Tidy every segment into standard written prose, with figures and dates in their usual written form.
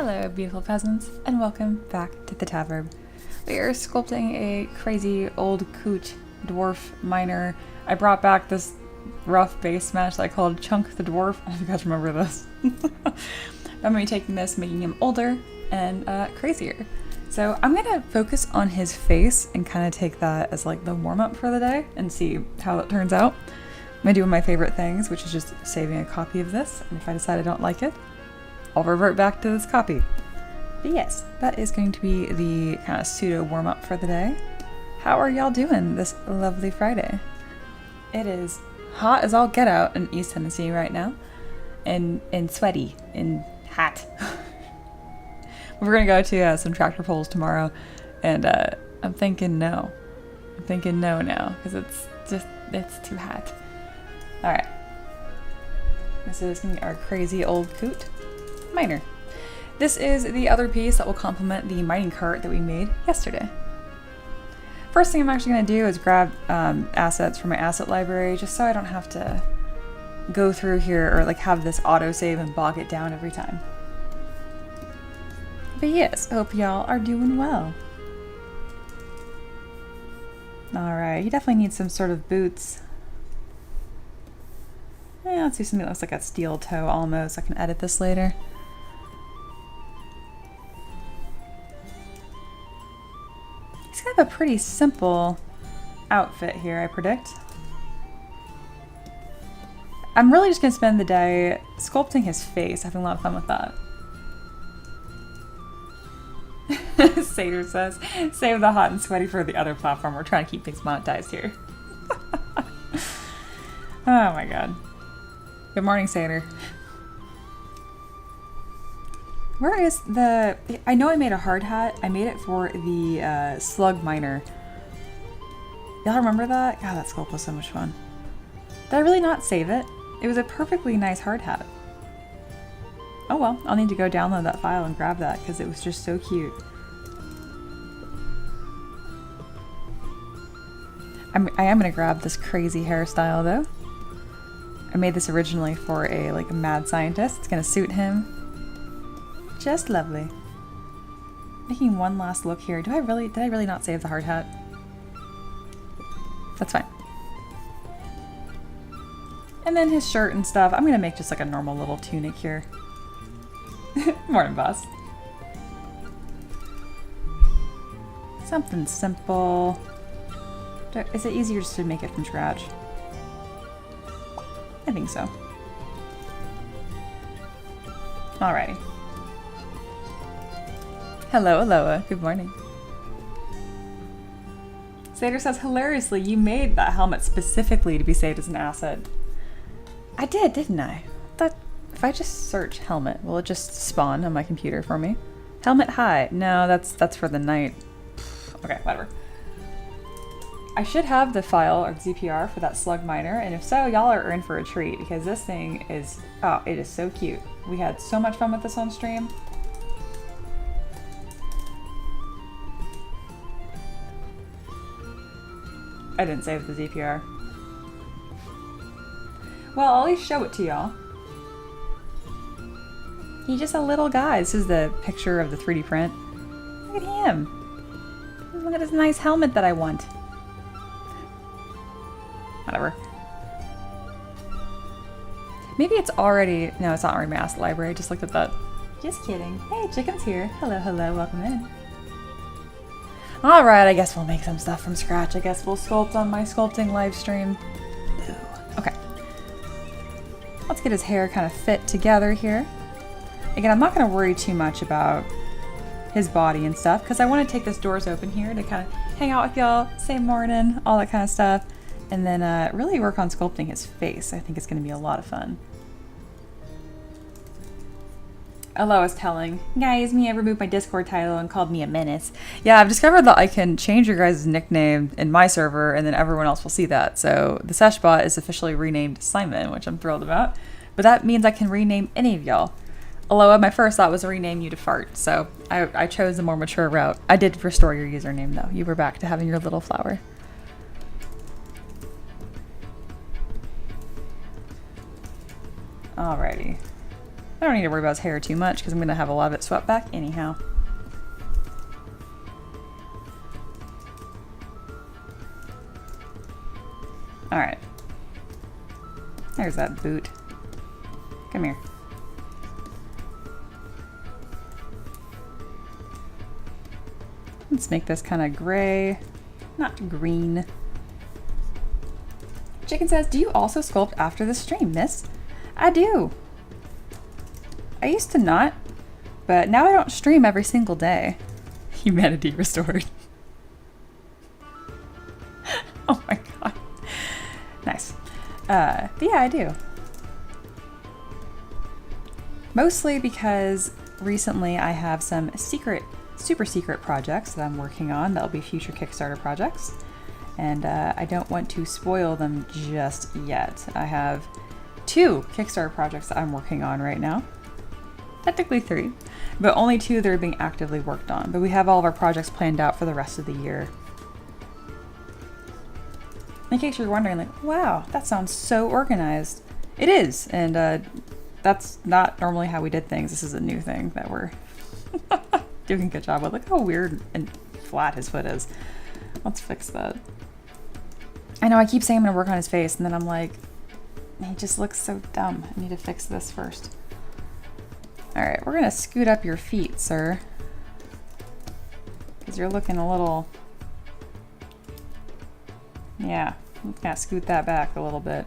Hello, beautiful peasants, and welcome back to the tavern. We are sculpting a crazy old coot dwarf miner. I brought back this rough base smash that I called Chunk the Dwarf. I don't know if you guys remember this. I'm going to be taking this, making him older and crazier. So I'm going to focus on his face and kind of take that as like the warm-up for the day and see how it turns out. I'm going to do one of my favorite things, which is just saving a copy of this, and if I decide I don't like it, I'll revert back to this copy. But yes, that is going to be the kind of pseudo warm-up for the day. How are y'all doing this lovely Friday? It is hot as all get out in East Tennessee right now, and sweaty and hot. We're gonna go to some tractor pulls tomorrow, and I'm thinking no. I'm thinking no now, because it's too hot. Alright. This is gonna be our crazy old coot miner. This is the other piece that will complement the mining cart that we made yesterday. First thing I'm actually going to do is grab assets from my asset library, just so I don't have to go through here or like have this autosave and bog it down every time. But yes, I hope y'all are doing well. Alright, you definitely need some sort of boots. Yeah, let's do something that looks like a steel toe almost. I can edit this later. He's gonna have a pretty simple outfit here, I predict. I'm really just gonna spend the day sculpting his face, having a lot of fun with that. Satyr says, save the hot and sweaty for the other platform. We're trying to keep things monetized here. Oh my god. Good morning, Satyr. Where is the... I know I made a hard hat. I made it for the slug miner. Y'all remember that? God, that sculpt was so much fun. Did I really not save it? It was a perfectly nice hard hat. Oh well, I'll need to go download that file and grab that because it was just so cute. I am going to grab this crazy hairstyle though. I made this originally for a mad scientist. It's going to suit him. Just lovely. Making one last look here. Did I really not save the hard hat? That's fine. And then his shirt and stuff. I'm gonna make just like a normal little tunic here. Morning, boss. Something simple. Is it easier just to make it from scratch? I think so. Alrighty. Hello, Eloa. Good morning. Satyr says, hilariously, you made that helmet specifically to be saved as an asset. I did, didn't I? Thought if I just search helmet, will it just spawn on my computer for me? Helmet high. No, that's for the night. Okay, whatever. I should have the file or ZPR for that slug miner, and if so, y'all are in for a treat because this thing is, oh, it is so cute. We had so much fun with this on stream. I didn't save the ZPR. Well, I'll at least show it to y'all. He's just a little guy. This is the picture of the 3D print. Look at him. Look at this nice helmet that I want. Whatever. Maybe it's already... No, it's not already my asset library. I just looked at that. Just kidding. Hey, Chicken's here. Hello, hello. Welcome in. Alright, I guess we'll make some stuff from scratch. I guess we'll sculpt on my sculpting live stream. Okay. Let's get his hair kind of fit together here. Again, I'm not going to worry too much about his body and stuff because I want to take this doors open here to kind of hang out with y'all, say morning, all that kind of stuff, and then really work on sculpting his face. I think it's going to be a lot of fun. Eloa is telling, guys, Mia removed my Discord title and called me a menace. Yeah, I've discovered that I can change your guys' nickname in my server and then everyone else will see that. So the Seshbot is officially renamed Simon, which I'm thrilled about. But that means I can rename any of y'all. Eloa, my first thought was to rename you to Fart, so I chose the more mature route. I did restore your username though. You were back to having your little flower. Alrighty. I don't need to worry about his hair too much because I'm going to have a lot of it swept back anyhow. Alright. There's that boot. Come here. Let's make this kind of gray, not green. Chicken says, do you also sculpt after the stream, miss? I do. I used to not, but now I don't stream every single day. Humanity restored. Oh my god. Nice. But yeah, I do. Mostly because recently I have some super secret projects that I'm working on that'll be future Kickstarter projects. And I don't want to spoil them just yet. I have 2 Kickstarter projects that I'm working on right now. Technically 3, but only 2 that are being actively worked on. But we have all of our projects planned out for the rest of the year. In case you're wondering, like, wow, that sounds so organized. It is, and that's not normally how we did things. This is a new thing that we're doing a good job with. Look how weird and flat his foot is. Let's fix that. I know I keep saying I'm gonna work on his face, and then I'm like, he just looks so dumb. I need to fix this first. All right, we're gonna scoot up your feet, sir, because you're looking a little, yeah, I'm gonna scoot that back a little bit.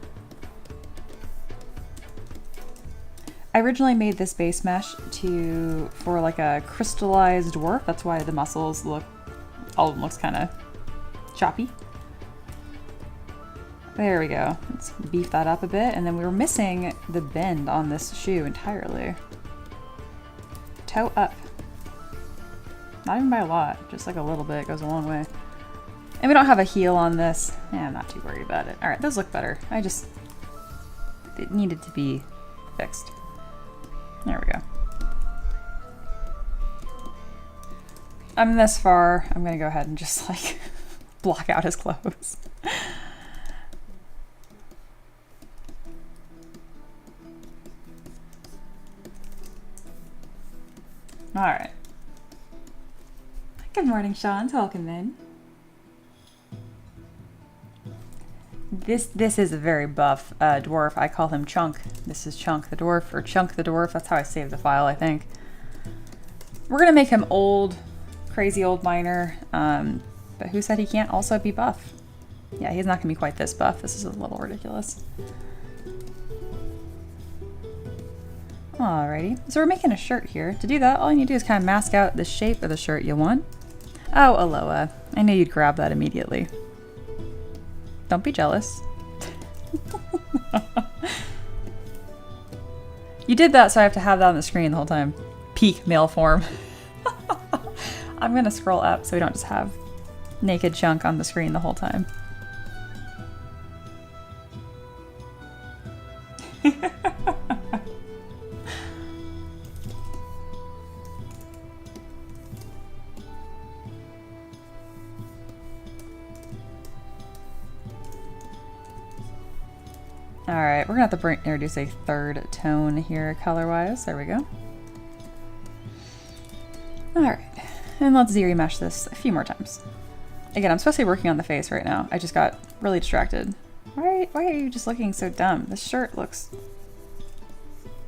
I originally made this base mesh for like a crystallized dwarf. That's why the muscles look, all of them looks kind of choppy. There we go. Let's beef that up a bit. And then we were missing the bend on this shoe entirely. Toe up. Not even by a lot, just like a little bit. It goes a long way. And we don't have a heel on this. Yeah, I'm not too worried about it. All right, those look better. It needed to be fixed. There we go. I'm this far. I'm gonna go ahead and just like block out his clothes. All right. Good morning, Sean. Welcome in. This is a very buff dwarf. I call him Chunk. This is Chunk the dwarf, or Chunk the dwarf. That's how I saved the file, I think. We're gonna make him old, crazy old miner. But who said he can't also be buff? Yeah, he's not gonna be quite this buff. This is a little ridiculous. Alrighty, so we're making a shirt here. To do that, all you need to do is kind of mask out the shape of the shirt you want. Oh, Eloa. I knew you'd grab that immediately. Don't be jealous. You did that, so I have to have that on the screen the whole time. Peak male form. I'm gonna scroll up so we don't just have naked Chunk on the screen the whole time. Alright, we're gonna have to introduce a third tone here color-wise. There we go. Alright, and let's Z-remesh this a few more times. Again, I'm supposed to be working on the face right now. I just got really distracted. Why are you just looking so dumb? This shirt looks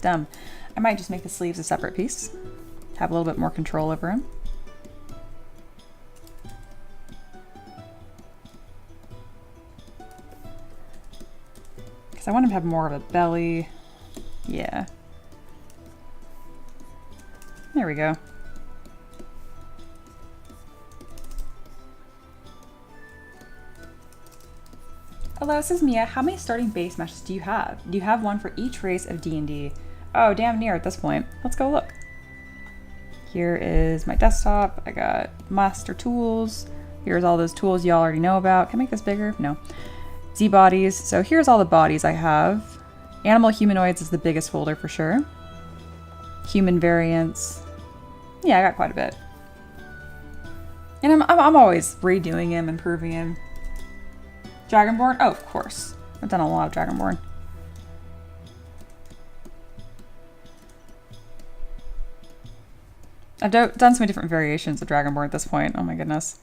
dumb. I might just make the sleeves a separate piece. Have a little bit more control over them. I want him to have more of a belly. Yeah. There we go. Hello, this is Mia. How many starting base meshes do you have? Do you have one for each race of D&D? Oh, damn near at this point. Let's go look. Here is my desktop. I got master tools. Here's all those tools you all already know about. Can I make this bigger? No. Z bodies. So here's all the bodies I have. Animal humanoids is the biggest folder for sure. Human variants. Yeah, I got quite a bit. And I'm always redoing him, improving him. Dragonborn? Oh, of course. I've done a lot of Dragonborn. I've done so many different variations of Dragonborn at this point. Oh my goodness.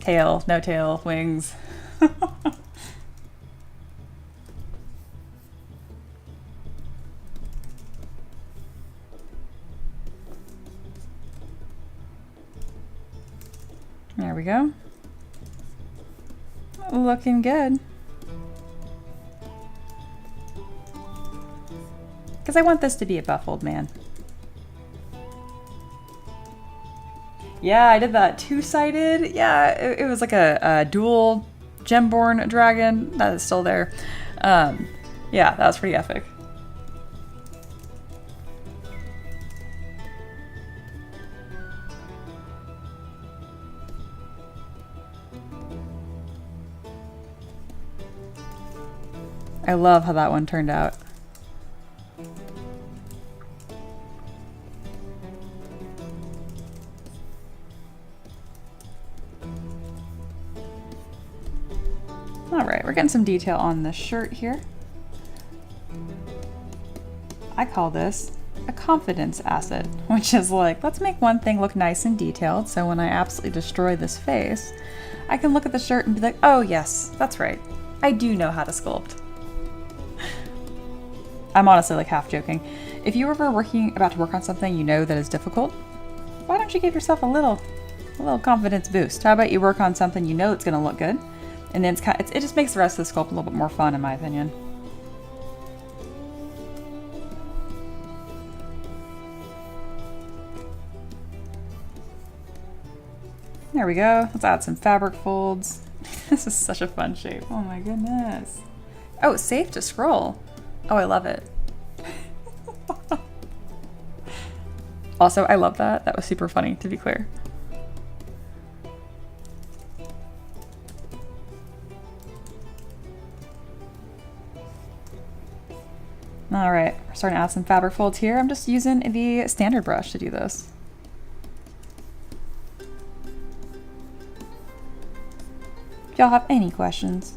Tail, no tail, wings. There we go. Looking good. Because I want this to be a buff old man. Yeah, I did that two-sided. Yeah, it was like a dual gemborn dragon. That is still there. Yeah, that was pretty epic. I love how that one turned out. Alright, we're getting some detail on the shirt here. I call this a confidence acid, which is like, let's make one thing look nice and detailed, so when I absolutely destroy this face, I can look at the shirt and be like, oh yes, that's right. I do know how to sculpt. I'm honestly like half joking. If you're ever about to work on something you know that is difficult, why don't you give yourself a little confidence boost? How about you work on something you know it's gonna look good, and then it just makes the rest of the sculpt a little bit more fun, in my opinion. There we go. Let's add some fabric folds. This is such a fun shape. Oh my goodness. Oh, it's safe to scroll. Oh, I love it. Also, I love that. That was super funny, to be clear. All right, we're starting to add some fabric folds here. I'm just using the standard brush to do this. If y'all have any questions,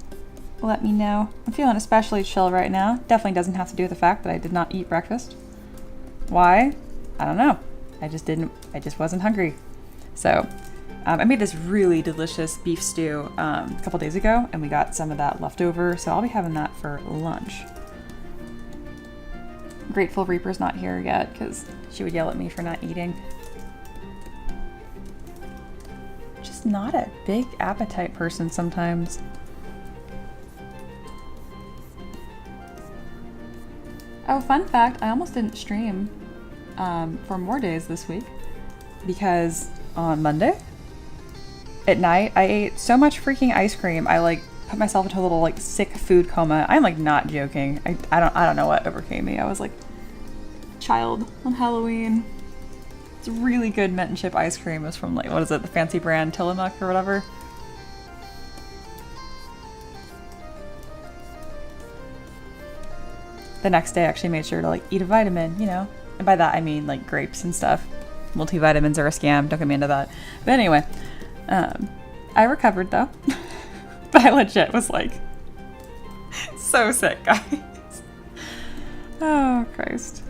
let me know. I'm feeling especially chill right now. Definitely doesn't have to do with the fact that I did not eat breakfast. Why? I don't know. I just wasn't hungry. So I made this really delicious beef stew a couple days ago, and we got some of that left over, so I'll be having that for lunch. Grateful Reaper's not here yet because she would yell at me for not eating. Just not a big appetite person sometimes. Oh, fun fact, I almost didn't stream for more days this week because on Monday at night I ate so much freaking ice cream. I like put myself into a little like sick food coma. I'm like not joking. I don't know what overcame me. I was like child on Halloween. It's really good mint and chip ice cream. It was from like, what is it, the fancy brand Tillamook or whatever. The next day I actually made sure to like eat a vitamin, you know, and by that I mean like grapes and stuff. Multivitamins are a scam, don't get me into that. But anyway, I recovered though. But I legit was like so sick, guys. Oh Christ.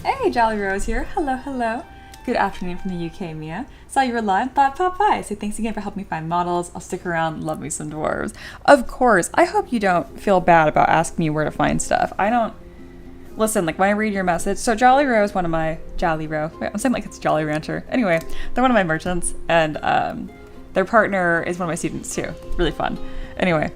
Hey, Jolly Rose here. Hello, hello. Good afternoon from the UK, Mia. Saw you were live, thought pop by. So thanks again for helping me find models. I'll stick around, love me some dwarves. Of course, I hope you don't feel bad about asking me where to find stuff. I don't, listen, like when I read your message, so Jolly Row is one of my, Jolly Row, I'm saying like it's Jolly Rancher. Anyway, they're one of my merchants and their partner is one of my students too. Really fun. Anyway,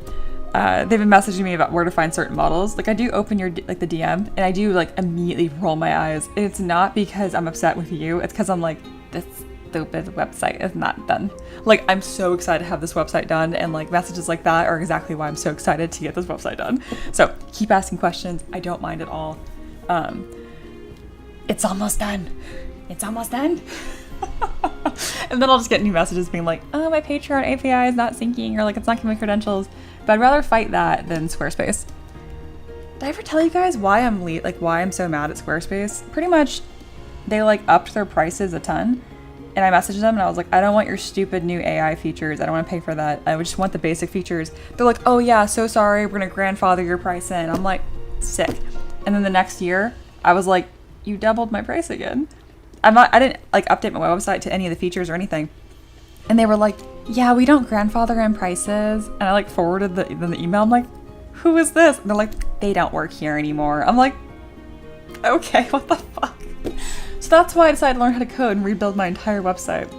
they've been messaging me about where to find certain models. Like I do open your like the DM and I do like immediately roll my eyes. And it's not because I'm upset with you. It's because I'm like, this stupid website is not done. Like I'm so excited to have this website done, and like messages like that are exactly why I'm so excited to get this website done. So keep asking questions. I don't mind at all. It's almost done. It's almost done. And then I'll just get new messages being like, oh, my Patreon API is not syncing, or like it's not giving me credentials. But I'd rather fight that than Squarespace. Did I ever tell you guys why I'm so mad at Squarespace? Pretty much, they like upped their prices a ton, and I messaged them and I was like, I don't want your stupid new AI features. I don't want to pay for that. I just want the basic features. They're like, oh yeah, so sorry, we're gonna grandfather your price in. I'm like, sick. And then the next year, I was like, you doubled my price again. I didn't like update my website to any of the features or anything. And they were like, yeah, we don't grandfather in prices. And I like forwarded the email. I'm like, who is this? And they're like, they don't work here anymore. I'm like, okay, what the fuck? So that's why I decided to learn how to code and rebuild my entire website.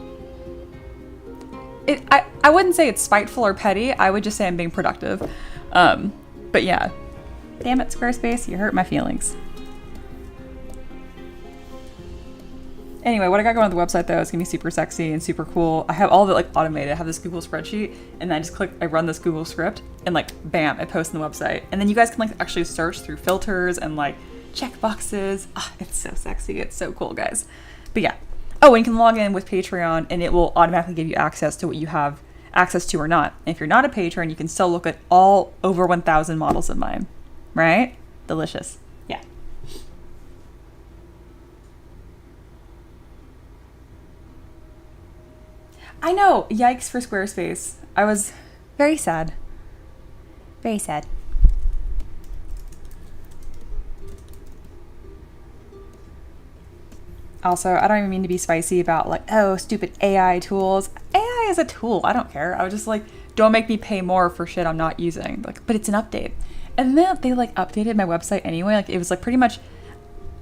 I wouldn't say it's spiteful or petty. I would just say I'm being productive. But yeah. Damn it, Squarespace, you hurt my feelings. Anyway, what I got going on the website though is gonna be super sexy and super cool. I have all of it like automated. I have this Google spreadsheet and then I run this Google script and like bam, it posts on the website. And then you guys can like actually search through filters and like check boxes. It's so sexy. It's so cool, guys. But yeah. Oh, and you can log in with Patreon and it will automatically give you access to what you have access to or not. And if you're not a patron, you can still look at all over 1,000 models of mine. Right? Delicious. Yeah. I know. Yikes for Squarespace. I was very sad. Very sad. Also, I don't even mean to be spicy about like, oh, stupid AI tools. AI is a tool. I don't care. I was just like, don't make me pay more for shit I'm not using. Like, but it's an update. And then they like updated my website anyway. Like it was like pretty much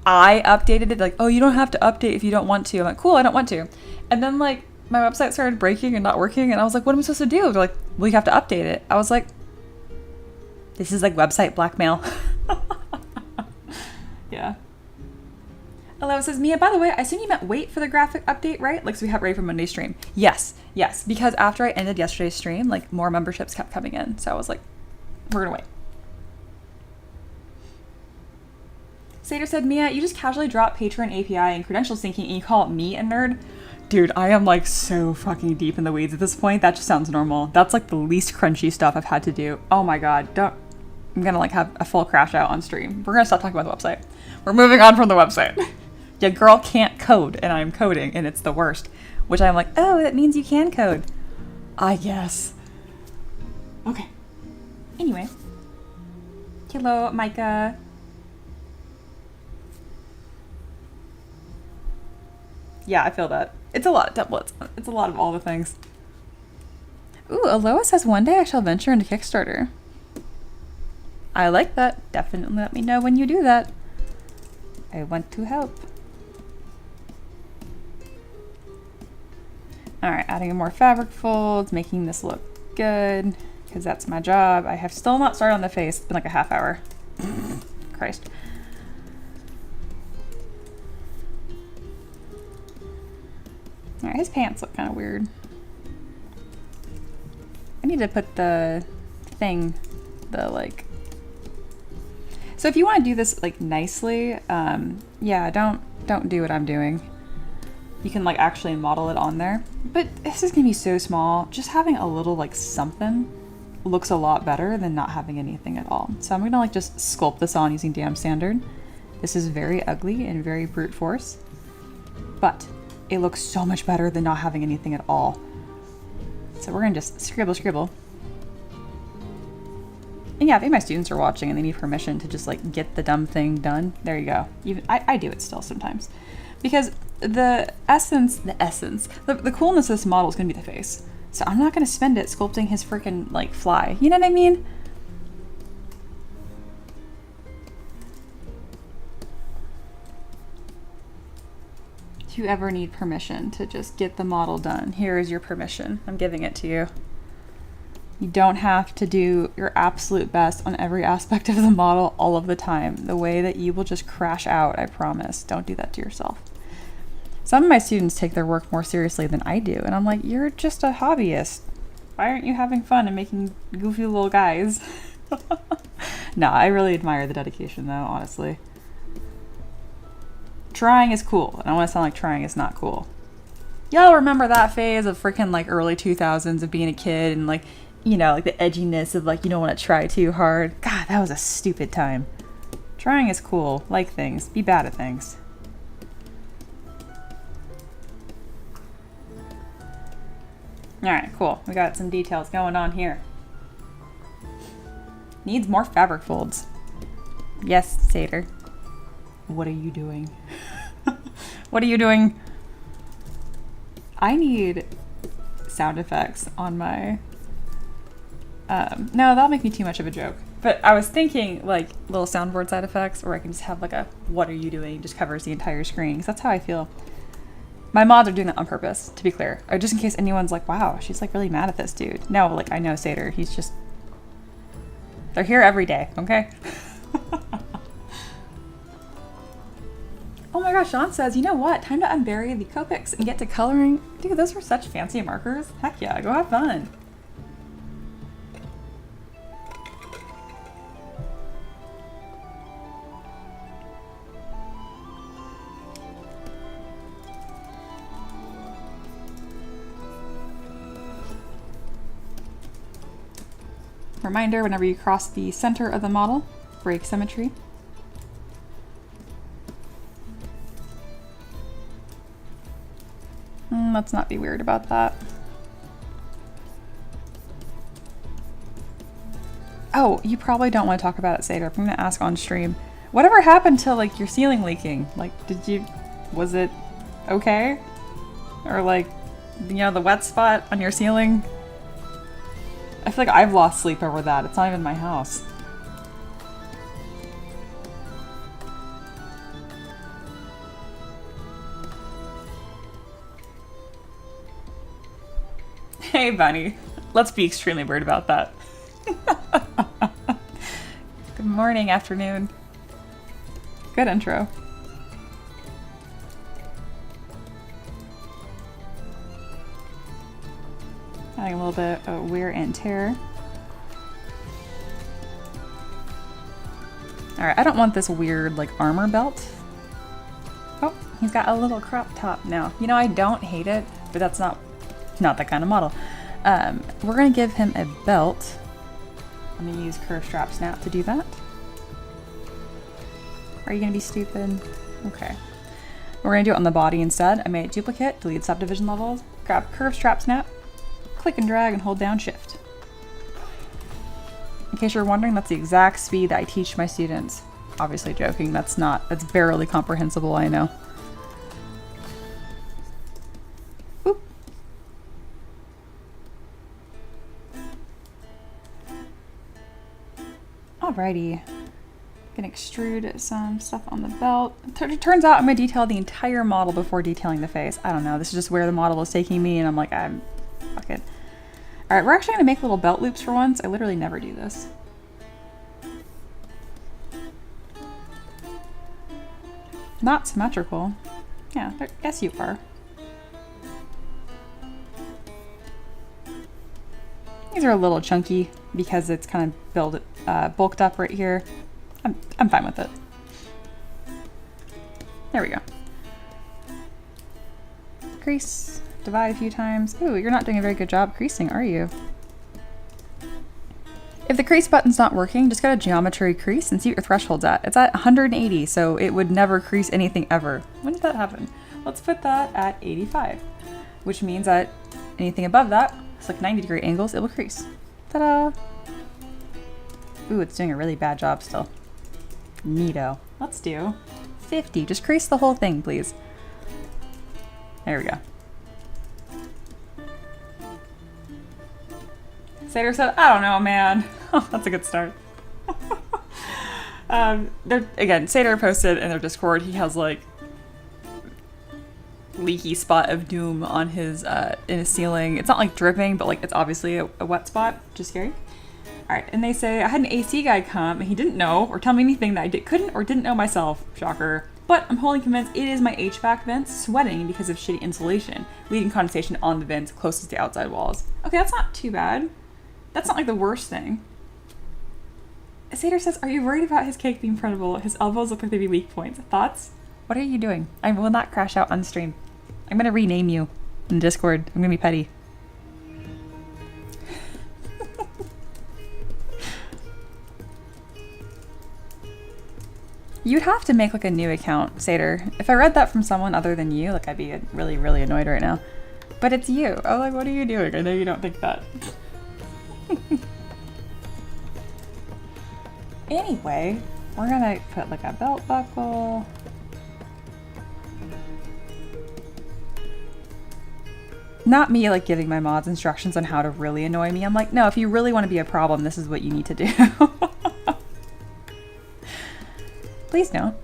I updated it like, oh, you don't have to update if you don't want to. I'm like, cool, I don't want to. And then like my website started breaking and not working. And I was like, what am I supposed to do? They're like, well, you have to update it. I was like, this is like website blackmail. Yeah. Hello, says Mia, by the way, I assume you meant wait for the graphic update, right? Like, so we have ready for Monday's stream. Yes, because after I ended yesterday's stream, like more memberships kept coming in. So I was like, we're gonna wait. Sater said, Mia, you just casually drop Patreon API and credential syncing and you call me a nerd? Dude, I am like so fucking deep in the weeds at this point. That just sounds normal. That's like the least crunchy stuff I've had to do. Oh my God, I'm gonna like have a full crash out on stream. We're gonna stop talking about the website. We're moving on from the website. Your girl can't code and I'm coding and it's the worst. Which I'm like, oh, that means you can code. I guess. Okay. Anyway. Hello, Micah. Yeah, I feel that. It's a lot of templates. It's a lot of all the things. Ooh, Eloa says one day I shall venture into Kickstarter. I like that. Definitely let me know when you do that. I want to help. Alright, adding more fabric folds, making this look good, because that's my job. I have still not started on the face. It's been like a half hour. Christ. Alright, his pants look kind of weird. I need to put the thing, So if you want to do this like nicely, yeah, don't do what I'm doing. You can like actually model it on there. But this is gonna be so small. Just having a little like something looks a lot better than not having anything at all. So I'm gonna like just sculpt this on using Dam Standard. This is very ugly and very brute force, but it looks so much better than not having anything at all. So we're gonna just scribble. And yeah, if any of my students are watching and they need permission to just like get the dumb thing done, there you go. Even I do it still sometimes. Because the coolness of this model is gonna be the face. So I'm not gonna spend it sculpting his freaking like fly. You know what I mean? If you ever need permission to just get the model done, here is your permission. I'm giving it to you. You don't have to do your absolute best on every aspect of the model all of the time. The way that you will just crash out, I promise. Don't do that to yourself. Some of my students take their work more seriously than I do, and I'm like, you're just a hobbyist. Why aren't you having fun and making goofy little guys? No, I really admire the dedication though, honestly. Trying is cool, and I want to sound like trying is not cool. Y'all remember that phase of freaking like early 2000s of being a kid and like, you know, like the edginess of like, you don't want to try too hard. God, that was a stupid time. Trying is cool. Like things. Be bad at things. Alright, cool. We got some details going on here. Needs more fabric folds. Yes, Satyr. What are you doing? What are you doing? I need sound effects on my... no, that'll make me too much of a joke. But I was thinking like little soundboard side effects, or I can just have like a "what are you doing" just covers the entire screen, because that's how I feel. My mods are doing that on purpose, to be clear. Or just in case anyone's like, wow, she's like really mad at this dude. No, like I know Satyr, he's just... They're here every day, okay? Oh my gosh, Sean says, you know what? Time to unbury the Copics and get to coloring. Dude, those were such fancy markers. Heck yeah, go have fun. Reminder, whenever you cross the center of the model, break symmetry. Let's not be weird about that. Oh, you probably don't want to talk about it, Satyr. I'm gonna ask on stream. Whatever happened to like your ceiling leaking? Like, was it okay? Or like, you know, the wet spot on your ceiling? I feel like I've lost sleep over that. It's not even my house. Hey, Bunny. Let's be extremely weird about that. Good morning, afternoon. Good intro. Adding a little bit of wear and tear. Alright, I don't want this weird like armor belt. Oh, he's got a little crop top now. You know, I don't hate it, but that's not that kind of model. We're gonna give him a belt. I'm gonna use curve strap snap to do that. Are you gonna be stupid? Okay. We're gonna do it on the body instead. I made a duplicate, delete subdivision levels, grab curve strap snap, click and drag and hold down shift. In case you're wondering, that's the exact speed that I teach my students. Obviously joking, that's barely comprehensible, I know. Oop. Alrighty. Gonna extrude some stuff on the belt. It turns out I'm gonna detail the entire model before detailing the face. I don't know, this is just where the model is taking me and I'm like, fuck it. Alright, we're actually gonna make little belt loops for once. I literally never do this. Not symmetrical. Yeah, yes you are. These are a little chunky because it's kind of bulked up right here. I'm fine with it. There we go. Crease. Divide a few times. Ooh, you're not doing a very good job creasing, are you? If the crease button's not working, just go to geometry crease and see what your threshold's at. It's at 180, so it would never crease anything ever. When did that happen? Let's put that at 85, which means that anything above that, it's like 90-degree angles, it will crease. Ta-da! Ooh, it's doing a really bad job still. Neato. Let's do 50. Just crease the whole thing, please. There we go. Satyr said, I don't know, man. Oh, that's a good start. Again, Satyr posted in their Discord, he has like leaky spot of doom on his in his ceiling. It's not like dripping, but like it's obviously a wet spot, which is scary. Alright, and they say, I had an AC guy come and he didn't know or tell me anything that I couldn't or didn't know myself. Shocker. But I'm wholly convinced it is my HVAC vents sweating because of shitty insulation, leading condensation on the vents closest to outside walls. Okay, that's not too bad. That's not like the worst thing. Satyr says, are you worried about his cake being printable? His elbows look like they'd be weak points. Thoughts? What are you doing? I will not crash out on stream. I'm gonna rename you in Discord. I'm gonna be petty. You'd have to make like a new account, Satyr. If I read that from someone other than you, like I'd be really, really annoyed right now. But it's you. Oh, like, what are you doing? I know you don't think that. Anyway, we're gonna put like a belt buckle. Not me like giving my mods instructions on how to really annoy me. I'm like, no, if you really want to be a problem, this is what you need to do. Please don't.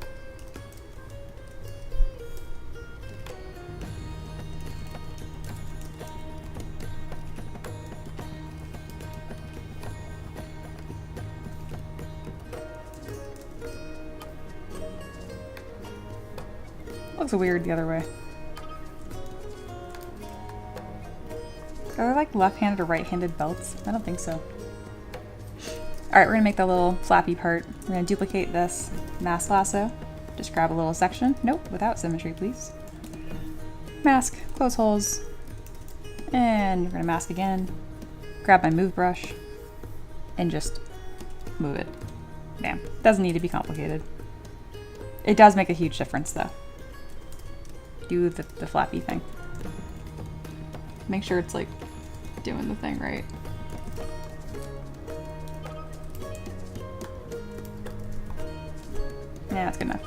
Looks weird the other way. Are there like left-handed or right-handed belts? I don't think so. Alright, we're gonna make the little flappy part. We're gonna duplicate this mask lasso. Just grab a little section. Nope, without symmetry, please. Mask, close holes. And we're gonna mask again. Grab my move brush. And just move it. Bam. Doesn't need to be complicated. It does make a huge difference though. Do the flappy thing. Make sure it's like doing the thing right. Yeah, that's good enough.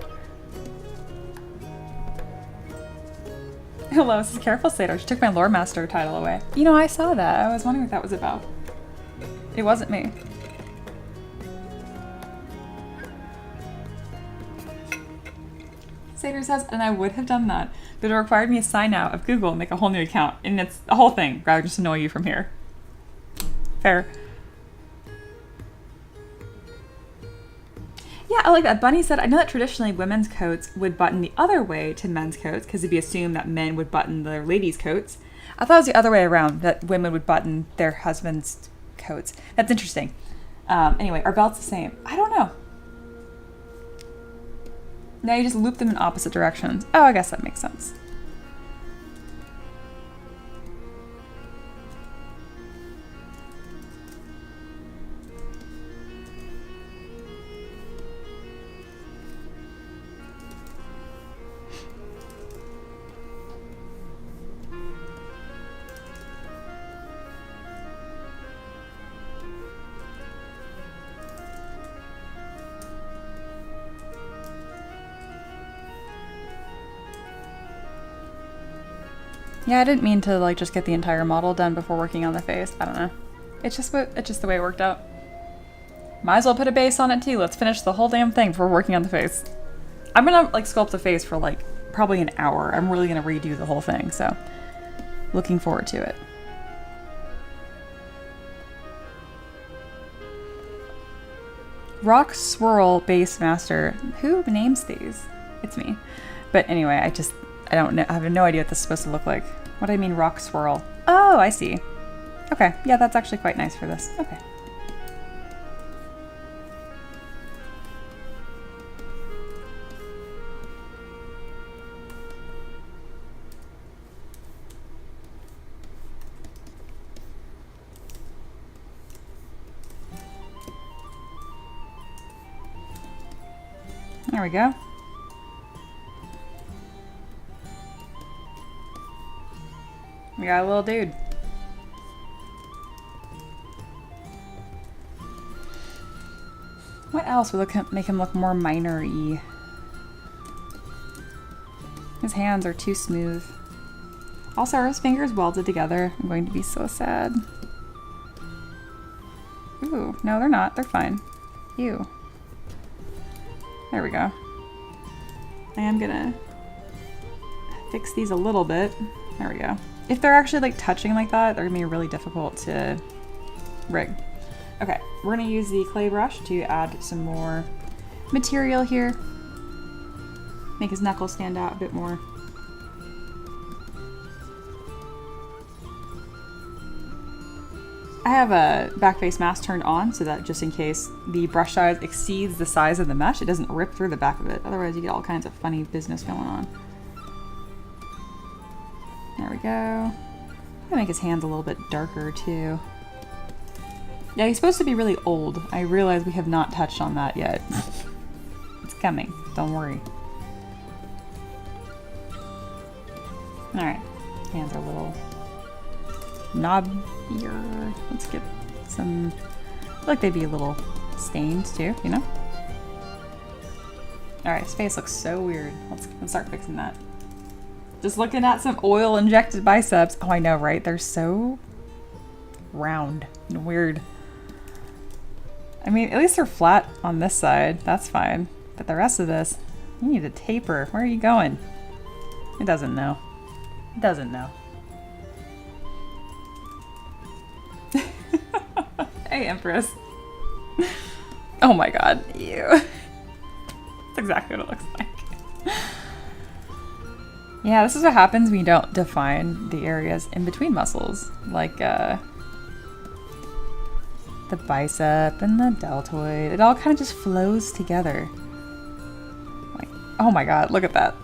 Hello, this is Careful Satyr. She took my Lore Master title away. You know, I saw that. I was wondering what that was about. It wasn't me. Satyr says, and I would have done that, but it required me to sign out of Google and make a whole new account, and it's a whole thing, rather just annoy you from here. Fair. Yeah, I like that. Bunny said, I know that traditionally women's coats would button the other way to men's coats, because it'd be assumed that men would button their ladies' coats. I thought it was the other way around, that women would button their husbands' coats. That's interesting. Anyway, are belts the same? I don't know. Now you just loop them in opposite directions. Oh, I guess that makes sense. Yeah, I didn't mean to like just get the entire model done before working on the face. I don't know. It's just the way it worked out. Might as well put a base on it too. Let's finish the whole damn thing before working on the face. I'm gonna like sculpt the face for like probably an hour. I'm really gonna redo the whole thing, so looking forward to it. Rock Swirl Base Master. Who names these? It's me. But anyway, I don't know. I have no idea what this is supposed to look like. What do I mean, rock swirl? Oh, I see. Okay, yeah, that's actually quite nice for this. Okay. There we go. We got a little dude. What else would make him look more minor-y? His hands are too smooth. Also, are his fingers welded together? I'm going to be so sad. Ooh, no, they're not. They're fine. Ew. There we go. I am gonna fix these a little bit. There we go. If they're actually like touching like that, they're gonna be really difficult to rig. Okay, we're gonna use the clay brush to add some more material here. Make his knuckles stand out a bit more. I have a back face mask turned on so that just in case the brush size exceeds the size of the mesh, it doesn't rip through the back of it. Otherwise you get all kinds of funny business going on. There we go. I'm gonna make his hands a little bit darker too. Yeah, he's supposed to be really old. I realize we have not touched on that yet. It's coming, don't worry. Alright, hands are a little knobbier. Let's get some, I feel like they'd be a little stained too, you know? Alright, his face looks so weird. Let's start fixing that. Just looking at some oil injected biceps. Oh, I know, right? They're so round and weird. I mean, at least they're flat on this side. That's fine. But the rest of this, you need a taper. Where are you going? It doesn't know. It doesn't know. Hey, Empress. Oh my god. Ew. That's exactly what it looks like. Yeah, this is what happens when you don't define the areas in between muscles. Like, the bicep and the deltoid. It all kind of just flows together. Like, oh my god, look at that.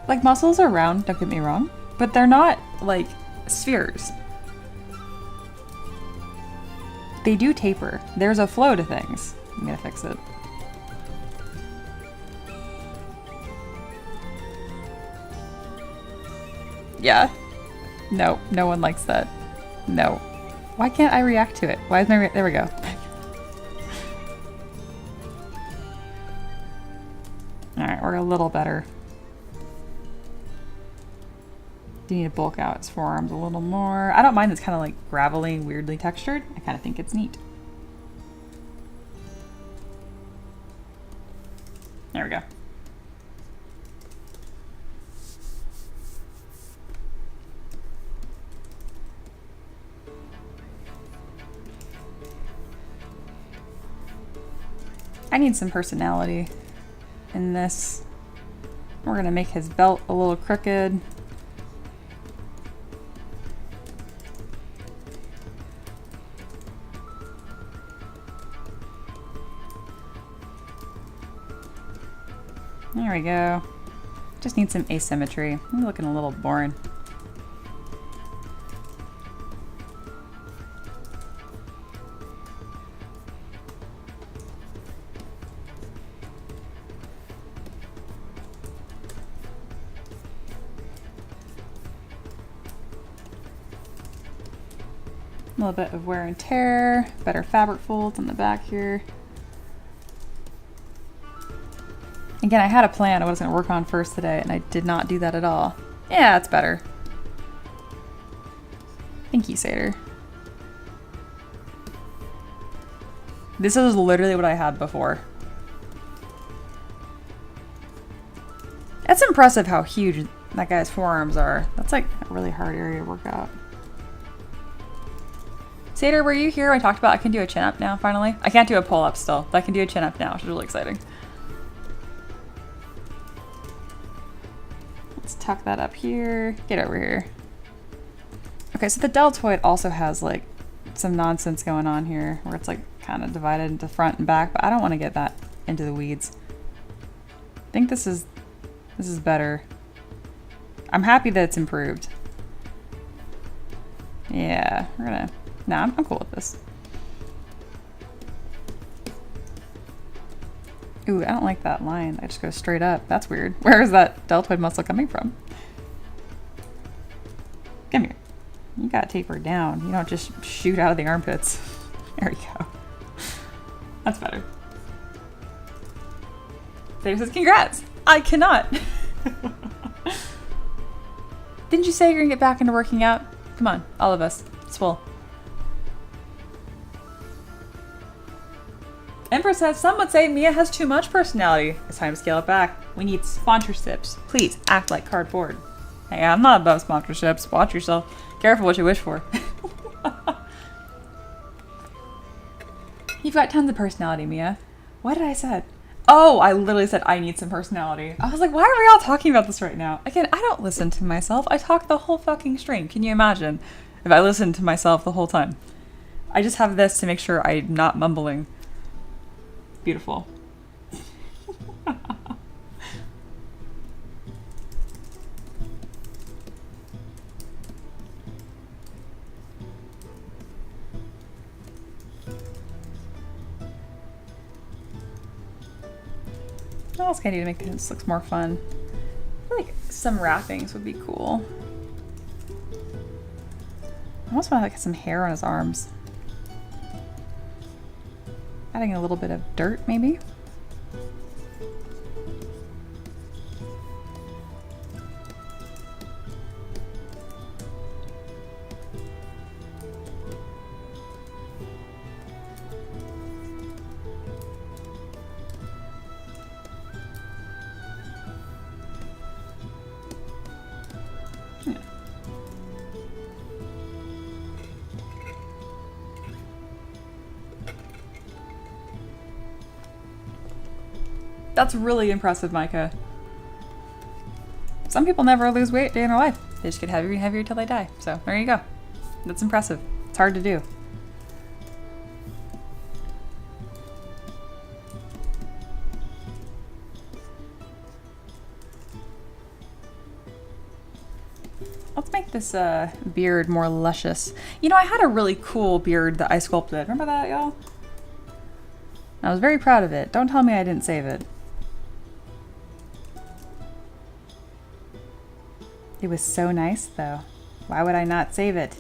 Like, muscles are round, don't get me wrong, but they're not, like, spheres. They do taper. There's a flow to things. I'm gonna fix it. Yeah. No, no one likes that. No. Why can't I react to it? Why is my there we go. Alright, we're a little better. Do need to bulk out his forearms a little more. I don't mind it's kind of like gravelly and weirdly textured. I kind of think it's neat. There we go. I need some personality in this. We're gonna make his belt a little crooked. There we go. Just need some asymmetry. I'm looking a little boring. A little bit of wear and tear, better fabric folds on the back here. Again, I had a plan I was going to work on first today, and I did not do that at all. Yeah, it's better. Thank you, Satyr. This is literally what I had before. It's impressive how huge that guy's forearms are. That's like a really hard area to work out. Satyr, were you here when I talked about I can do a chin up now, finally? I can't do a pull up still, but I can do a chin up now, which is really exciting. Let's tuck that up here. Get over here. Okay, so the deltoid also has like some nonsense going on here where it's like kind of divided into front and back, but I don't want to get that into the weeds. I think this is better. I'm happy that it's improved. Yeah, we're gonna... Nah, I'm cool with this. Ooh, I don't like that line. I just go straight up. That's weird. Where is that deltoid muscle coming from? Come here. You gotta taper down. You don't just shoot out of the armpits. There we go. That's better. Dave says, congrats! I cannot! Didn't you say you're gonna get back into working out? Come on, all of us. It's full. Empress says, some would say Mia has too much personality. It's time to scale it back. We need sponsorships. Please act like cardboard. Hey, I'm not above sponsorships. Watch yourself. Careful what you wish for. You've got tons of personality, Mia. What did I say? Oh, I literally said I need some personality. I was like, why are we all talking about this right now? Again, I don't listen to myself. I talk the whole fucking stream. Can you imagine if I listened to myself the whole time? I just have this to make sure I'm not mumbling. Beautiful. What else can I do to make this look more fun? I feel like some wrappings would be cool. I almost want to like some hair on his arms. Adding a little bit of dirt, maybe? That's really impressive, Micah. Some people never lose weight day in their life. They just get heavier and heavier till they die. So there you go. That's impressive. It's hard to do. Let's make this beard more luscious. You know, I had a really cool beard that I sculpted. Remember that, y'all? I was very proud of it. Don't tell me I didn't save it. It was so nice, though. Why would I not save it?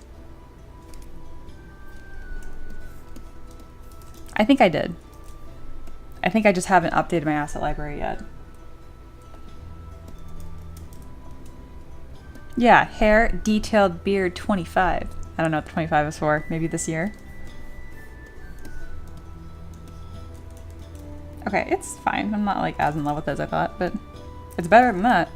I think I did. I think I just haven't updated my asset library yet. Yeah, hair, detailed beard, 25. I don't know what the 25 is for. Maybe this year. Okay, it's fine. I'm not like as in love with it as I thought, but it's better than that.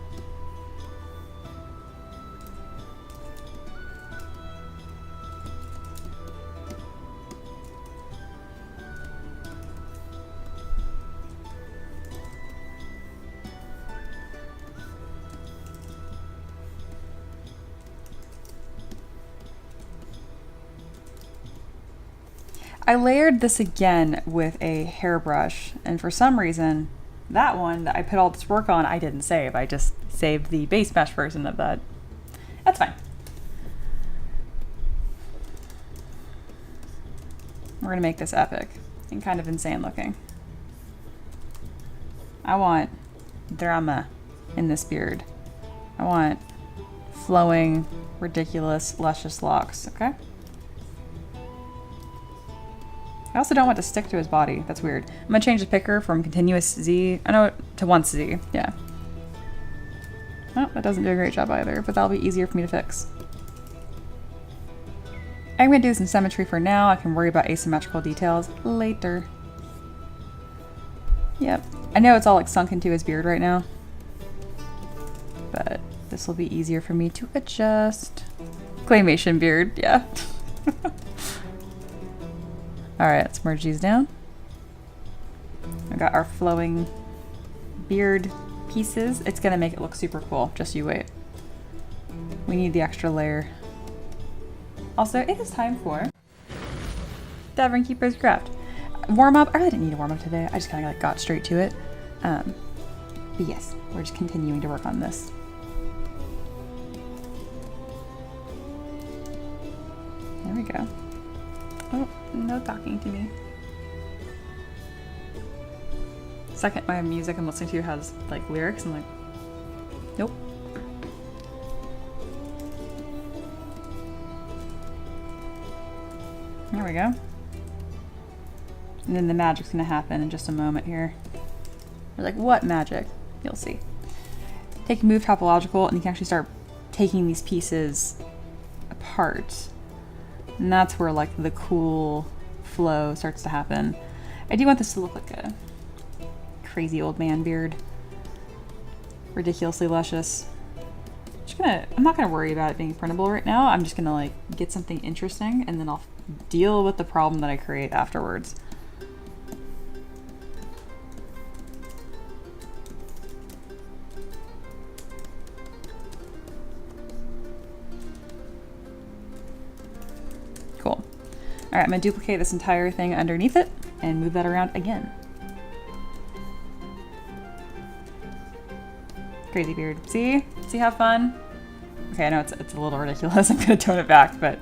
I layered this again with a hairbrush, and for some reason, that one that I put all this work on, I didn't save. I just saved the base mesh version of that. That's fine. We're gonna make this epic and kind of insane looking. I want drama in this beard. I want flowing, ridiculous, luscious locks, okay? I also don't want to stick to his body. That's weird. I'm gonna change the picker from continuous Z, to once Z. Yeah. Oh, that doesn't do a great job either, but that'll be easier for me to fix. I'm gonna do some symmetry for now. I can worry about asymmetrical details later. Yep. I know it's all like sunk into his beard right now, but this will be easier for me to adjust. Claymation beard, yeah. Alright, let's merge these down. I got our flowing beard pieces. It's gonna make it look super cool, just you wait. We need the extra layer. Also, it is time for Tavern Keeper's Craft. Warm up. I really didn't need a warm up today. I just kind of like got straight to it. But yes, we're just continuing to work on this. There we go. Oh, no talking to me. Second, my music I'm listening to has like lyrics. I'm like, nope. There we go. And then the magic's gonna happen in just a moment here. You're like, what magic? You'll see. Take move topological, and you can actually start taking these pieces apart. And that's where like the cool flow starts to happen. I do want this to look like a crazy old man beard. Ridiculously luscious. I'm not gonna worry about it being printable right now. I'm just gonna like get something interesting, and then I'll deal with the problem that I create afterwards. Cool. All right, I'm gonna duplicate this entire thing underneath it and move that around again. Crazy beard. See? See how fun? Okay, I know it's a little ridiculous. I'm gonna tone it back, but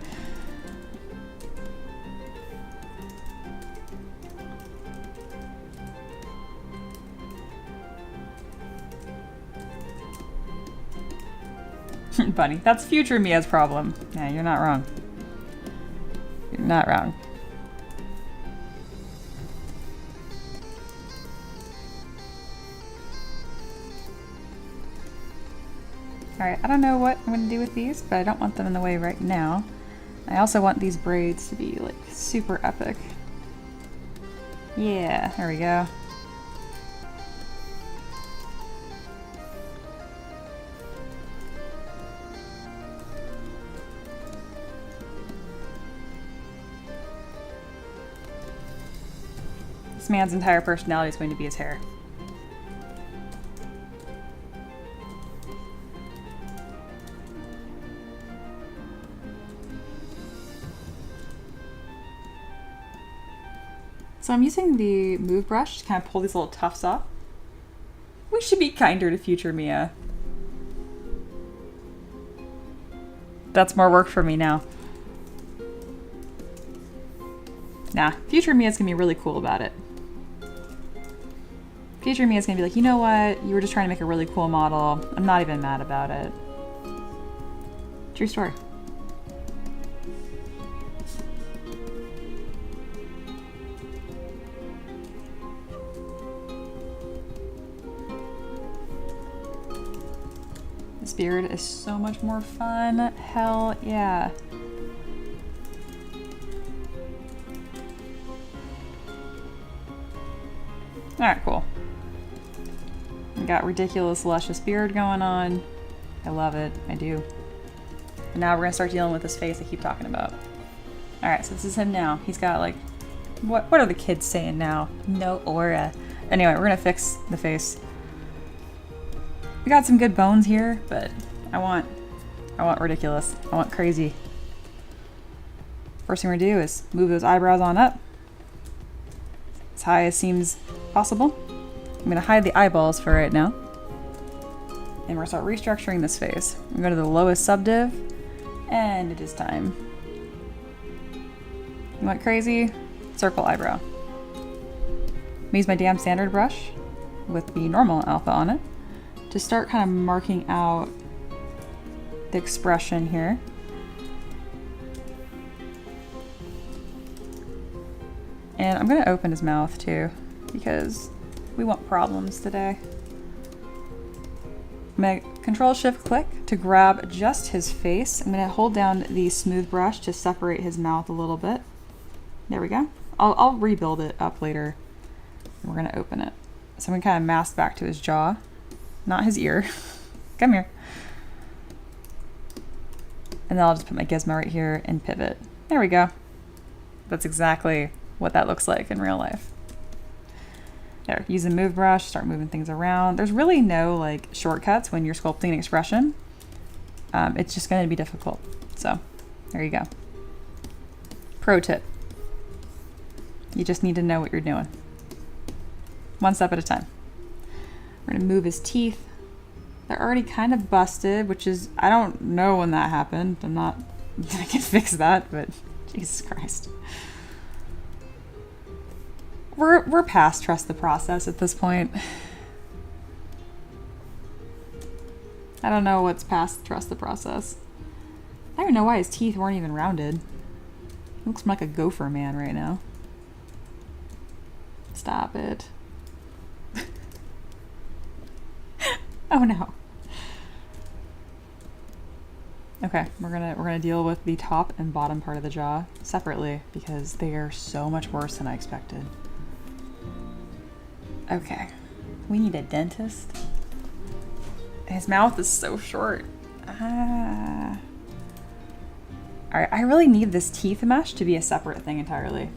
Bunny, that's future Mia's problem. Yeah, you're not wrong. You're not wrong. Alright, I don't know what I'm going to do with these, but I don't want them in the way right now. I also want these braids to be like super epic. Yeah, there we go. This man's entire personality is going to be his hair. So I'm using the move brush to kind of pull these little tufts off. We should be kinder to future Mia. That's more work for me now. Nah, future Mia's gonna be really cool about it. Future Mia's gonna be like, you know what? You were just trying to make a really cool model. I'm not even mad about it. True story. This beard is so much more fun. Hell yeah. Alright, cool. We got ridiculous luscious beard going on. I love it. I do. And now we're gonna start dealing with this face I keep talking about. Alright, so this is him now. He's got like, what are the kids saying now? No aura. Anyway, we're gonna fix the face. We got some good bones here, but I want ridiculous. I want crazy. First thing we're gonna do is move those eyebrows on up. As high as seems possible. I'm gonna hide the eyeballs for right now. And we're gonna start restructuring this face. I'm gonna go to the lowest subdiv, and it is time. You want crazy? Circle eyebrow. I'm gonna use my damn standard brush with the normal alpha on it to start kind of marking out the expression here. And I'm gonna open his mouth too, because we want problems today. I'm gonna Control-Shift-Click to grab just his face. I'm gonna hold down the smooth brush to separate his mouth a little bit. There we go. I'll rebuild it up later. We're gonna open it. So I'm gonna kind of mask back to his jaw, not his ear. Come here. And then I'll just put my gizmo right here and pivot. There we go. That's exactly what that looks like in real life. There, use the move brush, start moving things around. There's really no like shortcuts when you're sculpting an expression. It's just going to be difficult. So there you go. Pro tip. You just need to know what you're doing. One step at a time. We're going to move his teeth. They're already kind of busted, which is, I don't know when that happened. I can fix that, but Jesus Christ. We're past trust the process at this point. I don't know what's past trust the process. I don't even know why his teeth weren't even rounded. He looks like a gopher man right now. Stop it. Oh no. Okay, we're gonna deal with the top and bottom part of the jaw separately because they are so much worse than I expected. Okay, we need a dentist. His mouth is so short. Alright, I really need this teeth mesh to be a separate thing entirely.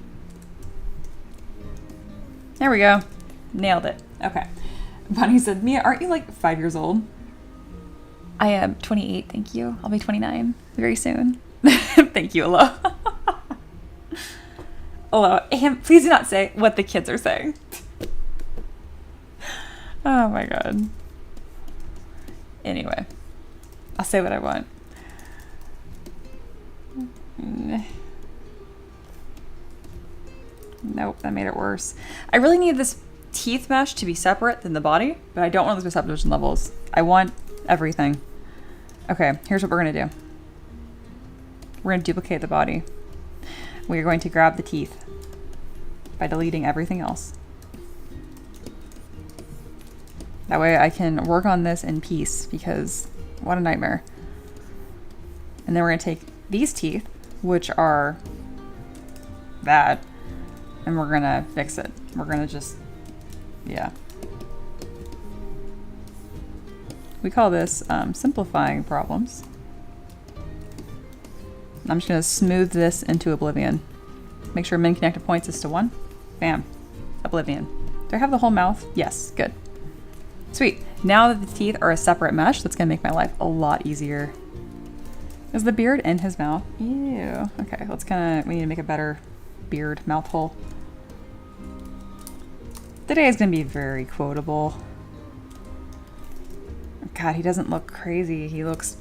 There we go. Nailed it. Okay. Bunny said, Mia, aren't you like 5 years old? I am 28, thank you. I'll be 29 very soon. Thank you, Eloa. Eloa, and please do not say what the kids are saying. Oh my god. Anyway, I'll say what I want. Nope, that made it worse. I really need this teeth mesh to be separate than the body, but I don't want those to be subdivision levels. I want everything. Okay, here's what we're gonna do. We're gonna duplicate the body. We are going to grab the teeth by deleting everything else. That way I can work on this in peace, because what a nightmare. And then we're gonna take these teeth, which are that, and we're gonna fix it. We're gonna just, yeah. We call this simplifying problems. I'm just gonna smooth this into oblivion. Make sure min connected points is to 1. Bam, oblivion. Do I have the whole mouth? Yes, good. Sweet. Now that the teeth are a separate mesh, that's gonna make my life a lot easier. Is the beard in his mouth? Ew. Okay, we need to make a better beard mouth hole. Today is going to be very quotable. God, he doesn't look crazy. He looks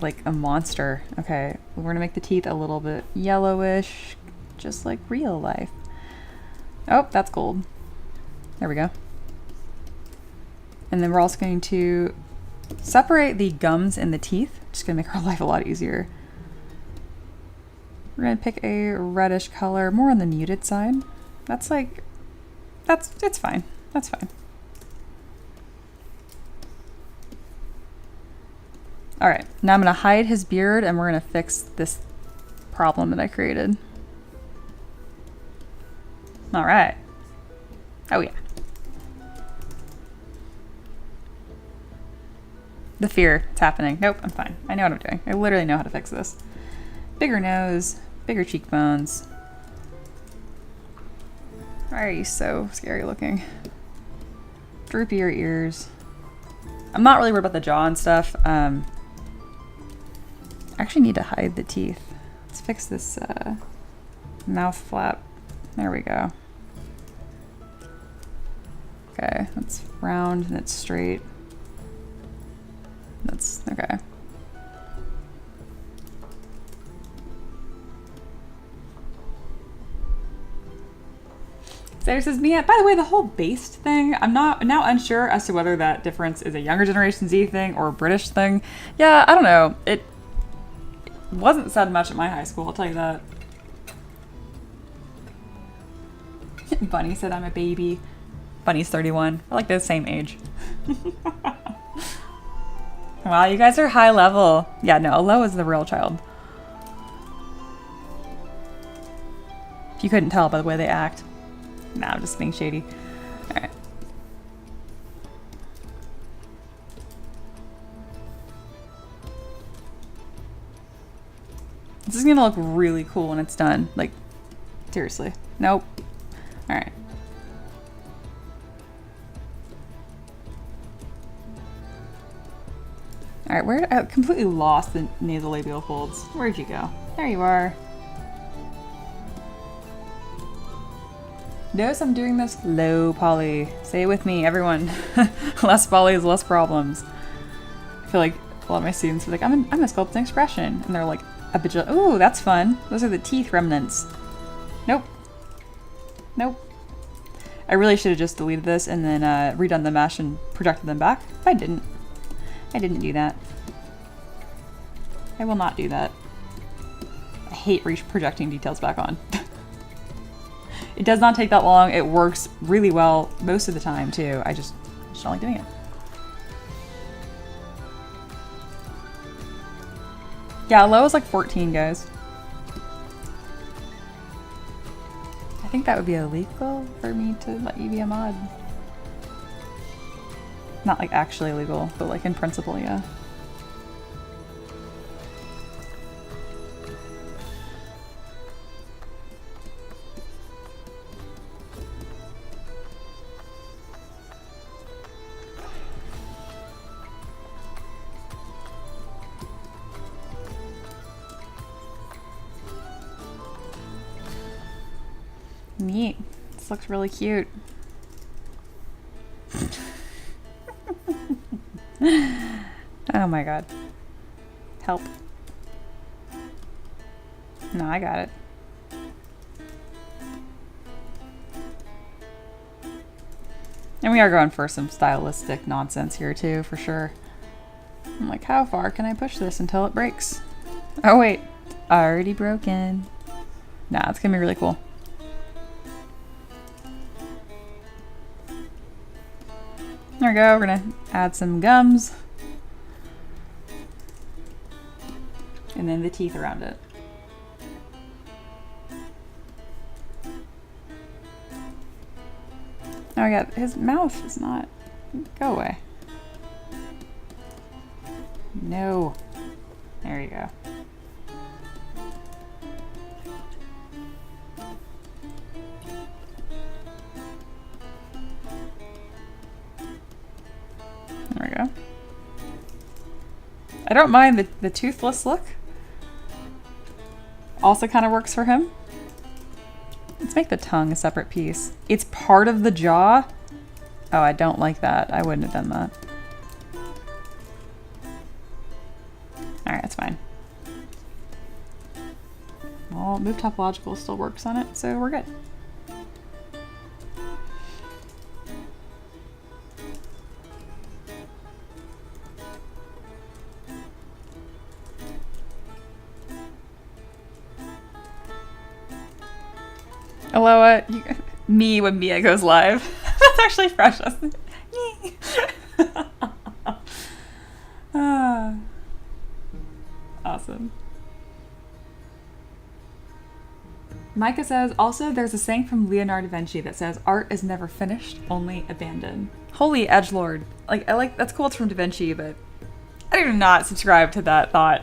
like a monster. Okay, we're going to make the teeth a little bit yellowish, just like real life. Oh, that's gold. There we go. And then we're also going to separate the gums and the teeth. Just going to make our life a lot easier. We're going to pick a reddish color, more on the muted side. That's like, it's fine. That's fine. All right, now I'm going to hide his beard and we're going to fix this problem that I created. All right. Oh yeah. The fear, it's happening. Nope, I'm fine. I know what I'm doing. I literally know how to fix this. Bigger nose, bigger cheekbones. Why are you so scary looking? Droopier ears. I'm not really worried about the jaw and stuff. I actually need to hide the teeth. Let's fix this mouth flap. There we go. Okay, that's round and it's straight. That's okay. Sarah says, Mia, by the way, the whole based thing, I'm now unsure as to whether that difference is a younger generation Z thing or a British thing. Yeah, I don't know. It wasn't said much at my high school, I'll tell you that. Bunny said I'm a baby. Bunny's 31. I like the same age. Wow, you guys are high level. Yeah, no, Eloa is the real child. If you couldn't tell by the way they act. Nah, I'm just being shady. Alright. This is gonna look really cool when it's done. Like, seriously. Nope. Alright. Alright, where I completely lost the nasolabial folds. Where'd you go? There you are. Notice I'm doing this low poly. Say it with me, everyone. Less poly is less problems. I feel like a lot of my students are like, I'm a sculpting expression. And they're like, ooh, that's fun. Those are the teeth remnants. Nope. Nope. I really should have just deleted this and then redone the mesh and projected them back. I didn't. I didn't do that. I will not do that. I hate projecting details back on. It does not take that long. It works really well most of the time too. I just don't like doing it. Yeah, low is like 14, guys. I think that would be illegal for me to let you be a mod. Not like actually illegal, but like in principle, yeah. Neat. This looks really cute. Oh my god. Help. No, I got it. And we are going for some stylistic nonsense here too, for sure. I'm like, how far can I push this until it breaks? Oh wait, already broken. Nah, it's gonna be really cool. There we go, we're gonna add some gums. And then the teeth around it. Oh yeah, his mouth is not... Go away. No. There you go. There we go. I don't mind the toothless look. Also kind of works for him. Let's make the tongue a separate piece. It's part of the jaw? Oh, I don't like that. I wouldn't have done that. Alright, that's fine. Well, move topological still works on it, so we're good. Eloa, me when Mia goes live. That's actually fresh. Awesome. Micah says, also there's a saying from Leonardo da Vinci that says, art is never finished, only abandoned. Holy edgelord. Like, that's cool it's from Da Vinci, but I do not subscribe to that thought.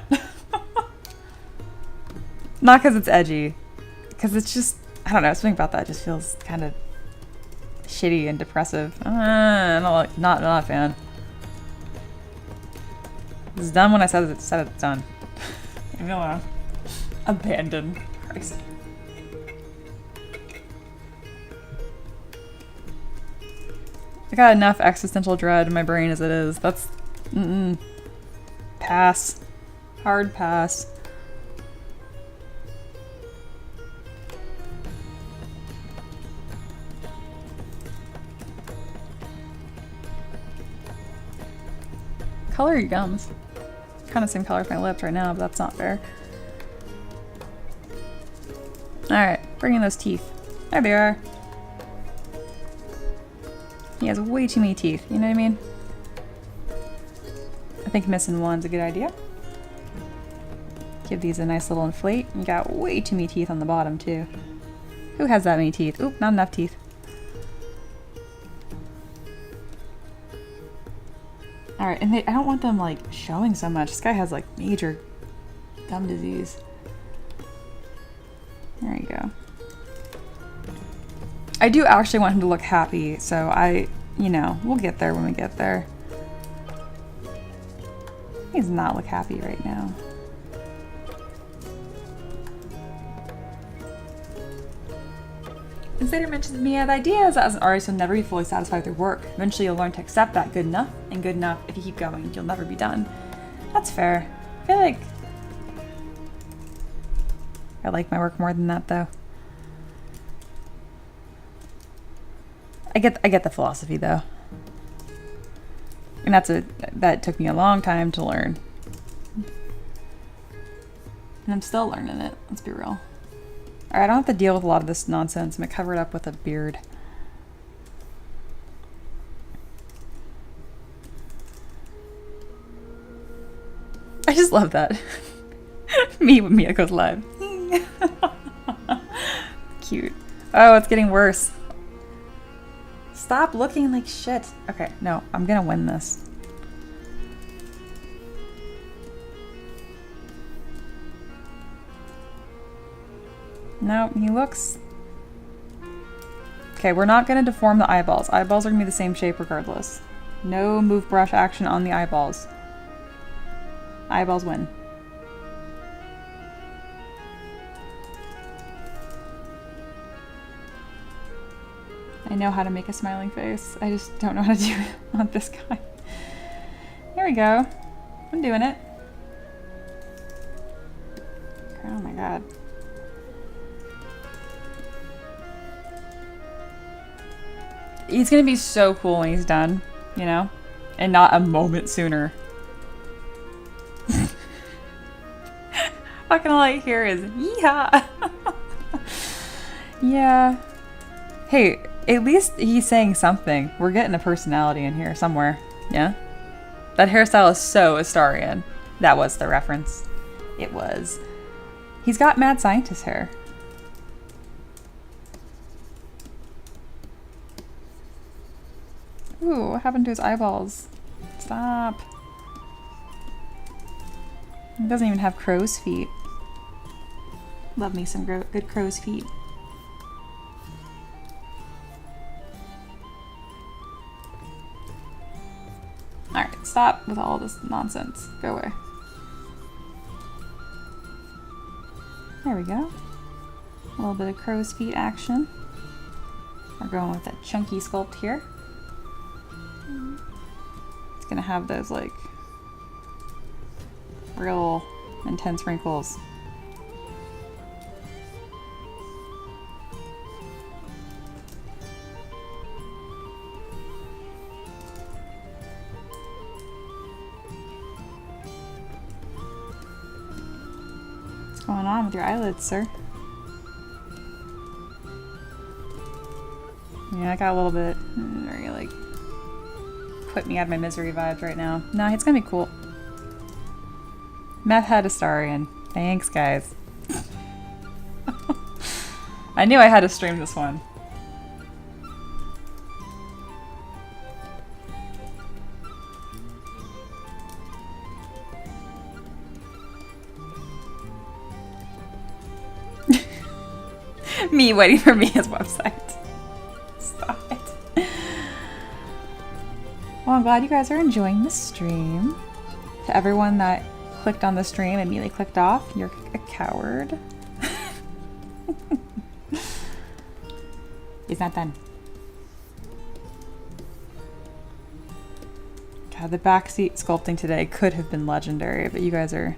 Not because it's edgy. Because it's just, I don't know, something about that just feels kind of shitty and depressive. I'm not a fan. It's done when I said it's done. Leave me alone. Abandoned. Christ. I got enough existential dread in my brain as it is. That's... Pass. Hard pass. Color your gums. Kind of same color as my lips right now, but that's not fair. Alright, bring in those teeth. There they are. He has way too many teeth, you know what I mean? I think missing one's a good idea. Give these a nice little inflate. You got way too many teeth on the bottom too. Who has that many teeth? Oop, not enough teeth. Alright, and I don't want them like showing so much. This guy has like major gum disease. There you go. I do actually want him to look happy, so you know, we'll get there when we get there. He does not look happy right now. Insider mentions Mia, the idea is that as an artist, you'll never be fully satisfied with your work. Eventually you'll learn to accept that good enough, and good enough, if you keep going, you'll never be done. That's fair. I feel like I like my work more than that, though. I get the philosophy, though. And that took me a long time to learn. And I'm still learning it, let's be real. Alright, I don't have to deal with a lot of this nonsense. I'm gonna cover it up with a beard. I just love that. Me when Mia goes live. Cute. Oh, it's getting worse. Stop looking like shit. Okay, no, I'm gonna win this. No, he looks... Okay, we're not gonna deform the eyeballs. Eyeballs are gonna be the same shape regardless. No move brush action on the eyeballs. Eyeballs win. I know how to make a smiling face. I just don't know how to do it on this guy. Here we go. I'm doing it. Oh my god. He's gonna be so cool when he's done, you know? And not a moment sooner. Fucking all I hear is, yeah. Yeah. Hey, at least he's saying something. We're getting a personality in here somewhere. Yeah? That hairstyle is so Astarian. That was the reference. It was. He's got mad scientist hair. Ooh, what happened to his eyeballs? Stop. He doesn't even have crow's feet. Love me some good crow's feet. Alright, stop with all this nonsense. Go away. There we go. A little bit of crow's feet action. We're going with that chunky sculpt here. It's gonna have those like real intense wrinkles. What's going on with your eyelids, sir? Yeah, I got a little bit very like put me out of my misery vibes right now. No, it's gonna be cool. Meth had a star in. Thanks, guys. I knew I had to stream this one. Me waiting for Mia's website. Stop it. Well, I'm glad you guys are enjoying the stream. To everyone that clicked on the stream and immediately clicked off, you're a coward. It's not done. God, the backseat sculpting today could have been legendary, but you guys are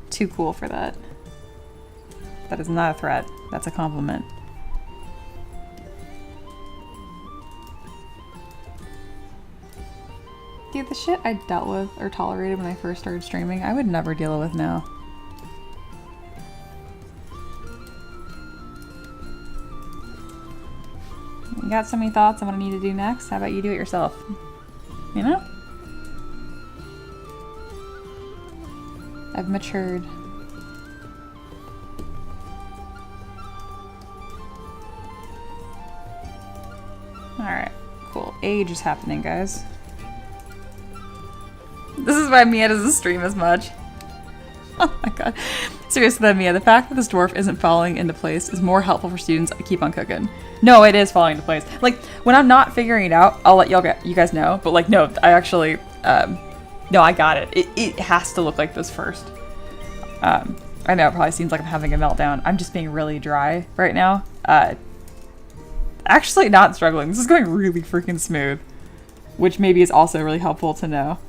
too cool for that. That is not a threat. That's a compliment. Dude, the shit I dealt with or tolerated when I first started streaming, I would never deal with now. You got so many thoughts on what I need to do next? How about you do it yourself? You know? I've matured. Alright, cool. Age is happening, guys. This is why Mia doesn't stream as much. Oh my god. Seriously though, Mia, the fact that this dwarf isn't falling into place is more helpful for students to keep on cooking. No, it is falling into place. Like, when I'm not figuring it out, I'll let you guys know. But like, no, I actually, no, I got it. It has to look like this first. I know it probably seems like I'm having a meltdown. I'm just being really dry right now. Actually not struggling. This is going really freaking smooth. Which maybe is also really helpful to know.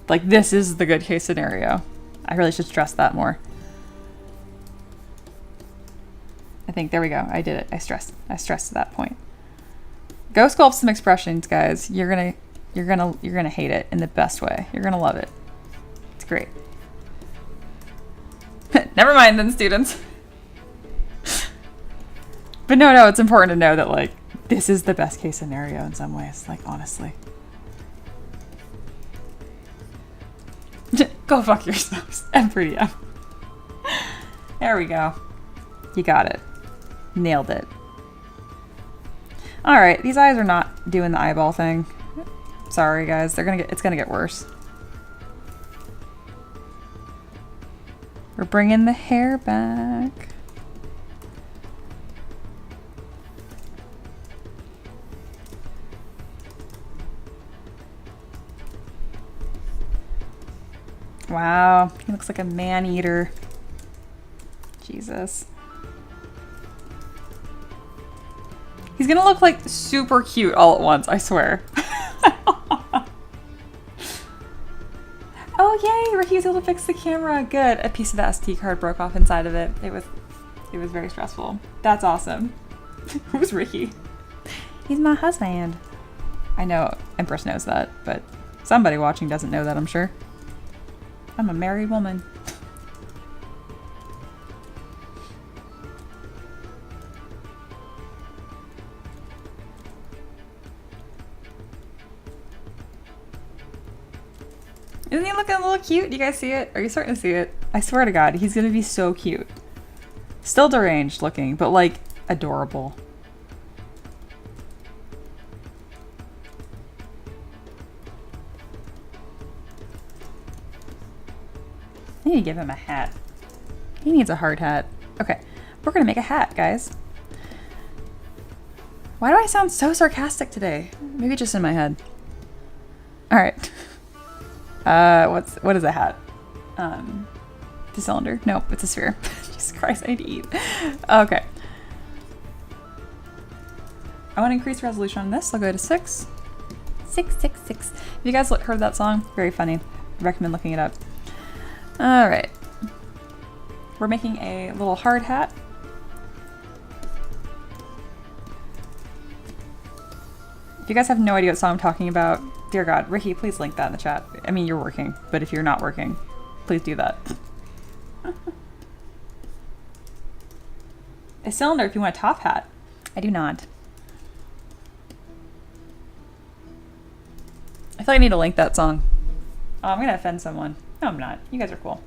Like, this is the good case scenario. I really should stress that more. I think, there we go. I did it. I stressed to that point. Go sculpt some expressions, guys. You're gonna hate it in the best way. You're gonna love it. It's great. Never mind then, students. But no, it's important to know that, like, this is the best case scenario in some ways, like, honestly. Go fuck yourselves. M3DM. There we go. You got it. Nailed it. Alright, these eyes are not doing the eyeball thing. Sorry guys, it's gonna get worse. We're bringing the hair back. Wow, he looks like a man-eater. Jesus. He's gonna look like super cute all at once, I swear. Oh yay, Ricky was able to fix the camera. Good. A piece of the SD card broke off inside of it. It was very stressful. That's awesome. Who's Ricky? He's my husband. I know Empress knows that, but somebody watching doesn't know that, I'm sure. I'm a married woman. Isn't he looking a little cute? Do you guys see it? Are you starting to see it? I swear to God, he's gonna be so cute. Still deranged looking, but like adorable. I need to give him a hat. He needs a hard hat. Okay, we're gonna make a hat, guys. Why do I sound so sarcastic today? Maybe just in my head. All right. What is a hat? The cylinder? Nope, it's a sphere. Jesus Christ, I need to eat. Okay. I want to increase resolution on this. I'll go to 6. 666. Have you guys heard that song? Very funny. I recommend looking it up. Alright. We're making a little hard hat. If you guys have no idea what song I'm talking about, dear God, Ricky, please link that in the chat. I mean, you're working, but if you're not working, please do that. A cylinder if you want a top hat. I do not. I feel like I need to link that song. Oh, I'm gonna offend someone. No, I'm not. You guys are cool.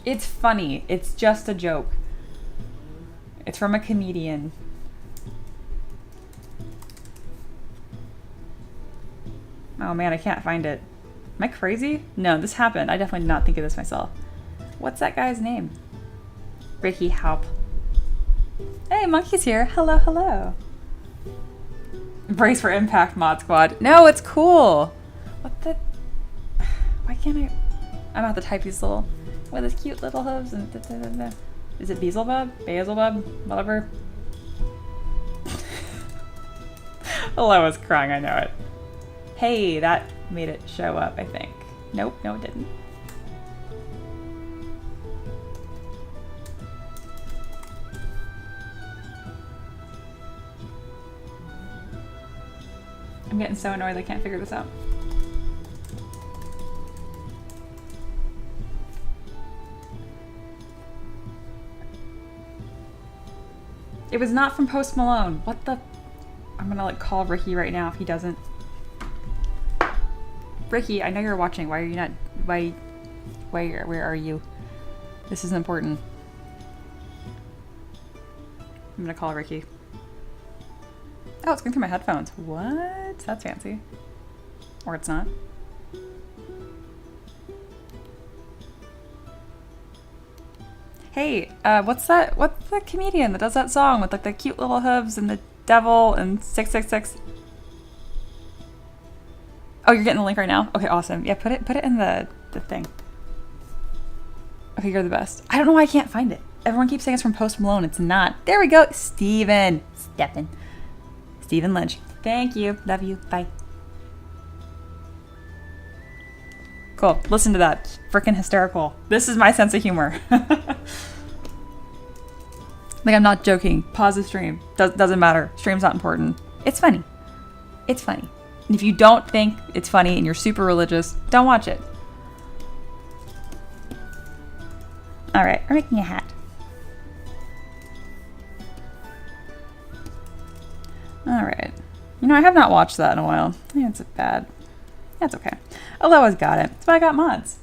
It's funny. It's just a joke. It's from a comedian. Oh man, I can't find it. Am I crazy? No, this happened. I definitely did not think of this myself. What's that guy's name? Ricky Haup. Hey, Monkey's here. Hello, hello. Brace for impact, Mod Squad. No, it's cool. What the? Why can't I? I'm about to type these little, with his cute little hooves and da, da, da, da. Is it Beelzebub? Beelzebub? Whatever. Hello, I was crying. I know it. Hey, that made it show up. I think. Nope, no, it didn't. I'm getting so annoyed I can't figure this out. It was not from Post Malone. What the? I'm gonna like call Ricky right now if he doesn't. Ricky, I know you're watching. Why are you not? Where are you? This is important. I'm gonna call Ricky. Oh, it's going through my headphones. What? That's fancy. Or it's not. Hey, what's that? What's the comedian that does that song with like the cute little hooves and the devil and 666? Oh, you're getting the link right now? Okay, awesome. Yeah, put it in the thing. Okay, you're the best. I don't know why I can't find it. Everyone keeps saying it's from Post Malone. It's not. There we go. Steven Lynch. Thank you. Love you. Bye. Cool. Listen to that. Freaking hysterical. This is my sense of humor. Like, I'm not joking. Pause the stream. Doesn't matter. Stream's not important. It's funny. It's funny. And if you don't think it's funny and you're super religious, don't watch it. Alright, we're making a hat. Alright. You know, I have not watched that in a while. Yeah, it's bad. That's okay. Eloa's got it. That's why I got mods.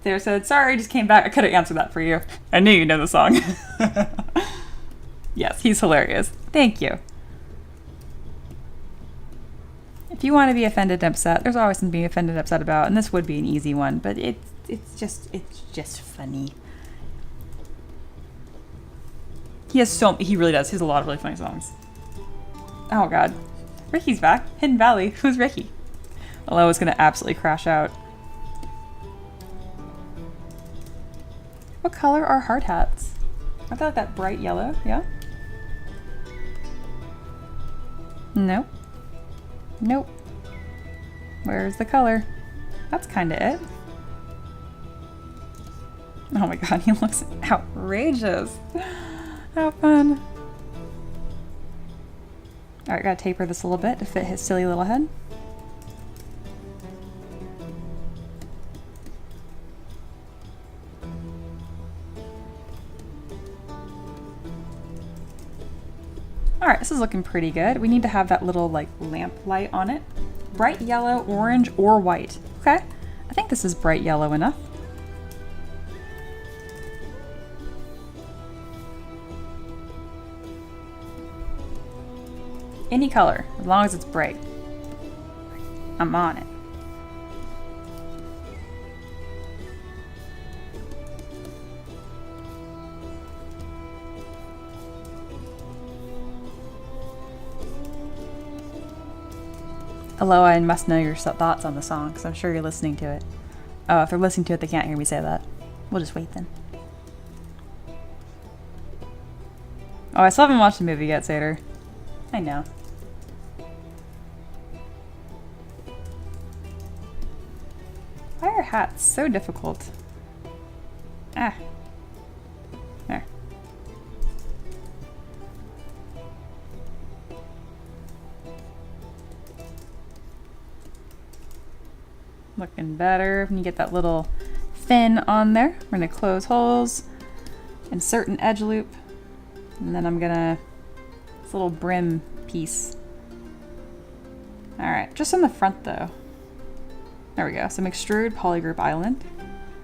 There said, sorry, just came back. I could have answered that for you. I knew you know the song. Yes, he's hilarious. Thank you. If you want to be offended and upset, there's always something to be offended and upset about, and this would be an easy one, but it's just funny. He really does. He has a lot of really funny songs. Oh god. Ricky's back. Hidden Valley. Who's Ricky? Eloa's gonna absolutely crash out. What color are hard hats? I thought that bright yellow, yeah? Nope. Nope. Where's the color? That's kinda it. Oh my god, he looks outrageous. How fun. Alright, gotta taper this a little bit to fit his silly little head. Alright, this is looking pretty good. We need to have that little like lamp light on it. Bright yellow, orange, or white. Okay, I think this is bright yellow enough. Any color, as long as it's bright. I'm on it. Eloa must know your thoughts on the song, because I'm sure you're listening to it. Oh, if they're listening to it, they can't hear me say that. We'll just wait then. Oh, Oh, I still haven't watched the movie yet, Sater. I know. Why are hats so difficult? Ah. There. Looking better. When you get that little fin on there, we're gonna close holes, insert an edge loop, and then I'm gonna, this little brim piece. All right, just on the front though. There we go, some extrude polygroup island.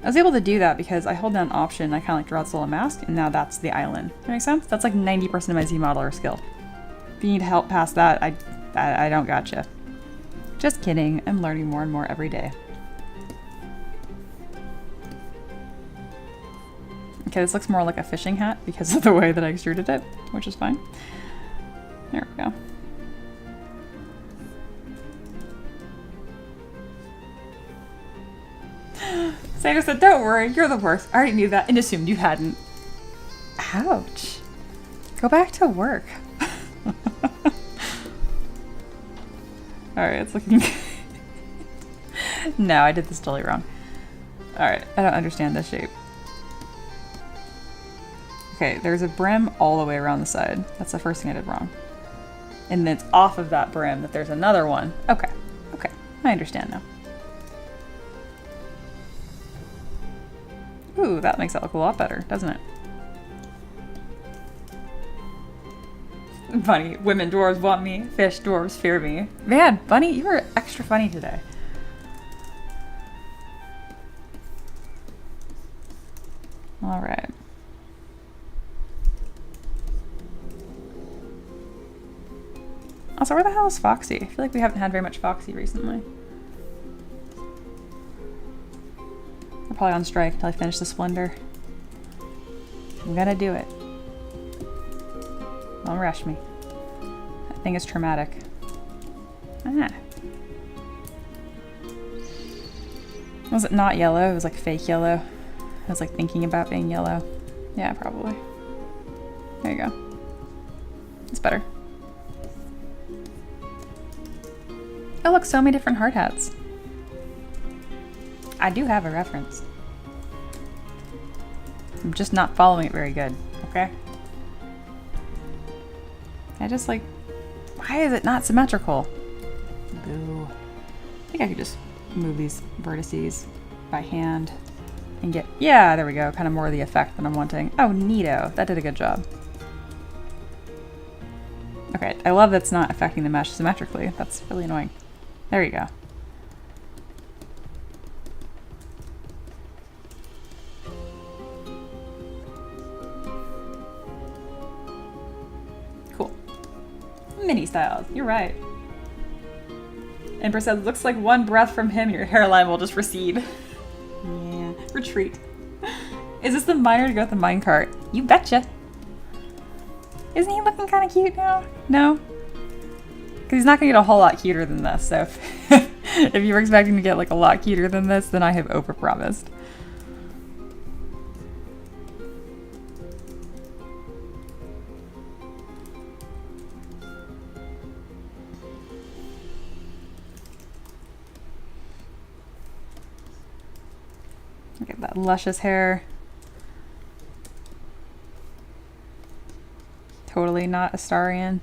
I was able to do that because I hold down Option, I kind of like draw this little mask, and now that's the island. That makes sense? That's like 90% of my Z-modeler skill. If you need help past that, I don't gotcha. Just kidding, I'm learning more and more every day. Okay, this looks more like a fishing hat because of the way that I extruded it, which is fine. There we go. Santa said, don't worry, you're the worst. I already knew that and assumed you hadn't. Ouch. Go back to work. Alright, it's looking good. No, I did this totally wrong. Alright, I don't understand this shape. Okay, there's a brim all the way around the side. That's the first thing I did wrong. And then it's off of that brim that there's another one. Okay, okay, I understand now. Ooh, that makes it look a lot better, doesn't it? Bunny, women dwarves want me, fish dwarves fear me. Man, Bunny, you were extra funny today. All right. Also, where the hell is Foxy? I feel like we haven't had very much Foxy recently. We're probably on strike until I finish the Splendor. I'm gonna do it. Don't rush me. That thing is traumatic. Ah. Was it not yellow? It was like fake yellow. I was like thinking about being yellow. Yeah, probably. There you go. It's better. Oh look, so many different hard hats. I do have a reference. I'm just not following it very good, okay? I just like, why is it not symmetrical? Boo. I think I could just move these vertices by hand and get, yeah, there we go, kind of more of the effect that I'm wanting. Oh, neato, that did a good job. Okay, I love that's not affecting the mesh symmetrically. That's really annoying. There you go. Cool. Mini styles, you're right. Ember says, looks like one breath from him, your hairline will just recede. Yeah, retreat. Is this the miner to go with the minecart? You betcha. Isn't he looking kind of cute now? No? Because he's not going to get a whole lot cuter than this, so if you were expecting to get like a lot cuter than this, then I have overpromised. Look at that luscious hair. Totally not Astarian.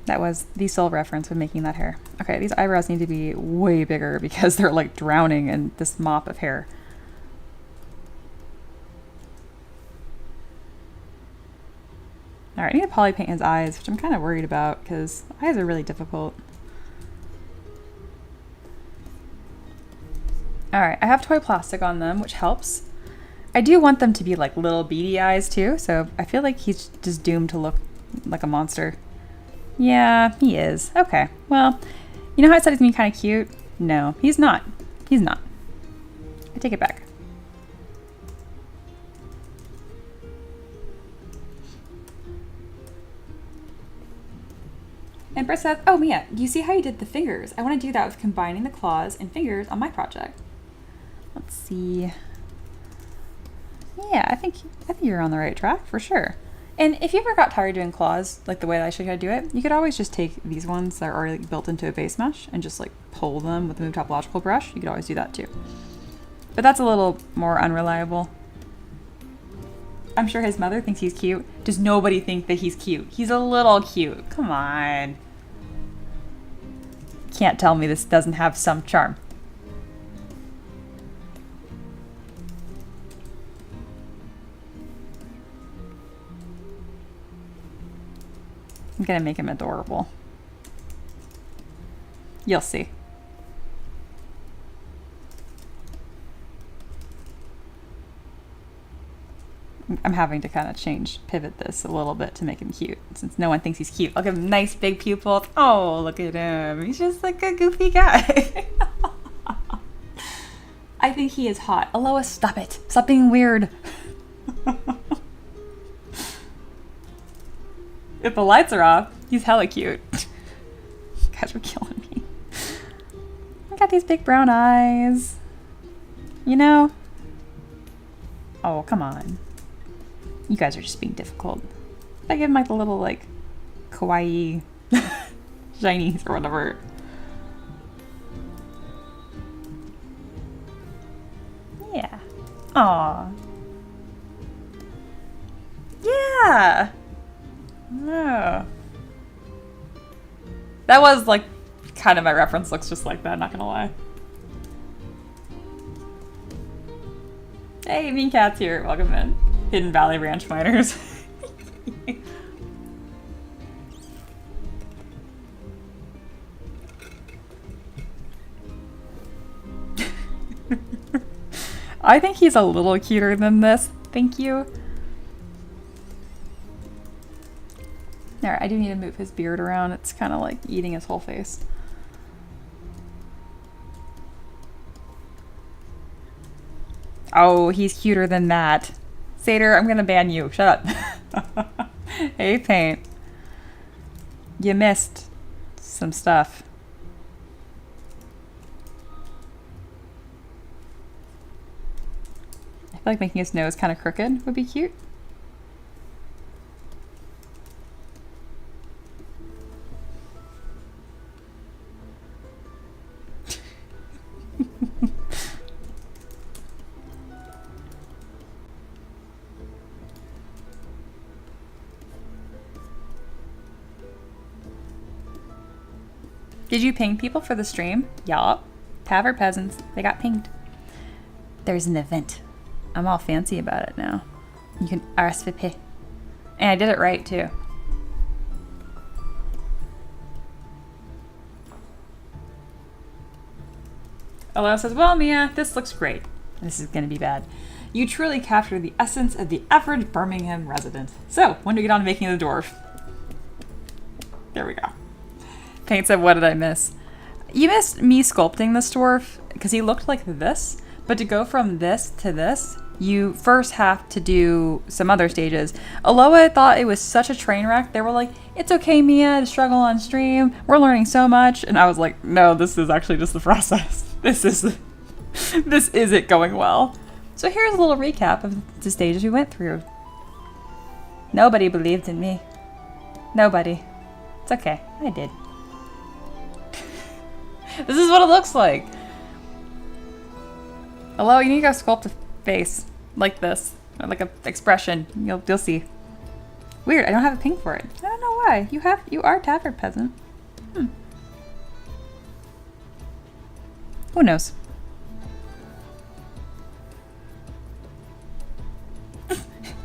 That was the sole reference when making that hair. Okay, these eyebrows need to be way bigger because they're like drowning in this mop of hair. All right, I need to poly paint his eyes, which I'm kind of worried about because eyes are really difficult. All right, I have toy plastic on them, which helps. I do want them to be like little beady eyes too, so I feel like he's just doomed to look like a monster. Yeah, he is. Okay, well, you know how I said he's gonna be kind of cute? No, he's not. He's not. I take it back. Empress says, oh Mia, do you see how you did the fingers? I want to do that with combining the claws and fingers on my project. Let's see. Yeah, I think you're on the right track for sure. And if you ever got tired doing claws, like the way that I showed you how to do it, you could always just take these ones that are already built into a base mesh and just like pull them with the move topological brush. You could always do that too. But that's a little more unreliable. I'm sure his mother thinks he's cute. Does nobody think that he's cute? He's a little cute. Come on. Can't tell me this doesn't have some charm. I'm gonna make him adorable. You'll see. I'm having to kind of pivot this a little bit to make him cute, since no one thinks he's cute. I'll give him nice big pupils. Oh, look at him. He's just like a goofy guy. I think he is hot. Eloa, stop it. Stop being weird. If the lights are off, he's hella cute. You guys are killing me. I got these big brown eyes. You know? Oh, come on. You guys are just being difficult. I give him like the little like kawaii shinies or whatever. Yeah. Aw. Yeah. Oh. That was like kind of my reference looks just like that, not gonna lie. Hey, Mean Cat's here. Welcome in. Hidden Valley Ranch Miners. I think he's a little cuter than this. Thank you. Alright, I do need to move his beard around. It's kind of like eating his whole face. Oh, he's cuter than that. Satyr, I'm gonna ban you. Shut up. Hey, Paint. You missed some stuff. I feel like making his nose kind of crooked would be cute. Did you ping people for the stream? Yup. Tavern peasants, they got pinged. There's an event. I'm all fancy about it now. You can RSVP. And I did it right too. Eloa says, well, Mia, this looks great. This is gonna be bad. You truly captured the essence of the average Birmingham resident. So, when do we get on to making the dwarf? There we go. Paint said, what did I miss? You missed me sculpting this dwarf because he looked like this, but to go from this to this, you first have to do some other stages. Eloa thought it was such a train wreck. They were like, it's okay, Mia, to struggle on stream. We're learning so much. And I was like, no, this is actually just the process. This isn't going well. So here's a little recap of the stages we went through. Nobody believed in me. Nobody. It's okay, I did. This is what it looks like. Eloa, you need to go sculpt a face like this, or like an expression. You'll see. Weird, I don't have a ping for it. I don't know why. You are Tavern Peasant. Who knows?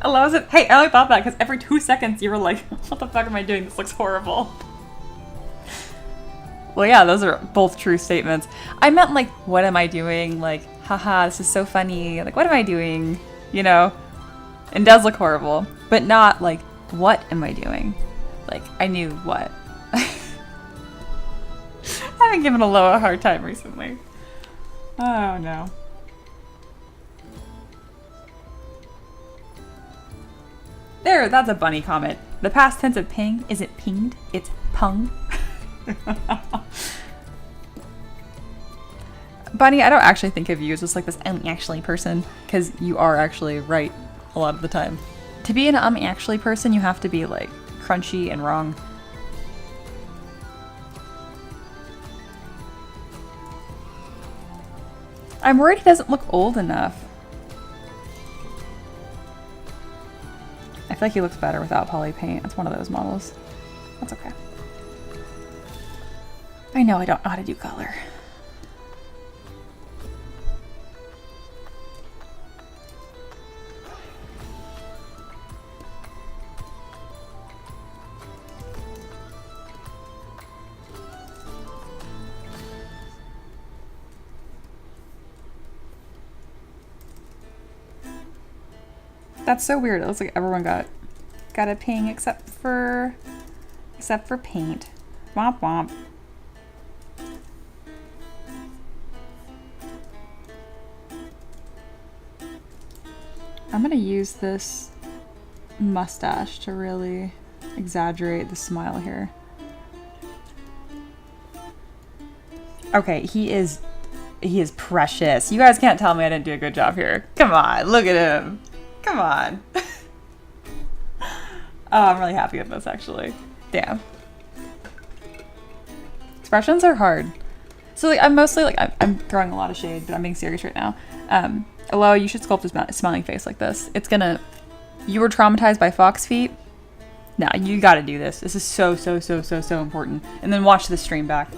Eloa said, hey, I only thought that because every 2 seconds you were like, what the fuck am I doing? This looks horrible. Well, yeah, those are both true statements. I meant like, what am I doing? Like, haha, this is so funny. Like, what am I doing? You know? It does look horrible, but not like, what am I doing? Like, I knew what. I've been giving Eloa a hard time recently. Oh, no. There, that's a bunny comment. The past tense of ping isn't pinged, it's pung. Bunny, I don't actually think of you as just like this actually person, because you are actually right a lot of the time. To be an actually person, you have to be like crunchy and wrong. I'm worried he doesn't look old enough. I feel like he looks better without poly paint. It's one of those models. That's okay. I know I don't know how to do color. That's so weird. It looks like everyone got a ping except for paint. Womp womp. I'm gonna use this mustache to really exaggerate the smile here. Okay, he is precious. You guys can't tell me I didn't do a good job here. Come on, look at him. Come on. Oh, I'm really happy with this actually. Damn. Expressions are hard. So like I'm mostly like I'm throwing a lot of shade, but I'm being serious right now. Eloa, you should sculpt a smiling face like this. It's gonna. You were traumatized by fox feet. No, you got to do this. This is so important. And then watch the stream back.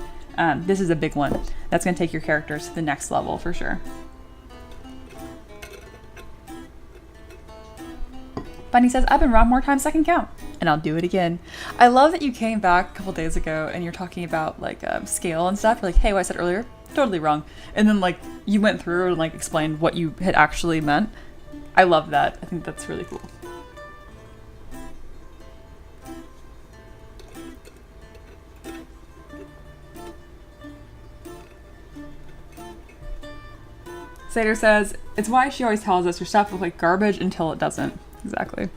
This is a big one. That's gonna take your characters to the next level for sure. Bunny says, I've been wrong more times than I can count, and I'll do it again. I love that you came back a couple days ago and you're talking about like scale and stuff. You're like, hey, what I said earlier, totally wrong. And then like you went through and like explained what you had actually meant. I love that. I think that's really cool. Sater says, it's why she always tells us your stuff looks like garbage until it doesn't. Exactly.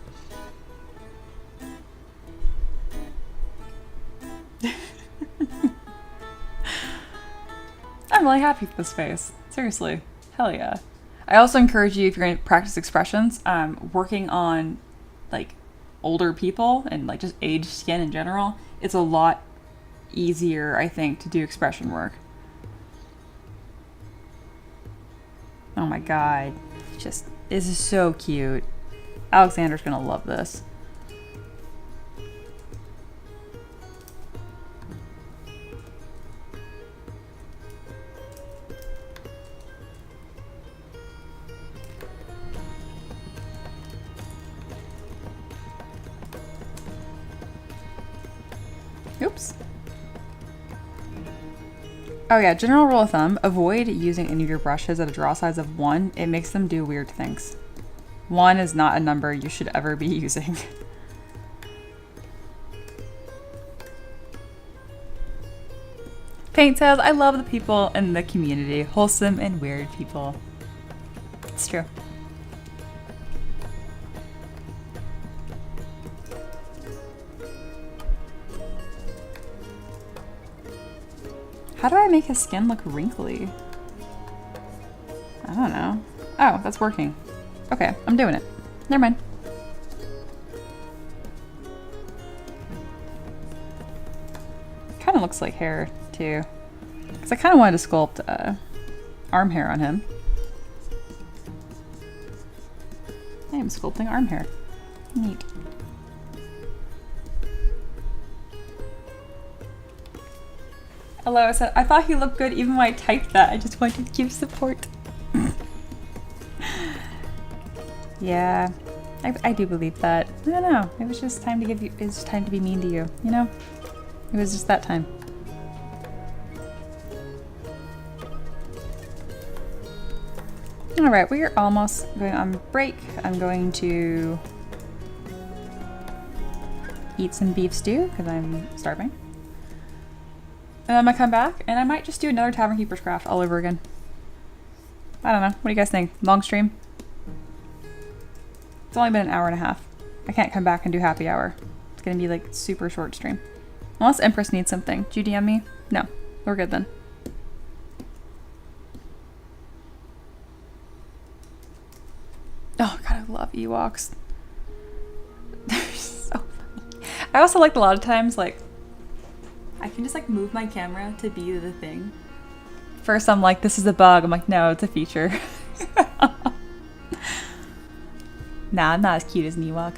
I'm really happy with this face. Seriously. Hell yeah. I also encourage you, if you're going to practice expressions, working on like older people and like just aged skin in general, it's a lot easier, I think, to do expression work. Oh my god. Just, this is so cute. Alexander's gonna love this. Oops. Oh yeah, general rule of thumb, avoid using any of your brushes at a draw size of 1. It makes them do weird things. 1 is not a number you should ever be using. Paint says, I love the people in the community. Wholesome and weird people. It's true. How do I make his skin look wrinkly? I don't know. Oh, that's working. Okay, I'm doing it. Never mind. Kind of looks like hair, too. Because I kind of wanted to sculpt arm hair on him. I am sculpting arm hair. Neat. Eloa said, I thought he looked good even when I typed that. I just wanted to give support. Yeah, I do believe that. I don't know. It was just time to give you. It was time to be mean to you. You know, it was just that time. All right, we are almost going on break. I'm going to eat some beef stew because I'm starving. And I'm gonna come back and I might just do another Tavern Keeper's Craft all over again. I don't know. What do you guys think? Long stream? It's only been an hour and a half. I can't come back and do happy hour. It's gonna be like super short stream. Unless Empress needs something. Do you DM me? No. We're good then. love Ewoks. They're so funny. I also like a lot of times, like, I can just like move my camera to be the thing. First I'm like, this is a bug. I'm like, no, it's a feature. Nah, I'm not as cute as an Ewok.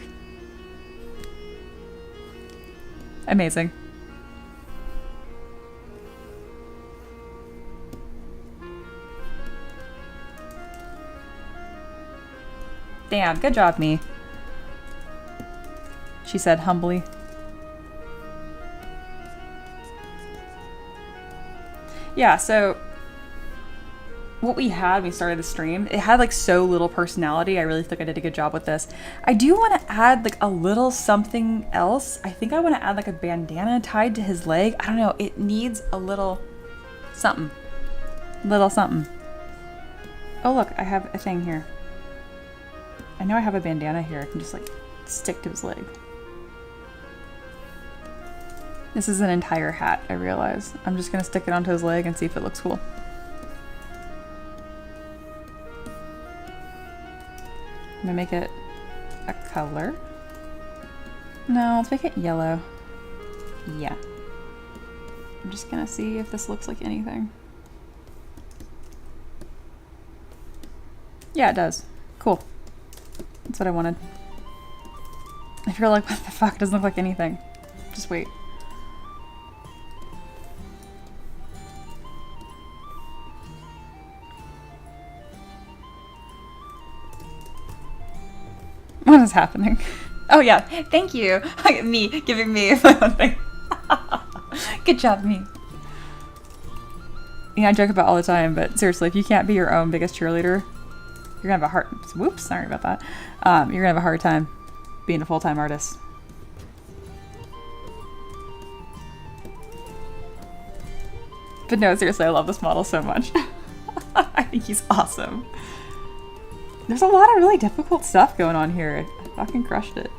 Amazing. Damn, good job, me. She said humbly. Yeah, so what we had when we started the stream, it had like so little personality. I really think I did a good job with this. I do want to add like a little something else. I think I want to add like a bandana tied to his leg. I don't know. It needs a little something. Little something. Oh look, I have a thing here. I know I have a bandana here. I can just like stick to his leg. This is an entire hat, I realize. I'm just gonna stick it onto his leg and see if it looks cool. I'm gonna make it a color. No, let's make it yellow. Yeah. I'm just gonna see if this looks like anything. Yeah, it does. Cool. That's what I wanted. If you're like, what the fuck, it doesn't look like anything. Just wait. What is happening? Oh yeah, thank you. Me, giving me my own thing. Good job, me. Yeah, I joke about all the time, but seriously, if you can't be your own biggest cheerleader, you're gonna have a hard, whoops, sorry about that. You're gonna have a hard time being a full-time artist. But no, seriously, I love this model so much. I think he's awesome. There's a lot of really difficult stuff going on here. I fucking crushed it.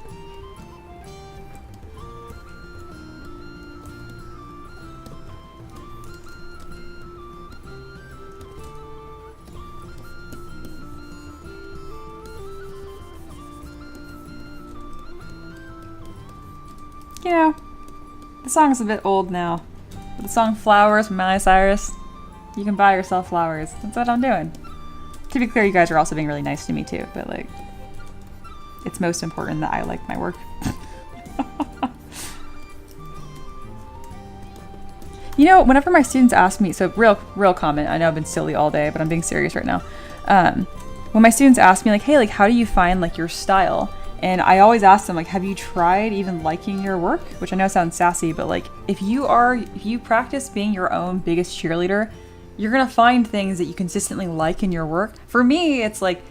You know, the song's a bit old now. But the song Flowers from Miley Cyrus, you can buy yourself flowers. That's what I'm doing. To be clear, you guys are also being really nice to me too, but like, it's most important that I like my work. You know, whenever my students ask me, so real comment, I know I've been silly all day, but I'm being serious right now. When my students ask me like, hey, like, how do you find like your style? And I always ask them like, have you tried even liking your work? Which I know sounds sassy, but like, if you practice being your own biggest cheerleader, you're gonna find things that you consistently like in your work. For me, it's like,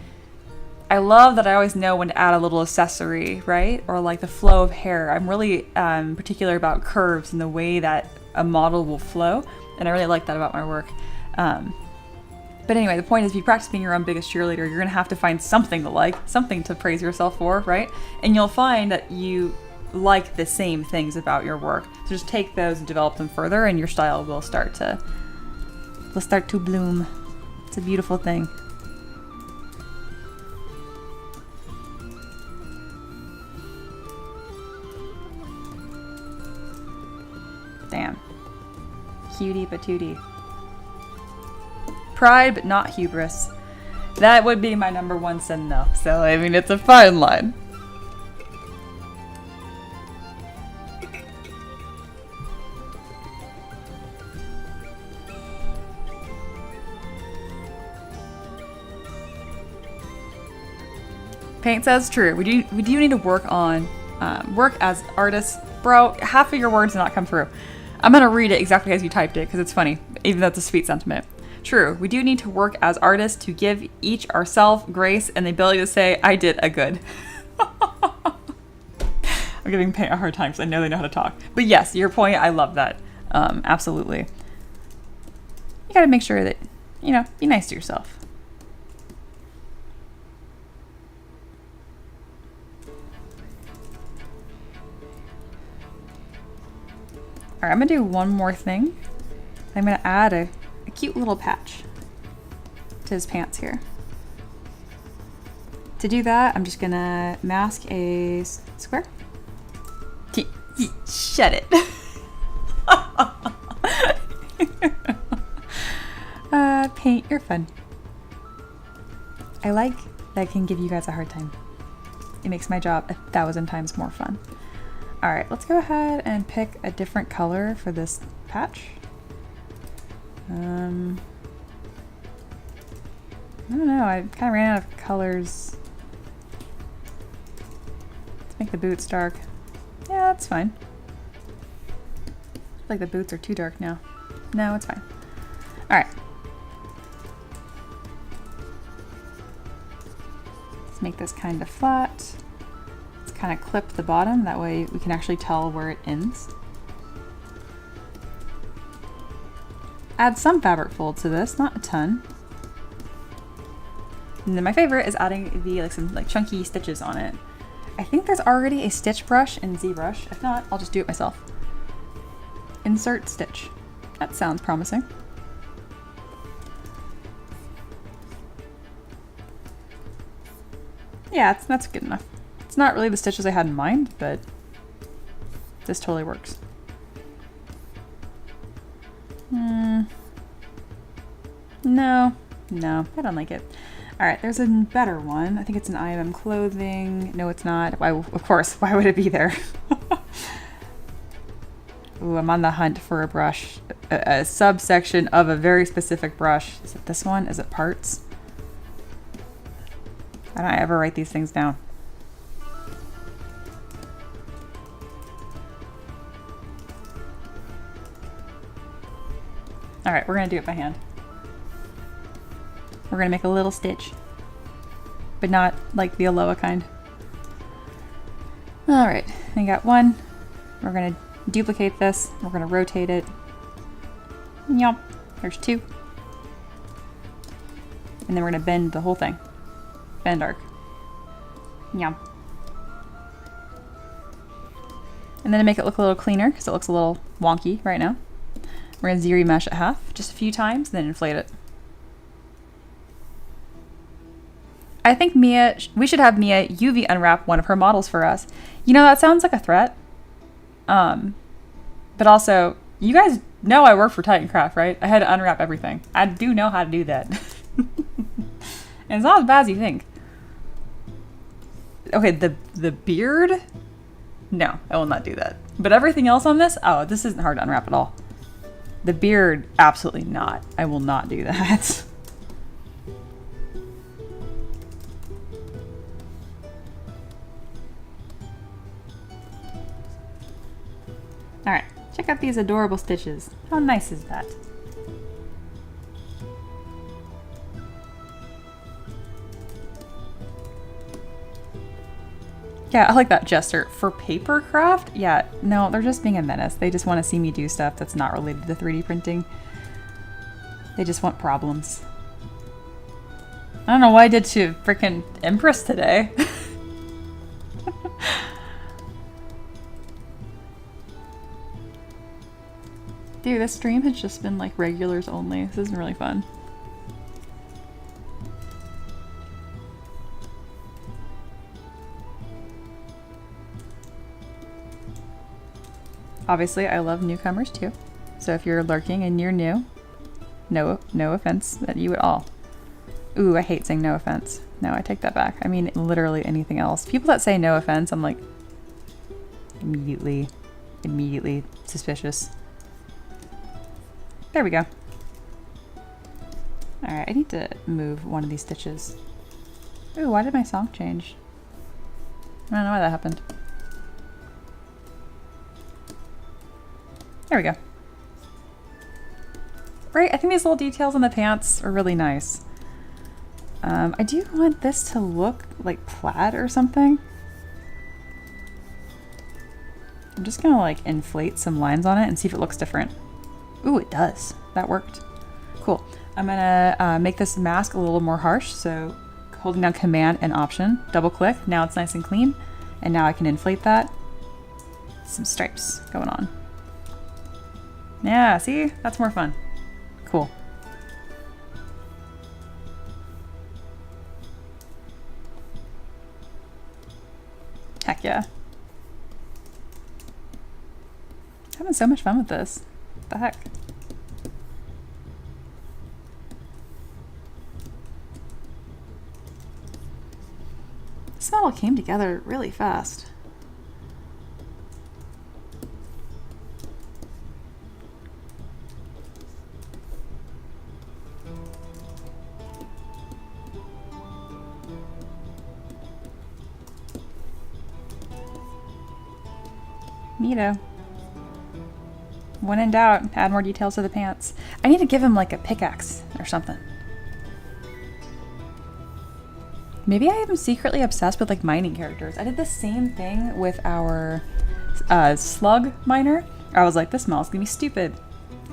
I love that I always know when to add a little accessory, right? Or like the flow of hair. I'm really particular about curves and the way that a model will flow. And I really like that about my work. But anyway, the point is, if you practice being your own biggest cheerleader, you're gonna have to find something to like, something to praise yourself for, right? And you'll find that you like the same things about your work. So just take those and develop them further, and your style will start to bloom. It's a beautiful thing. Damn. Cutie patootie. Pride, but not hubris. That would be my number one sin though. So, I mean, it's a fine line. Paint says true. We do need to work on work as artists. Bro, half of your words did not come through. I'm gonna read it exactly as you typed it because it's funny, even though it's a sweet sentiment. True, we do need to work as artists to give each ourselves grace and the ability to say, I did a good. I'm giving Paint a hard time because I know they know how to talk. But yes, your point, I love that. Absolutely. You gotta make sure that, you know, be nice to yourself. All right, I'm gonna do one more thing. I'm gonna add a cute little patch to his pants here. To do that, I'm just gonna mask a square. Shut it. Paint, you're fun. I like that I can give you guys a hard time. It makes my job 1,000 times more fun. All right, let's go ahead and pick a different color for this patch. I don't know, I kind of ran out of colors. Let's make the boots dark. Yeah, that's fine. I feel like the boots are too dark now. No, it's fine. All right. Let's make this kind of flat. Let's kind of clip the bottom. That way we can actually tell where it ends. Add some fabric fold to this, not a ton. And then my favorite is adding the some chunky stitches on it. I think there's already a stitch brush in ZBrush. If not, I'll just do it myself. Insert stitch. That sounds promising. Yeah, that's good enough. It's not really the stitches I had in mind, but this totally works. No, I don't like it. All right, there's a better one. I think it's an IMM clothing. No, it's not. Why, of course, why would it be there? Ooh, I'm on the hunt for a brush, a subsection of a very specific brush. Is it this one? Is it parts? I don't ever write these things down. All right, we're gonna do it by hand. We're gonna make a little stitch, but not like the Eloa kind. All right, I got one. We're gonna duplicate this. We're gonna rotate it. Yup, there's two. And then we're gonna bend the whole thing. Bend arc. Yup. And then to make it look a little cleaner, because it looks a little wonky right now, we're gonna Z-mesh it half, just a few times, and then inflate it. I think we should have Mia UV unwrap one of her models for us. You know, that sounds like a threat. But also, you guys know I work for Titan Craft, right? I had to unwrap everything. I do know how to do that. And it's not as bad as you think. Okay, the beard? No, I will not do that. But everything else on this, oh, this isn't hard to unwrap at all. The beard, absolutely not. I will not do that. All right, check out these adorable stitches. How nice is that? Yeah, I like that gesture. For paper craft? Yeah, no, they're just being a menace. They just want to see me do stuff that's not related to 3D printing. They just want problems. I don't know what I did to frickin' Empress today. Dude, this stream has just been like regulars only. This isn't really fun. Obviously, I love newcomers too. So if you're lurking and you're new, no offense at you at all. Ooh, I hate saying no offense. No, I take that back. I mean literally anything else. People that say no offense, I'm like immediately suspicious. There we go. All right, I need to move one of these stitches. Ooh, why did my song change? I don't know why that happened. There we go. Right, I think these little details on the pants are really nice. I do want this to look like plaid or something. I'm just gonna like inflate some lines on it and see if it looks different. Ooh, it does. That worked. Cool. I'm gonna make this mask a little more harsh, so holding down Command and Option, double click, now it's nice and clean, and now I can inflate that. Some stripes going on. Yeah, see? That's more fun. Cool. Heck yeah. Having so much fun with this. What the heck? This model came together really fast. Neato. When in doubt, add more details to the pants. I need to give him like a pickaxe or something. Maybe I am secretly obsessed with like mining characters. I did the same thing with our slug miner. I was like, this model's gonna be stupid.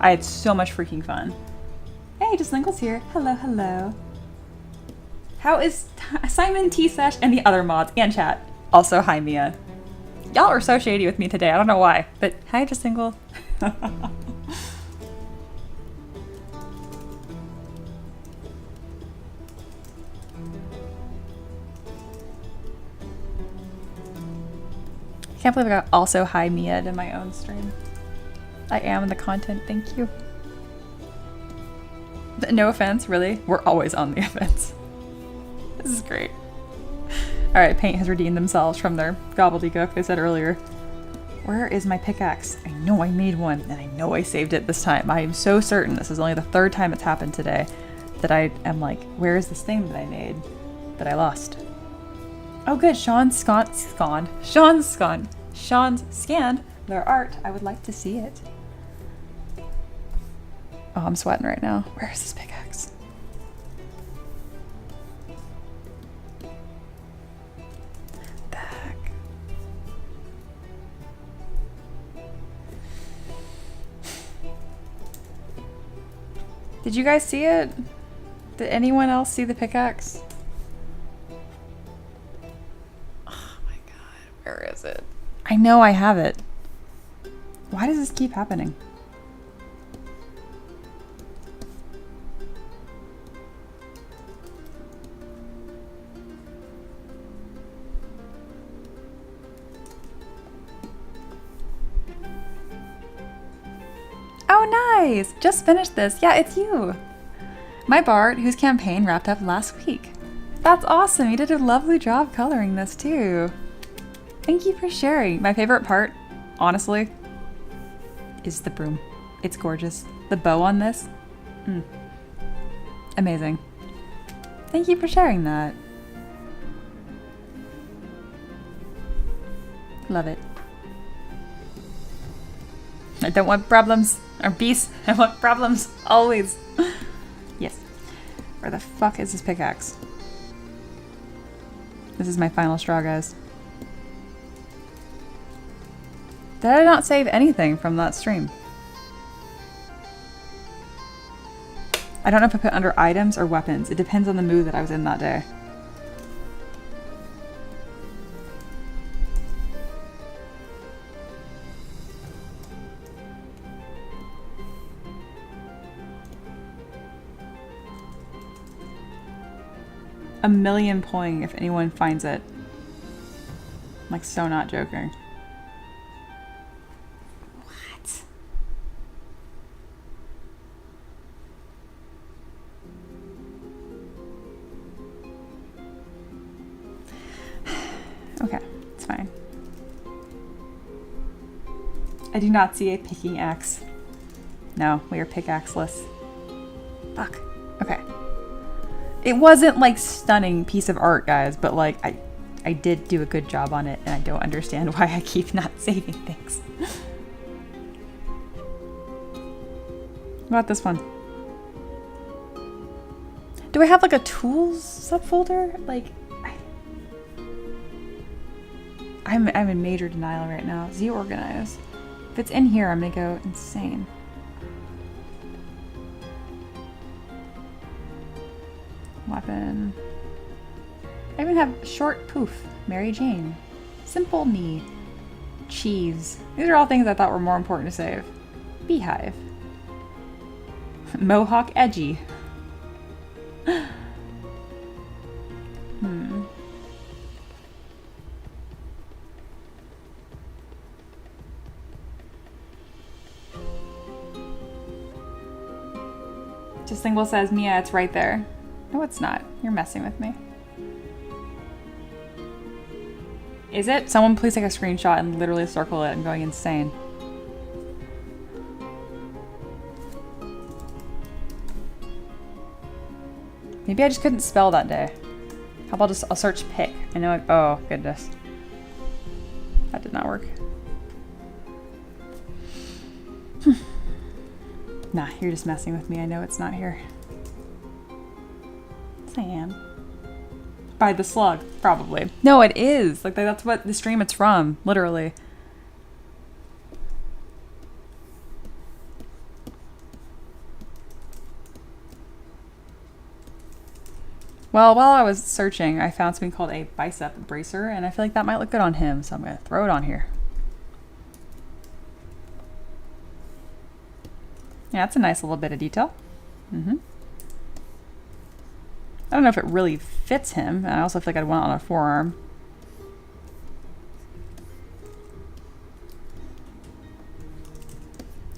I had so much freaking fun. Hey, just Linkle's here. Hello, hello. How is Simon, T-Sash, and the other mods and chat? Also, hi Mia. Y'all are so shady with me today. I don't know why, but hi, just Linkle. I can't believe I got also hi Mia in my own stream. I am the content, thank you. No offense, really. We're always on the offense. This is great. Alright, Paint has redeemed themselves from their gobbledygook they said earlier. Where is my pickaxe? I know I made one, and I know I saved it this time. I am so certain this is only the third time it's happened today that I am like, where is this thing that I made that I lost? Oh good, Sean scanned their art. I would like to see it. Oh, I'm sweating right now. Where is this pickaxe? The heck? Did you guys see it? Did anyone else see the pickaxe? Oh my god, where is it? I know I have it. Why does this keep happening? Oh nice! Just finished this. Yeah, it's you. My Bart, whose campaign wrapped up last week. That's awesome. You did a lovely job coloring this too. Thank you for sharing. My favorite part, honestly, is the broom. It's gorgeous. The bow on this, amazing. Thank you for sharing that. Love it. I don't want problems. Or beasts. I want problems. Always. Yes. Where the fuck is this pickaxe? This is my final straw, guys. Did I not save anything from that stream? I don't know if I put under items or weapons. It depends on the mood that I was in that day. A million pulling if anyone finds it. I'm like so not joking. What? Okay, it's fine. I do not see a picking axe. No, we are pickaxeless. Fuck. Okay. It wasn't like stunning piece of art, guys, but like I did do a good job on it, and I don't understand why I keep not saving things. What about this one? Do I have like a tools subfolder? Like I'm in major denial right now. Z-organize. If it's in here, I'm gonna go insane. Weapon. I even have short poof, Mary Jane, simple knee, cheese. These are all things I thought were more important to save. Beehive. Mohawk edgy. Just Lingual says, Mia, it's right there. No, it's not. You're messing with me. Is it? Someone please take a screenshot and literally circle it. I'm going insane. Maybe I just couldn't spell that day. How about I'll search pick. I know oh, goodness. That did not work. Nah, you're just messing with me. I know it's not here. Yes, I am. By the slug, probably. No, it is. Like, that's what the stream it's from, literally. Well, while I was searching, I found something called a bicep bracer, and I feel like that might look good on him, so I'm going to throw it on here. Yeah, that's a nice little bit of detail. I don't know if it really fits him, and I also feel like I'd want it on a forearm.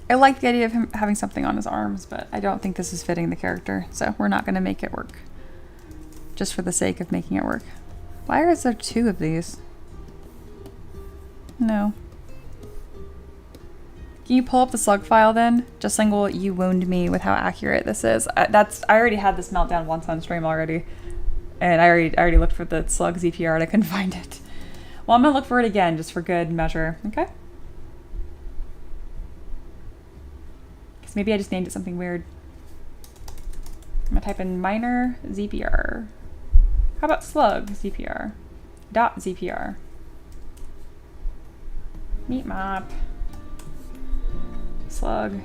I like the idea of him having something on his arms, but I don't think this is fitting the character, so we're not going to make it work. Just for the sake of making it work. Why is there two of these? No. Can you pull up the slug file then? Just Lingual, you wound me with how accurate this is. I already had this meltdown once on stream already. And I already looked for the slug ZPR and I couldn't find it. Well, I'm gonna look for it again just for good measure, okay? Because maybe I just named it something weird. I'm gonna type in minor ZPR. How about slug ZPR? Dot ZPR. Meat mop. Slug.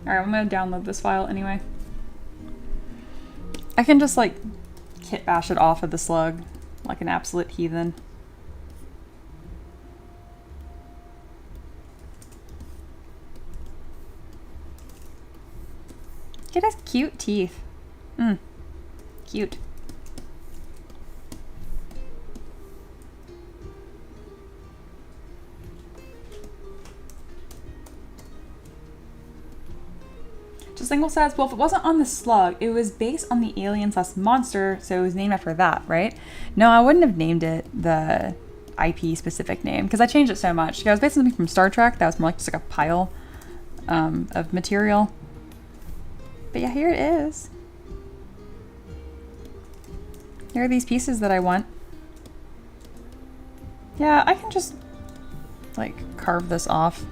Alright, I'm gonna download this file anyway. I can just like kit bash it off of the slug like an absolute heathen. It has cute teeth. Cute. Just Lingual says, well, if it wasn't on the slug, it was based on the alien/monster, so it was named after that, right? No, I wouldn't have named it the IP specific name, because I changed it so much. I was based on something from Star Trek that was more like just like a pile of material. But yeah, here it is. Here are these pieces that I want. Yeah, I can just like carve this off.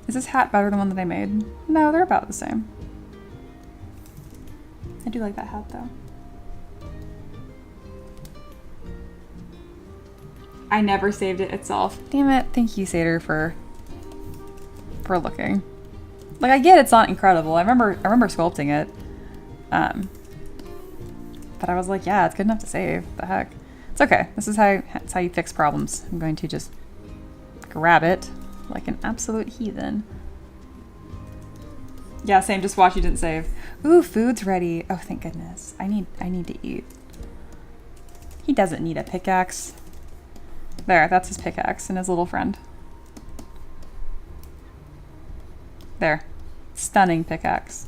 Is this hat better than one that I made? No, they're about the same. I do like that hat though. I never saved it itself. Damn it. Thank you, Satyr, for looking. Like, I get it's not incredible. I remember sculpting it. But I was like, yeah, it's good enough to save. The heck. It's okay. This is how you fix problems. I'm going to just grab it like an absolute heathen. Yeah, same. Just watch you didn't save. Ooh, food's ready. Oh, thank goodness. I need to eat. He doesn't need a pickaxe. There, that's his pickaxe and his little friend. There. Stunning pickaxe.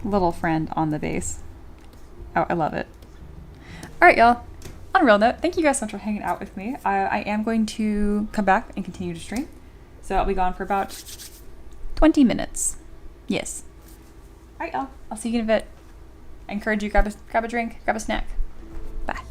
Little friend on the base. Oh, I love it. Alright, y'all. On a real note, thank you guys so much for hanging out with me. I am going to come back and continue to stream. So I'll be gone for about 20 minutes. Yes. Alright, y'all. I'll see you in a bit. I encourage you, grab a drink, grab a snack. Bye.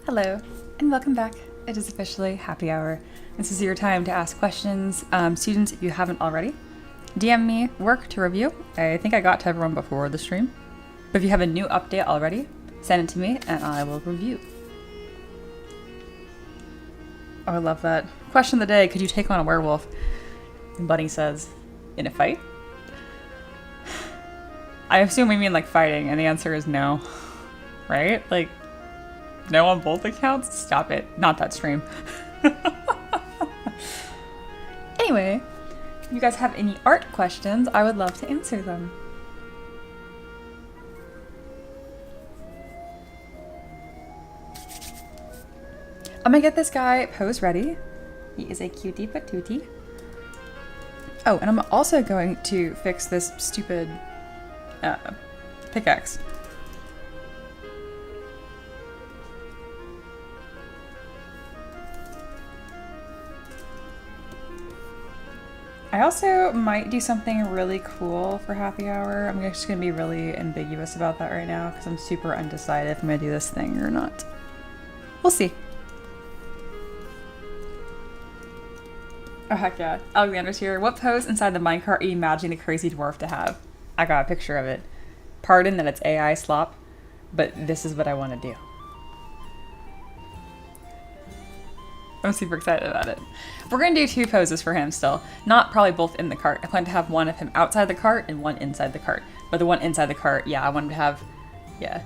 Hello, and welcome back. It is officially happy hour. This is your time to ask questions. Students, if you haven't already, DM me work to review. I think I got to everyone before the stream. But if you have a new update already, send it to me and I will review. Oh, I love that. Question of the day, could you take on a werewolf? And Bunny says, in a fight? I assume we mean like fighting, and the answer is no. Right? Like, no on both accounts? Stop it. Not that stream. Anyway, if you guys have any art questions, I would love to answer them. I'm gonna get this guy pose ready. He is a cutie patootie. Oh, and I'm also going to fix this stupid pickaxe. I also might do something really cool for happy hour. I'm just gonna be really ambiguous about that right now because I'm super undecided if I'm gonna do this thing or not. We'll see. Oh heck yeah, Alexander's here. What pose inside the minecart are you imagining the crazy dwarf to have? I got a picture of it. Pardon that it's AI slop, but this is what I want to do. I'm super excited about it. We're going to do two poses for him still. Not probably both in the cart. I plan to have one of him outside the cart and one inside the cart. But the one inside the cart, yeah, I wanted to have, yeah,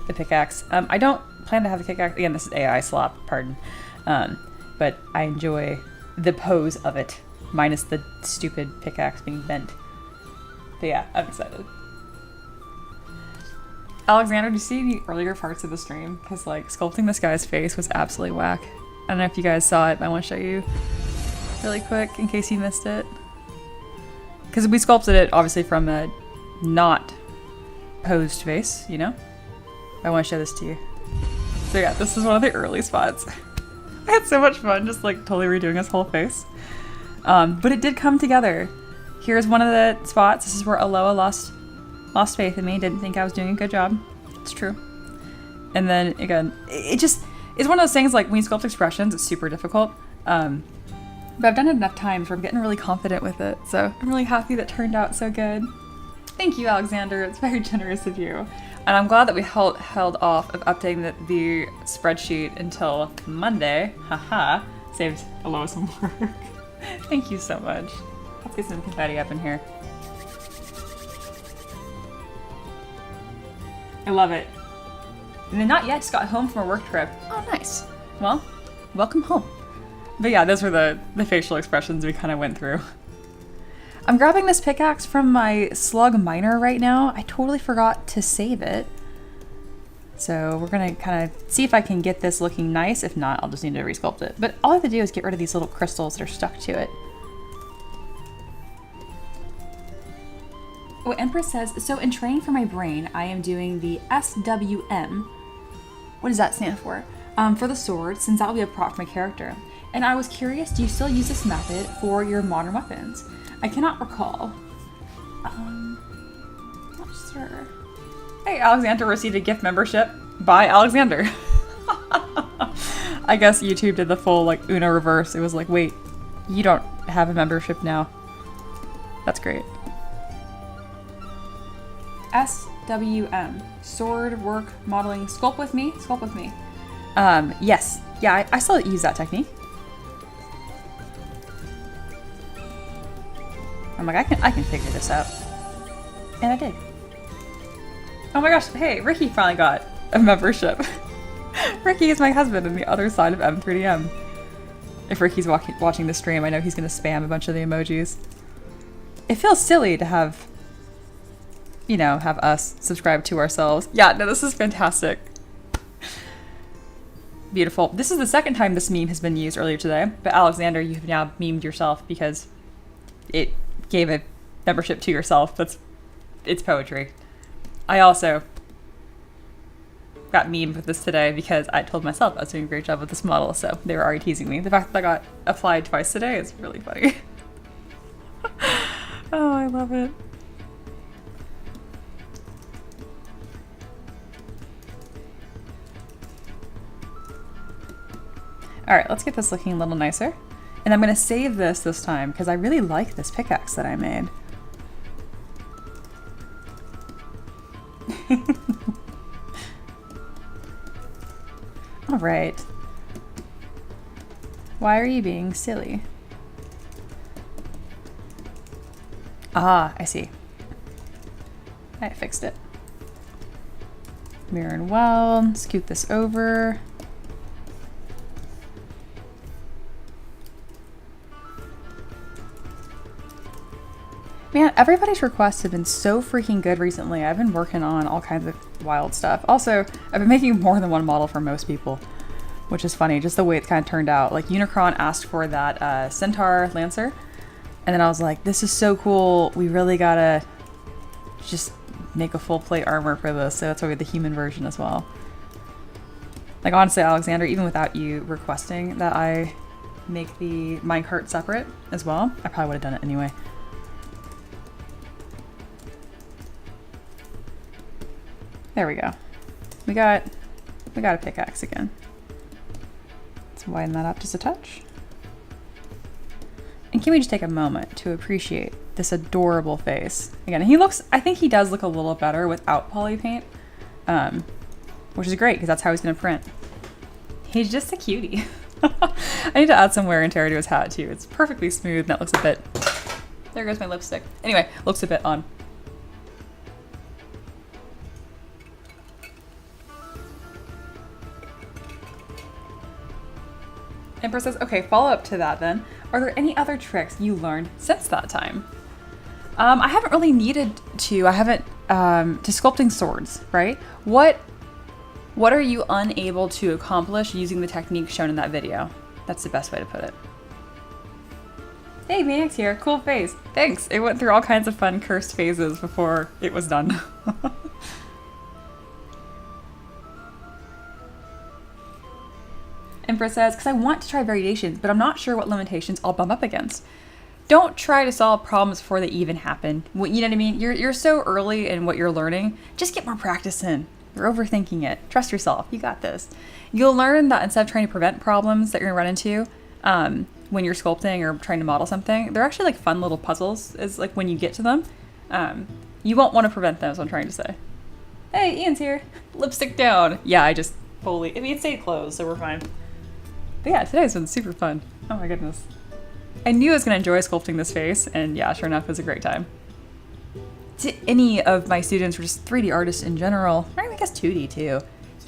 the pickaxe. I don't plan to have the pickaxe. Again, this is AI slop, pardon. But I enjoy the pose of it, minus the stupid pickaxe being bent. But yeah, I'm excited. Alexander, do you see the earlier parts of the stream? Because like sculpting this guy's face was absolutely whack. I don't know if you guys saw it, but I want to show you really quick in case you missed it. Because we sculpted it obviously from a not posed face, you know? I want to show this to you. So yeah, this is one of the early spots. I had so much fun just like totally redoing his whole face. But it did come together. Here's one of the spots. This is where Eloa lost faith in me, didn't think I was doing a good job. It's true. And then again, it just is one of those things like when you sculpt expressions, it's super difficult. But I've done it enough times where I'm getting really confident with it. So I'm really happy that turned out so good. Thank you, Alexander. It's very generous of you. And I'm glad that we held off of updating the spreadsheet until Monday. Haha. Saved Eloa some work. Thank you so much. Let's get some confetti up in here. I love it. And then not yet, just got home from a work trip. Oh, nice. Well, welcome home. But yeah, those were the facial expressions we kind of went through. I'm grabbing this pickaxe from my slug miner right now. I totally forgot to save it. So we're gonna kind of see if I can get this looking nice. If not, I'll just need to resculpt it. But all I have to do is get rid of these little crystals that are stuck to it. Oh, Empress says, so in training for my brain, I am doing the SWM. What does that stand for? For the sword, since that will be a prop for my character. And I was curious, do you still use this method for your modern weapons? I cannot recall. Not sure. Hey, Alexander received a gift membership by Alexander. I guess YouTube did the full like Uno reverse. It was like, wait, you don't have a membership now. That's great. SWM, sword work modeling. Sculpt with me. Sculpt with me. Yes. Yeah, I still use that technique. I'm like, I can figure this out. And I did. Oh my gosh, hey, Ricky finally got a membership. Ricky is my husband on the other side of M3DM. If Ricky's watching the stream, I know he's gonna spam a bunch of the emojis. It feels silly to have, you know, have us subscribe to ourselves. Yeah, no, this is fantastic. Beautiful. This is the second time this meme has been used earlier today, but Alexander, you've now memed yourself because it gave a membership to yourself. It's poetry. I also got memed with this today because I told myself I was doing a great job with this model, so they were already teasing me. The fact that I got applied twice today is really funny. Oh, I love it. All right, let's get this looking a little nicer. And I'm gonna save this time because I really like this pickaxe that I made. All right. Why are you being silly? Ah, I see. I fixed it. Mirror and weld, scoot this over. Man, everybody's requests have been so freaking good recently. I've been working on all kinds of wild stuff. Also, I've been making more than one model for most people, which is funny, just the way it kind of turned out. Like Unicron asked for that Centaur Lancer, and then I was like, this is so cool. We really gotta just make a full plate armor for this, so that's why we have the human version as well. Like honestly, Alexander, even without you requesting that I make the minecart separate as well, I probably would have done it anyway. There we go. We got a pickaxe again. Let's widen that up just a touch. And can we just take a moment to appreciate this adorable face? Again, I think he does look a little better without poly paint, which is great because that's how he's gonna print. He's just a cutie. I need to add some wear and tear to his hat too. It's perfectly smooth and that looks a bit, there goes my lipstick. Anyway, looks a bit on. Empress says, okay, follow up to that then. Are there any other tricks you learned since that time? I haven't really needed to. I haven't, to sculpting swords, right? What are you unable to accomplish using the technique shown in that video? That's the best way to put it. Hey, Maniac's here. Cool face. Thanks. It went through all kinds of fun cursed phases before it was done. Empress says, because I want to try variations, but I'm not sure what limitations I'll bump up against. Don't try to solve problems before they even happen. You know what I mean? You're so early in what you're learning. Just get more practice in. You're overthinking it. Trust yourself. You got this. You'll learn that instead of trying to prevent problems that you're going to run into when you're sculpting or trying to model something, they're actually like fun little puzzles. Is like when you get to them, you won't want to prevent them, is what I'm trying to say. Hey, Ian's here. Lipstick down. Yeah, I mean, it stayed closed, so we're fine. But yeah, today's been super fun. Oh my goodness. I knew I was going to enjoy sculpting this face, and yeah, sure enough, it was a great time. To any of my students or just 3D artists in general, or I guess 2D too, you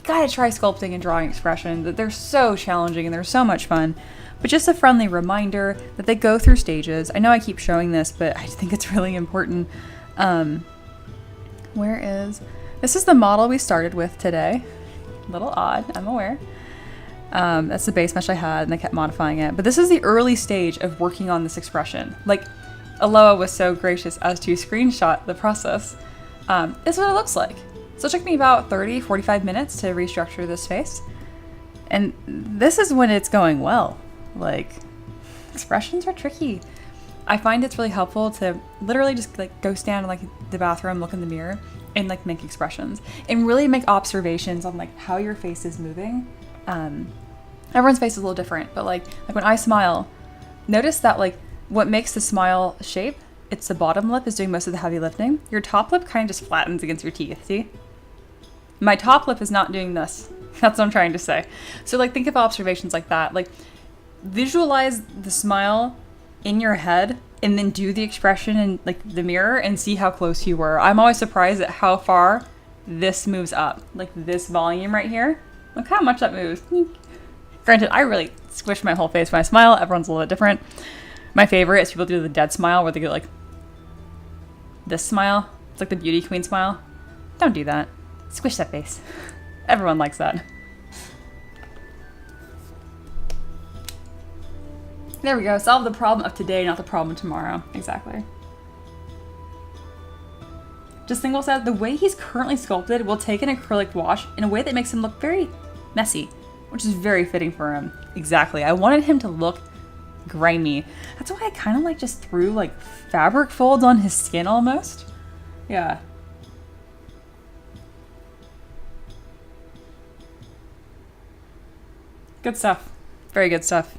gotta try sculpting and drawing expression. They're so challenging and they're so much fun. But just a friendly reminder that they go through stages. I know I keep showing this, but I think it's really important. This is the model we started with today. A little odd, I'm aware. That's the base mesh I had, and I kept modifying it. But this is the early stage of working on this expression. Like, Eloa was so gracious as to screenshot the process. This is what it looks like. So it took me about 30-45 minutes to restructure this face. And this is when it's going well. Like, expressions are tricky. I find it's really helpful to literally just like go stand in like the bathroom, look in the mirror, and like make expressions. And really make observations on like how your face is moving. Everyone's face is a little different, but like when I smile, notice that like what makes the smile shape, it's the bottom lip is doing most of the heavy lifting. Your top lip kind of just flattens against your teeth, see? My top lip is not doing this. That's what I'm trying to say. So like think of observations like that. Like visualize the smile in your head and then do the expression in like the mirror and see how close you were. I'm always surprised at how far this moves up. Like this volume right here. Look how much that moves. Granted, I really squish my whole face when I smile. Everyone's a little bit different. My favorite is people do the dead smile where they get like this smile. It's like the beauty queen smile. Don't do that. Squish that face. Everyone likes that. There we go. Solve the problem of today, not the problem of tomorrow. Exactly. Just Single said, the way he's currently sculpted will take an acrylic wash in a way that makes him look very messy, which is very fitting for him. Exactly. I wanted him to look grimy. That's why I kind of like just threw like fabric folds on his skin almost. Yeah. Good stuff. Very good stuff.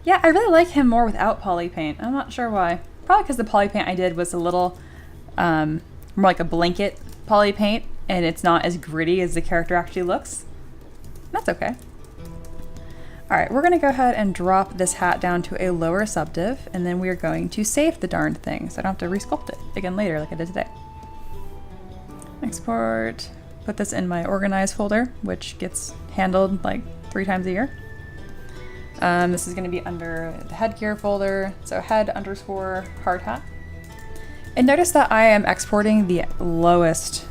Yeah, I really like him more without poly paint. I'm not sure why. Probably because the poly paint I did was a little more like a blanket poly paint, and it's not as gritty as the character actually looks. That's okay. All right, we're gonna go ahead and drop this hat down to a lower subdiv, and then we're going to save the darned thing so I don't have to resculpt it again later like I did today. Export, put this in my organize folder, which gets handled like 3 times a year. This is gonna be under the headgear folder, so head underscore hard hat. And notice that I am exporting the lowest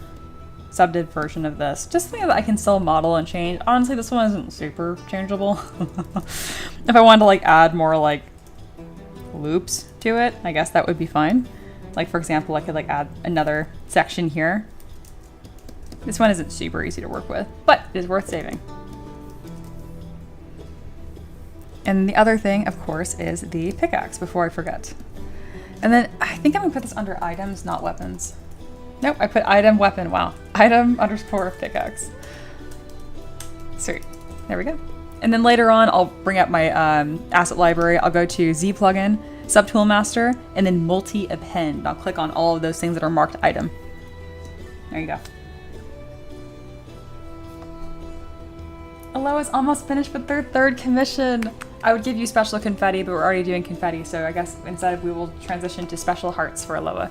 subdiv version of this, just so that I can still model and change. Honestly, this one isn't super changeable. If I wanted to like add more like loops to it, I guess that would be fine. Like for example, I could like add another section here. This one isn't super easy to work with, but it is worth saving. And the other thing, of course, is the pickaxe before I forget. And then I think I'm gonna put this under items, not weapons. Nope, I put item, weapon, wow. Item underscore pickaxe. Sweet, there we go. And then later on, I'll bring up my asset library. I'll go to Z plugin, subtool master, and then multi-append. I'll click on all of those things that are marked item. There you go. Eloa's almost finished with their 3rd commission. I would give you special confetti, but we're already doing confetti, so I guess instead we will transition to special hearts for Eloa.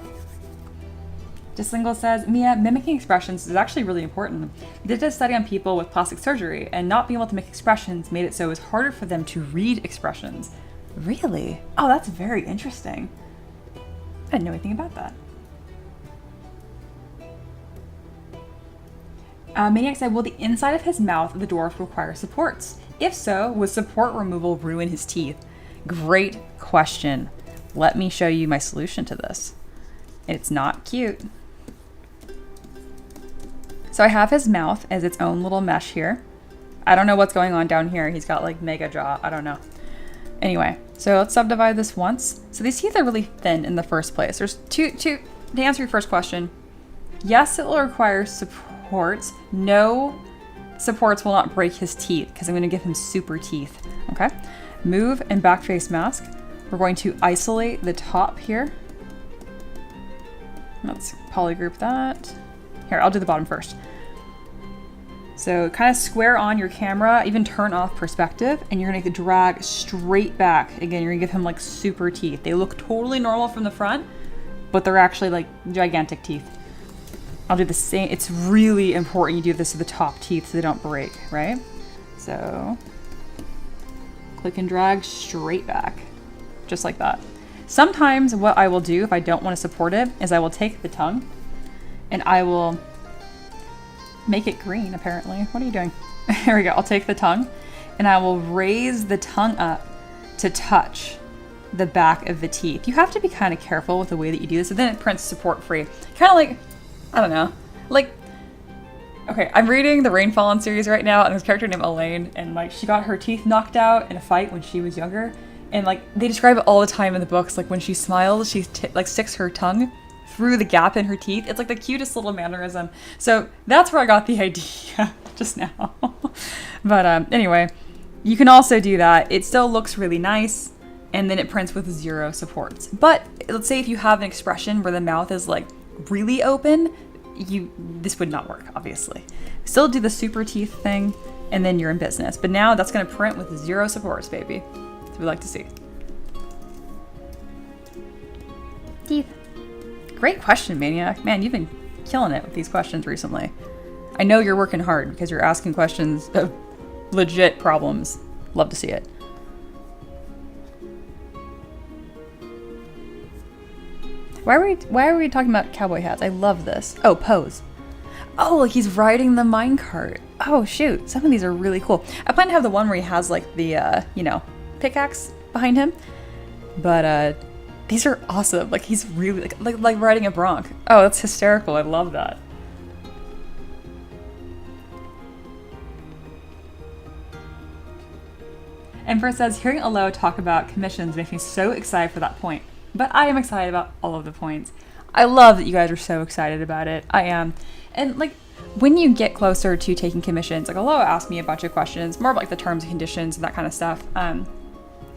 Dislingle says, Mia, mimicking expressions is actually really important. We did a study on people with plastic surgery, and not being able to make expressions made it so it was harder for them to read expressions. Really? Oh, that's very interesting. I didn't know anything about that. Maniac said, will the inside of his mouth of the dwarf require supports? If so, would support removal ruin his teeth? Great question. Let me show you my solution to this. It's not cute. So I have his mouth as its own little mesh here. I don't know what's going on down here. He's got like mega jaw. I don't know. Anyway, so let's subdivide this once. So these teeth are really thin in the first place. There's two to answer your first question. Yes, it will require supports. No, supports will not break his teeth because I'm going to give him super teeth. Okay. Move and back face mask. We're going to isolate the top here. Let's polygroup that. Here, I'll do the bottom first. So kind of square on your camera, even turn off perspective, and you're gonna drag straight back. Again, you're gonna give him like super teeth. They look totally normal from the front, but they're actually like gigantic teeth. I'll do the same. It's really important you do this to the top teeth so they don't break, right? So click and drag straight back, just like that. Sometimes what I will do if I don't want to support it is I will take the tongue and I will make it green, apparently. What are you doing? Here we go. I'll take the tongue and I will raise the tongue up to touch the back of the teeth. You have to be kind of careful with the way that you do this, and then it prints support free. Kind of like, I don't know, like, okay, I'm reading the Rain Fallen series right now, and there's a character named Elaine, and like she got her teeth knocked out in a fight when she was younger. And like they describe it all the time in the books, like when she smiles, she like sticks her tongue through the gap in her teeth. It's like the cutest little mannerism. So that's where I got the idea just now. But anyway, you can also do that. It still looks really nice, and then it prints with 0 supports. But let's say if you have an expression where the mouth is like really open, this would not work, obviously. Still do the super teeth thing, and then you're in business. But now that's gonna print with 0 supports, baby. We like to see. Teeth. Great question, Maniac. Man, you've been killing it with these questions recently. I know you're working hard because you're asking questions of legit problems. Love to see it. Why are we talking about cowboy hats? I love this. Oh, pose. Oh, like he's riding the minecart. Oh, shoot. Some of these are really cool. I plan to have the one where he has like the, you know, pickaxe behind him, but these are awesome. Like he's really like riding a bronc. Oh, that's hysterical. I love that. Emperor says, hearing Eloa talk about commissions makes me so excited for that point, but I am excited about all of the points. I love that you guys are so excited about it. I am. And like, when you get closer to taking commissions, like Eloa asked me a bunch of questions, more of like the terms and conditions and that kind of stuff. I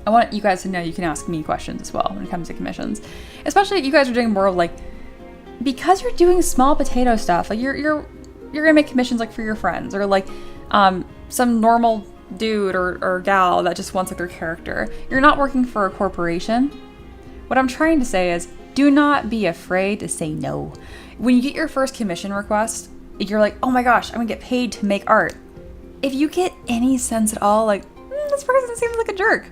want you guys to know you can ask me questions as well when it comes to commissions. Especially if you guys are doing more of like, because you're doing small potato stuff, like you're gonna make commissions like for your friends or like some normal dude or gal that just wants like their character. You're not working for a corporation. What I'm trying to say is, do not be afraid to say no. When you get your first commission request, you're like, oh my gosh, I'm gonna get paid to make art. If you get any sense at all, like, this person seems like a jerk,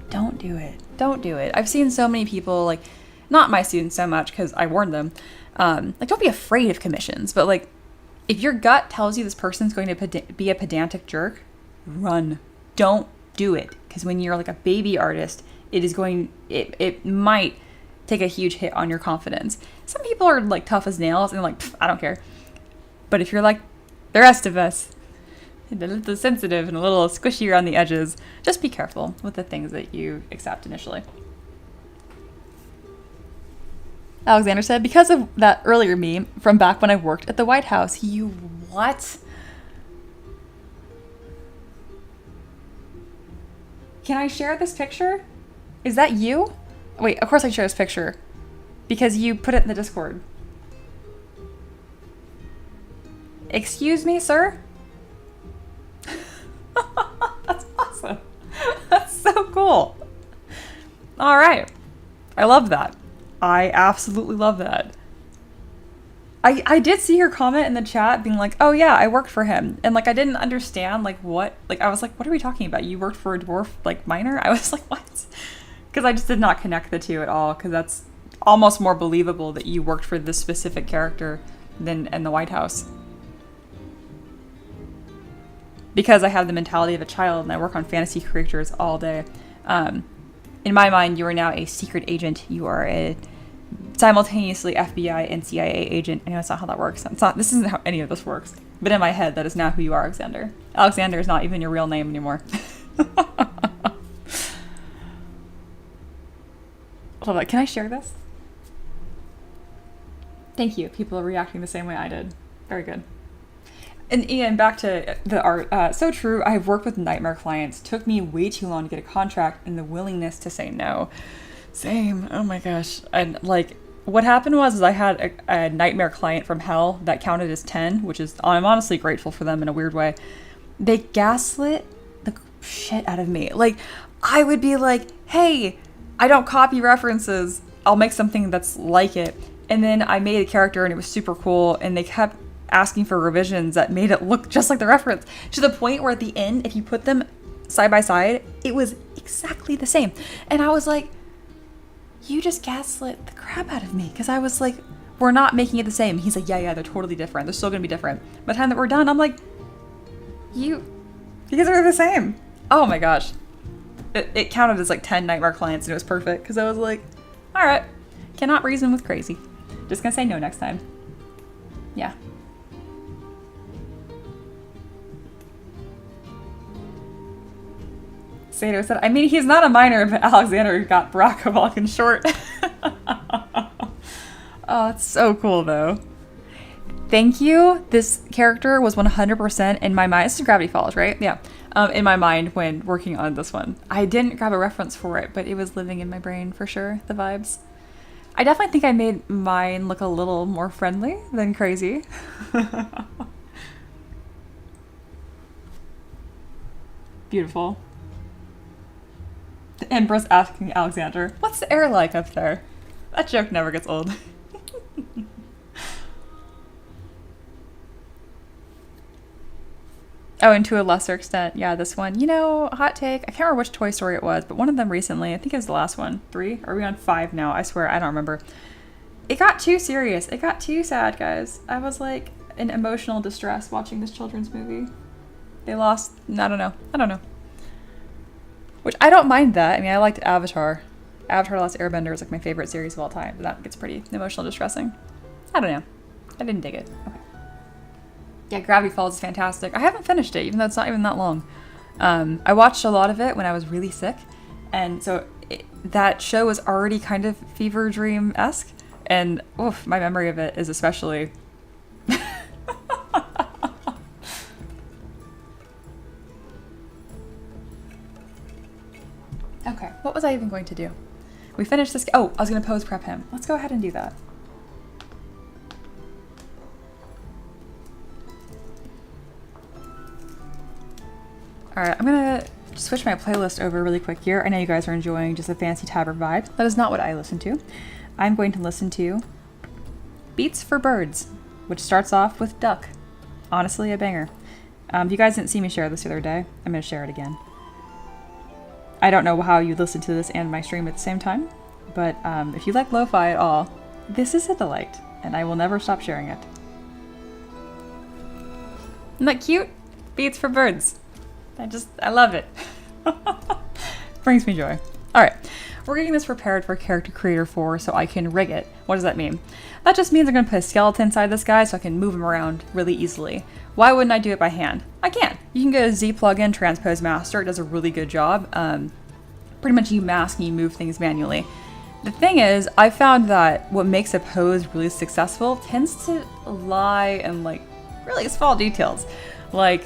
don't do it. Don't do it. I've seen so many people, like, not my students so much because I warned them, like, don't be afraid of commissions, but like, if your gut tells you this person's going to be a pedantic jerk, run. Don't do it. Because when you're like a baby artist, it might take a huge hit on your confidence. Some people are like tough as nails and like, I don't care. But if you're like the rest of us, a little sensitive and a little squishy around the edges, just be careful with the things that you accept initially. Alexander said, because of that earlier meme from back when I worked at the White House. You what? Can I share this picture? Is that you? Wait, of course I share this picture. Because you put it in the Discord. Excuse me, sir? That's awesome. That's so cool. All right. I love that. I absolutely love that. I did see your comment in the chat being like, oh yeah, I worked for him. And like, I didn't understand like what, like I was like, what are we talking about? You worked for a dwarf like miner? I was like, what? Because I just did not connect the two at all. Because that's almost more believable that you worked for this specific character than in the White House. Because I have the mentality of a child and I work on fantasy creatures all day. In my mind, you are now a secret agent. You are a simultaneously FBI and CIA agent. I know it's not how that works. This isn't how any of this works. But in my head, that is now who you are, Alexander. Alexander is not even your real name anymore. Hold on, can I share this? Thank you. People are reacting the same way I did. Very good. And Ian, back to the art. So true. I've worked with nightmare clients. Took me way too long to get a contract and the willingness to say no. Same. Oh my gosh. And like, what happened was I had a nightmare client from hell that counted as 10, which is, I'm honestly grateful for them in a weird way. They gaslit the shit out of me. Like, I would be like, hey, I don't copy references. I'll make something that's like it. And then I made a character and it was super cool. And they kept asking for revisions that made it look just like the reference, to the point where at the end, if you put them side by side, it was exactly the same. And I was like, you just gaslit the crap out of me, because I was like, we're not making it the same. He's like, yeah, they're totally different. They're still gonna be different. By the time that we're done, I'm like, you guys are the same. Oh my gosh. It counted as like 10 nightmare clients and it was perfect, because I was like, all right, cannot reason with crazy. Just gonna say no next time. Yeah. Sato said, I mean, he's not a minor, but Alexander got Barack Obama in short. Oh, it's so cool, though. Thank you. This character was 100% in my mind. This is Gravity Falls, right? Yeah. In my mind when working on this one. I didn't grab a reference for it, but it was living in my brain for sure, the vibes. I definitely think I made mine look a little more friendly than crazy. Beautiful. The Empress asking Alexander, what's the air like up there? That joke never gets old. Oh, and to a lesser extent, yeah, this one. You know, hot take, I can't remember which Toy Story it was, but one of them recently, I think it was the last one. 3? Are we on 5 now? I swear, I don't remember. It got too serious. It got too sad, guys. I was like in emotional distress watching this children's movie. They lost, I don't know. Which, I don't mind that. I mean, I liked Avatar. Avatar: The Last Airbender is like my favorite series of all time. But that gets pretty emotional distressing. I don't know. I didn't dig it. Okay. Yeah, Gravity Falls is fantastic. I haven't finished it, even though it's not even that long. I watched a lot of it when I was really sick. And so that show was already kind of fever dream-esque. And oof, my memory of it is especially... Okay, what was I even going to do? We finished this... Oh, I was going to pose prep him. Let's go ahead and do that. Alright, I'm going to switch my playlist over really quick here. I know you guys are enjoying just a fancy tabard vibe. That is not what I listen to. I'm going to listen to Beats for Birds, which starts off with Duck. Honestly, a banger. If you guys didn't see me share this the other day, I'm going to share it again. I don't know how you listen to this and my stream at the same time, but if you like lo-fi at all, this is a delight, and I will never stop sharing it. Isn't that cute? Beats for Birds. I love it. Brings me joy. All right, we're getting this prepared for Character Creator 4 so I can rig it. What does that mean? That just means I'm gonna put a skeleton inside this guy so I can move him around really easily. Why wouldn't I do it by hand? I can. You can go to ZPlugin Transpose Master. It does a really good job. Pretty much you mask and you move things manually. The thing is, I found that what makes a pose really successful tends to lie in like really small details. Like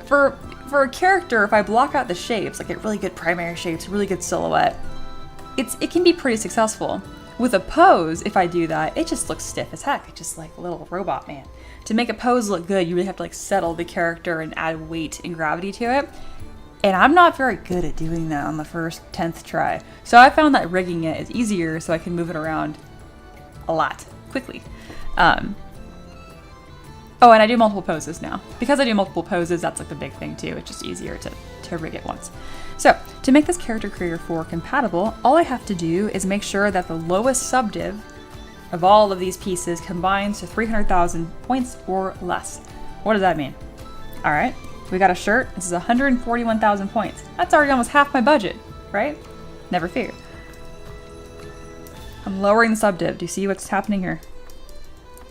for a character, if I block out the shapes, like get really good primary shapes, really good silhouette, it can be pretty successful. With a pose, if I do that, it just looks stiff as heck. It's just like a little robot man. To make a pose look good, you really have to like settle the character and add weight and gravity to it. And I'm not very good at doing that on the first 10th try. So I found that rigging it is easier so I can move it around a lot quickly. Oh, and I do multiple poses now. Because I do multiple poses, that's like the big thing too. It's just easier to rig it once. So to make this Character Creator 4 compatible, all I have to do is make sure that the lowest subdiv of all of these pieces combines to 300,000 points or less. What does that mean? All right, we got a shirt. This is 141,000 points. That's already almost half my budget, right? Never fear. I'm lowering the subdiv. Do you see what's happening here?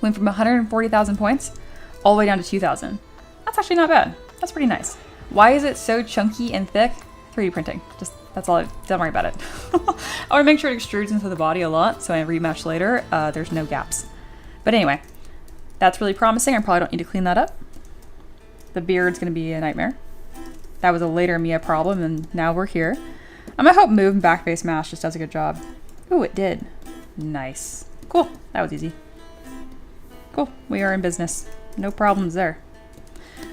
Went from 140,000 points all the way down to 2,000. That's actually not bad. That's pretty nice. Why is it so chunky and thick? 3D printing. Just, that's all. Don't worry about it. I want to make sure it extrudes into the body a lot, so when I rematch later, there's no gaps. But anyway, that's really promising. I probably don't need to clean that up. The beard's going to be a nightmare. That was a later Mia problem, and now we're here. I'm going to hope Move and Backface Mash just does a good job. Ooh, it did. Nice. Cool. That was easy. Cool. We are in business. No problems there.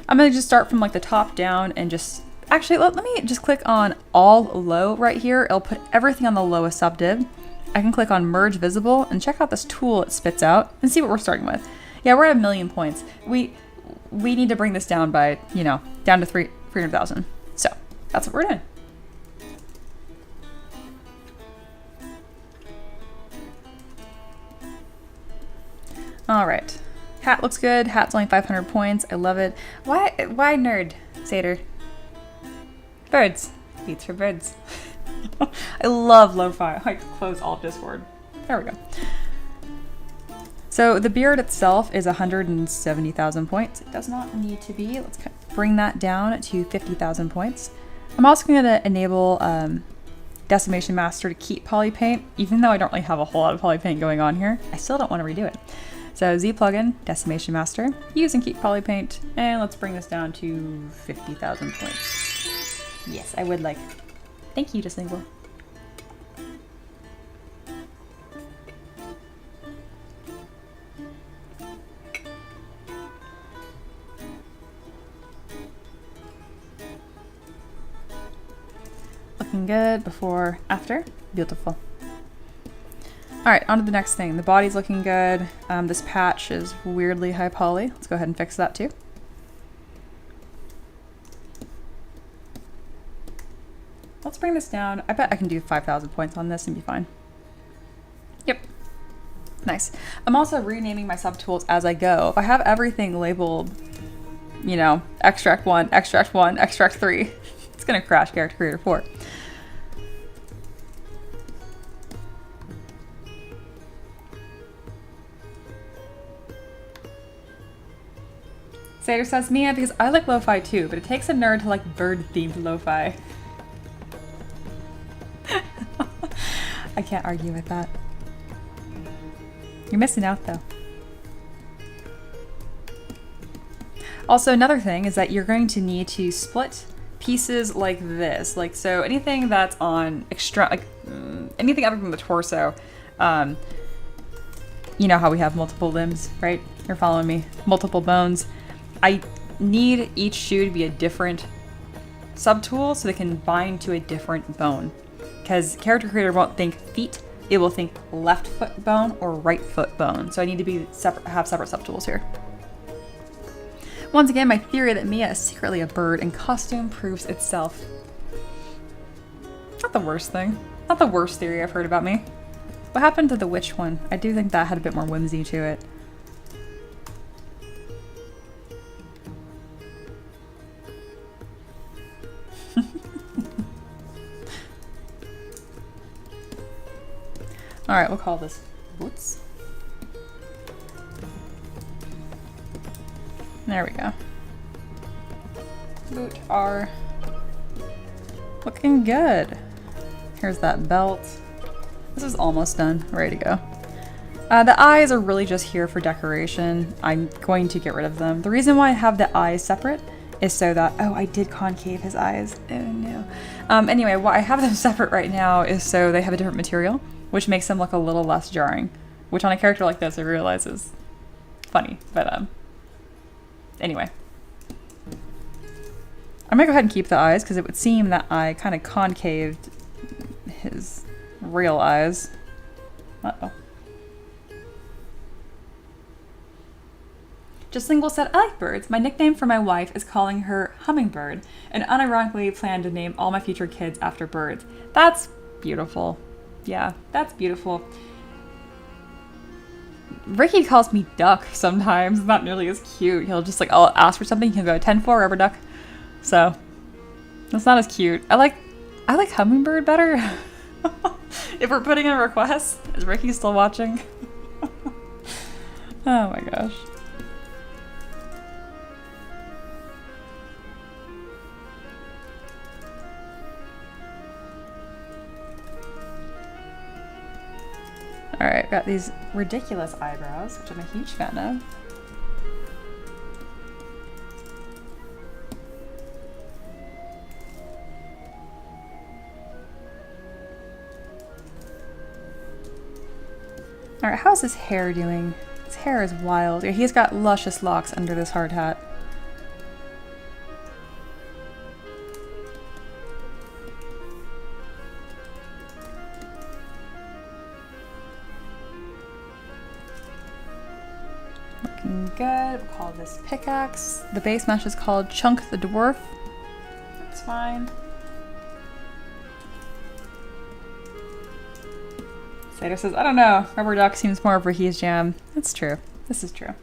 I'm going to just start from like the top down and just... Actually, let me just click on all low right here. It'll put everything on the lowest subdiv. I can click on merge visible and check out this tool it spits out and see what we're starting with. Yeah, we're at 1,000,000 points. We need to bring this down by, you know, down to 300,000. So that's what we're doing. All right. Hat looks good. Hat's only 500 points. I love it. Why nerd, Satyr? Birds. Beats for birds. I love lo-fi. I close all Discord. There we go. So the beard itself is 170,000 points. It does not need to be. Let's bring that down to 50,000 points. I'm also going to enable Decimation Master to keep poly paint, even though I don't really have a whole lot of poly paint going on here. I still don't want to redo it. So Z plugin, Decimation Master, use and keep poly paint, and let's bring this down to 50,000 points. Yes, I would like. Thank you, Dislingual. Looking good before, after. Beautiful. All right, on to the next thing. The body's looking good. This patch is weirdly high poly. Let's go ahead and fix that too. Let's bring this down. I bet I can do 5,000 points on this and be fine. Yep. Nice. I'm also renaming my subtools as I go. If I have everything labeled, you know, extract 1, extract 1, extract 3, it's gonna crash Character Creator 4. Satyr says, Mia, because I like lo-fi too, but it takes a nerd to like bird-themed lo-fi. I can't argue with that. You're missing out though. Also, another thing is that you're going to need to split pieces like this. Like, so anything that's on extra, like anything other than the torso, you know how we have multiple limbs, right? You're following me. Multiple bones. I need each shoe to be a different subtool so they can bind to a different bone. Because character creator won't think feet, it will think left foot bone or right foot bone. So I need to be have separate subtools here. Once again, my theory that Mia is secretly a bird and costume proves itself. Not the worst thing. Not the worst theory I've heard about me. What happened to the witch one? I do think that had a bit more whimsy to it. Alright, we'll call this boots. There we go. Boot are looking good. Here's that belt. This is almost done, ready to go. The eyes are really just here for decoration. I'm going to get rid of them. The reason why I have the eyes separate is so that, oh, I did concave his eyes. Oh no. Anyway, why I have them separate right now is so they have a different material, which makes them look a little less jarring, which on a character like this I realize is funny, but anyway. I'm gonna go ahead and keep the eyes because it would seem that I kind of concaved his real eyes. Uh-oh. Just single said, I like birds. My nickname for my wife is calling her Hummingbird, and unironically plan to name all my future kids after birds. That's beautiful. Yeah, that's beautiful. Ricky calls me Duck sometimes, not nearly as cute. He'll just like, I'll ask for something, he'll go 10-4 rubber duck. So, that's not as cute. I like Hummingbird better. If we're putting in a request, is Ricky still watching? Oh my gosh. Alright, got these ridiculous eyebrows, which I'm a huge fan of. Alright, how's his hair doing? His hair is wild. He's got luscious locks under this hard hat. Looking good. We'll call this pickaxe. The base mesh is called Chunk the Dwarf. That's fine. Sato says, I don't know. Rubber duck seems more of Ricky's jam. That's true. This is true.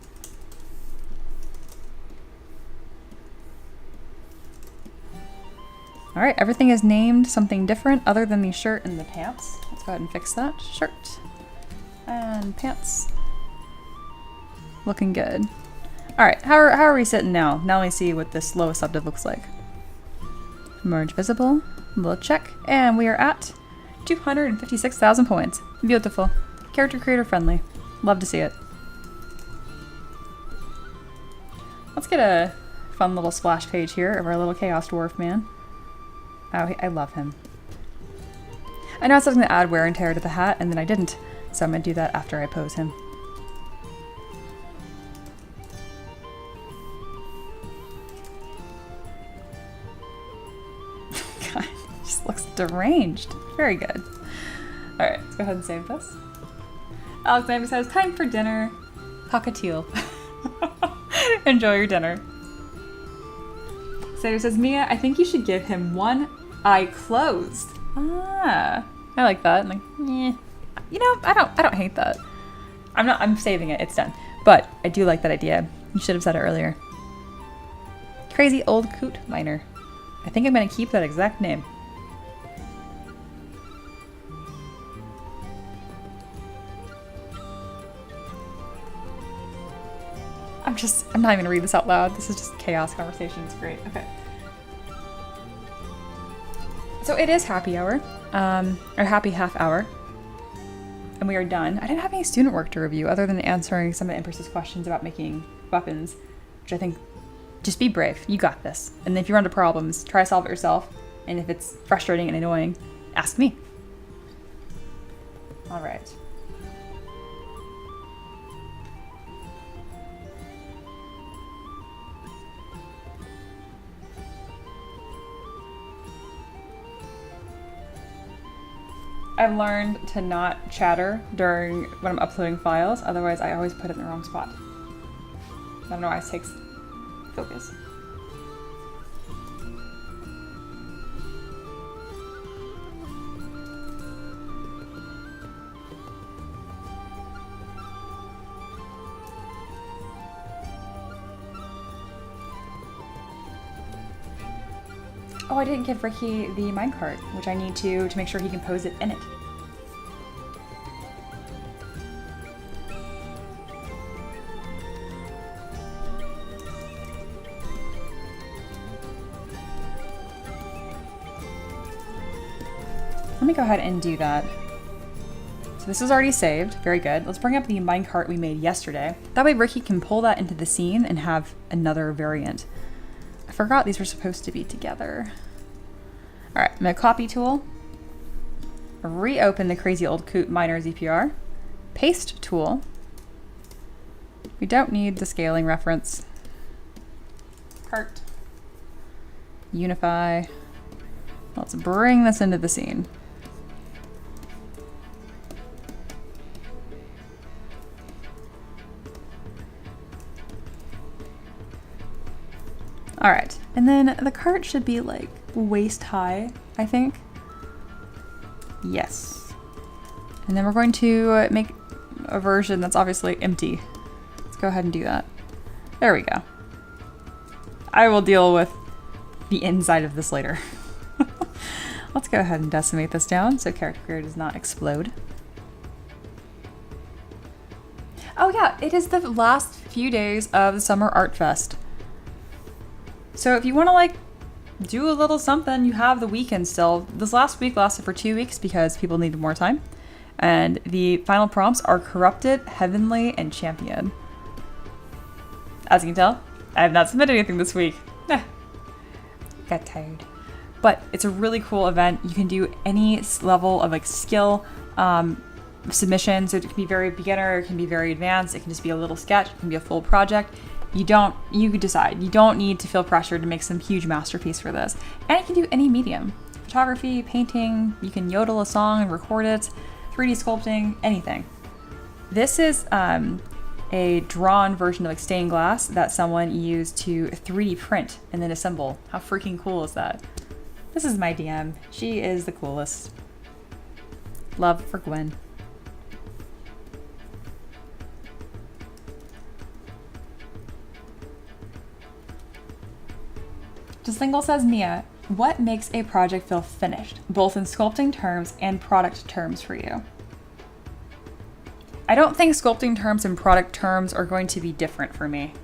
Alright, everything is named something different other than the shirt and the pants. Let's go ahead and fix that. Shirt and pants. Looking good. Alright, how are we sitting now? Now let me see what this lowest subdiv looks like. Merge visible. We'll check. And we are at 256,000 points. Beautiful. Character creator friendly. Love to see it. Let's get a fun little splash page here of our little chaos dwarf man. Oh, I love him. I know I was going to add wear and tear to the hat, and then I didn't. So I'm going to do that after I pose him. God, he just looks deranged. Very good. Alright, let's go ahead and save this. Alexander says, time for dinner. Cockatiel. Enjoy your dinner. Sato says, Mia, I think you should give him one eye closed. Ah, I like that. I'm like, eh. You know, I don't hate that. I'm saving it. It's done. But I do like that idea. You should have said it earlier. Crazy old coot miner. I think I'm gonna keep that exact name. I'm not even gonna read this out loud. This is just chaos conversation. It's great. Okay. So it is happy hour, or happy half hour. and we are done. I didn't have any student work to review other than answering some of Empress's questions about making weapons, which I think, just be brave. You got this. And if you run into problems, try to solve it yourself. And if it's frustrating and annoying, ask me. All right. I've learned to not chatter when I'm uploading files, otherwise I always put it in the wrong spot. I don't know why it takes focus. Oh, I didn't give Ricky the minecart, which I need to make sure he can pose it in it. Let me go ahead and do that. So this is already saved. Very good. Let's bring up the minecart we made yesterday. That way Ricky can pull that into the scene and have another variant. I forgot these were supposed to be together. All right, I'm gonna copy tool, reopen the crazy old coot miner ZPR, paste tool. We don't need the scaling reference. Cart, unify. Let's bring this into the scene. All right, and then the cart should be like waist high, I think. Yes. And then we're going to make a version that's obviously empty. Let's go ahead and do that. There we go. I will deal with the inside of this later. Let's go ahead and decimate this down so character creator does not explode. Oh yeah, it is the last few days of the Summer Art Fest. So if you want to like do a little something, you have the weekend still. This last week lasted for 2 weeks because people needed more time. And the final prompts are Corrupted, Heavenly, and Champion. As you can tell, I have not submitted anything this week. Got tired. But it's a really cool event. You can do any level of like skill submission. So it can be very beginner, it can be very advanced, it can just be a little sketch, it can be a full project. You could decide. You don't need to feel pressured to make some huge masterpiece for this. And you can do any medium. Photography, painting, you can yodel a song and record it, 3D sculpting, anything. This is a drawn version of like stained glass that someone used to 3D print and then assemble. How freaking cool is that? This is my DM. She is the coolest. Love for Gwen. Dislingle says, Mia, what makes a project feel finished, both in sculpting terms and product terms for you? I don't think sculpting terms and product terms are going to be different for me.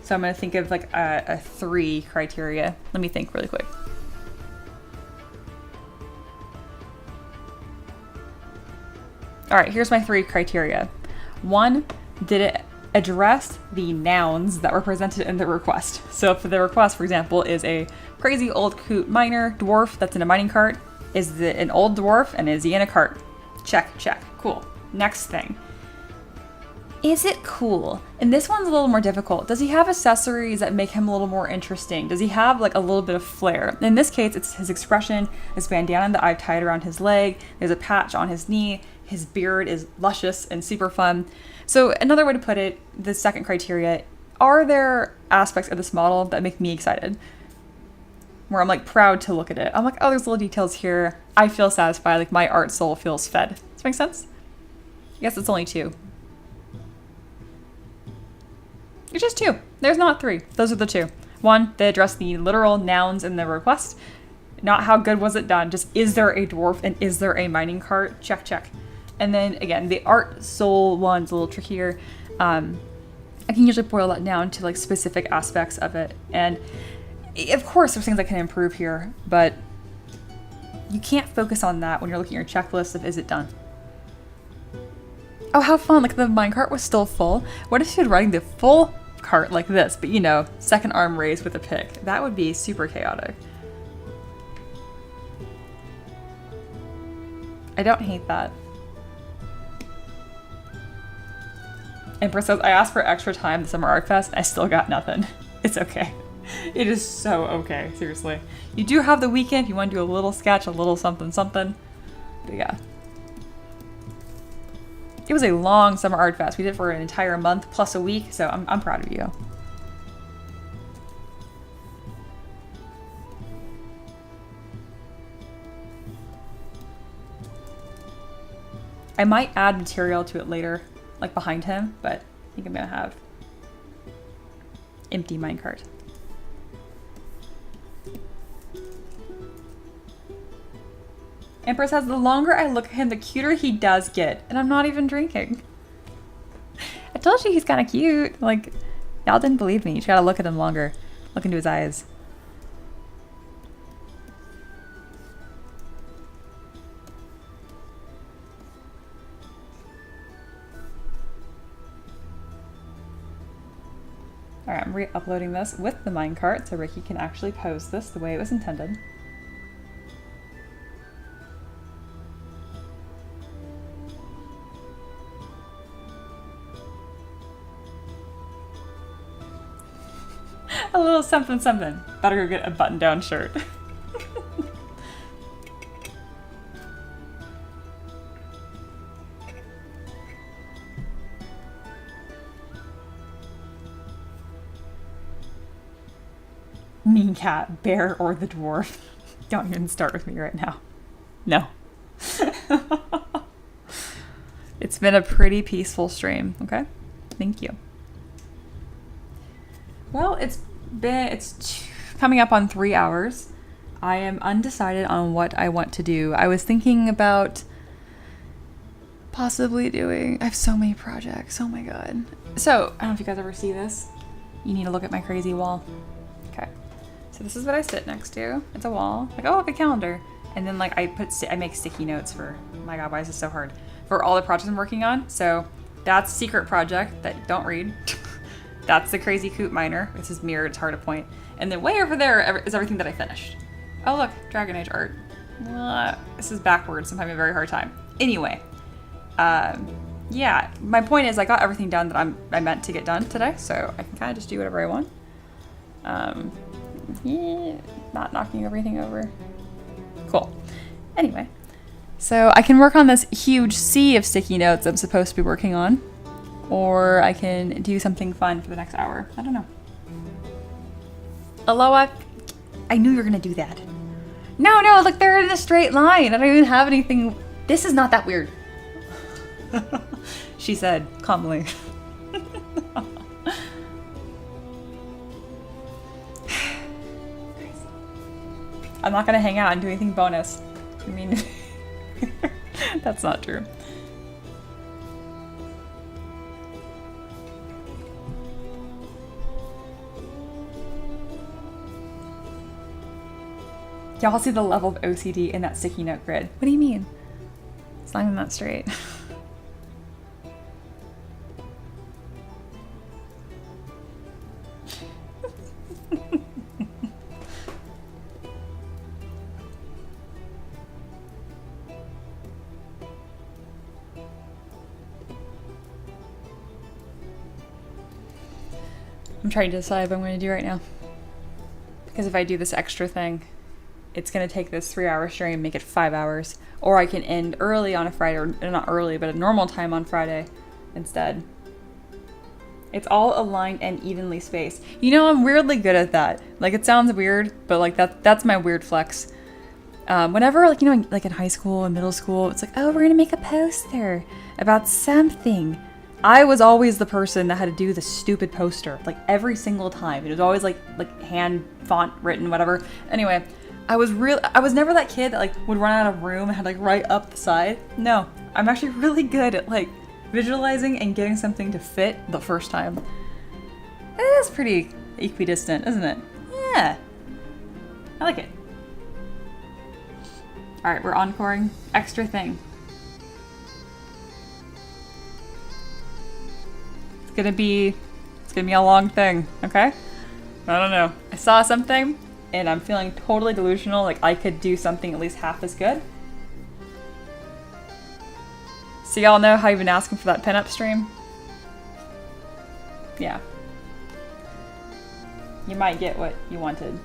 So I'm going to think of like a 3 criteria. Let me think really quick. All right, here's my 3 criteria. 1, did it address the nouns that were presented in the request? So if the request, for example, is a crazy old coot miner dwarf that's in a mining cart, is it an old dwarf and is he in a cart? Check, check, cool. Next thing. Is it cool? And this one's a little more difficult. Does he have accessories that make him a little more interesting? Does he have like a little bit of flair? In this case, it's his expression, this bandana that I've tied around his leg, there's a patch on his knee, his beard is luscious and super fun. So another way to put it, the second criteria, are there aspects of this model that make me excited? Where I'm like proud to look at it. I'm like, oh, there's little details here. I feel satisfied, like my art soul feels fed. Does that make sense? I guess it's only 2. It's just 2. There's not 3. Those are the 2. 1, they address the literal nouns in the request. Not how good was it done, just is there a dwarf and is there a mining cart? Check, check. And then again, the art soul one's a little trickier. I can usually boil that down to like specific aspects of it. And of course there's things I can improve here, but you can't focus on that when you're looking at your checklist of is it done? Oh, how fun. Like the minecart was still full. What if she was riding the full cart like this, but you know, second arm raised with a pick? That would be super chaotic. I don't hate that. Empress says, I asked for extra time the Summer Art Fest and I still got nothing. It's okay. It is so okay, seriously. You do have the weekend if you want to do a little sketch, a little something something. But yeah. It was a long Summer Art Fest. We did it for an entire month plus a week, so I'm proud of you. I might add material to it later, like behind him, but I think I'm gonna have empty minecart. Empress says, the longer I look at him, the cuter he does get. And I'm not even drinking. I told you he's kind of cute. Like, y'all didn't believe me. You just gotta look at him longer. Look into his eyes. Alright, I'm re-uploading this with the minecart so Ricky can actually pose this the way it was intended. A little something something. Better go get a button-down shirt. Mean cat, bear, or the dwarf. Don't even start with me right now. No. It's been a pretty peaceful stream, okay? Thank you. Well, it's coming up on 3 hours. I am undecided on what I want to do. I was thinking about possibly doing, I have so many projects, oh my god. So, I don't know if you guys ever see this. You need to look at my crazy wall. Okay. So this is what I sit next to. It's a wall. Like, oh, look, a calendar. And then like I make sticky notes for, my god, why is this so hard? For all the projects I'm working on. So that's secret project that don't read. That's the crazy coot miner. This is mirrored, it's hard to point. And then way over there is everything that I finished. Oh look, Dragon Age art. This is backwards, I'm having a very hard time. Anyway, yeah, my point is I got everything done that I meant to get done today, so I can kind of just do whatever I want. Yeah, not knocking everything over. Cool. Anyway, so I can work on this huge sea of sticky notes I'm supposed to be working on. Or I can do something fun for the next hour. I don't know. Eloa, I knew you were gonna do that. No, look, they're in a straight line. I don't even have anything. This is not that weird. She said, calmly. I'm not gonna hang out and do anything bonus. I mean, that's not true. Y'all see the level of OCD in that sticky note grid. What do you mean? It's not even that straight. I'm trying to decide what I'm going to do right now. Because if I do this extra thing, it's going to take this 3-hour stream and make it 5 hours. Or I can end early on a Friday, or not early, but a normal time on Friday instead. It's all aligned and evenly spaced. You know, I'm weirdly good at that. Like, it sounds weird, but like that's my weird flex. Whenever, like, you know, like in high school and middle school, it's like, oh, we're going to make a poster about something. I was always the person that had to do the stupid poster, like every single time. It was always like hand font written, whatever. Anyway, I was never that kid that like would run out of room and had like write up the side. No, I'm actually really good at like visualizing and getting something to fit the first time. It is pretty equidistant, isn't it? Yeah, I like it. All right, we're encoring extra thing. gonna be a long thing, okay? I don't know. I saw something and I'm feeling totally delusional, like I could do something at least half as good. So y'all know how you've been asking for that pinup stream? Yeah. You might get what you wanted.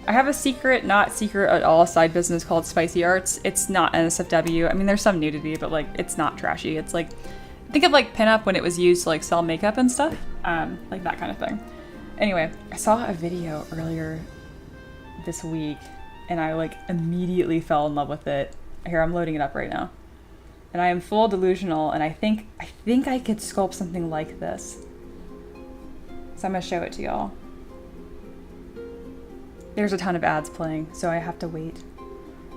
I have a secret, not secret at all, side business called Spicy Arts. It's not NSFW. I mean, there's some nudity, but like, it's not trashy. It's like, think of like pinup when it was used to like sell makeup and stuff. Like that kind of thing. Anyway, I saw a video earlier this week and I like immediately fell in love with it. Here, I'm loading it up right now. And I am full delusional and I think I could sculpt something like this. So I'm gonna show it to y'all. There's a ton of ads playing, so I have to wait.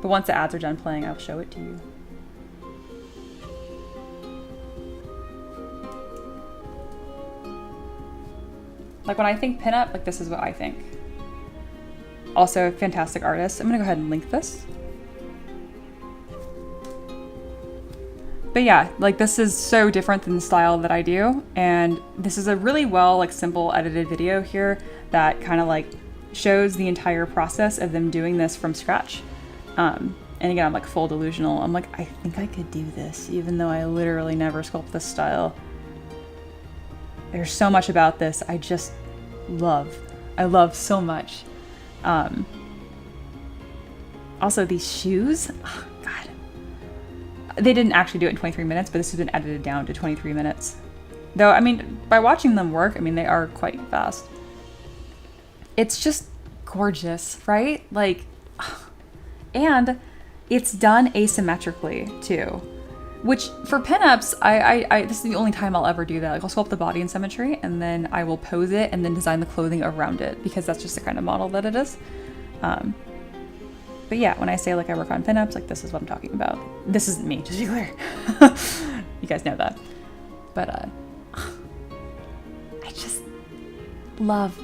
But once the ads are done playing, I'll show it to you. Like when I think pinup, like this is what I think. Also, fantastic artist. I'm gonna go ahead and link this. But yeah, like this is so different than the style that I do. And this is a really well, like simple edited video here that kind of like shows the entire process of them doing this from scratch. And again, I'm like full delusional. I'm like, I think I could do this, even though I literally never sculpt this style. There's so much about this I just love. I love so much. Also, these shoes, oh, God. They didn't actually do it in 23 minutes, but this has been edited down to 23 minutes. Though, I mean, by watching them work, I mean, they are quite fast. It's just gorgeous, right? Like, and it's done asymmetrically too. Which for pinups, this is the only time I'll ever do that. Like I'll sculpt the body in symmetry and then I will pose it and then design the clothing around it because that's just the kind of model that it is. But yeah, when I say like I work on pinups, like this is what I'm talking about. This isn't me, just to be clear. You guys know that. But I just love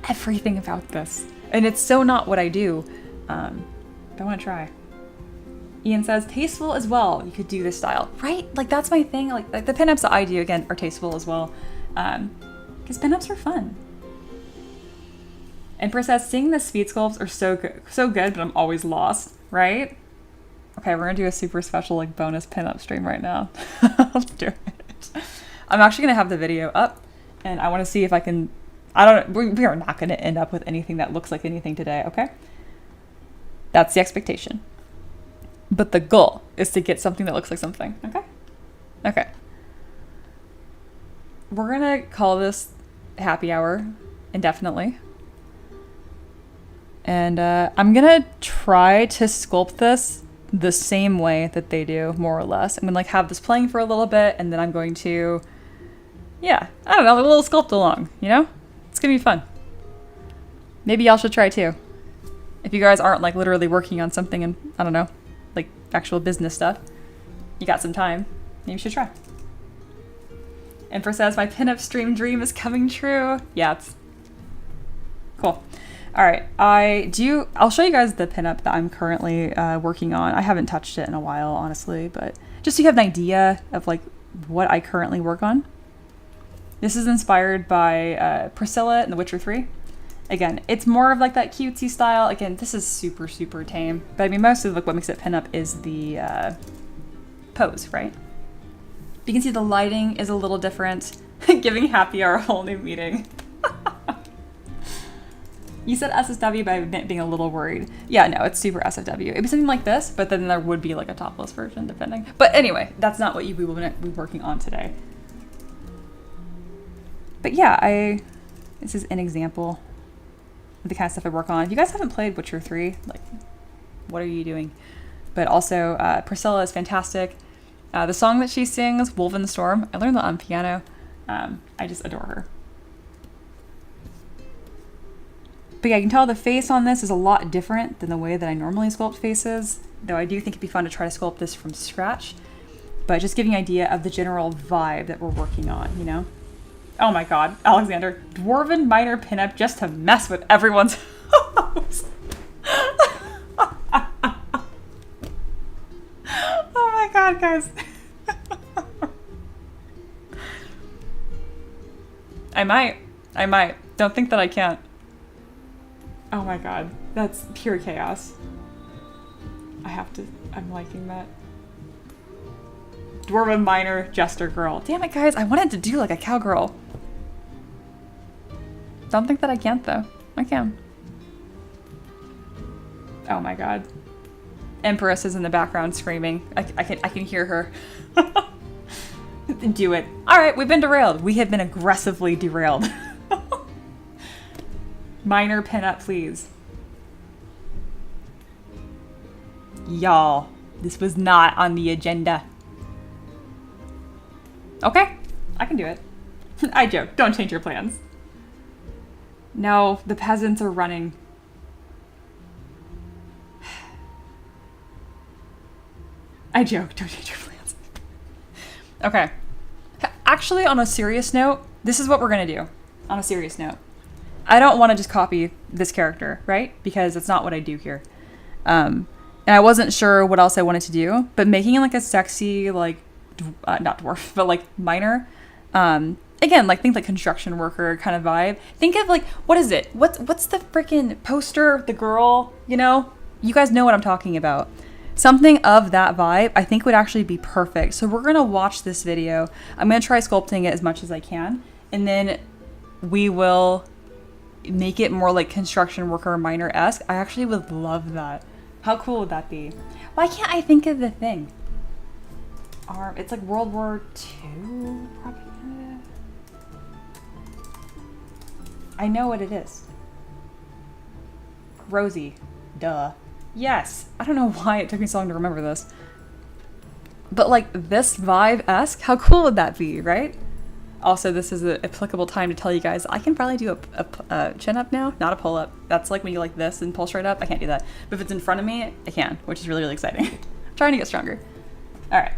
everything about this. And it's so not what I do. But I want to try. Ian says, tasteful as well. You could do this style, right? Like that's my thing. Like the pinups that I do, again, are tasteful as well. Because pinups are fun. And Princess, seeing the speed sculpts are so good, but I'm always lost, right? Okay, we're gonna do a super special like bonus pinup stream right now. I'll do it. I'm actually gonna have the video up, and I want to see if I can. I don't. We are not gonna end up with anything that looks like anything today. Okay, that's the expectation. But the goal is to get something that looks like something. Okay. Okay. We're gonna call this happy hour indefinitely. And I'm gonna try to sculpt this the same way that they do, more or less. I'm gonna like have this playing for a little bit, and then I'm going to, yeah, I don't know, a little sculpt along, you know? It's gonna be fun. Maybe y'all should try too. If you guys aren't like literally working on something and, I don't know, like actual business stuff, you got some time, maybe you should try. And for says, my pinup stream dream is coming true. Yeah, it's cool. All right, I'll show you guys the pinup that I'm currently working on. I haven't touched it in a while, honestly, but just so you have an idea of like what I currently work on. This is inspired by Priscilla in The Witcher 3. Again, it's more of like that cutesy style. Again, this is super, super tame. But I mean, most of like what makes it pinup is the pose, right? You can see the lighting is a little different. Giving happy hour a whole new meaning. You said SSW by being a little worried. Yeah, no, it's super SFW. It'd be something like this, but then there would be like a topless version, depending. But anyway, that's not what we will be working on today. But yeah, this is an example of the kind of stuff I work on. If you guys haven't played Witcher 3, like, what are you doing? But also, Priscilla is fantastic. The song that she sings, Wolf in the Storm, I learned that on piano. I just adore her. But yeah, you can tell the face on this is a lot different than the way that I normally sculpt faces, though I do think it'd be fun to try to sculpt this from scratch. But just giving you an idea of the general vibe that we're working on, you know? Oh my god, Alexander, Dwarven minor pinup just to mess with everyone's hopes. Oh my god, guys. I might. I might. Don't think that I can't. Oh my god. That's pure chaos. I have to... I'm liking that. Dwarven Miner Jester Girl. Damn it, guys. I wanted to do like a cowgirl. Don't think that I can't, though. I can. Oh my god. Empress is in the background screaming. I can hear her. Do it. Alright, we've been derailed. We have been aggressively derailed. Minor pinup, please. Y'all, this was not on the agenda. Okay, I can do it. I joke. Don't change your plans. No, the peasants are running. I joke. Don't change your plans. Okay. Actually, on a serious note, this is what we're going to do. On a serious note. I don't want to just copy this character, right? Because it's not what I do here. And I wasn't sure what else I wanted to do, but making it like a sexy, like, not dwarf, but like miner. Again, like think like construction worker kind of vibe. Think of like, what is it? What's the freaking poster, the girl, you know? You guys know what I'm talking about. Something of that vibe, I think would actually be perfect. So we're gonna watch this video. I'm gonna try sculpting it as much as I can. And then we will make it more like construction worker miner-esque. I actually would love that. How cool would that be? Why can't I think of the thing? It's like World War II propaganda. I know what it is. Rosie. Duh. Yes. I don't know why it took me so long to remember this. But like this vibe-esque, how cool would that be, right? Also, this is an applicable time to tell you guys, I can probably do a chin-up now, not a pull-up. That's like when you like this and pull straight up. I can't do that. But if it's in front of me, I can, which is really, really exciting. I'm trying to get stronger. All right.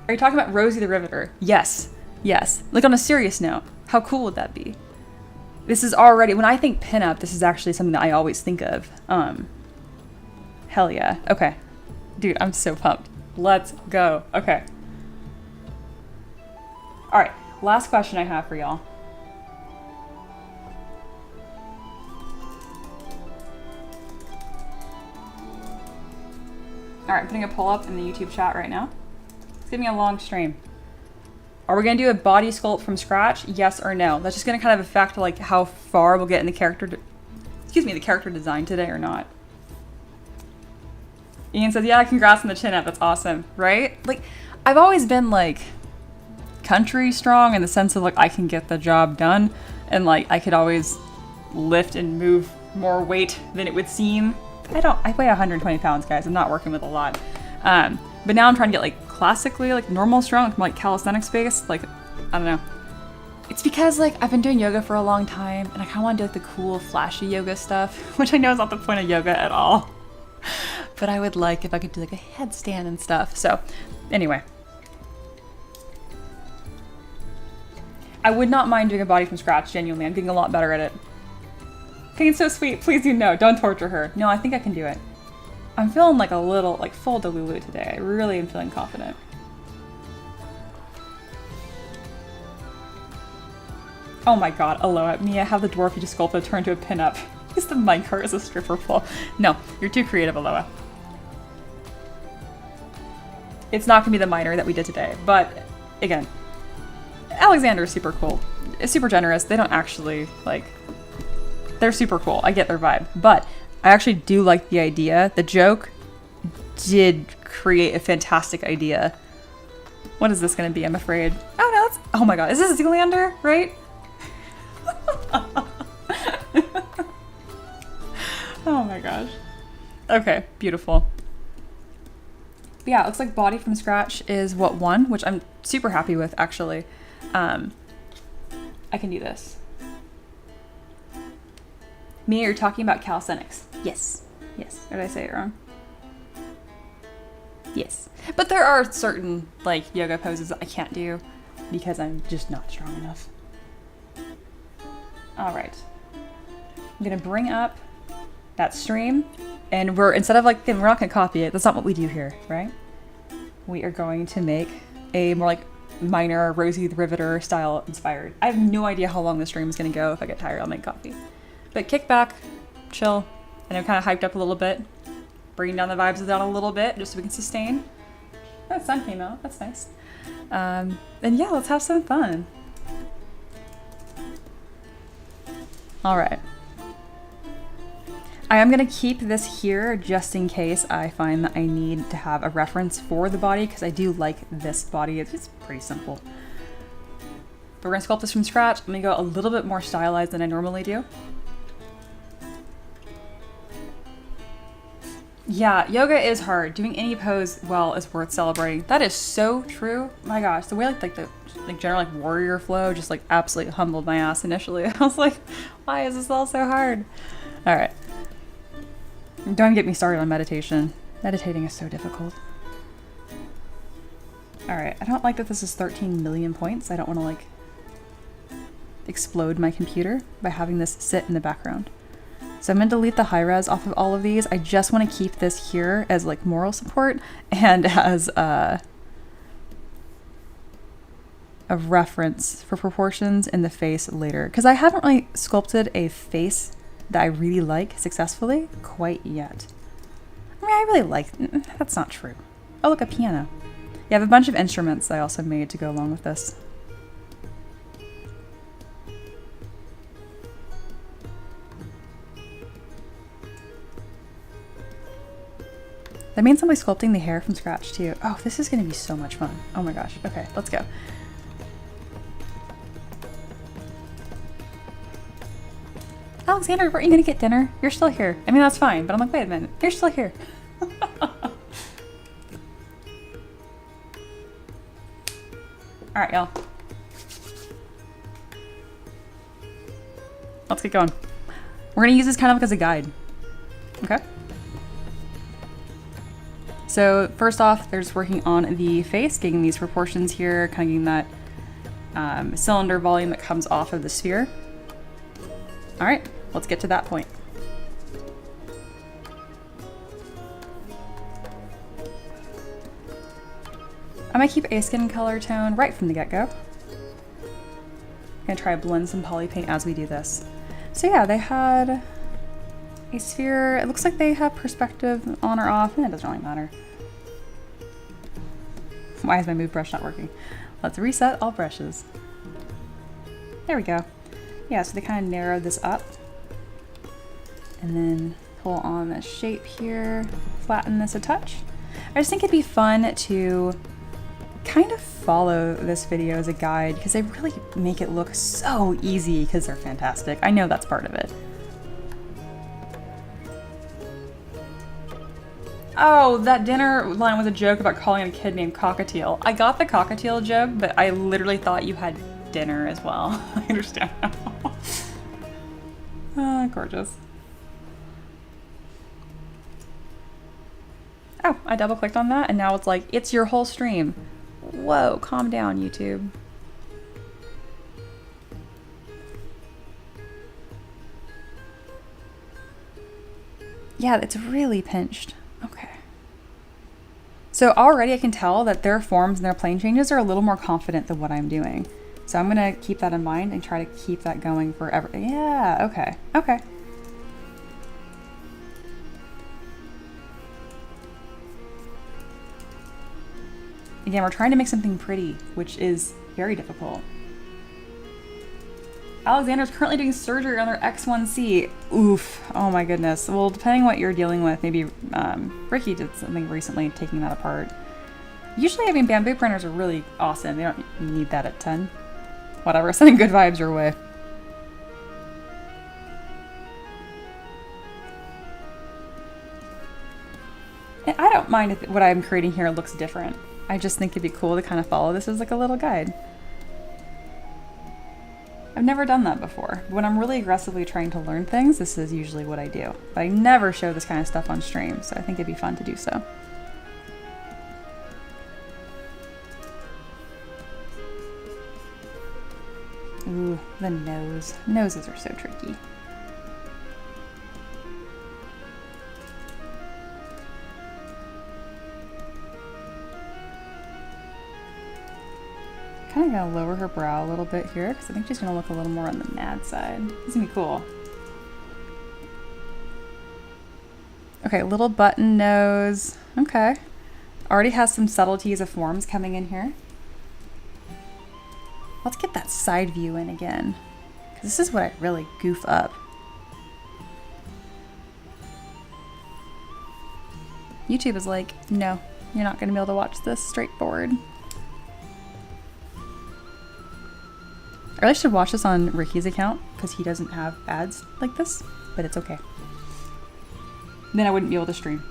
Are you talking about Rosie the Riveter? Yes. Yes. Like on a serious note, how cool would that be? This is already, when I think pinup, this is actually something that I always think of. Hell yeah. Okay. Dude, I'm so pumped. Let's go. Okay. All right. Last question I have for y'all. All right, I'm putting a pull up in the YouTube chat right now. It's giving me a long stream. Are we gonna do a body sculpt from scratch? Yes or no? That's just gonna kind of affect like how far we'll get in the character, the character design today or not. Ian says, yeah, congrats on the chin up. That's awesome, right? Like, I've always been like country strong in the sense of like I can get the job done and like I could always lift and move more weight than it would seem. I weigh 120 pounds, guys. I'm not working with a lot. But now I'm trying to get like classically like normal strong from like calisthenics based. Like, I don't know. It's because like I've been doing yoga for a long time and I kind of want to do like the cool flashy yoga stuff, which I know is not the point of yoga at all. But I would like if I could do like a headstand and stuff. So anyway. I would not mind doing a body from scratch, genuinely. I'm getting a lot better at it. Kane's so sweet. Please do no. Don't torture her. No, I think I can do it. I'm feeling like a little, like full Delulu today. I really am feeling confident. Oh my god, Eloa. Mia, have the dwarf you just sculpted turn to a pinup. Use the minecart as a stripper pole. No, you're too creative, Eloa. It's not gonna be the miner that we did today, but again, Alexander is super cool. It's super generous. They don't actually, like, they're super cool. I get their vibe. But I actually do like the idea. The joke did create a fantastic idea. What is this going to be? I'm afraid. Oh, no. It's, oh, my God. Is this Zoolander? Right? Oh, my gosh. Okay. Beautiful. But yeah, it looks like body from scratch is what won, which I'm super happy with, actually. I can do this. Mia, you're talking about calisthenics. Yes. Yes. Or did I say it wrong? Yes. But there are certain, like, yoga poses that I can't do because I'm just not strong enough. All right. I'm going to bring up that stream and instead of like, we're not going to copy it. That's not what we do here, right? We are going to make a more like Miner, Rosie the Riveter style inspired. I have no idea how long the stream is going to go. If I get tired, I'll make coffee. But kick back, chill, and I'm kind of hyped up a little bit. Bringing down the vibes down a little bit just so we can sustain. Oh, the sun came out. That's nice. And yeah, let's have some fun. All right. I am going to keep this here just in case I find that I need to have a reference for the body, because I do like this body. It's just pretty simple. But we're going to sculpt this from scratch. I'm going to go a little bit more stylized than I normally do. Yeah, yoga is hard. Doing any pose well is worth celebrating. That is so true. My gosh, the way the general warrior flow just absolutely humbled my ass initially. I was like, why is this all so hard? All right. Don't get me started on meditation. Meditating is so difficult. All right, I don't like that this is 13 million points. I don't want to explode my computer by having this sit in the background. So I'm going to delete the high res off of all of these. I just want to keep this here as moral support and as a reference for proportions in the face later. Because I haven't really sculpted a face that I really like successfully quite yet. I mean, I really like, that's not true. Oh, look, a piano. Yeah, I have a bunch of instruments I also made to go along with this. That means somebody's sculpting the hair from scratch too. Oh, this is gonna be so much fun. Oh my gosh. Okay, let's go. Alexander, weren't you gonna get dinner? You're still here. I mean, that's fine, but I'm like, wait a minute. You're still here. All right, y'all. Let's get going. We're gonna use this kind of as a guide. Okay? So first off, they're just working on the face, getting these proportions here, kind of getting that cylinder volume that comes off of the sphere. All right, let's get to that point. I'm gonna keep a skin color tone right from the get-go. I'm gonna try to blend some poly paint as we do this. So yeah, they had a sphere. It looks like they have perspective on or off, and it doesn't really matter. Why is my move brush not working? Let's reset all brushes. There we go. Yeah, so they kind of narrowed this up. And then pull on the shape here, flatten this a touch. I just think it'd be fun to kind of follow this video as a guide because they really make it look so easy because they're fantastic. I know that's part of it. Oh, that dinner line was a joke about calling a kid named Cockatiel. I got the Cockatiel joke, but I literally thought you had dinner as well. I understand now. Oh, gorgeous. Oh, I double clicked on that and now it's like, it's your whole stream. Whoa, calm down, YouTube. Yeah, it's really pinched. Okay. So already I can tell that their forms and their plane changes are a little more confident than what I'm doing. So I'm gonna keep that in mind and try to keep that going forever. Yeah, okay, okay. Again, we're trying to make something pretty, which is very difficult. Alexander's currently doing surgery on their X1C. Oof, oh my goodness. Well, depending on what you're dealing with, maybe Ricky did something recently taking that apart. Usually, I mean, bamboo printers are really awesome. They don't need that at 10. Whatever, sending good vibes your way. And I don't mind if what I'm creating here looks different. I just think it'd be cool to kind of follow this as like a little guide. I've never done that before. When I'm really aggressively trying to learn things, this is usually what I do. But I never show this kind of stuff on stream, so I think it'd be fun to do so. Ooh, the nose. Noses are so tricky. kind of gonna lower her brow a little bit here because I think she's gonna look a little more on the mad side. It's gonna be cool. Okay, little button nose. Okay. Already has some subtleties of forms coming in here. Let's get that side view in again. This is what I really goof up. YouTube is like, no, you're not gonna be able to watch this straightforward. I really should watch this on Ricky's account because he doesn't have ads like this, but it's okay. Then I wouldn't be able to stream.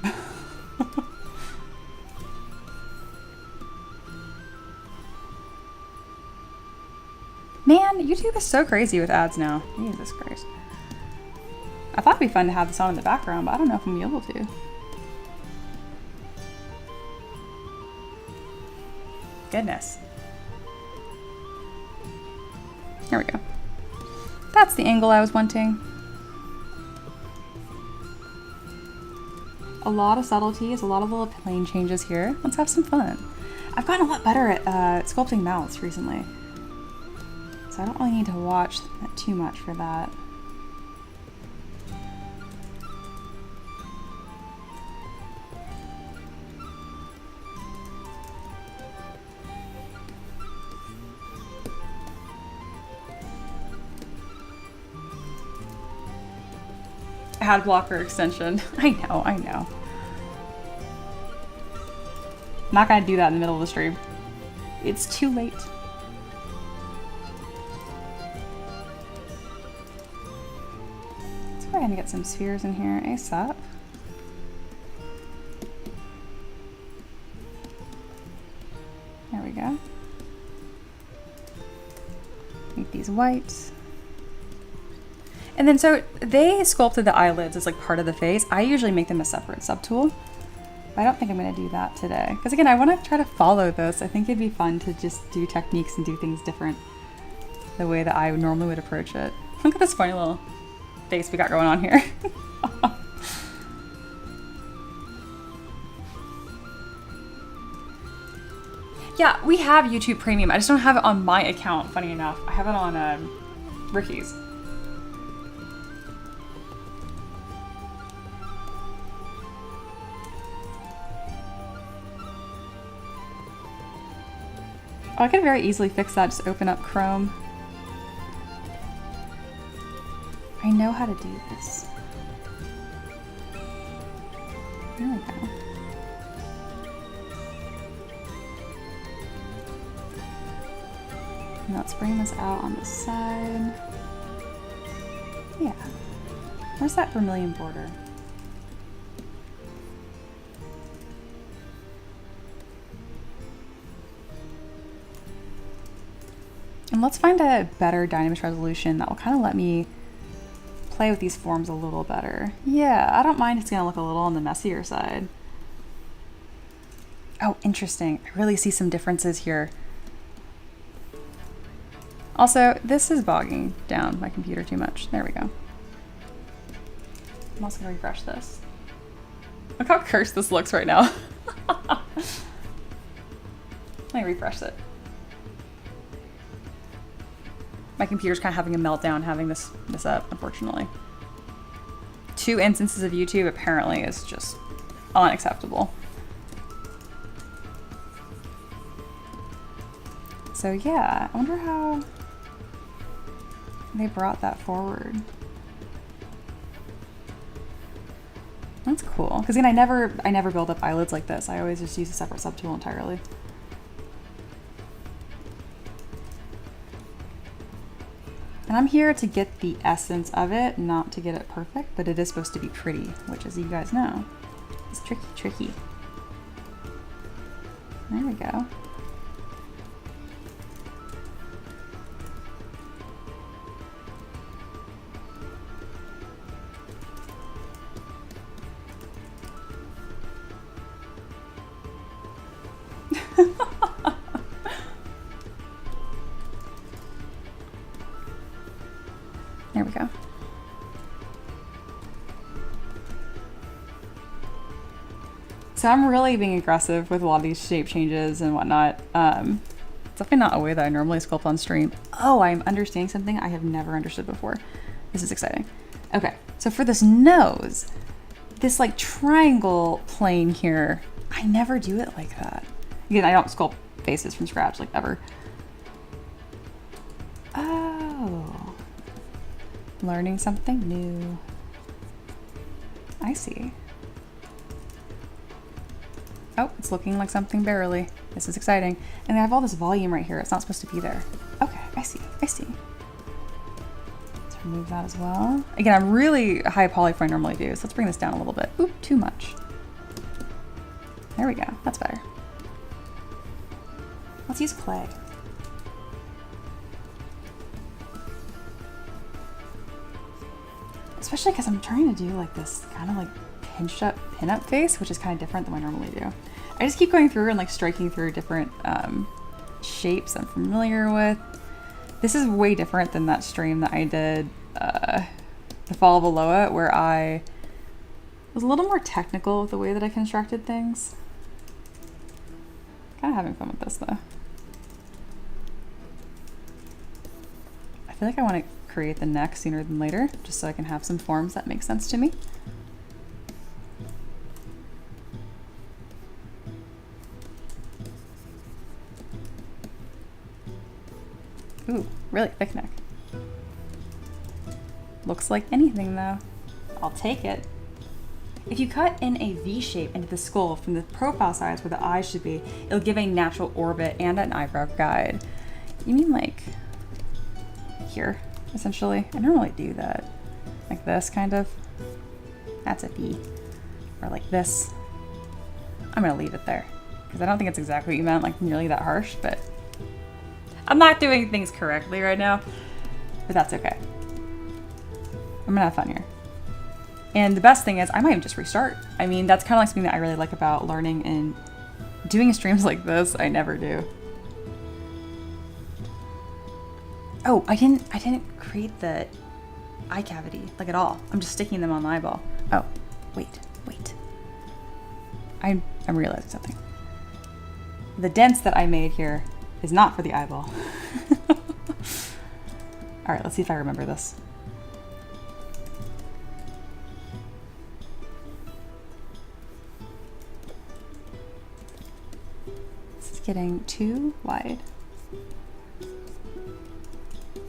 Man, YouTube is so crazy with ads now. Jesus Christ. I thought it'd be fun to have this on in the background, but I don't know if I'm gonna be able to. Goodness. There we go. That's the angle I was wanting. A lot of subtleties, a lot of little plane changes here. Let's have some fun. I've gotten a lot better at sculpting mouths recently. So I don't really need to watch that too much for that. Ad blocker extension. I know, I know. I'm not gonna do that in the middle of the stream. It's too late. Let's go ahead and get some spheres in here ASAP. There we go. Make these whites. And then so they sculpted the eyelids as like part of the face. I usually make them a separate subtool. But I don't think I'm gonna do that today. Because again, I wanna try to follow this. I think it'd be fun to just do techniques and do things different the way that I normally would approach it. Look at this funny little face we got going on here. Yeah, we have YouTube Premium. I just don't have it on my account, funny enough. I have it on Ricky's. Oh, I could very easily fix that, just open up Chrome. I know how to do this. There we go. And let's bring this out on the side. Yeah. Where's that vermilion border? And let's find a better dynamic resolution that will kind of let me play with these forms a little better. Yeah, I don't mind. It's gonna look a little on the messier side. Oh, interesting. I really see some differences here. Also, this is bogging down my computer too much. There we go. I'm also gonna refresh this. Look how cursed this looks right now. Let me refresh it. My computer's kind of having a meltdown having this up, unfortunately. 2 instances of YouTube apparently is just unacceptable. So yeah, I wonder how they brought that forward. That's cool. Because again, I never build up eyelids like this. I always just use a separate subtool entirely. And I'm here to get the essence of it, not to get it perfect, but it is supposed to be pretty, which, as you guys know, is tricky, tricky. There we go. There we go. So I'm really being aggressive with a lot of these shape changes and whatnot. So definitely not a way that I normally sculpt on stream. Oh, I'm understanding something I have never understood before. This is exciting. Okay, so for this nose, this like triangle plane here, I never do it like that. Again, I don't sculpt faces from scratch, like ever. Oh, learning something new. I see. Oh, it's looking like something barely. This is exciting. And I have all this volume right here. It's not supposed to be there. Okay, I see, I see. Let's remove that as well. Again, I'm really high poly for I normally do, so let's bring this down a little bit. Oop, too much. There we go, that's better. Let's use clay. Especially because I'm trying to do like this kind of like pinched up pin-up face, which is kind of different than what I normally do. I just keep going through and like striking through different shapes I'm familiar with. This is way different than that stream that I did, the Fall of Eloa, where I was a little more technical with the way that I constructed things. Kind of having fun with this though. I feel like I want to create the neck sooner than later, just so I can have some forms that make sense to me. Ooh, really thick neck. Looks like anything though. I'll take it. If you cut in a V shape into the skull from the profile sides where the eyes should be, it'll give a natural orbit and an eyebrow guide. You mean like here, essentially? I normally do that. Like this, kind of. That's a V. Or like this. I'm gonna leave it there, because I don't think it's exactly what you meant, like nearly that harsh, but I'm not doing things correctly right now, but that's okay. I'm gonna have fun here. And the best thing is I might just restart. I mean, that's kind of like something that I really like about learning and doing streams like this. I never do. Oh, I didn't create the eye cavity like at all. I'm just sticking them on the eyeball. Oh, wait. I'm realizing something. The dents that I made here is not for the eyeball. All right, let's see if I remember this. This is getting too wide.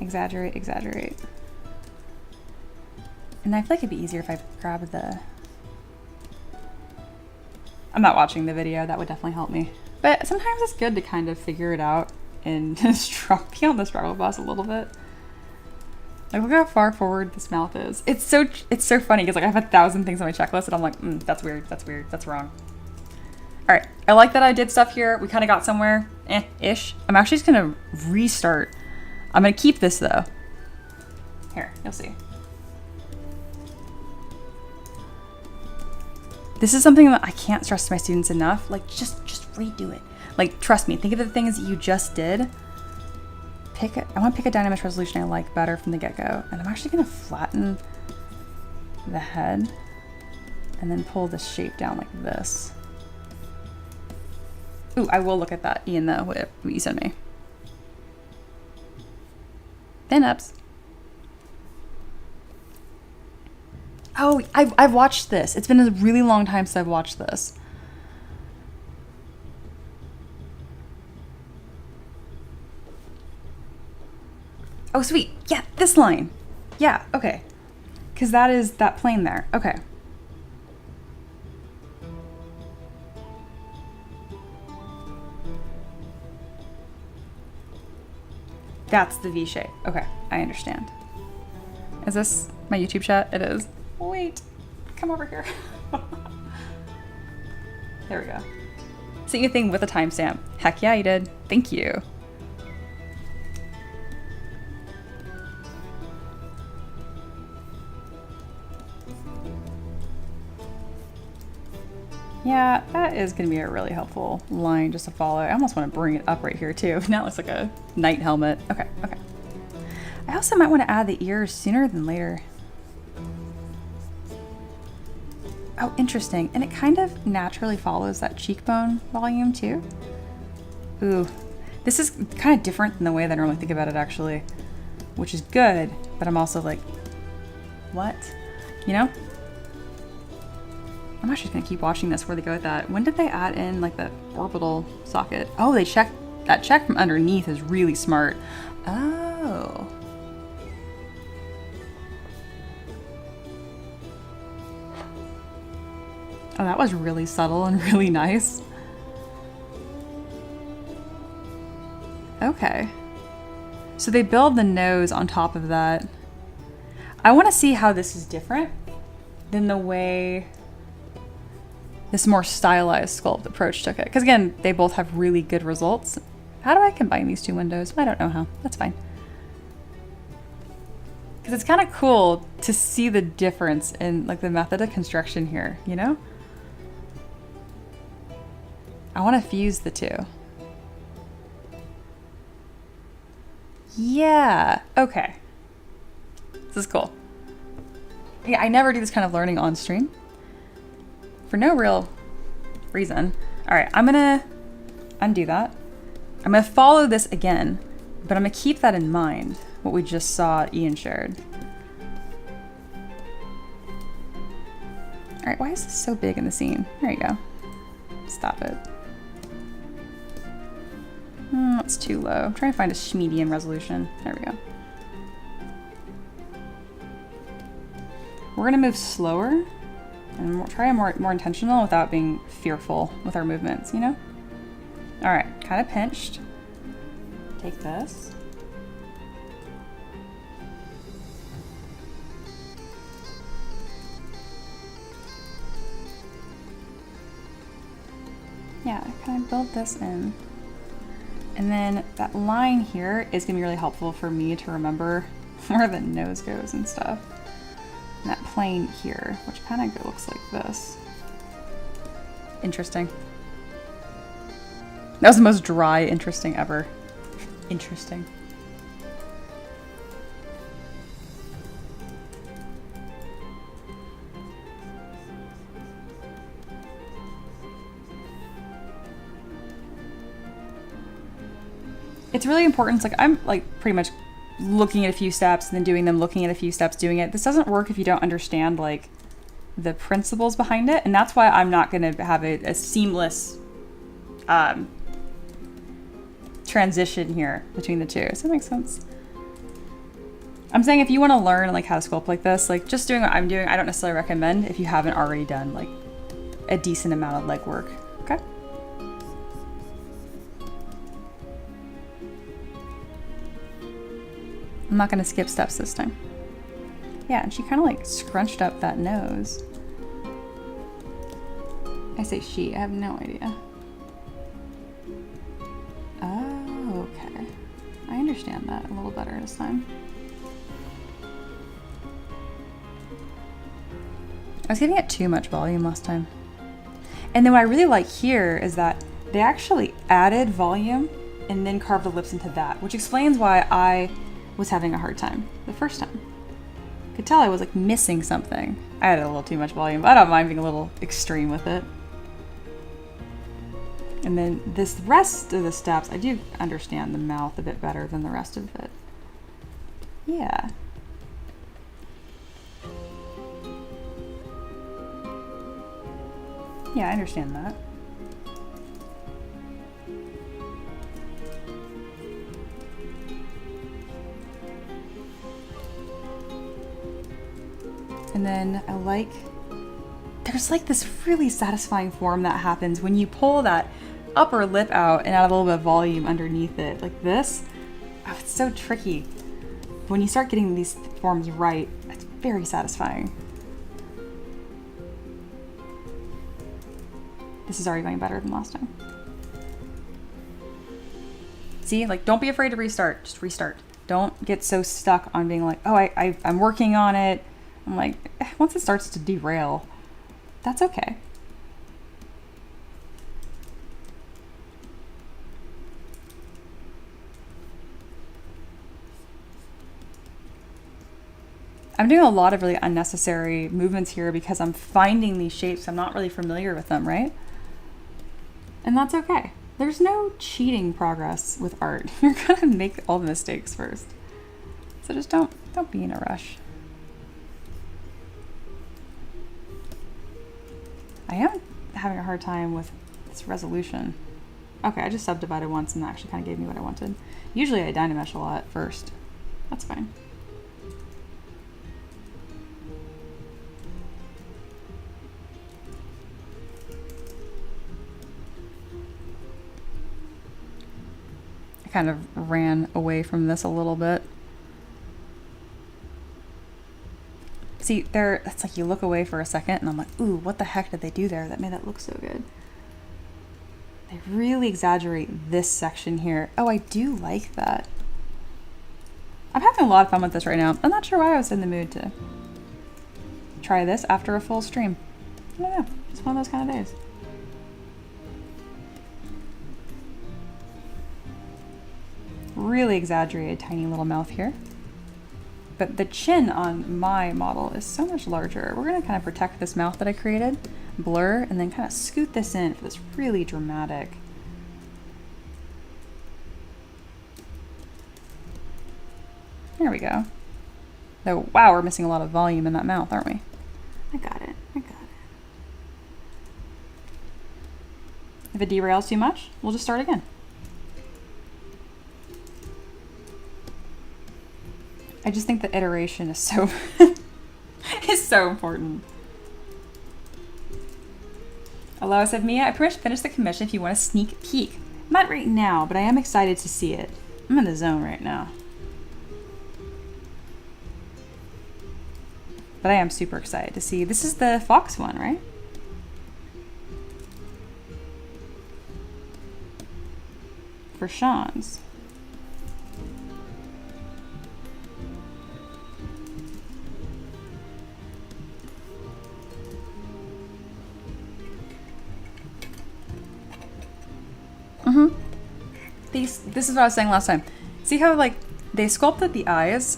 Exaggerate, exaggerate. And I feel like it'd be easier if I grab the... I'm not watching the video, that would definitely help me. But sometimes it's good to kind of figure it out and just be on the struggle bus a little bit. Like, look how far forward this mouth is. It's so funny because like I have 1,000 things on my checklist and I'm like, that's weird, that's wrong. All right, I like that I did stuff here. We kind of got somewhere, ish. I'm actually just gonna restart. I'm gonna keep this though. Here, you'll see. This is something that I can't stress to my students enough. Like, just redo it. Like, trust me, think of the things that you just did. I want to pick a dynamic resolution I like better from the get-go. And I'm actually going to flatten the head and then pull the shape down like this. Ooh, I will look at that, Ian, though, what you sent me. Thin ups. Oh, I've watched this. It's been a really long time since I've watched this. Oh, sweet. Yeah, this line. Yeah, okay. Because that is that plane there. Okay. That's the V shape. Okay, I understand. Is this my YouTube chat? It is. Wait, come over here. There we go. Sent you a thing with a timestamp. Heck yeah, you did. Thank you. Yeah, that is going to be a really helpful line just to follow. I almost want to bring it up right here too. Now it looks like a knight helmet. Okay, okay. I also might want to add the ears sooner than later. Oh, interesting. And it kind of naturally follows that cheekbone volume too. Ooh, This is kind of different than the way that I normally think about it, actually, which is good, but I'm also like, what? You know? I'm actually gonna keep watching this where they go with that. When did they add in like the orbital socket? Oh, they checked, that check from underneath is really smart. Oh. Oh, that was really subtle and really nice. Okay. So they build the nose on top of that. I want to see how this is different than the way this more stylized sculpt approach took it. Because again, they both have really good results. How do I combine these two windows? I don't know how. That's fine. Because it's kind of cool to see the difference in like the method of construction here, you know? I want to fuse the two. Yeah, okay. This is cool. Yeah, I never do this kind of learning on stream. For no real reason. All right, I'm gonna undo that. I'm gonna follow this again, but I'm gonna keep that in mind, what we just saw Ian shared. All right, why is this so big in the scene? There you go. Stop it. That's too low. I'm trying to find a medium resolution. There we go. We're gonna move slower and try more intentional without being fearful with our movements, you know? All right, kind of pinched. Take this. Yeah, I kind of build this in. And then that line here is gonna be really helpful for me to remember where the nose goes and stuff. And that plane here, which kind of looks like this. Interesting. That was the most dry interesting ever. Interesting. It's really important. It's like I'm like pretty much looking at a few steps and then doing them, looking at a few steps, doing it. This doesn't work if you don't understand like the principles behind it, and that's why I'm not going to have a seamless transition here between the two. Does that make sense? I'm saying if you want to learn like how to sculpt like this, like just doing what I'm doing, I don't necessarily recommend if you haven't already done like a decent amount of legwork. Okay. I'm not gonna skip steps this time. Yeah, and she kind of like scrunched up that nose. I say she, I have no idea. Oh, okay. I understand that a little better this time. I was giving it too much volume last time. And then what I really like here is that they actually added volume and then carved the lips into that, which explains why I was having a hard time the first time. Could tell I was like missing something. I had a little too much volume, but I don't mind being a little extreme with it. And then this rest of the steps, I do understand the mouth a bit better than the rest of it. Yeah. Yeah, I understand that. And then I like, there's like this really satisfying form that happens when you pull that upper lip out and add a little bit of volume underneath it, like this. Oh, it's so tricky. When you start getting these forms right, it's very satisfying. This is already going better than last time. See, like, don't be afraid to restart, just restart. Don't get so stuck on being like, oh, I'm working on it. I'm like, once it starts to derail, that's okay. I'm doing a lot of really unnecessary movements here because I'm finding these shapes. I'm not really familiar with them, right? And that's okay. There's no cheating progress with art. You're gonna make all the mistakes first. So just don't be in a rush. I am having a hard time with this resolution. Okay, I just subdivided once and that actually kind of gave me what I wanted. Usually I dynamesh a lot first. That's fine. I kind of ran away from this a little bit. See, it's like you look away for a second and I'm like, ooh, what the heck did they do there that made that look so good? They really exaggerate this section here. Oh, I do like that. I'm having a lot of fun with this right now. I'm not sure why I was in the mood to try this after a full stream. I don't know, it's one of those kind of days. Really exaggerated tiny little mouth here. But the chin on my model is so much larger. We're gonna kind of protect this mouth that I created, blur, and then kind of scoot this in for this really dramatic. There we go. Oh, wow, we're missing a lot of volume in that mouth, aren't we? I got it, I got it. If it derails too much, we'll just start again. I just think the iteration is so is so important. Eloa said, Mia, I pretty much finished the commission if you want a sneak peek. Not right now, but I am excited to see it. I'm in the zone right now. But I am super excited to see. This is the fox one, right? For Sean's. This is what I was saying last time. See how like they sculpted the eyes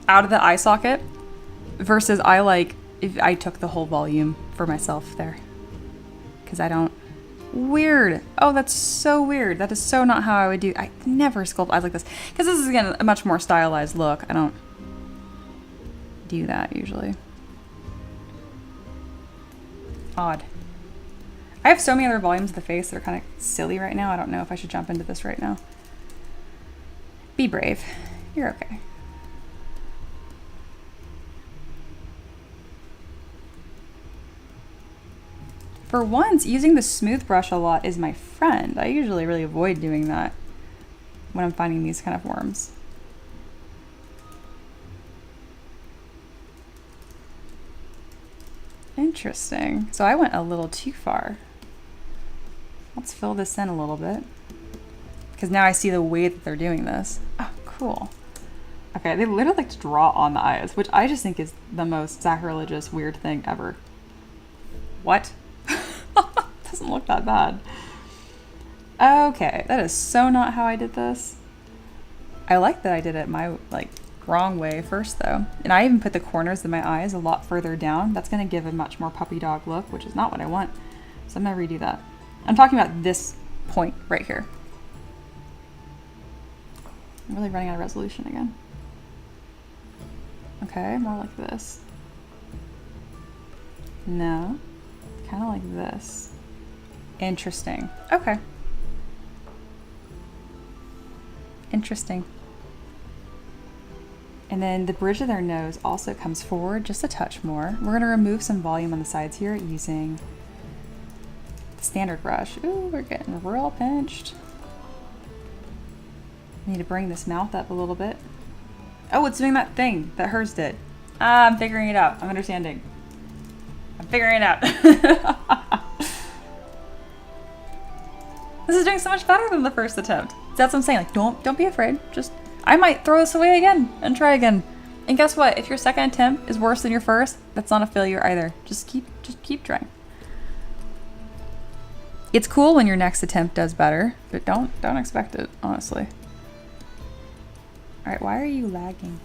out of the eye socket versus if I took the whole volume for myself there. Because I don't. Weird. Oh, that's so weird. That is so not how I would do. I never sculpt eyes like this. Because this is, again, a much more stylized look. I don't do that usually. Odd. I have so many other volumes of the face that are kind of silly right now. I don't know if I should jump into this right now. Be brave. You're okay. For once, using the smooth brush a lot is my friend. I usually really avoid doing that when I'm finding these kind of forms. Interesting. So I went a little too far. Let's fill this in a little bit. Because now I see the way that they're doing this. Oh, cool. Okay, they literally like to draw on the eyes, which I just think is the most sacrilegious, weird thing ever. What? Doesn't look that bad. Okay, that is so not how I did this. I like that I did it my wrong way first though. And I even put the corners of my eyes a lot further down. That's gonna give a much more puppy dog look, which is not what I want. So I'm gonna redo that. I'm talking about this point right here. I'm really running out of resolution again. Okay, more like this. No, kind of like this. Interesting. Okay. Interesting. And then the bridge of their nose also comes forward just a touch more. We're gonna remove some volume on the sides here using the standard brush. Ooh, we're getting real pinched. Need to bring this mouth up a little bit. Oh, it's doing that thing that hers did. I'm figuring it out. I'm understanding. I'm figuring it out. This is doing so much better than the first attempt. That's what I'm saying. Like, don't be afraid. Just, I might throw this away again and try again. And guess what? If your second attempt is worse than your first, that's not a failure either. Just keep trying. It's cool when your next attempt does better, but don't expect it, honestly. All right, why are you lagging?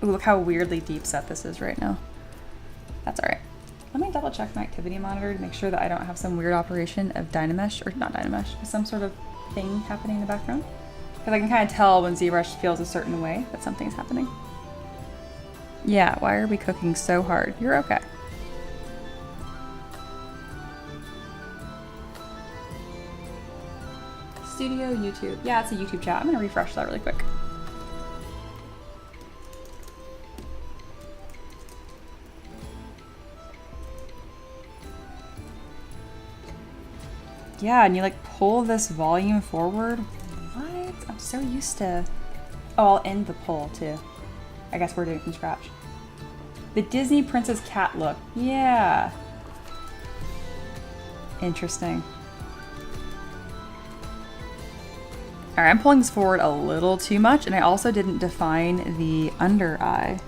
Ooh, look how weirdly deep set this is right now. That's all right. Let me double double check my activity monitor to make sure that I don't have some weird operation of Dynamesh, or not Dynamesh, some sort of thing happening in the background. Because I can kind of tell when ZBrush feels a certain way that something's happening. Yeah, why are we cooking so hard? You're okay. Studio YouTube. Yeah, it's a YouTube chat. I'm gonna refresh that really quick. Yeah, and you like pull this volume forward. What? I'm so used to... Oh, I'll end the pull too. I guess we're doing it from scratch. The Disney Princess cat look. Yeah. Interesting. All right, I'm pulling this forward a little too much, and I also didn't define the under eye.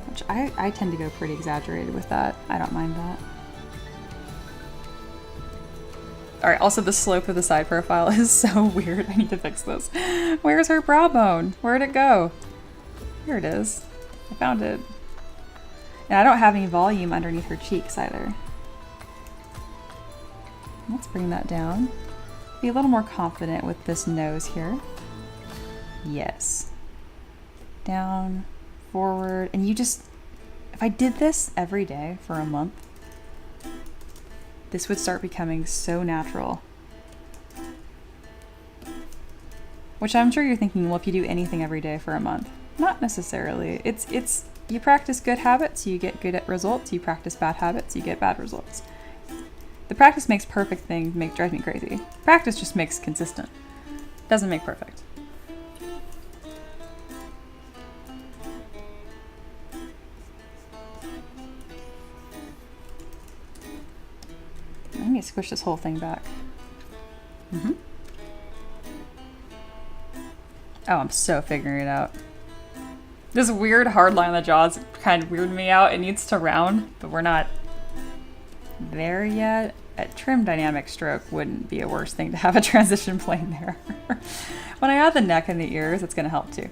Which I tend to go pretty exaggerated with that. I don't mind that. All right, also the slope of the side profile is so weird. I need to fix this. Where's her brow bone? Where'd it go? Here it is. I found it. And I don't have any volume underneath her cheeks either. Let's bring that down. Be a little more confident with this nose here. Yes. Down, forward, and you just, if I did this every day for a month, this would start becoming so natural. Which I'm sure you're thinking, well, if you do anything every day for a month. Not necessarily. It's you practice good habits, you get good at results. You practice bad habits, you get bad results. The practice makes perfect thing drives me crazy. Practice just makes consistent. Doesn't make perfect. I need to squish this whole thing back. Mm-hmm. Oh, I'm so figuring it out. This weird hard line on the jaws kind of weirded me out. It needs to round, but we're not there yet. A trim dynamic stroke wouldn't be a worse thing to have a transition plane there. When I add the neck and the ears, it's going to help too.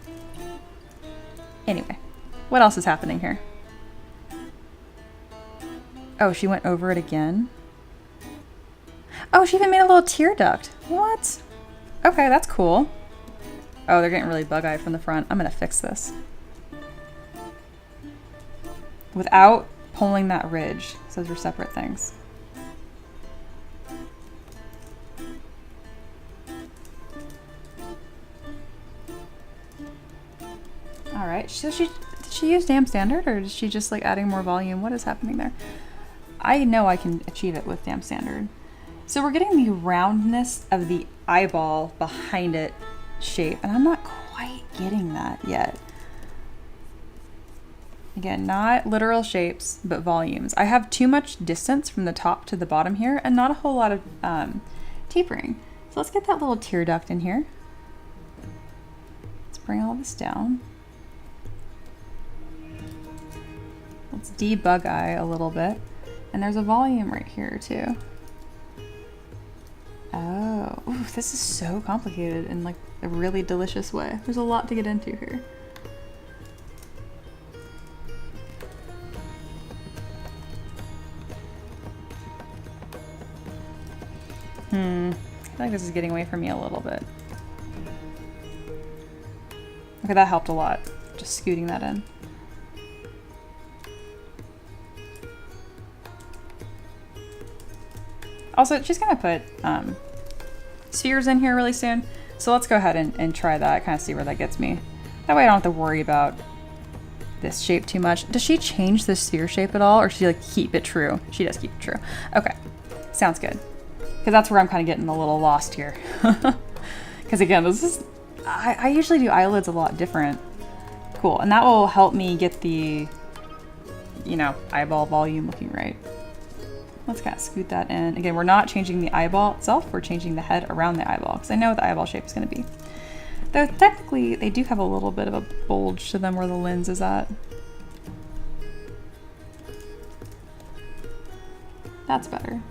Anyway, what else is happening here? Oh, she went over it again. Oh, she even made a little tear duct. What? Okay, that's cool. Oh, they're getting really bug-eyed from the front. I'm going to fix this. Without pulling that ridge. So those are separate things. All right, so did she use Dam Standard, or is she just like adding more volume? What is happening there? I know I can achieve it with Dam Standard. So we're getting the roundness of the eyeball behind it shape, and I'm not quite getting that yet. Again, not literal shapes, but volumes. I have too much distance from the top to the bottom here, and not a whole lot of tapering. So let's get that little tear duct in here. Let's bring all this down. Let's debug eye a little bit. And there's a volume right here too. Oh, ooh, this is so complicated in like a really delicious way. There's a lot to get into here. I feel like this is getting away from me a little bit. Okay, that helped a lot. Just scooting that in. Also, she's gonna put spheres in here really soon. So let's go ahead and try that, kind of see where that gets me. That way I don't have to worry about this shape too much. Does she change the sphere shape at all, or does she like keep it true? She does keep it true. Okay, sounds good. Because that's where I'm kind of getting a little lost here. Because again, this is, I usually do eyelids a lot different. Cool, and that will help me get the, you know, eyeball volume looking right. Let's kind of scoot that in. Again, we're not changing the eyeball itself, we're changing the head around the eyeball, because I know what the eyeball shape is going to be. Though technically, they do have a little bit of a bulge to them where the lens is at. That's better.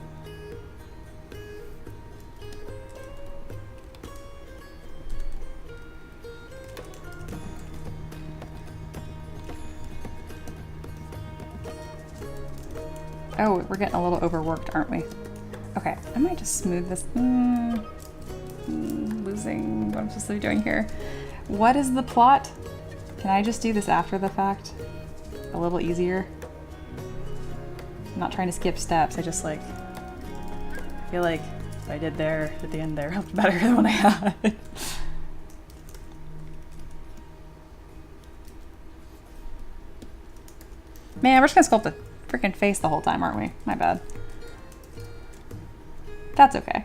Oh, we're getting a little overworked, aren't we? Okay, I might just smooth this. Losing what I'm supposed to be doing here. What is the plot? Can I just do this after the fact? A little easier? I'm not trying to skip steps. I just like feel like what I did there at the end there helped better than what I had. Man, we're just gonna sculpt the freaking face the whole time, aren't we? My bad. That's okay.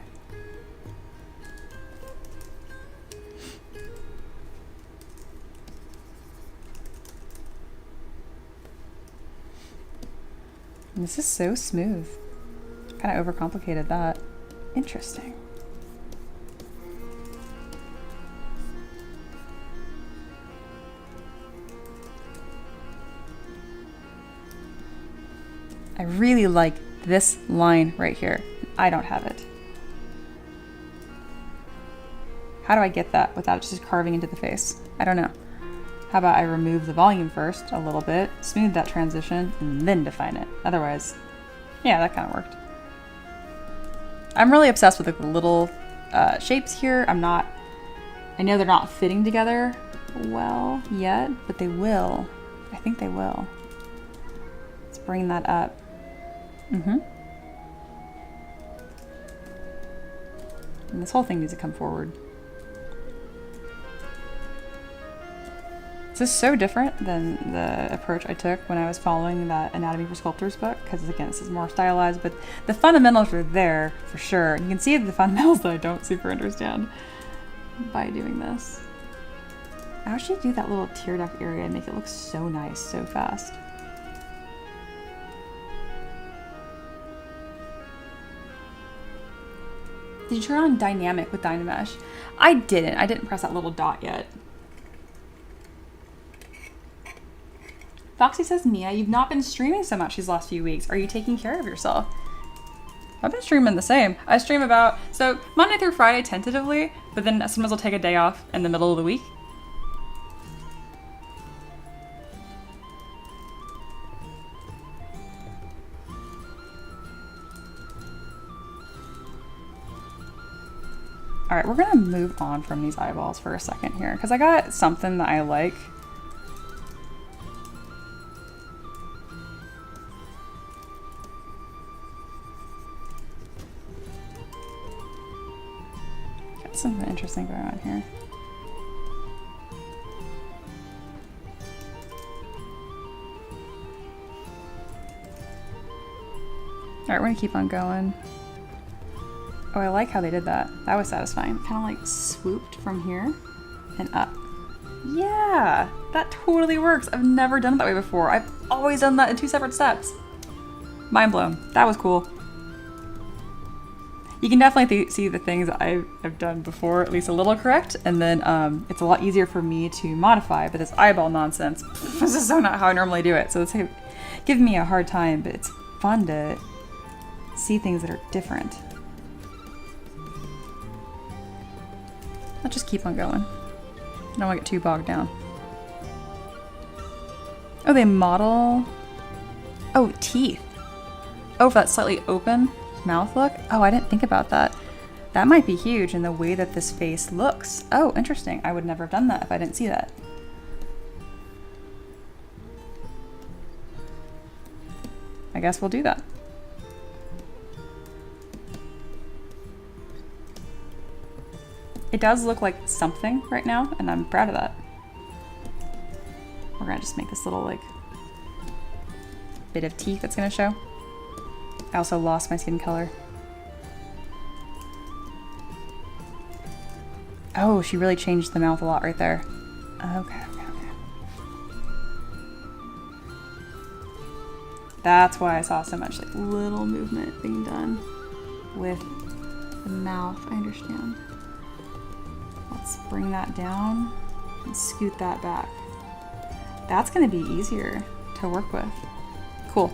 And this is so smooth. Kind of overcomplicated that. Interesting. I really like this line right here. I don't have it. How do I get that without just carving into the face? I don't know. How about I remove the volume first a little bit, smooth that transition, and then define it. Otherwise, yeah, that kind of worked. I'm really obsessed with the little shapes here. I know they're not fitting together well yet, but they will. I think they will. Let's bring that up. And this whole thing needs to come forward. This is so different than the approach I took when I was following that Anatomy for Sculptors book, because again, this is more stylized, but the fundamentals are there for sure. And you can see the fundamentals that I don't super understand by doing this. I wish you'd do that little tear duct area and make it look so nice so fast. Did you turn on dynamic with Dynamesh? I didn't press that little dot yet. Foxy says, Mia, you've not been streaming so much these last few weeks. Are you taking care of yourself? I've been streaming the same. I stream about, so Monday through Friday tentatively, but then sometimes I'll take a day off in the middle of the week. All right, we're gonna move on from these eyeballs for a second here, because I got something that I like. Something interesting going on here. All right, we're gonna keep on going. Oh, I like how they did that. That was satisfying. Kind of like swooped from here and up. Yeah, that totally works. I've never done it that way before. I've always done that in 2 separate steps. Mind blown. That was cool. You can definitely see the things that I've done before, at least a little correct, and then it's a lot easier for me to modify, but this eyeball nonsense, this is so not how I normally do it, so it's giving me a hard time, but it's fun to see things that are different. I'll just keep on going. I don't want to get too bogged down. Oh, they model... Oh, teeth. Oh, for that slightly open mouth look? Oh, I didn't think about that. That might be huge in the way that this face looks. Oh, interesting. I would never have done that if I didn't see that. I guess we'll do that. It does look like something right now, and I'm proud of that. We're gonna just make this little like bit of teeth that's gonna show. I also lost my skin color. Oh, she really changed the mouth a lot right there. Okay. That's why I saw so much like little movement being done with the mouth. I understand. Let's bring that down and scoot that back. That's gonna be easier to work with. Cool.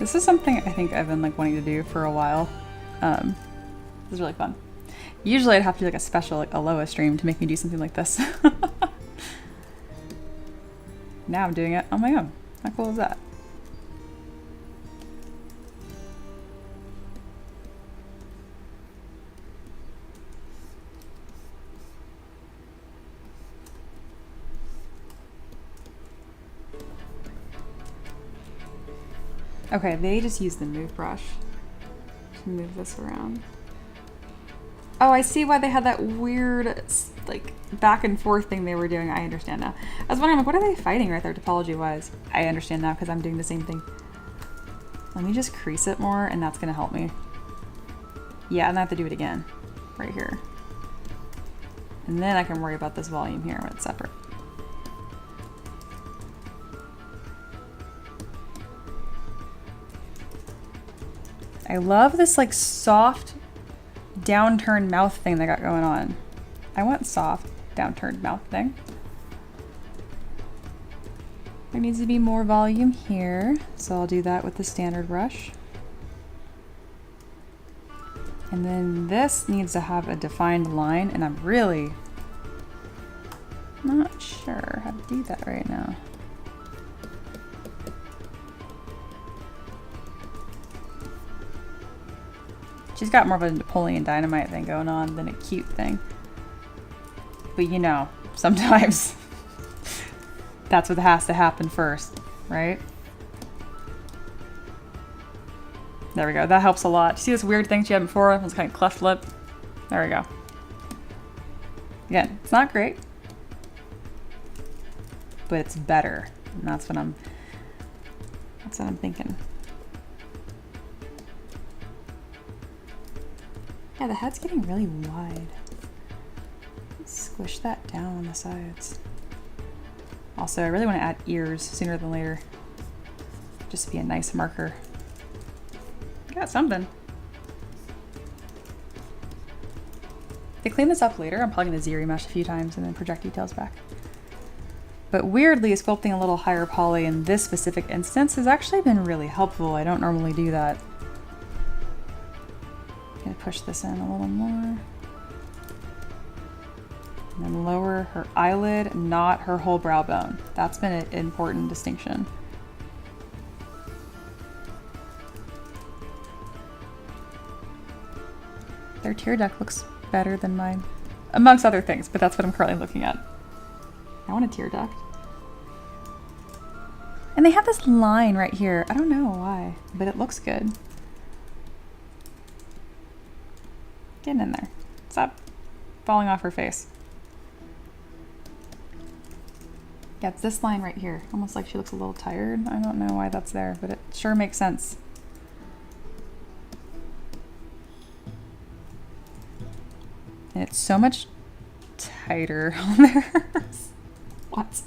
This is something I think I've been like wanting to do for a while. This is really fun. Usually I'd have to do like a special like Eloa stream to make me do something like this. Now I'm doing it on my own. How cool is that? Okay, they just use the move brush to move this around. Oh, I see why they had that weird, like, back and forth thing they were doing. I understand now. I was wondering, like, what are they fighting right there, topology-wise? I understand now, because I'm doing the same thing. Let me just crease it more, and that's going to help me. Yeah, and I have to do it again, right here. And then I can worry about this volume here when it's separate. I love this, like, soft downturned mouth thing they got going on. I want soft downturned mouth thing. There needs to be more volume here, so I'll do that with the standard brush. And then this needs to have a defined line, and I'm really not sure how to do that right now. She's got more of a Napoleon Dynamite thing going on than a cute thing. But you know, sometimes that's what has to happen first, right? There we go, that helps a lot. See this weird thing she had before? It was kind of cleft lip. There we go. Again, it's not great, but it's better. And that's what I'm thinking. Yeah, the head's getting really wide. Squish that down on the sides. Also, I really want to add ears sooner than later. Just to be a nice marker. Got something. To clean this up later, I'm probably going to ZBrush a few times and then project details back. But weirdly, sculpting a little higher poly in this specific instance has actually been really helpful. I don't normally do that. Gonna push this in a little more. And then lower her eyelid, not her whole brow bone. That's been an important distinction. Their tear duct looks better than mine, amongst other things, but that's what I'm currently looking at. I want a tear duct. And they have this line right here. I don't know why, but it looks good. Getting in there. Stop falling off her face. Yeah, it's this line right here. Almost like she looks a little tired. I don't know why that's there, but it sure makes sense. And it's so much tighter on there. What?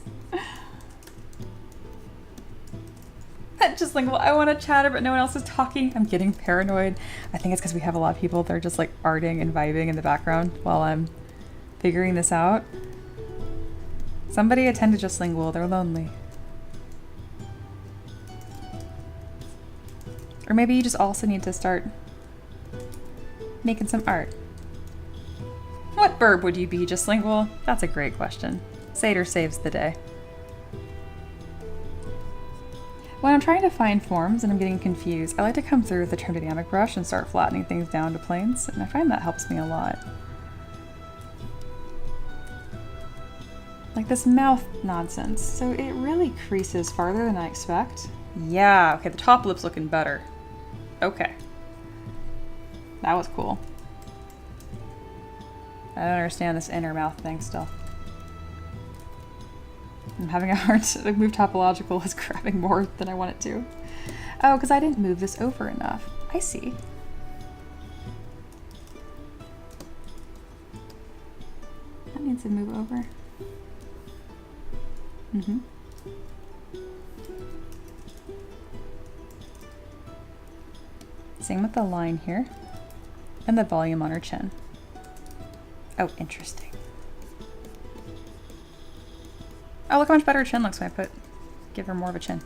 Just like, well, I want to chatter, but no one else is talking. I'm getting paranoid. I think it's because we have a lot of people that are just like arting and vibing in the background while I'm figuring this out. Somebody attend to just lingual. They're lonely. Or maybe you just also need to start making some art. What verb would you be, just lingual? That's a great question. Seder saves the day. When I'm trying to find forms and I'm getting confused, I like to come through with the trim dynamic brush and start flattening things down to planes, and I find that helps me a lot. Like this mouth nonsense. So it really creases farther than I expect. Yeah, okay, the top lip's looking better. Okay. That was cool. I don't understand this inner mouth thing still. I'm having a hard time. The move topological is grabbing more than I want it to. Oh, because I didn't move this over enough. I see. That needs to move over. Mm-hmm. Same with the line here. And the volume on her chin. Oh, interesting. Oh, look how much better her chin looks when I give her more of a chin.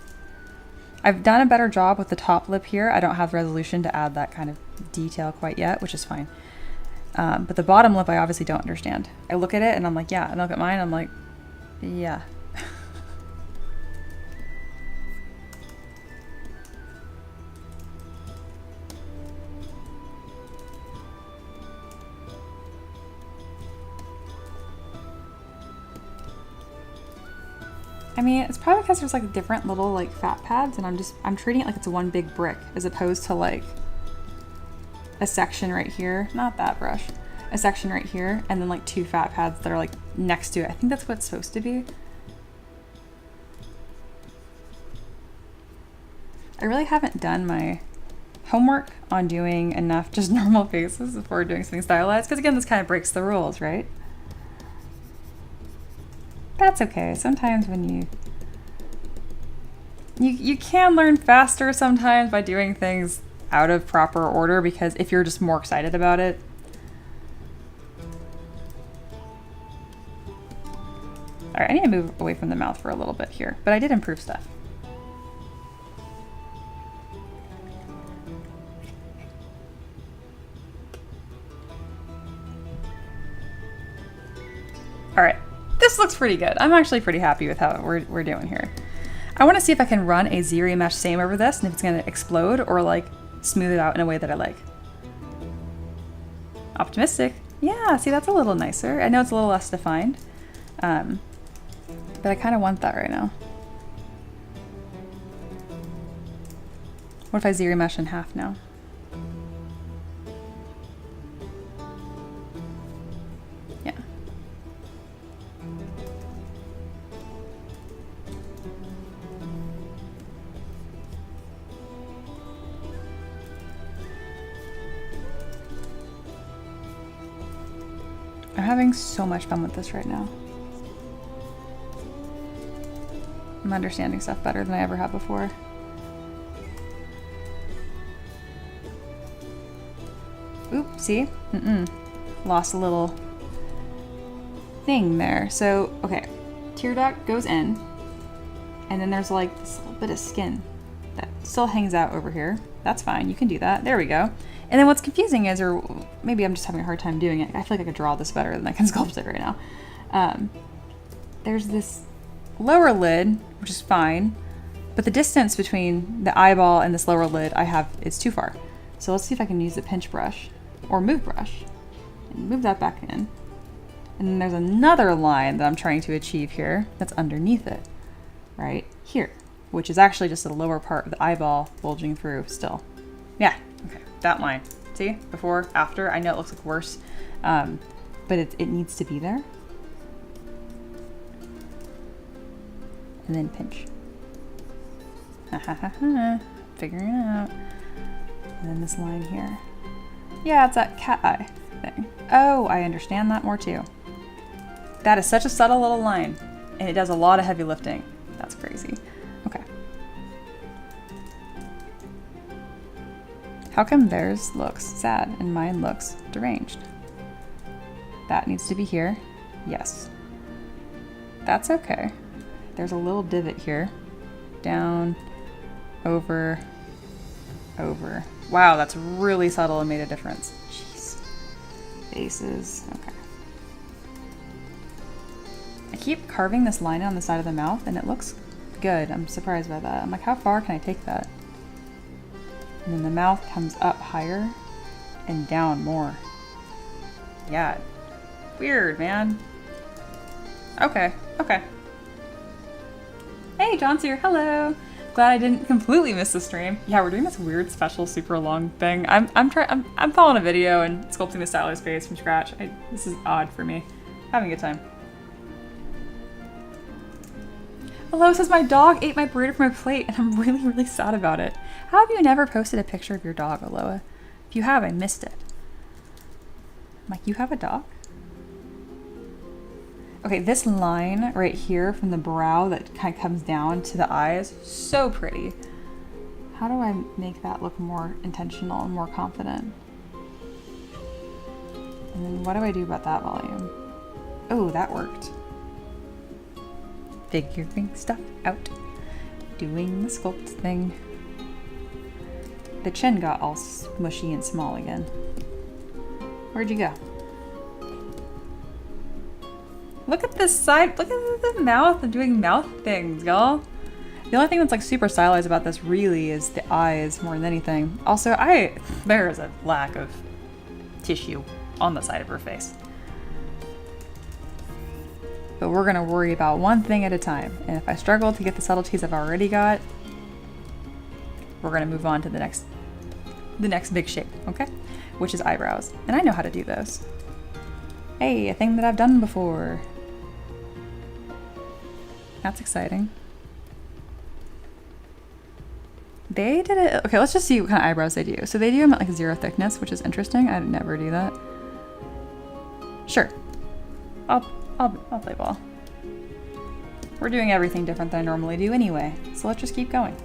I've done a better job with the top lip here. I don't have resolution to add that kind of detail quite yet, which is fine. But the bottom lip, I obviously don't understand. I look at it and I'm like, yeah. And I look at mine, I'm like, yeah. I mean, it's probably because there's like different little like fat pads, and I'm treating it like it's one big brick as opposed to like a section right here, not that brush, a section right here, and then like two fat pads that are like next to it. I think that's what it's supposed to be. I really haven't done my homework on doing enough just normal faces before doing something stylized, because again, this kind of breaks the rules, right? That's okay. Sometimes when you can learn faster sometimes by doing things out of proper order, because if you're just more excited about it. All right, I need to move away from the mouth for a little bit here, but I did improve stuff. All right. This looks pretty good. I'm actually pretty happy with how we're doing here. I want to see if I can run a ZBrush same over this and if it's going to explode or like smooth it out in a way that I like. Optimistic. Yeah, see, that's a little nicer. I know it's a little less defined, but I kind of want that right now. What if I ZBrush in half now? Yeah. I'm having so much fun with this right now. I'm understanding stuff better than I ever have before. Oop, see? Lost a little thing there. So, okay, tear duct goes in, and then there's like this little bit of skin that still hangs out over here. That's fine, you can do that. There we go. And then what's confusing is, or maybe I'm just having a hard time doing it, I feel like I could draw this better than I can sculpt it right now. There's this lower lid, which is fine, but the distance between the eyeball and this lower lid is too far. So let's see if I can use the pinch brush or move brush and move that back in. And then there's another line that I'm trying to achieve here that's underneath it, right here, which is actually just the lower part of the eyeball bulging through still. Yeah, okay, that line. See, before, after, I know it looks like worse, but it needs to be there. And then pinch. Ha ha ha ha, figuring it out. And then this line here. Yeah, it's that cat eye thing. Oh, I understand that more too. That is such a subtle little line, and it does a lot of heavy lifting. That's crazy. Okay. How come theirs looks sad and mine looks deranged? That needs to be here. Yes. That's okay. There's a little divot here. Down, over, over. Wow, that's really subtle and made a difference. Jeez. Faces, okay. I keep carving this line on the side of the mouth and it looks good. I'm surprised by that. I'm like, how far can I take that? And then the mouth comes up higher and down more. Yeah. Weird, man. Okay, okay. Hey, John's here. Hello. Glad I didn't completely miss the stream. Yeah, we're doing this weird, special, super long thing. I'm following a video and sculpting the stylized face from scratch. This is odd for me. Having a good time. Hello, says my dog ate my burrito from my plate, and I'm really, really sad about it. How have you never posted a picture of your dog, Eloa? If you have, I missed it. I'm like, you have a dog? Okay, this line right here from the brow that kind of comes down to the eyes, so pretty. How do I make that look more intentional and more confident? And then what do I do about that volume? Oh, that worked. Figuring stuff out. doing the sculpt thing. The chin got all smushy and small again. Where'd you go? Look at this side, look at the mouth. I'm doing mouth things, y'all. The only thing that's like super stylized about this really is the eyes more than anything. Also, there is a lack of tissue on the side of her face. But we're gonna worry about one thing at a time. And if I struggle to get the subtleties I've already got, we're gonna move on to the next big shape, okay? Which is eyebrows. And I know how to do those. Hey, a thing that I've done before. That's exciting. They did it, okay, let's just see what kind of eyebrows they do. So they do them at like 0 thickness, which is interesting. I'd never do that. Sure, I'll play ball. We're doing everything different than I normally do anyway, so let's just keep going.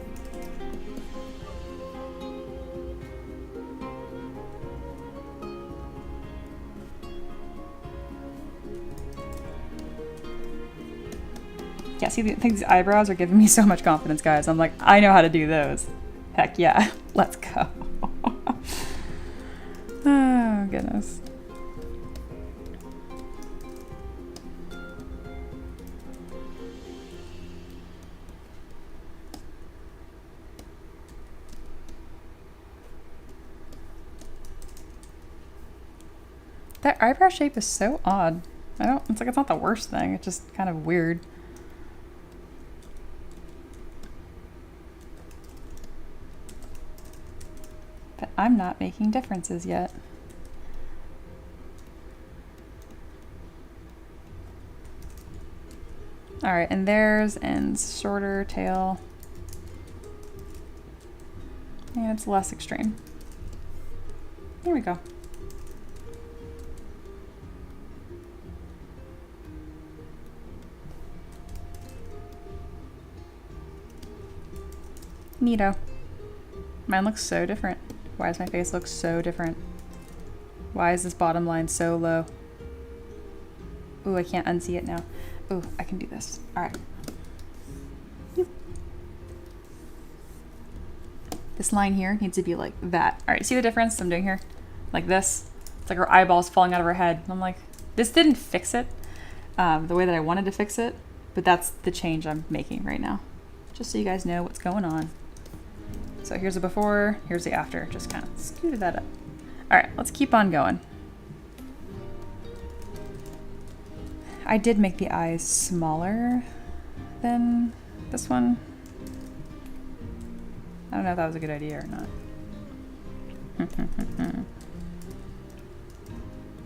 Yeah, see, I think these eyebrows are giving me so much confidence, guys. I'm like, I know how to do those. Heck yeah, let's go. Oh, goodness. That eyebrow shape is so odd. It's like it's not the worst thing, it's just kind of weird. But I'm not making differences yet. Alright, and theirs ends shorter tail. And it's less extreme. There we go. Neato. Mine looks so different. Why does my face look so different? Why is this bottom line so low? Ooh, I can't unsee it now. Ooh, I can do this. All right. This line here needs to be like that. All right, see the difference I'm doing here? Like this. It's like her eyeballs falling out of her head. I'm like, this didn't fix it the way that I wanted to fix it, but that's the change I'm making right now. Just so you guys know what's going on. So here's the before, here's the after. Just kind of scooted that up. All right, let's keep on going. I did make the eyes smaller than this one. I don't know if that was a good idea or not.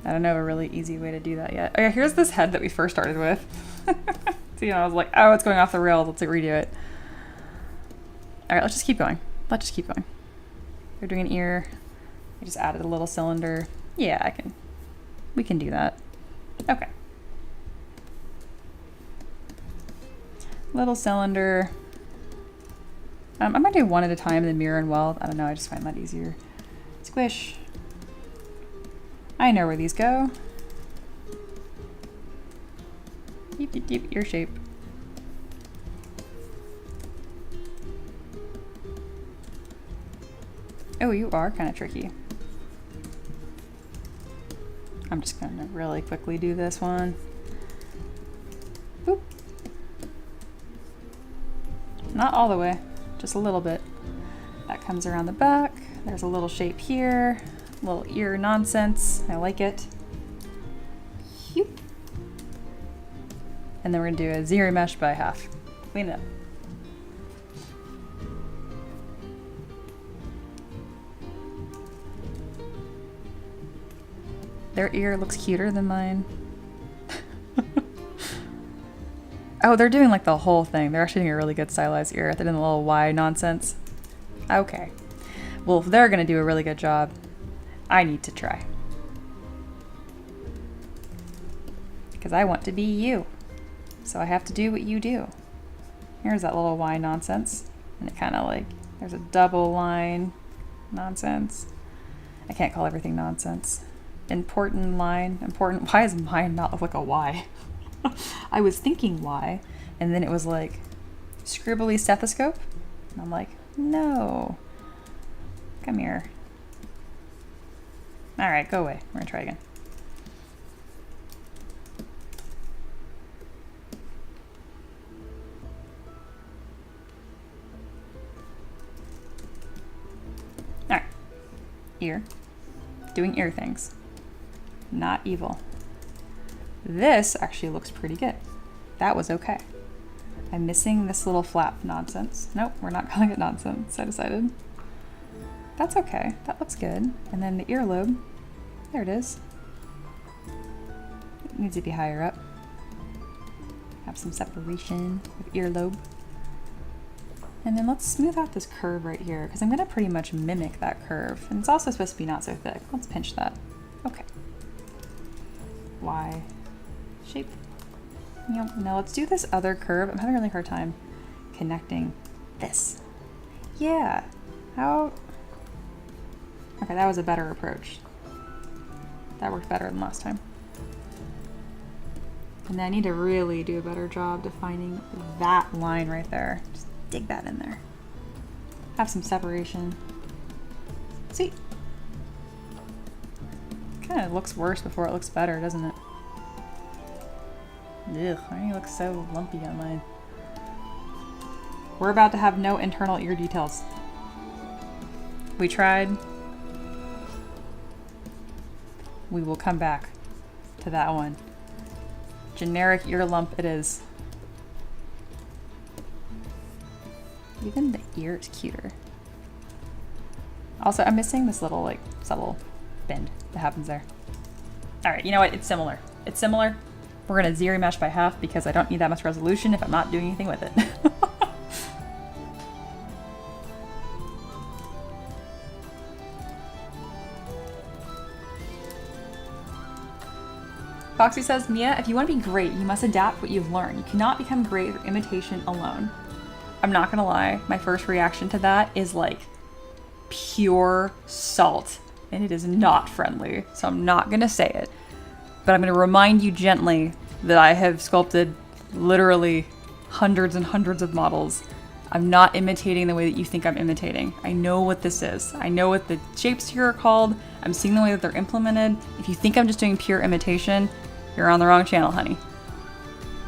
I don't know a really easy way to do that yet. Oh yeah, here's this head that we first started with. So, you know, I was like, oh, it's going off the rails. Let's redo it. All right, let's just keep going. Let's just keep going. We're doing an ear. I just added a little cylinder. Yeah, we can do that. Okay. Little cylinder. I might do one at a time in the mirror and weld. I don't know, I just find that easier. Squish. I know where these go. Deep, deep, deep, ear shape. Oh, you are kind of tricky. I'm just gonna really quickly do this one. Boop. Not all the way, just a little bit. That comes around the back. There's a little shape here, little ear nonsense. I like it. Whew. And then we're gonna do a zero mesh by half. Clean it up. Their ear looks cuter than mine. Oh, they're doing like the whole thing. They're actually doing a really good stylized ear. They're doing a little Y nonsense. Okay. Well, if they're gonna do a really good job, I need to try. Because I want to be you. So I have to do what you do. Here's that little Y nonsense. And it kind of like, there's a double line nonsense. I can't call everything nonsense. Important line, important. Why does mine not look like a Y? I was thinking Y, and then it was like scribbly stethoscope? And I'm like, no. Come here. All right, go away. We're gonna try again. All right, ear. Doing ear things. Not evil. This actually looks pretty good. That was okay. I'm missing this little flap nonsense. Nope, we're not calling it nonsense, I decided. That's okay, that looks good. And then the earlobe, there it is. It needs to be higher up. Have some separation with earlobe. And then let's smooth out this curve right here, because I'm gonna pretty much mimic that curve. And it's also supposed to be not so thick. Let's pinch that. Okay. Y shape. Yep. Now let's do this other curve. I'm having a really hard time connecting this. Yeah. How? Okay, that was a better approach. That worked better than last time. And then I need to really do a better job defining that line right there. Just dig that in there. Have some separation. See? Kind of looks worse before it looks better, doesn't it? Ugh, why do you look so lumpy on mine? We're about to have no internal ear details. We tried. We will come back to that one. Generic ear lump it is. Even the ear is cuter. Also, I'm missing this little, like, subtle bend that happens there. All right, you know what? It's similar. It's similar. We're gonna ZBrush by half because I don't need that much resolution if I'm not doing anything with it. Foxy says, Mia, if you want to be great, you must adapt what you've learned. You cannot become great through imitation alone. I'm not gonna lie, my first reaction to that is like pure salt, and it is not friendly, so I'm not gonna say it. But I'm gonna remind you gently that I have sculpted literally hundreds and hundreds of models. I'm not imitating the way that you think I'm imitating. I know what this is. I know what the shapes here are called. I'm seeing the way that they're implemented. If you think I'm just doing pure imitation, you're on the wrong channel, honey.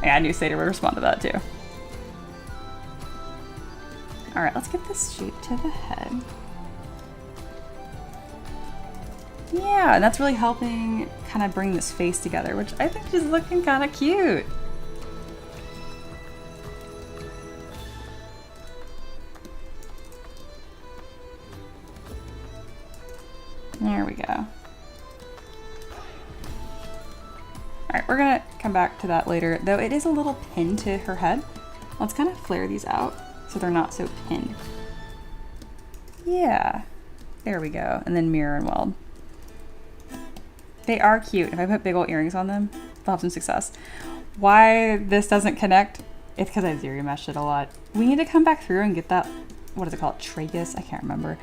Yeah, I knew Seder would respond to that too. All right, let's get this shape to the head. Yeah, and that's really helping kind of bring this face together, which I think is looking kind of cute. There we go. All right, we're gonna come back to that later, though it is a little pinned to her head. Let's kind of flare these out so they're not so pinned. Yeah, there we go. And then mirror and weld. They are cute. If I put big old earrings on them, they'll have some success. Why this doesn't connect, it's because I ZBrushed it a lot. We need to come back through and get that, what is it called, tragus? I can't remember.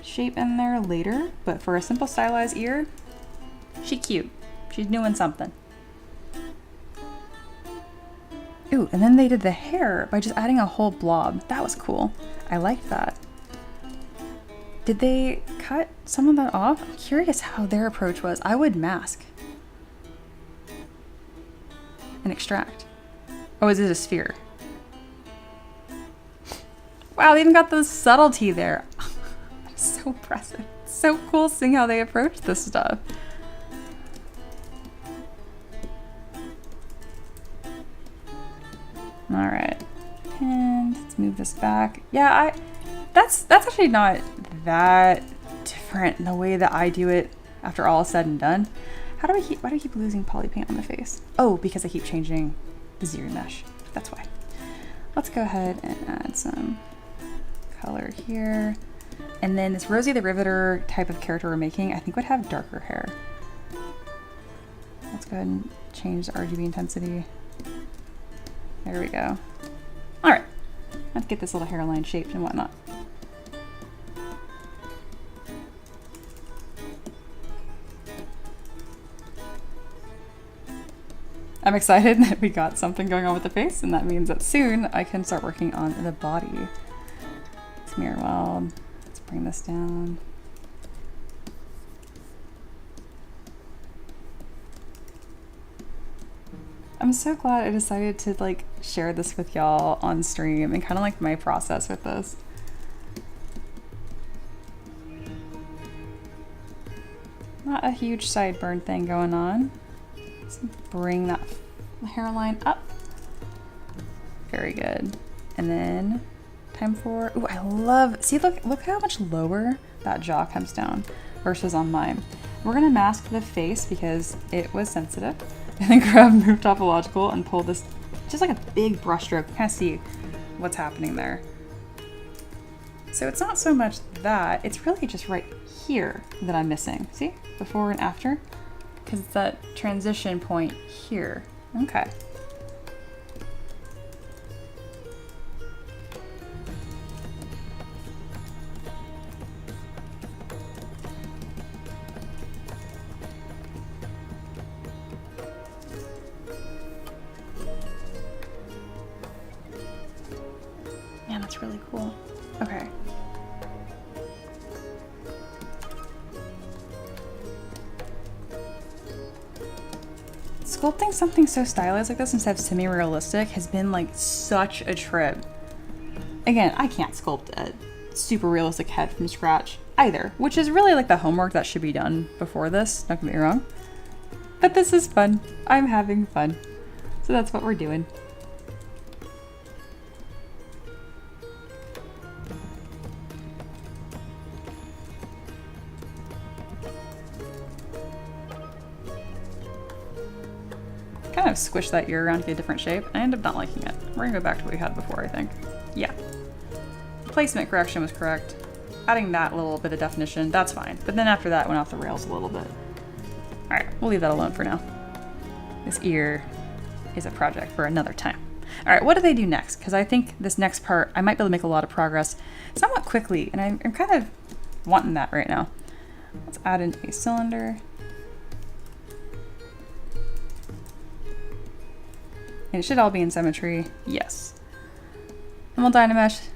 Shape in there later, but for a simple stylized ear, she cute. She's doing something. Ooh, and then they did the hair by just adding a whole blob. That was cool. I liked that. Did they cut some of that off? I'm curious how their approach was. I would mask and extract. Oh, is it a sphere? Wow, they even got the subtlety there. That's so impressive. It's so cool seeing how they approach this stuff. All right, and let's move this back. Yeah, that's actually not that different in the way that I do it after all is said and done. Why do I keep losing poly paint on the face? Oh, because I keep changing the ZBrush. That's why. Let's go ahead and add some color here. And then this Rosie the Riveter type of character we're making, I think would have darker hair. Let's go ahead and change the RGB intensity. There we go. All right, let's get this little hairline shaped and whatnot. I'm excited that we got something going on with the face, and that means that soon I can start working on the body. Smear weld. Let's bring this down. I'm so glad I decided to like share this with y'all on stream and kind of like my process with this. Not a huge sideburn thing going on. Let's bring that hairline up. Very good. And then time for, ooh, I love, see, look how much lower that jaw comes down versus on mine. We're gonna mask the face because it was sensitive. And then grab Move Topological and pull this, just like a big brush stroke, kind of see what's happening there. So it's not so much that, it's really just right here that I'm missing. See, before and after? Because it's that transition point here. Okay. Man, that's really cool. Okay. Sculpting something so stylized like this instead of semi-realistic has been like such a trip. Again, I can't sculpt a super realistic head from scratch either, which is really like the homework that should be done before this, don't get me wrong. But this is fun. I'm having fun. So that's what we're doing. Kind of squish that ear around to get a different shape. I ended up not liking it. We're gonna go back to what we had before, I think. Yeah. Placement correction was correct. Adding that little bit of definition, that's fine. But then after that, went off the rails a little bit. All right, we'll leave that alone for now. This ear is a project for another time. All right, what do they do next? Because I think this next part, I might be able to make a lot of progress somewhat quickly, and I'm kind of wanting that right now. Let's add in a cylinder. And it should all be in symmetry. Yes. And we'll Dynamesh.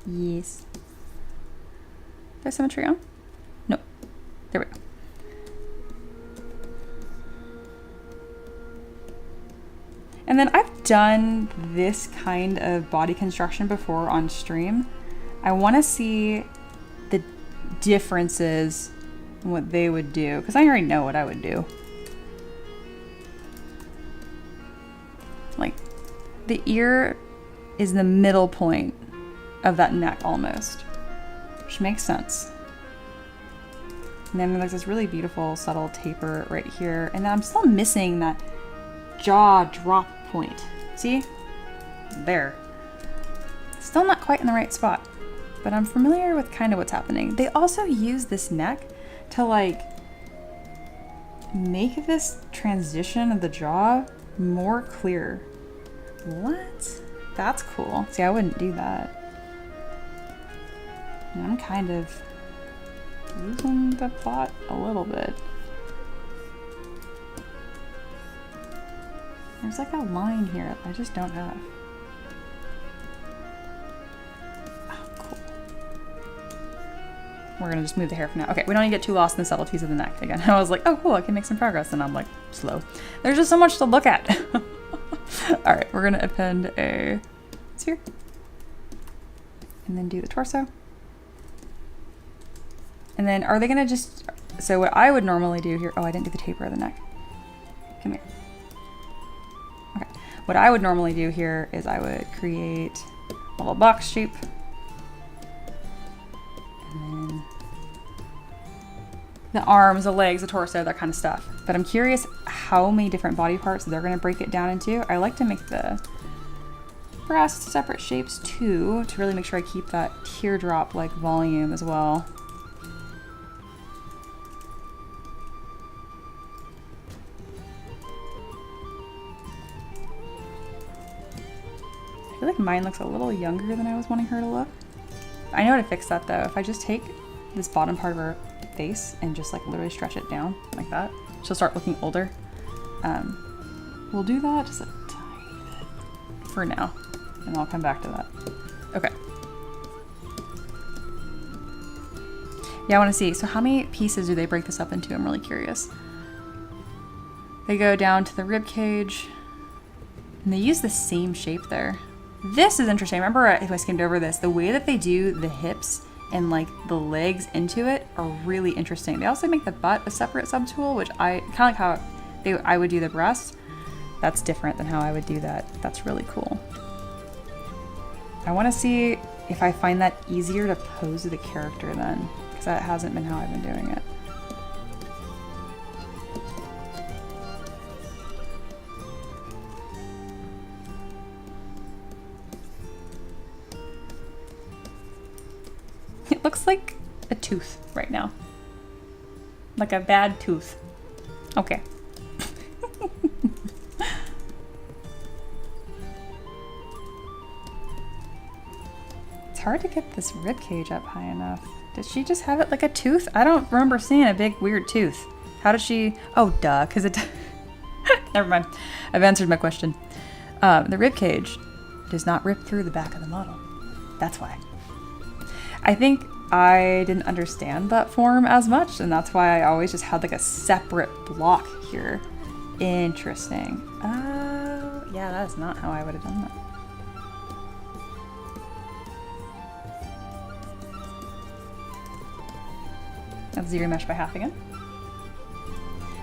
Yes. There's symmetry on? No. There we go. And then I've done this kind of body construction before on stream. I want to see the differences in what they would do, because I already know what I would do. Like, the ear is the middle point of that neck almost, which makes sense. And then there's this really beautiful subtle taper right here, and then I'm still missing that jaw drop point. See? There. Still not quite in the right spot, but I'm familiar with kind of what's happening. They also use this neck to like make this transition of the jaw more clear. What? That's cool. See, I wouldn't do that. And I'm kind of losing the plot a little bit. There's like a line here that I just don't have. Oh, cool. We're gonna just move the hair for now. Okay, we don't need to get too lost in the subtleties of the neck again. I was like, oh cool, I can make some progress, and I'm like, slow. There's just so much to look at. All right, we're gonna append a sphere. And then do the torso. And then are they gonna just, so what I would normally do here, oh, I didn't do the taper of the neck. Come here. Okay, what I would normally do here is I would create a little box shape. And then the arms, the legs, the torso, that kind of stuff. But I'm curious how many different body parts they're gonna break it down into. I like to make the breast separate shapes too, to really make sure I keep that teardrop like volume as well. I feel like mine looks a little younger than I was wanting her to look. I know how to fix that though. If I just take this bottom part of her face and just like literally stretch it down like that, she'll start looking older. We'll do that just a tiny bit for now, and I'll come back to that. Okay. Yeah, I want to see. So how many pieces do they break this up into? I'm really curious. They go down to the rib cage, and they use the same shape there. This is interesting. Remember if I skimmed over this, the way that they do the hips and like the legs into it are really interesting. They also make the butt a separate subtool, which I kind of like how I would do the breast. That's different than how I would do that. That's really cool. I want to see if I find that easier to pose the character then, because that hasn't been how I've been doing it. It looks like a tooth right now. Like a bad tooth. Okay. It's hard to get this rib cage up high enough. Did she just have it like a tooth? I don't remember seeing a big weird tooth. How did she? Oh, duh, because it... Never mind. I've answered my question. The rib cage does not rip through the back of the model. That's why. I think I didn't understand that form as much, and that's why I always just had like a separate block here. Interesting. Oh, yeah, that is not how I would have done that. Let's ZBrush by half again.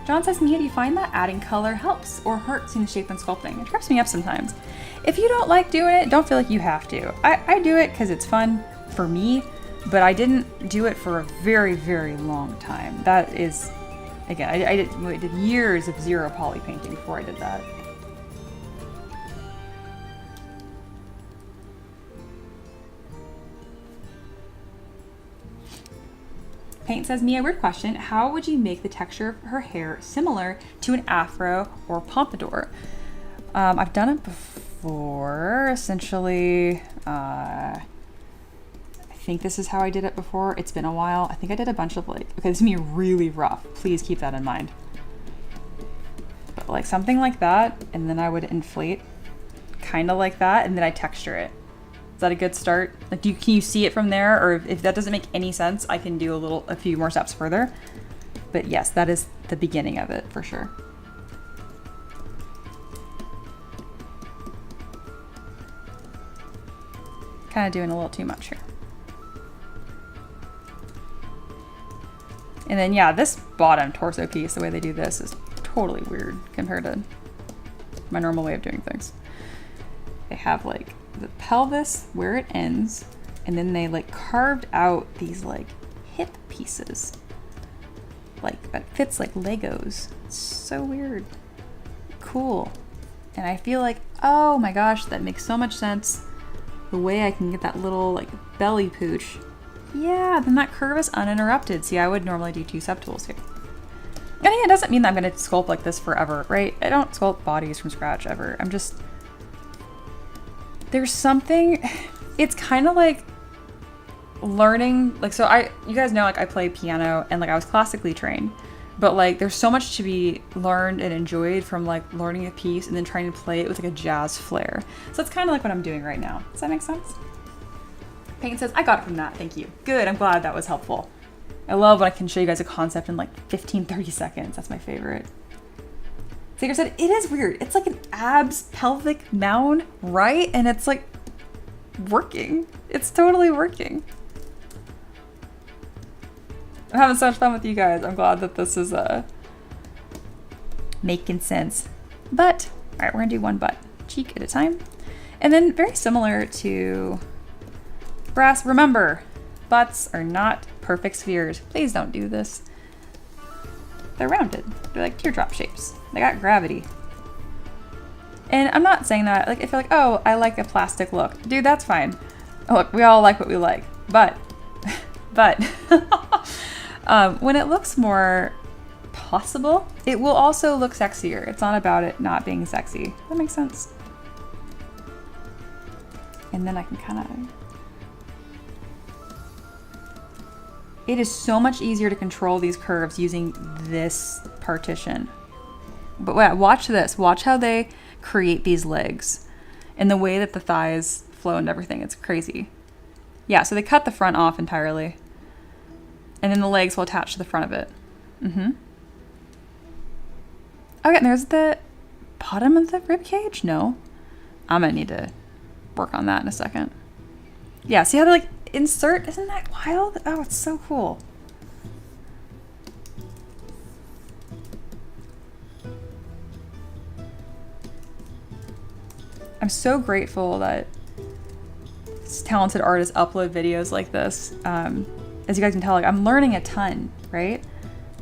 John says, Mia, do you find that adding color helps or hurts in the shape and sculpting? It trips me up sometimes. If you don't like doing it, don't feel like you have to. I do it because it's fun for me, but I didn't do it for a very, very long time. That is, again, I did years of zero poly painting before I did that. Paint says, Mia, weird question. How would you make the texture of her hair similar to an afro or pompadour? I've done it before. Essentially, I think this is how I did it before. It's been a while. I think I did a bunch of like, okay, this is gonna be really rough. Please keep that in mind. But like something like that, and then I would inflate kind of like that, and then I texture it. Is that a good start? Like, can you see it from there? Or if that doesn't make any sense, I can do a few more steps further. But yes, that is the beginning of it for sure. Kind of doing a little too much here. And then yeah, this bottom torso piece, the way they do this is totally weird compared to my normal way of doing things. They have like the pelvis where it ends, and then they like carved out these like hip pieces, like that fits like Legos. It's so weird. Cool. And I feel like, oh my gosh, that makes so much sense. The way I can get that little like belly pooch. Yeah, then that curve is uninterrupted. See, I would normally do two subtools here. And it doesn't mean that I'm gonna sculpt like this forever, right? I don't sculpt bodies from scratch ever. I'm just, there's something, it's kind of like learning, like, so you guys know, like I play piano and like I was classically trained, but like there's so much to be learned and enjoyed from like learning a piece and then trying to play it with like a jazz flair. So that's kind of like what I'm doing right now. Does that make sense? Peyton says, I got it from that, thank you. Good, I'm glad that was helpful. I love when I can show you guys a concept in like 15, 30 seconds. That's my favorite. Sager said, it is weird. It's like an abs pelvic mound, right? And it's like working. It's totally working. I'm having so much fun with you guys. I'm glad that this is making sense. But, all right, we're gonna do one butt cheek at a time. And then very similar to breasts, remember, butts are not perfect spheres. Please don't do this. They're rounded. They're like teardrop shapes. They got gravity. And I'm not saying that, like, if you're like, oh, I like a plastic look. Dude, that's fine. Oh, look, we all like what we like. But when it looks more possible, it will also look sexier. It's not about it not being sexy. That makes sense. And then I can kind of... It is so much easier to control these curves using this partition. But watch this. Watch how they create these legs and the way that the thighs flow and everything. It's crazy. Yeah, so they cut the front off entirely. And then the legs will attach to the front of it. Mm-hmm. Okay, and there's the bottom of the rib cage? No. I'm gonna need to work on that in a second. Yeah, see how they like insert? Isn't that wild? Oh, it's so cool. I'm so grateful that talented artists upload videos like this. As you guys can tell, like, I'm learning a ton, right?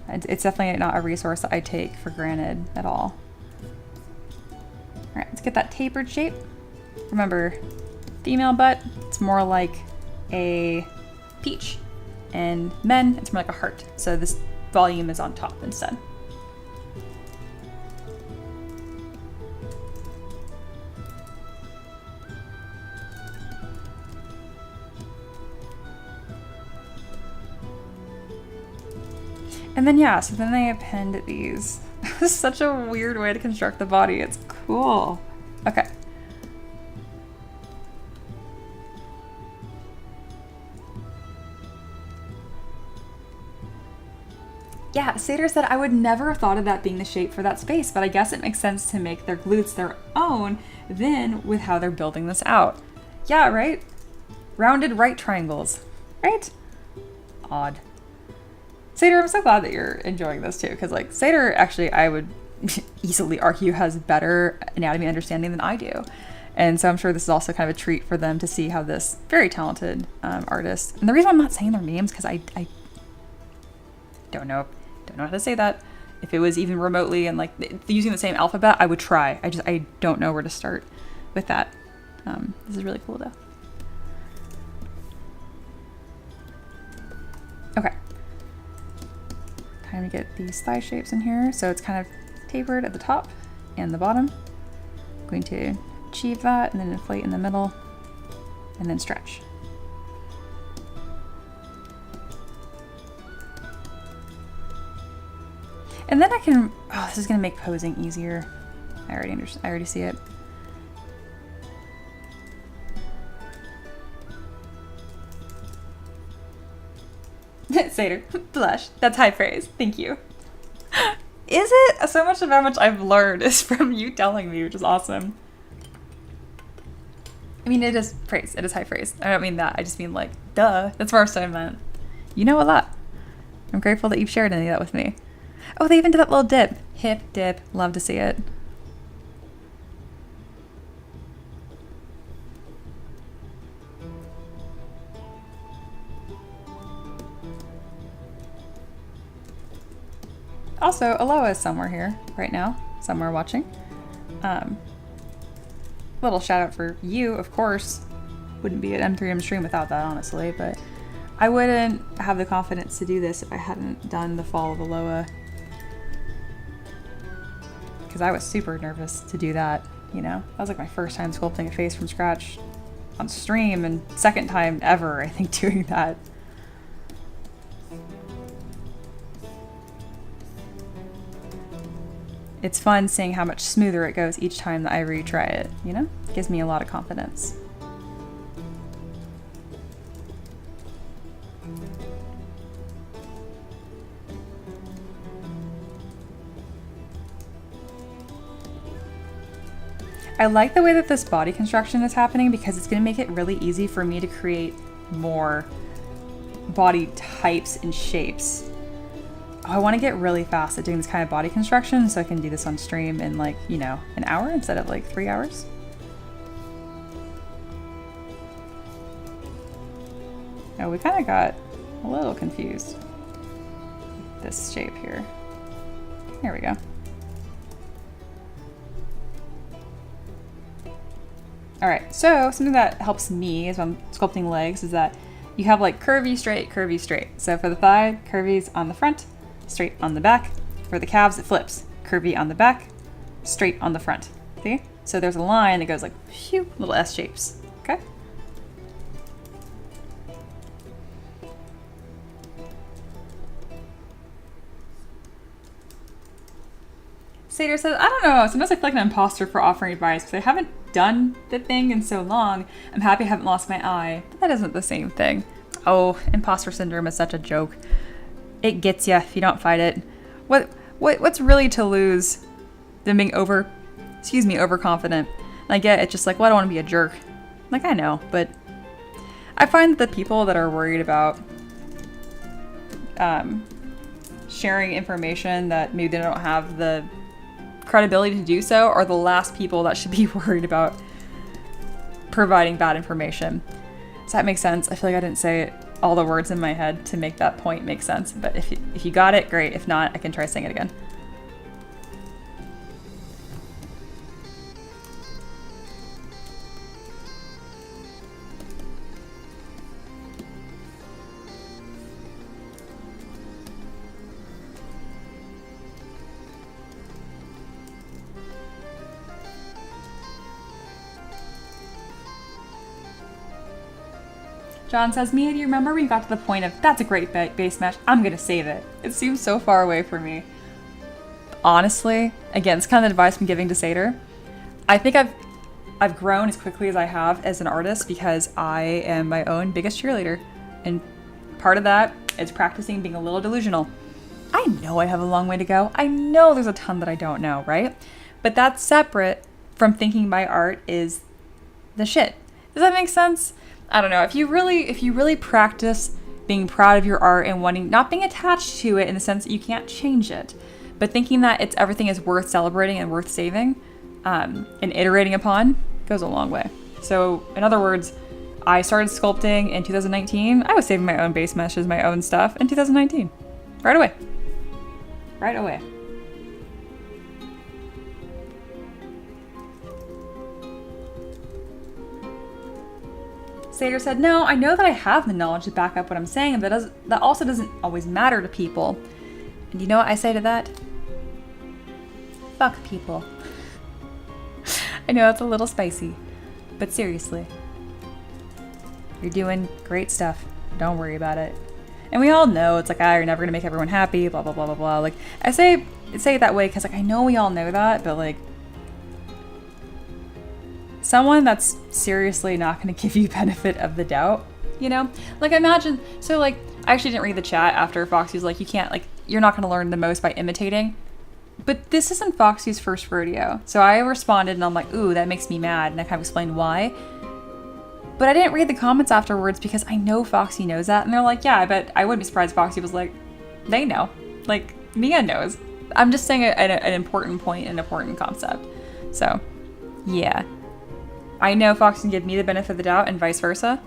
It's definitely not a resource that I take for granted at all. All right, let's get that tapered shape. Remember, female butt, it's more like a peach, and men, it's more like a heart. So this volume is on top instead. And then, yeah, so then they append these. This is such a weird way to construct the body. It's cool. Okay. Yeah, Sater said I would never have thought of that being the shape for that space, but I guess it makes sense to make their glutes their own then with how they're building this out. Yeah, right? Rounded right triangles, right? Odd. Sater, I'm so glad that you're enjoying this too, because like Sater actually I would easily argue has better anatomy understanding than I do. And so I'm sure this is also kind of a treat for them to see how this very talented artist, and the reason I'm not saying their names because I don't know how to say that. If it was even remotely and like using the same alphabet, I would try. I don't know where to start with that. This is really cool though. Okay. Time to get these thigh shapes in here. So it's kind of tapered at the top and the bottom. I'm going to achieve that and then inflate in the middle and then stretch. And then I can, oh, this is gonna make posing easier. I already see it. Sater, blush. That's high praise. Thank you. Is it? So much of how much I've learned is from you telling me, which is awesome. I mean, it is praise. It is high praise. I don't mean that. I just mean like, duh. That's what I meant. You know a lot. I'm grateful that you've shared any of that with me. Oh, they even did that little dip. Hip dip. Love to see it. Also, Eloa is somewhere here right now, somewhere watching. Little shout out for you, of course. Wouldn't be an M3DM stream without that, honestly, but I wouldn't have the confidence to do this if I hadn't done the Fall of Eloa. Because I was super nervous to do that, you know? That was like my first time sculpting a face from scratch on stream, and second time ever, I think, doing that. It's fun seeing how much smoother it goes each time that I retry it, you know? It gives me a lot of confidence. I like the way that this body construction is happening because it's going to make it really easy for me to create more body types and shapes. Oh, I want to get really fast at doing this kind of body construction so I can do this on stream in like, you know, an hour instead of like 3 hours. Oh, we kind of got a little confused with this shape here. There we go. All right, so something that helps me as I'm sculpting legs is that you have like curvy, straight, curvy, straight. So for the thigh, curvy's on the front, straight on the back. For the calves, it flips. Curvy on the back, straight on the front. See? So there's a line that goes like, phew, little S shapes, okay? Sater says, I don't know, sometimes I feel like an imposter for offering advice because I haven't done the thing in so long. I'm happy I haven't lost my eye, but that isn't the same thing. Oh, imposter syndrome is such a joke. It gets you if you don't fight it. What's really to lose than being overconfident? And I get it's just like, well, I don't want to be a jerk. Like, I know, but I find that the people that are worried about sharing information that maybe they don't have the credibility to do so are the last people that should be worried about providing bad information. Does that make sense? I feel like I didn't say all the words in my head to make that point make sense, but if you got it, great. If not, I can try saying it again. John says, Mia, do you remember when you got to the point of, that's a great base mesh, I'm gonna save it? It seems so far away from me. Honestly, again, it's kind of the advice I'm giving to Sater. I think I've grown as quickly as I have as an artist because I am my own biggest cheerleader. And part of that is practicing being a little delusional. I know I have a long way to go. I know there's a ton that I don't know, right? But that's separate from thinking my art is the shit. Does that make sense? I don't know. If you really practice being proud of your art and wanting, not being attached to it in the sense that you can't change it, but thinking that everything is worth celebrating and worth saving, and iterating upon, goes a long way. So in other words, I started sculpting in 2019. I was saving my own base meshes, my own stuff in 2019. Right away. Right away. Sater said, no, I know that I have the knowledge to back up what I'm saying, but that also doesn't always matter to people. And you know what I say to that? Fuck people. I know it's a little spicy, but seriously. You're doing great stuff. Don't worry about it. And we all know it's like, you're never gonna make everyone happy, blah, blah, blah, blah, blah. Like, I say it that way because like I know we all know that, but like, someone that's seriously not going to give you benefit of the doubt, you know? Like imagine, so like, I actually didn't read the chat after Foxy's like, you're not going to learn the most by imitating. But this isn't Foxy's first rodeo. So I responded and I'm like, ooh, that makes me mad. And I kind of explained why. But I didn't read the comments afterwards because I know Foxy knows that. And they're like, yeah, I bet I wouldn't be surprised if Foxy was like, they know. Like, Mia knows. I'm just saying an important point, an important concept. So, yeah. I know Fox can give me the benefit of the doubt and vice versa.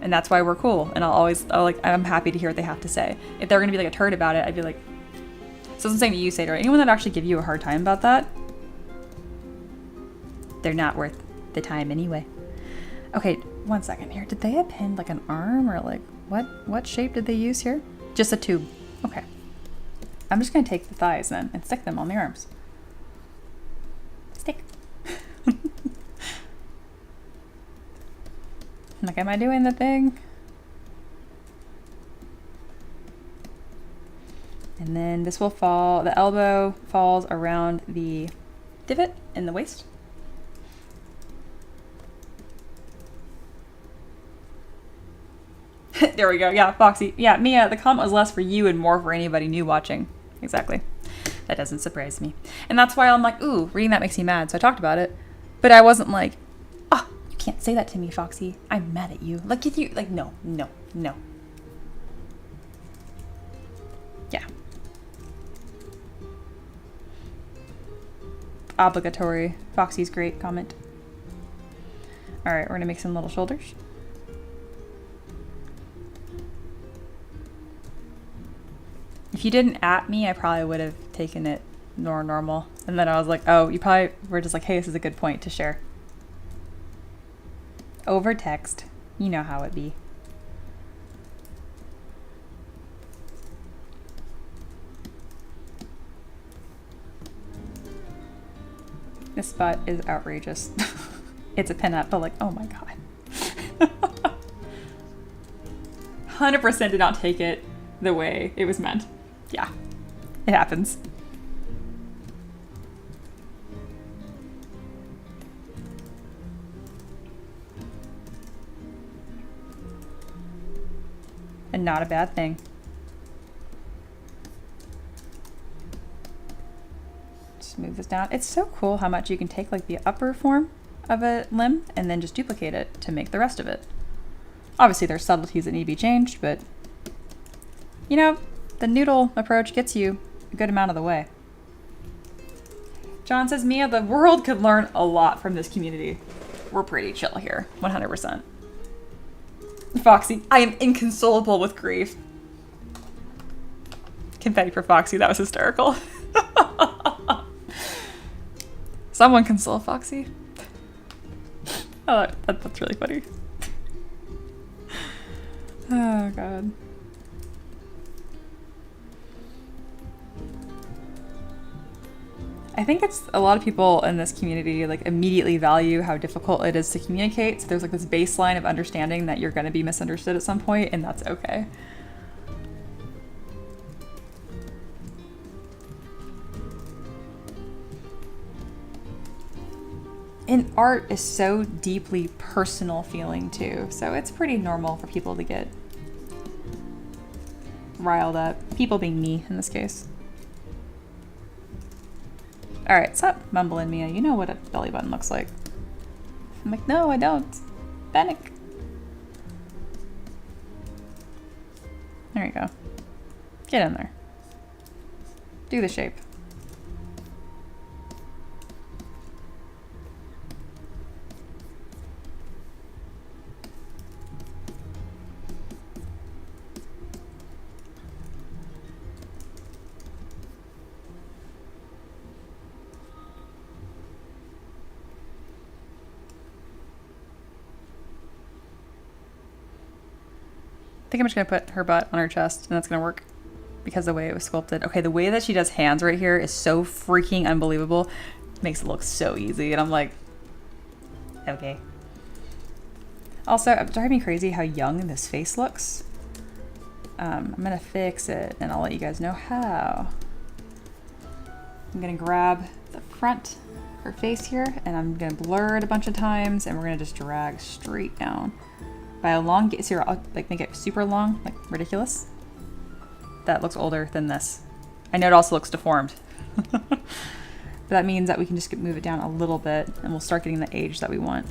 And that's why we're cool. And I'm happy to hear what they have to say. If they're going to be like a turd about it, I'd be like, so I'm saying to you, Sater, anyone that actually give you a hard time about that, they're not worth the time anyway. Okay, 1 second here. Did they append like an arm or like, what shape did they use here? Just a tube. Okay. I'm just going to take the thighs then and stick them on the arms. Stick. Like, am I doing the thing? And then this will fall, the elbow falls around the divot in the waist. There we go. Yeah, Foxy. Yeah, Mia, the comment was less for you and more for anybody new watching. Exactly. That doesn't surprise me. And that's why I'm like, ooh, reading that makes me mad. So I talked about it. But I wasn't like, can't say that to me, Foxy. I'm mad at you. Like, if you, like, no. Yeah. Obligatory. Foxy's great comment. All right, we're gonna make some little shoulders. If you didn't at me, I probably would have taken it more normal. And then I was like, oh, you probably were just like, hey, this is a good point to share. Over text. You know how it be. This spot is outrageous. It's a pinup, but like, oh my god. 100% did not take it the way it was meant. Yeah, it happens. and not a bad thing. Just move this down. It's so cool how much you can take like the upper form of a limb and then just duplicate it to make the rest of it. Obviously there's subtleties that need to be changed, but you know, the noodle approach gets you a good amount of the way. John says, Mia, the world could learn a lot from this community. We're pretty chill here, 100%. Foxy, I am inconsolable with grief. Confetti for Foxy, that was hysterical. Someone console Foxy. Oh, that's really funny. Oh, God. I think it's a lot of people in this community like immediately value how difficult it is to communicate. So there's like this baseline of understanding that you're going to be misunderstood at some point, and that's okay. And art is so deeply personal feeling too, so it's pretty normal for people to get riled up. People being me in this case. Alright, stop mumbling, Mia. You know what a belly button looks like. I'm like, no, I don't. Panic. There you go. Get in there. Do the shape. I think I'm just gonna put her butt on her chest and that's gonna work because the way it was sculpted. Okay, the way that she does hands right here is so freaking unbelievable. Makes it look so easy and I'm like, okay. Also, it's driving me crazy how young this face looks. I'm gonna fix it and I'll let you guys know how. I'm gonna grab the front of her face here and I'm gonna blur it a bunch of times and we're gonna just drag straight down. By elongate, so I'll like make it super long, like ridiculous. That looks older than this. I know it also looks deformed. But that means that we can just move it down a little bit and we'll start getting the age that we want.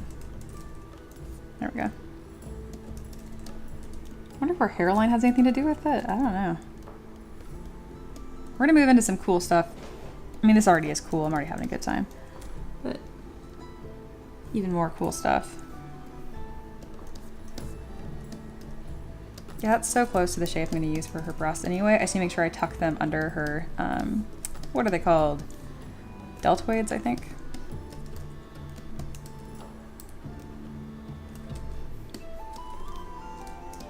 There we go. I wonder if our hairline has anything to do with it. I don't know. We're gonna move into some cool stuff. I mean, this already is cool. I'm already having a good time. But even more cool stuff. Yeah, that's so close to the shape I'm going to use for her breasts anyway. I just need to make sure I tuck them under her, what are they called? Deltoids, I think.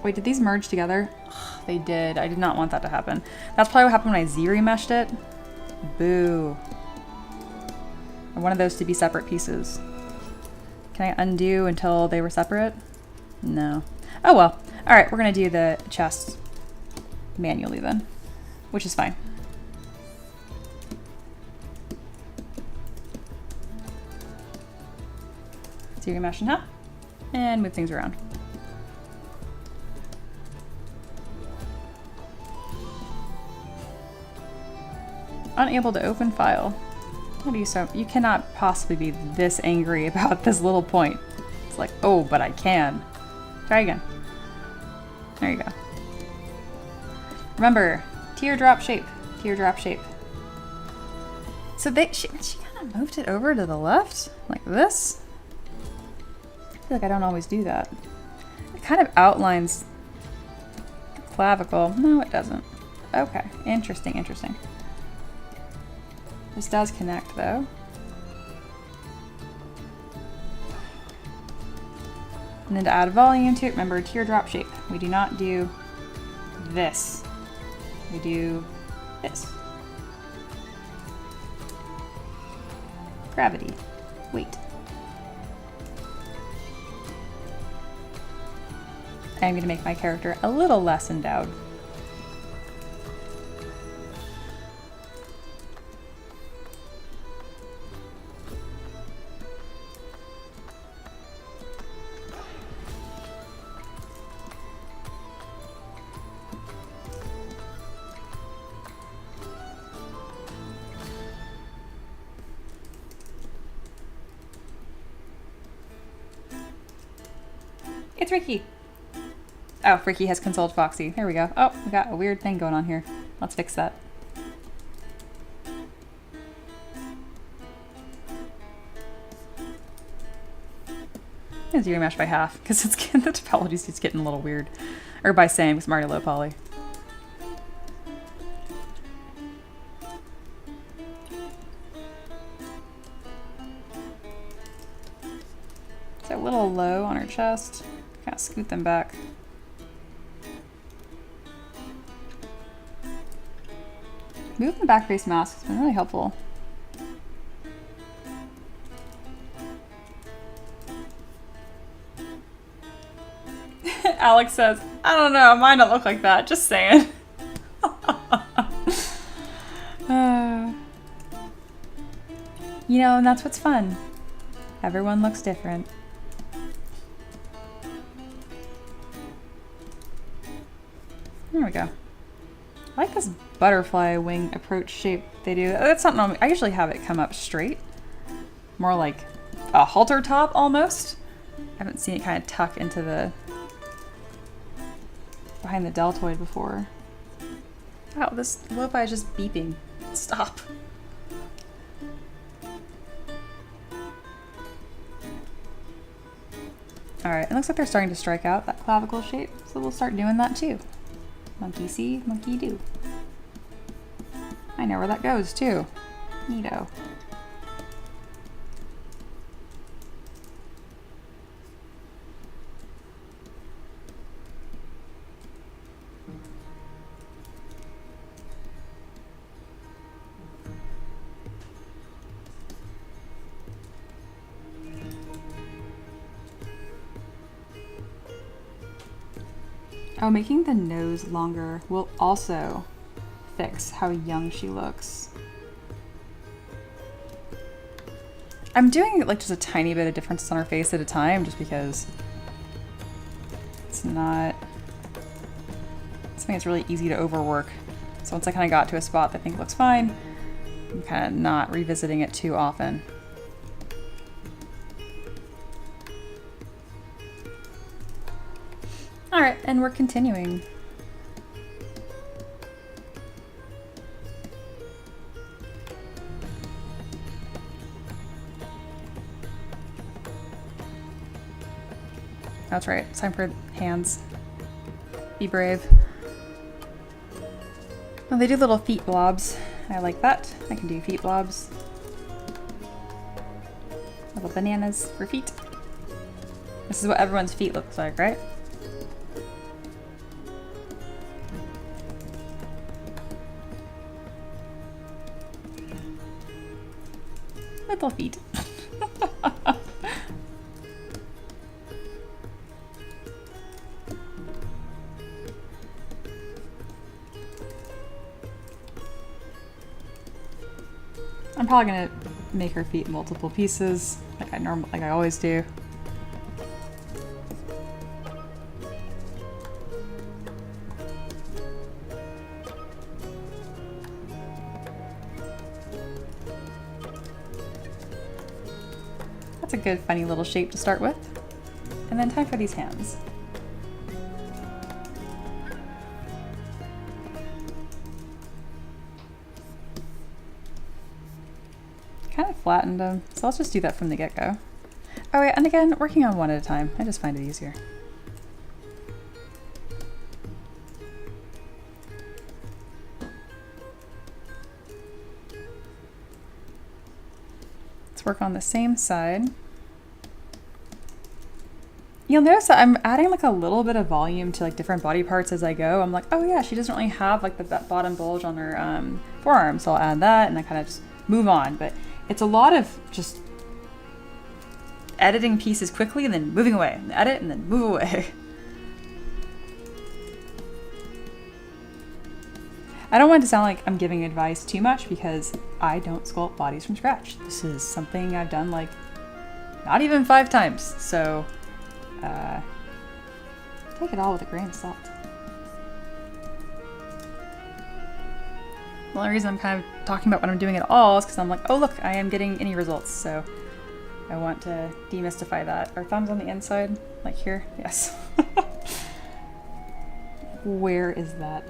Wait, did these merge together? Ugh, they did. I did not want that to happen. That's probably what happened when I Z-remeshed it. Boo. I wanted those to be separate pieces. Can I undo until they were separate? No. Oh well. Alright, we're gonna do the chest manually then, which is fine. So you're gonna mesh in half and move things around. Unable to open file. What are you so? You cannot possibly be this angry about this little point. It's like, oh, but I can. Try again. There you go. Remember, teardrop shape, teardrop shape. So she kind of moved it over to the left, like this. I feel like I don't always do that. It kind of outlines the clavicle. No, it doesn't. Okay, interesting, interesting. This does connect though. And then to add volume to it, remember teardrop shape. We do not do this. We do this. Gravity. Weight. I'm going to make my character a little less endowed. It's Ricky. Oh, Ricky has consoled Foxy. There we go. Oh, we got a weird thing going on here. Let's fix that. I'm gonna remesh by half because it's getting, the topology's just getting a little weird. Or by same, because I'm already low poly. It's a little low on her chest. Kind of scoot them back. Moving the back face mask has been really helpful. Alex says, I don't know, mine don't look like that, just saying. You know, and that's what's fun. Everyone looks different. There we go. I like this butterfly wing approach shape they do. That's something I usually have it come up straight. More like a halter top almost. I haven't seen it kind of tuck into the behind the deltoid before. Wow, this lo-fi is just beeping. Stop. Alright, it looks like they're starting to strike out that clavicle shape, so we'll start doing that too. Monkey see, monkey do. I know where that goes too. Neato. Oh, making the nose longer will also fix how young she looks. I'm doing like just a tiny bit of differences on her face at a time just because it's not something that's really easy to overwork. So once I kind of got to a spot that I think looks fine, I'm kind of not revisiting it too often. Alright, and we're continuing. That's right, it's time for hands. Be brave. Oh, they do little feet blobs. I like that. I can do feet blobs. Little bananas for feet. This is what everyone's feet looks like, right? Little feet. I'm probably gonna make her feet multiple pieces, like I always do. That's a good, funny little shape to start with. And then time for these hands. Kind of flattened them, so let's just do that from the get-go. Oh yeah, and again, working on one at a time. I just find it easier. Let's work on the same side. You'll notice that I'm adding like a little bit of volume to like different body parts as I go. I'm like, oh yeah, she doesn't really have like that bottom bulge on her forearm, so I'll add that and I kind of just move on. But it's a lot of just editing pieces quickly and then moving away, and edit and then move away. I don't want it to sound like I'm giving advice too much because I don't sculpt bodies from scratch. This is something I've done like not even 5 times, so take it all with a grain of salt. The only reason I'm kind of talking about what I'm doing at all is because I'm like, oh look, I am getting any results, so I want to demystify that. Are thumbs on the inside? Like here? Yes. Where is that?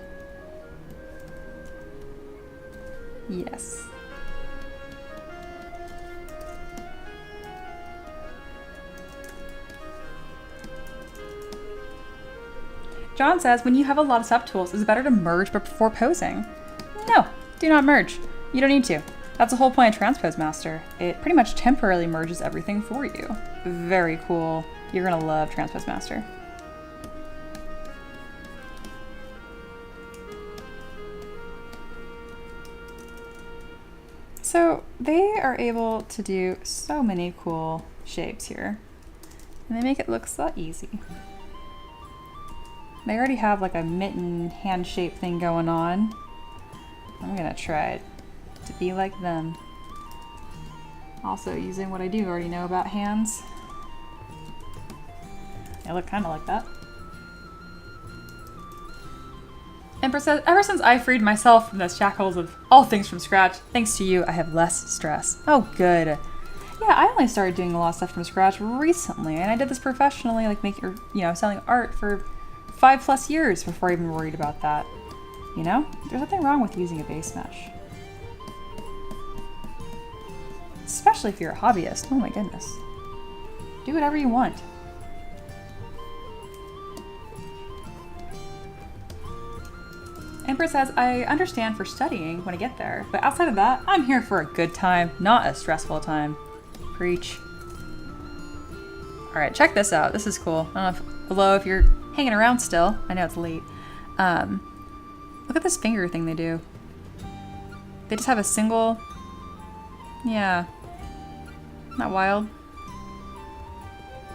Yes. John says, when you have a lot of subtools, is it better to merge before posing? No, do not merge. You don't need to. That's the whole point of Transpose Master. It pretty much temporarily merges everything for you. Very cool. You're gonna love Transpose Master. So they are able to do so many cool shapes here. And they make it look so easy. They already have like a mitten hand shape thing going on. I'm gonna try to be like them. Also using what I do already know about hands. They look kind of like that. Empress says, ever since I freed myself from the shackles of all things from scratch, thanks to you, I have less stress. Oh, good. Yeah, I only started doing a lot of stuff from scratch recently, and I did this professionally, like selling art for 5+ years before I even worried about that. You know, there's nothing wrong with using a base mesh. Especially if you're a hobbyist. Oh my goodness. Do whatever you want. Empress says, I understand for studying when I get there, but outside of that, I'm here for a good time, not a stressful time. Preach. Alright, check this out. This is cool. I don't know if you're hanging around still. I know it's late. Look at this finger thing they do. They just have a single... Yeah. Not wild.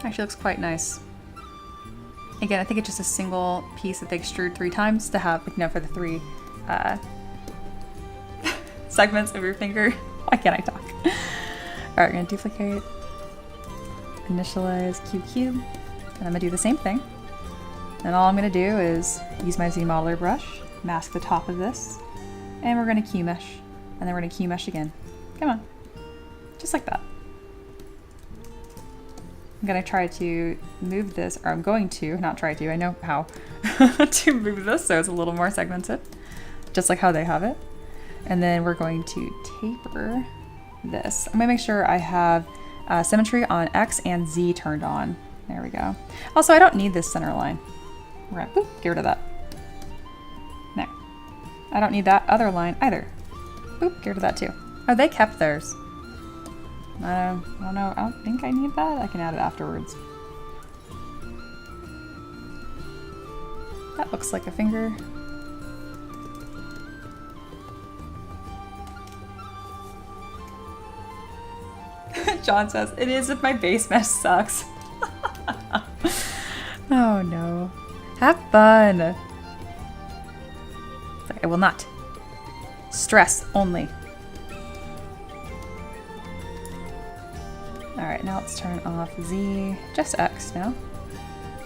Actually looks quite nice. Again, I think it's just a single piece that they extrude 3 times to have, for the 3 segments of your finger. Why can't I talk? Alright, we're gonna duplicate, initialize QQ, and I'm gonna do the same thing. And all I'm gonna do is use my Z modeler brush, mask the top of this, and we're gonna key mesh, and then we're gonna key mesh again. Come on. Just like that. I'm gonna try to move this, or I'm going to, not try to, I know how to move this so it's a little more segmented, just like how they have it. And then we're going to taper this. I'm gonna make sure I have symmetry on X and Z turned on. There we go. Also, I don't need this center line. We're gonna boop, get rid of that. There. I don't need that other line either. Boop, get rid of that too. Oh, they kept theirs. I don't know. I don't think I need that. I can add it afterwards. That looks like a finger. John says, it is if my base mesh sucks. Oh no. Have fun. I will not. Stress only. Alright, now let's turn off Z, just X now,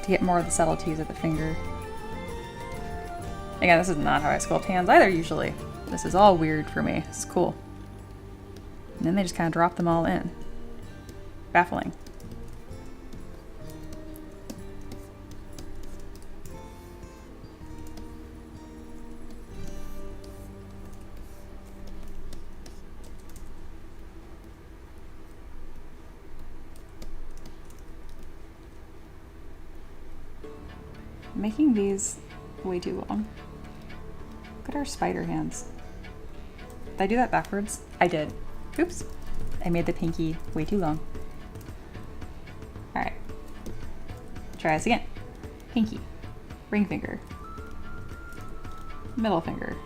to get more of the subtleties of the finger. Again, this is not how I sculpt hands either usually. This is all weird for me. It's cool. And then they just kind of drop them all in. Baffling. I'm making these way too long. Look at our spider hands. Did I do that backwards? I did. Oops. I made the pinky way too long. Alright. Try this again. Pinky. Ring finger. Middle finger.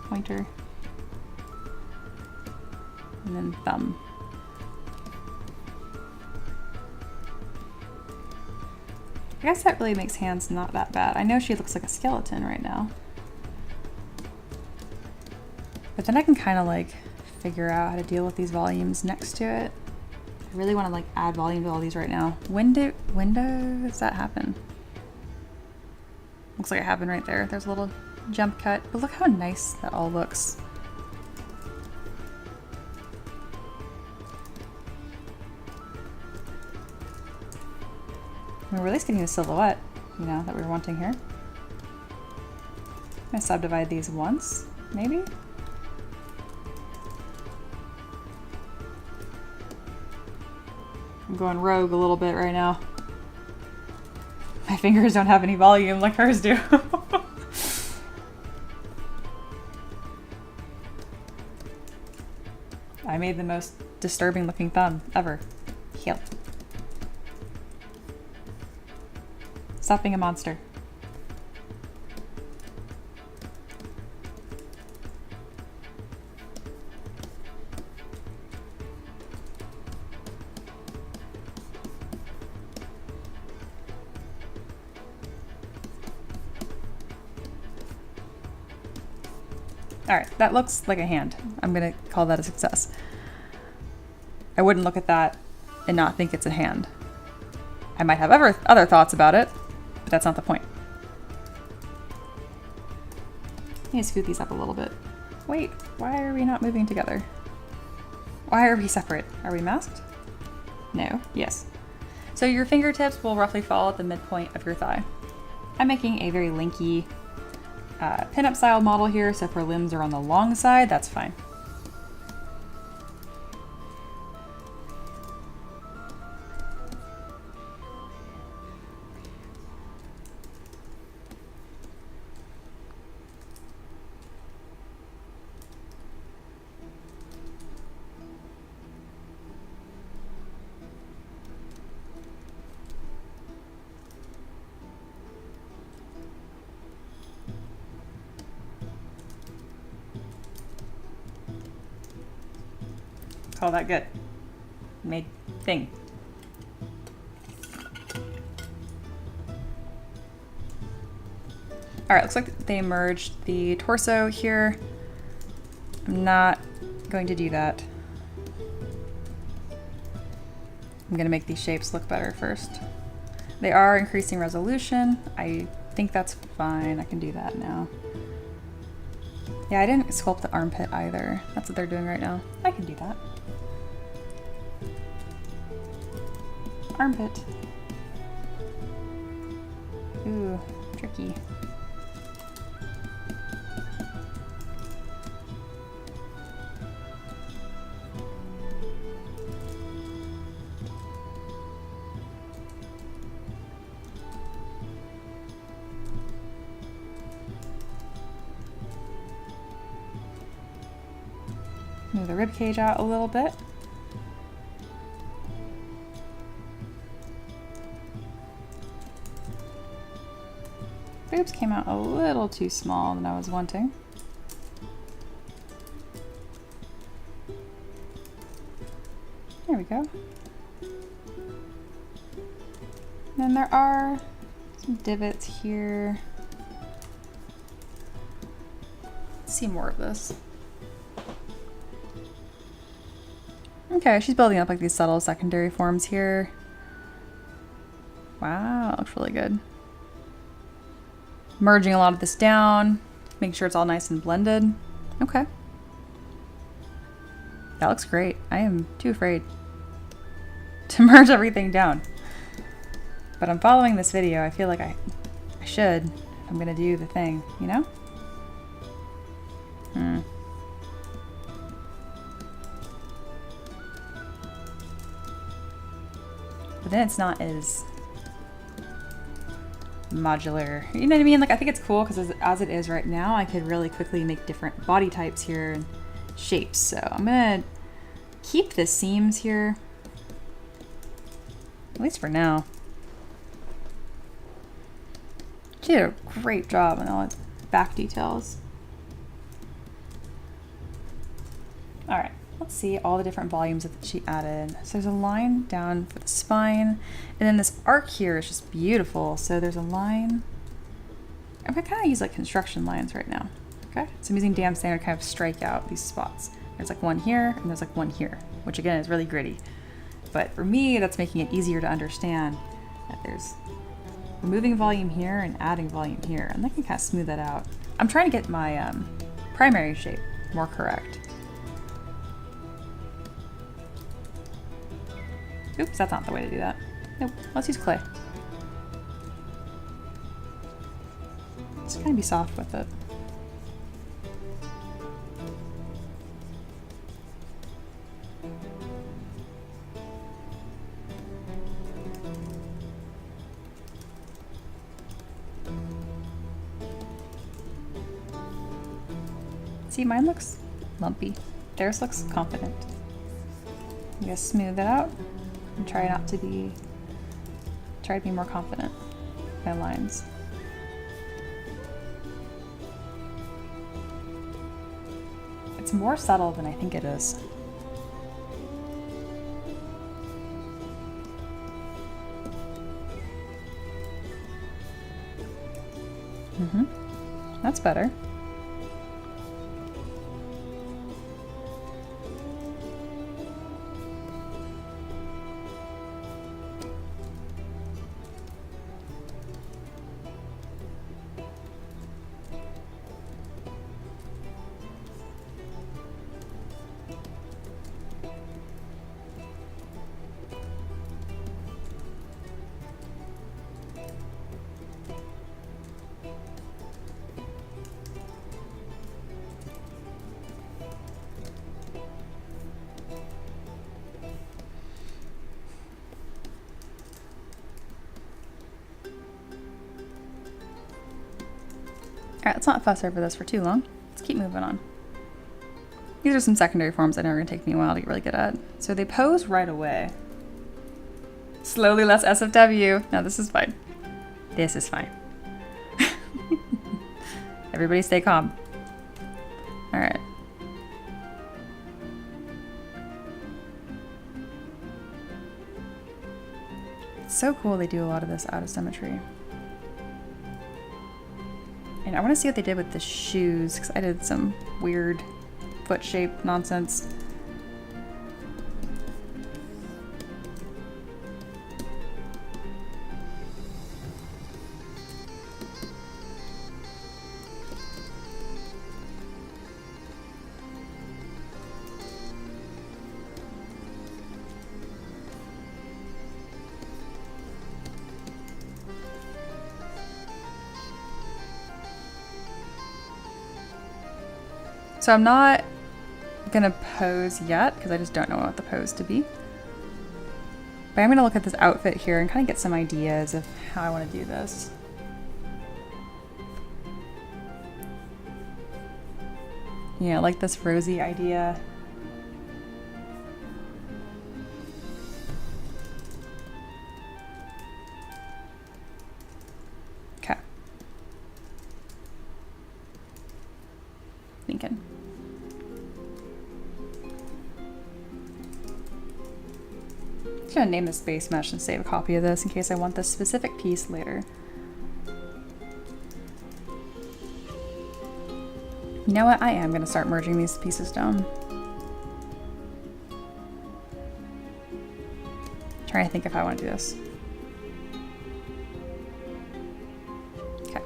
Pointer. And then thumb. I guess that really makes hands not that bad. I know she looks like a skeleton right now. But then I can kind of like figure out how to deal with these volumes next to it. I really want to like add volume to all these right now. When does that happen? Looks like it happened right there. There's a little jump cut. But look how nice that all looks. I mean, we're at least getting the silhouette, you know, that we were wanting here. I'm gonna subdivide these once, maybe? I'm going rogue a little bit right now. My fingers don't have any volume like hers do. I made the most disturbing looking thumb ever. Heal. Stop being a monster. Alright, that looks like a hand. I'm gonna call that a success. I wouldn't look at that and not think it's a hand. I might have other thoughts about it, but that's not the point. I need to scoot these up a little bit. Wait, why are we not moving together? Why are we separate? Are we masked? No, yes. So your fingertips will roughly fall at the midpoint of your thigh. I'm making a very linky pinup style model here, so if her limbs are on the long side, that's fine. Call that good. Made thing. Alright, looks like they merged the torso here. I'm not going to do that. I'm gonna make these shapes look better first. They are increasing resolution. I think that's fine. I can do that now. Yeah, I didn't sculpt the armpit either. That's what they're doing right now. I can do that. Armpit. Ooh, tricky. Move the rib cage out a little bit. Boobs came out a little too small than I was wanting. There we go. Then there are some divots here. Let's see more of this. Okay, she's building up like these subtle secondary forms here. Wow, looks really good. Merging a lot of this down, make sure it's all nice and blended. Okay. That looks great. I am too afraid to merge everything down. But I'm following this video. I feel like I should if I'm gonna do the thing, you know? But then it's not as modular. You know what I mean? Like, I think it's cool because as it is right now, I could really quickly make different body types here and shapes. So I'm gonna keep the seams here, at least for now. She did a great job on all its back details. All right. Let's see all the different volumes that she added. So there's a line down for the spine, and then this arc here is just beautiful. So there's a line. I'm gonna kind of use like construction lines right now. Okay, so I'm using damn standard to kind of strike out these spots. There's like one here, and there's like one here, which again is really gritty. But for me, that's making it easier to understand that there's removing volume here and adding volume here, and I can kind of smooth that out. I'm trying to get my primary shape more correct. Oops, that's not the way to do that. Nope, let's use clay. trying to be soft with it. See, mine looks lumpy. Theirs looks confident. You gotta smooth it out and try to be more confident by lines. It's more subtle than I think it is. That's better. Alright, let's not fuss over this for too long. Let's keep moving on. These are some secondary forms that are going to take me a while to get really good at. So they pose right away. Slowly less SFW. No, this is fine. This is fine. Everybody stay calm. Alright. It's so cool they do a lot of this out of symmetry. And I want to see what they did with the shoes, because I did some weird foot shape nonsense. So I'm not gonna pose yet because I just don't know what the pose to be. But I'm gonna look at this outfit here and kind of get some ideas of how I want to do this. Yeah, like this rosy idea. Okay. Thinking. I'm gonna name this base mesh and save a copy of this in case I want this specific piece later. You know what? I am gonna start merging these pieces down. Trying to think if I want to do this. Okay.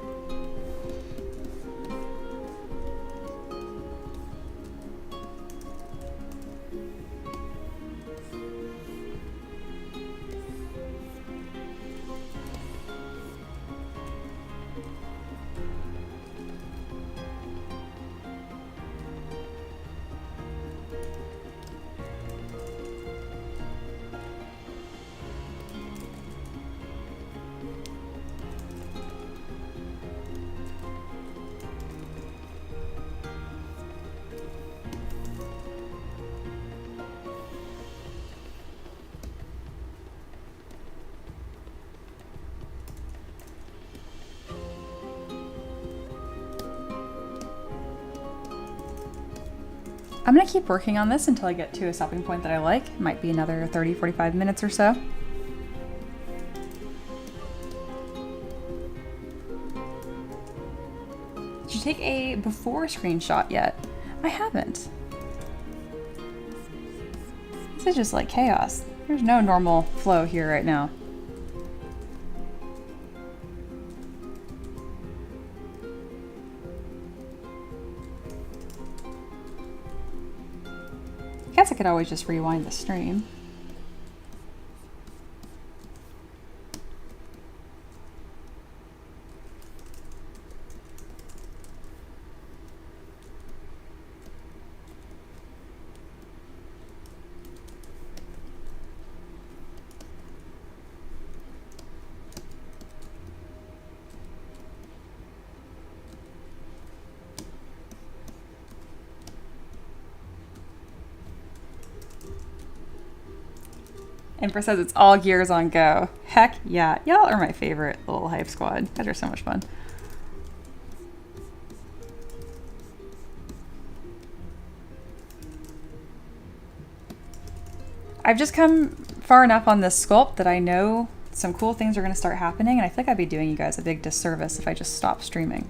I'm gonna keep working on this until I get to a stopping point that I like. It might be another 30-45 minutes or so. Did you take a before screenshot yet? I haven't. This is just like chaos. There's no normal flow here right now. I guess I could always just rewind the stream. Empress says it's all gears on go. Heck yeah. Y'all are my favorite little hype squad. You guys are so much fun. I've just come far enough on this sculpt that I know some cool things are going to start happening, and I feel like I'd be doing you guys a big disservice if I just stopped streaming.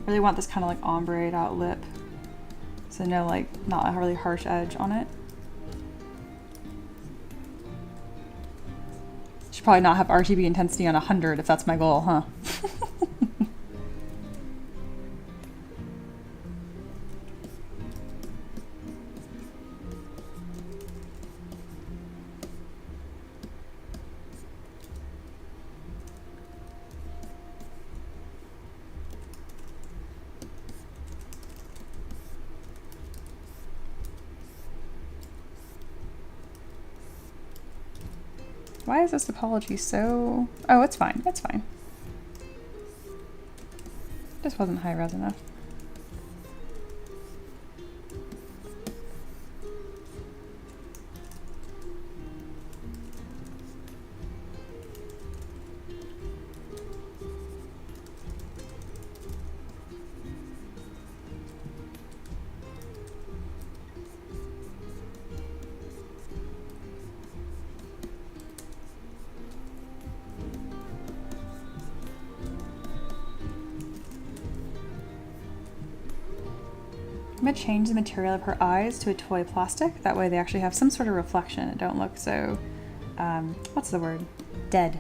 I really want this kind of like ombre out lip, so no, like, not a really harsh edge on it. Should probably not have RGB intensity on 100 if that's my goal, huh? Why is this apology so... Oh, it's fine. It's fine. This wasn't high res enough. I'm gonna change the material of her eyes to a toy plastic. That way they actually have some sort of reflection and don't look so, what's the word? Dead.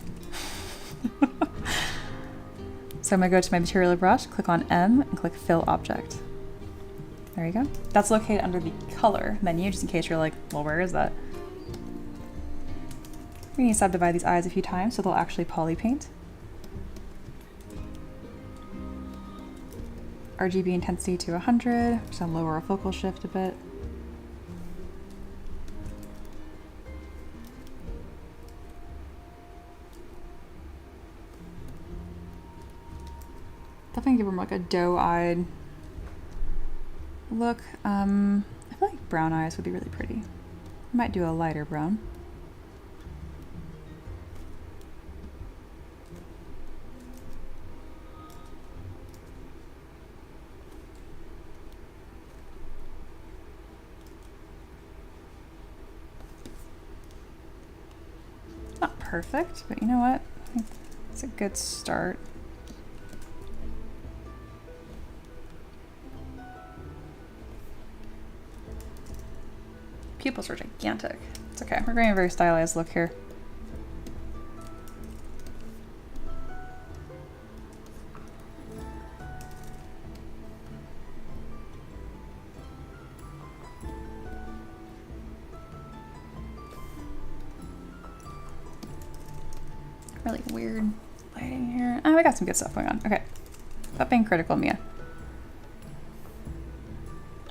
So I'm gonna go to my material brush, click on M, and click Fill Object. There you go. That's located under the color menu, just in case you're like, well, where is that? We need to subdivide these eyes a few times so they'll actually poly paint. RGB intensity to 100, just gonna lower our focal shift a bit. Definitely give them like a doe-eyed look. I feel like brown eyes would be really pretty. I might do a lighter brown. Not perfect, but you know what? I think it's a good start. Pupils are gigantic. It's okay. We're going a very stylized look here. Really weird lighting here. Oh, we got some good stuff going on. Okay. Stop being critical, Mia.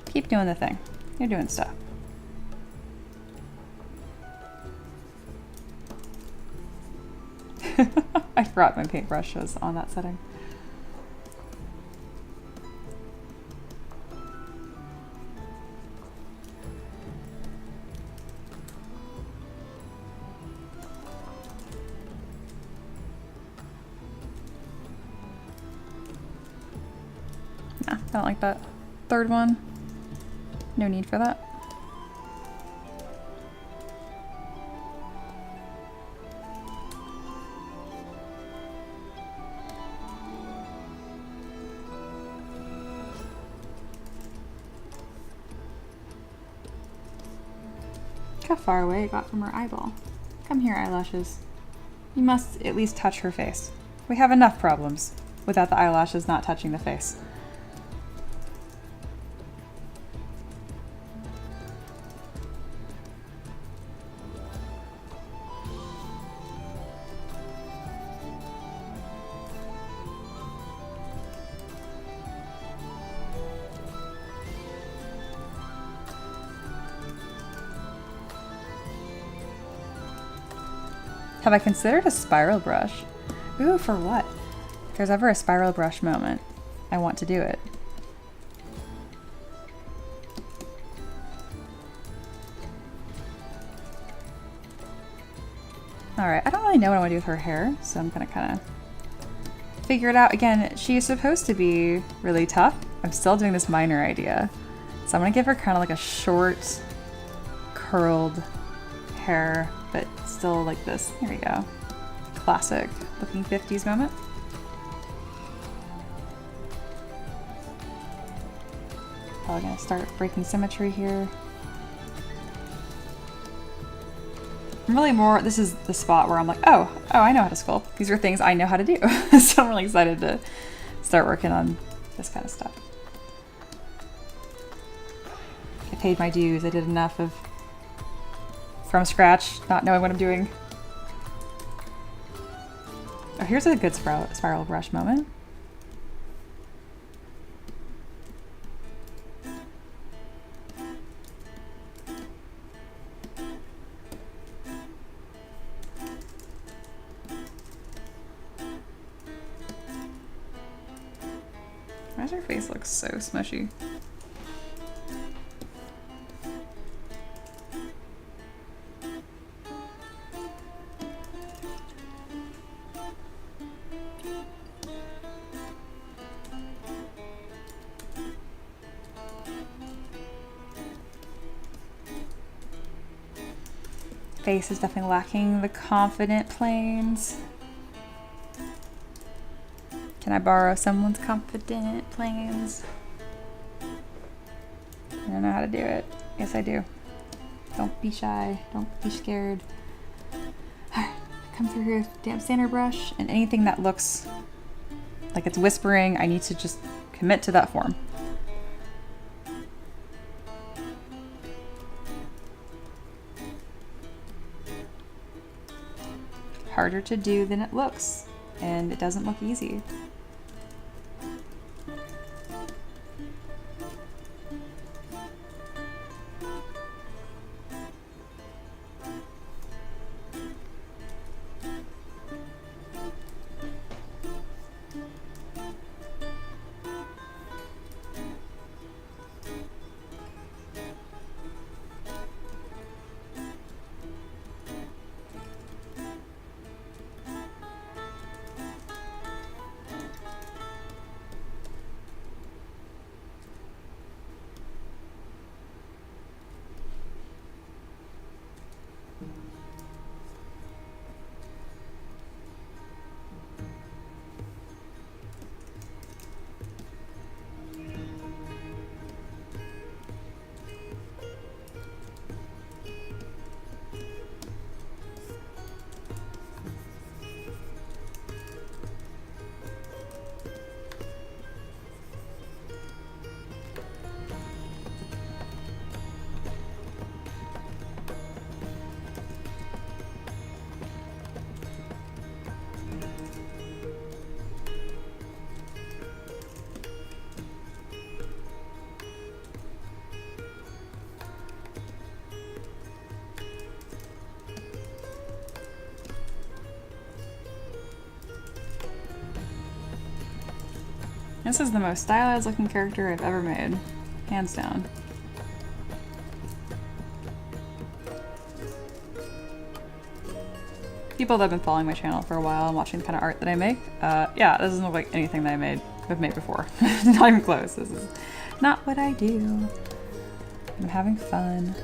Keep doing the thing. You're doing stuff. I forgot my paintbrush was on that setting. Nah, I don't like that third one. No need for that. Look how far away it got from her eyeball. Come here, eyelashes. You must at least touch her face. We have enough problems without the eyelashes not touching the face. Have I considered a spiral brush? Ooh, for what? If there's ever a spiral brush moment, I want to do it. Alright, I don't really know what I want to do with her hair, so I'm gonna kind of figure it out. Again, she is supposed to be really tough. I'm still doing this minor idea. So I'm gonna give her kind of like a short, curled hair, but still like this. Here we go. Classic looking 50s moment. Probably gonna start breaking symmetry here. I'm really more, this is the spot where I'm like, oh, I know how to sculpt. These are things I know how to do. So I'm really excited to start working on this kind of stuff. I paid my dues. I did enough of from scratch, not knowing what I'm doing. Oh, here's a good spiral brush moment. Why does her face look so smushy? Face is definitely lacking the confident planes. Can I borrow someone's confident planes? I don't know how to do it. Yes, I do. Don't be shy. Don't be scared. Alright, come through here with damp sander brush, and anything that looks like it's whispering, I need to just commit to that form. Harder to do than it looks, and it doesn't look easy. This is the most stylized looking character I've ever made, hands down. People that have been following my channel for a while and watching the kind of art that I make, yeah, this doesn't look like anything that I've made before. Not even close. This is not what I do. I'm having fun.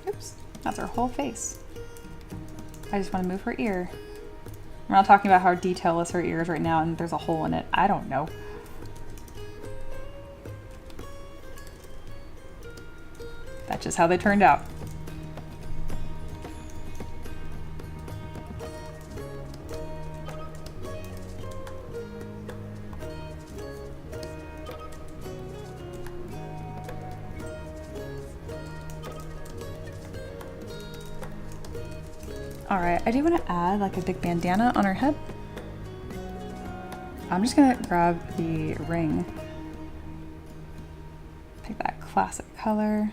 Oops, that's her whole face. I just want to move her ear. We're not talking about how detailless her ear is right now and there's a hole in it. I don't know. That's just how they turned out. Alright, I do want to add like a big bandana on her head. I'm just gonna grab the ring classic color.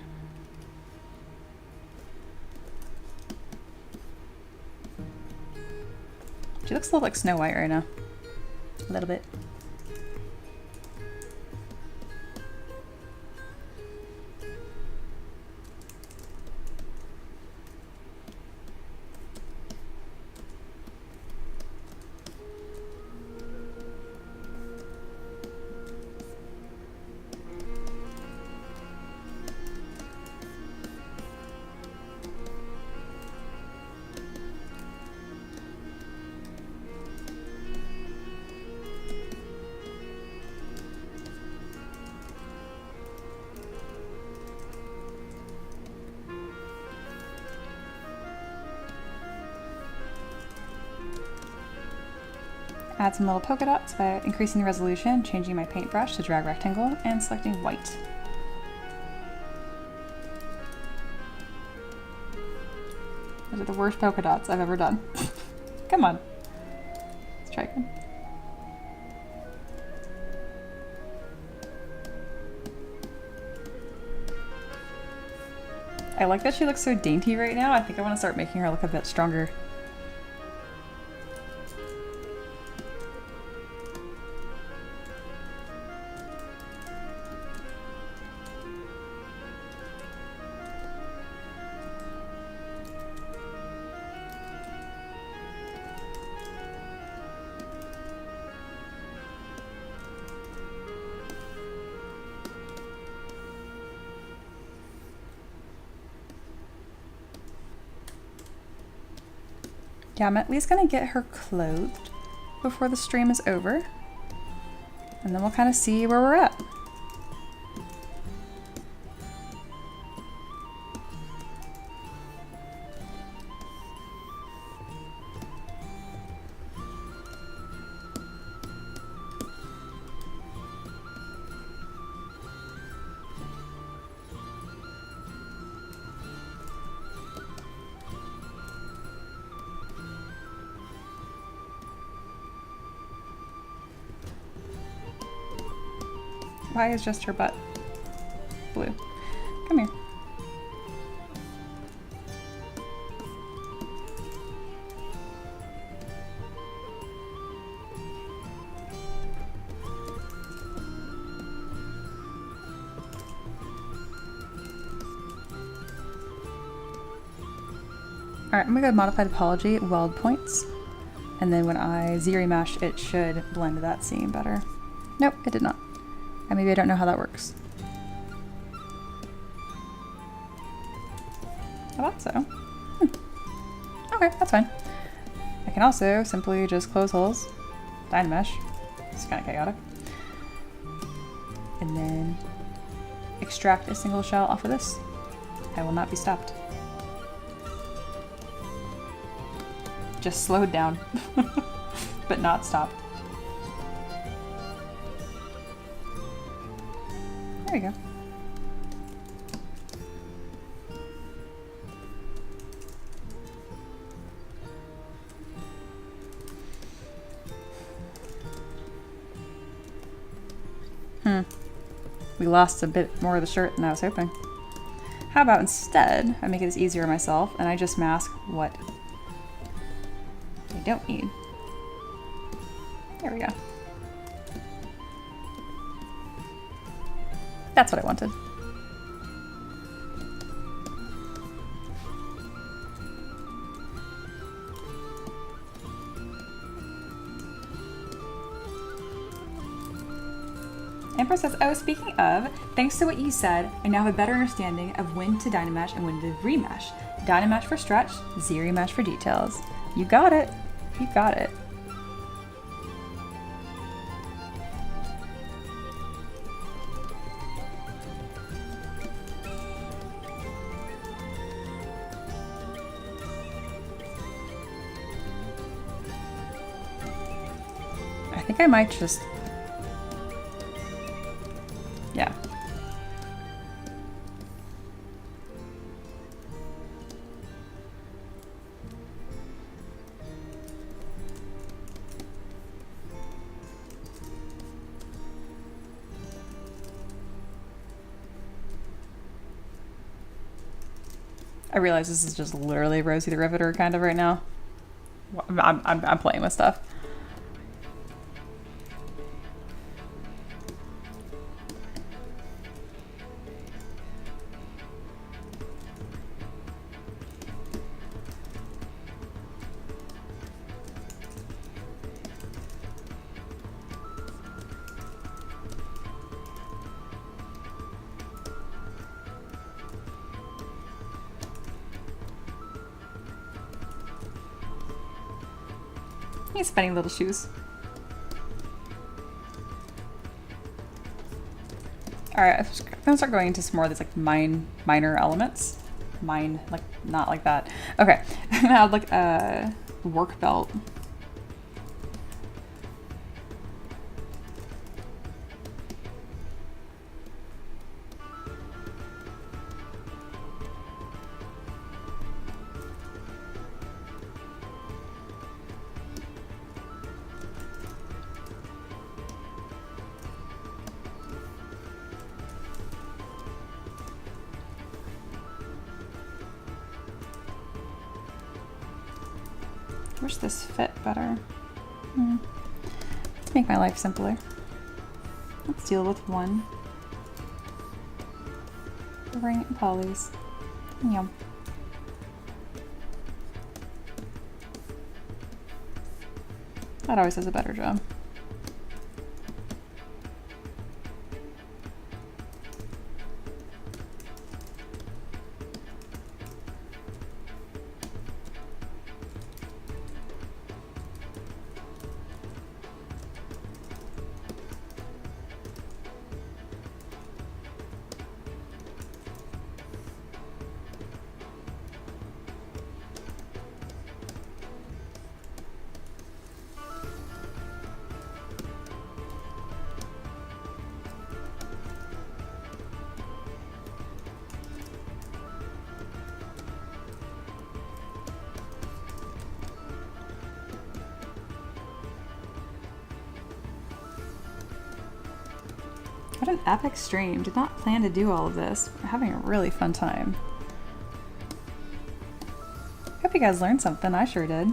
She looks a little like Snow White right now. A little bit. Add some little polka dots by increasing the resolution, changing my paintbrush to drag rectangle, and selecting white. Those are the worst polka dots I've ever done. Come on. Let's try again. I like that she looks so dainty right now. I think I want to start making her look a bit stronger. Yeah, I'm at least gonna get her clothed before the stream is over, and then we'll kind of see where we're at. Why is just her butt blue? Come here. Alright, I'm gonna go modified topology, weld points, and then when I Z-remesh, it should blend that seam better. Nope, it did not. And maybe I don't know how that works. I thought so. Okay, that's fine. I can also simply just close holes, Dynamesh. It's kind of chaotic. And then extract a single shell off of this. I will not be stopped. Just slowed down, but not stopped. There we go. We lost a bit more of the shirt than I was hoping. How about instead, I make it easier myself and I just mask what I don't need. There we go. That's what I wanted. Empress says, oh, speaking of, thanks to what you said, I now have a better understanding of when to Dynamesh and when to remesh. Dynamesh for stretch, Z-remesh for details. You got it. You got it. I think I might just... yeah. I realize this is just literally Rosie the Riveter kind of right now. I'm playing with stuff. He's funny little shoes. Alright, I'm gonna start going into some more of these like minor elements. Like not like that. Okay, I'm gonna add like a work belt. I wish this fit better. Let's make my life simpler. Let's deal with one. Ring and polys. Yum. That always does a better job. What an epic stream. Did not plan to do all of this. We're having a really fun time. Hope you guys learned something. I sure did.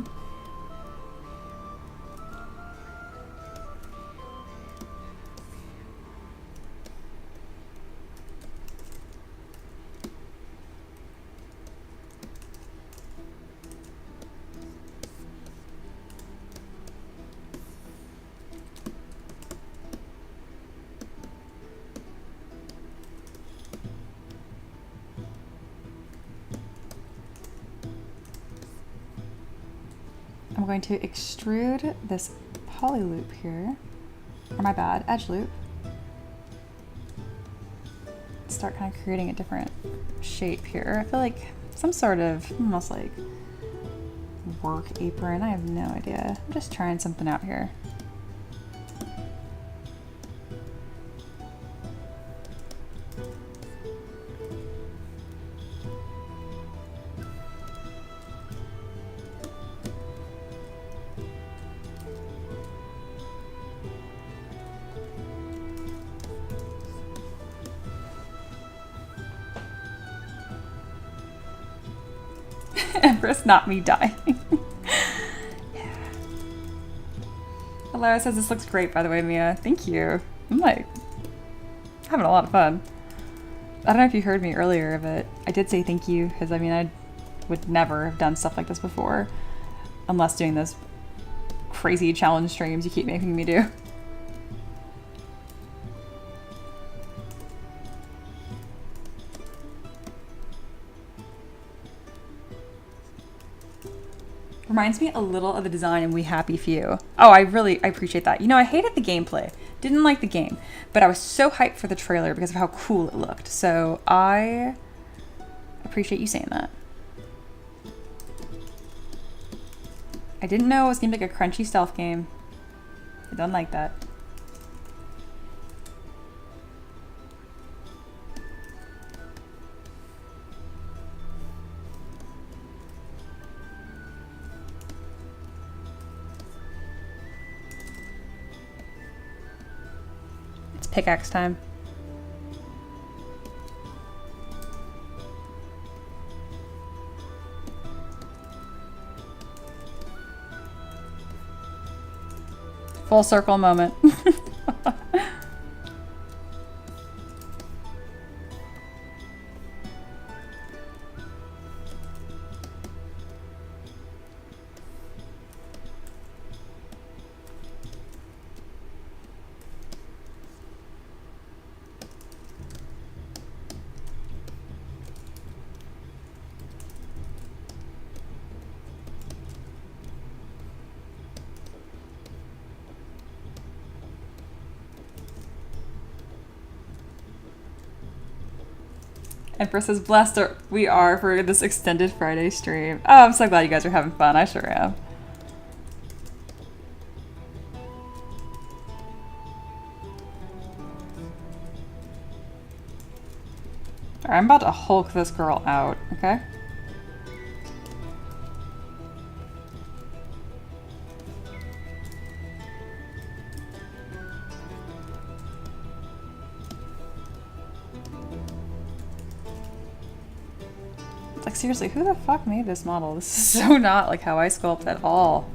I'm going to extrude this poly loop here, or my bad, edge loop. Start kind of creating a different shape here. I feel like some sort of almost like work apron. I have no idea. I'm just trying something out here. Empress, not me dying. Yeah. Eloa says this looks great, by the way, Mia. Thank you. I'm like having a lot of fun. I don't know if you heard me earlier, but I did say thank you because I mean I would never have done stuff like this before unless doing those crazy challenge streams you keep making me do. Reminds me a little of the design in We Happy Few. Oh, I appreciate that. You know, I hated the gameplay. Didn't like the game, but I was so hyped for the trailer because of how cool it looked. So I appreciate you saying that. I didn't know it was gonna be like a crunchy stealth game. I don't like that. Pickaxe time. Full circle moment. Empress is blessed we are for this extended Friday stream. Oh, I'm so glad you guys are having fun. I sure am. Alright, I'm about to Hulk this girl out, okay? Like, seriously, who the fuck made this model? This is so not like how I sculpt at all.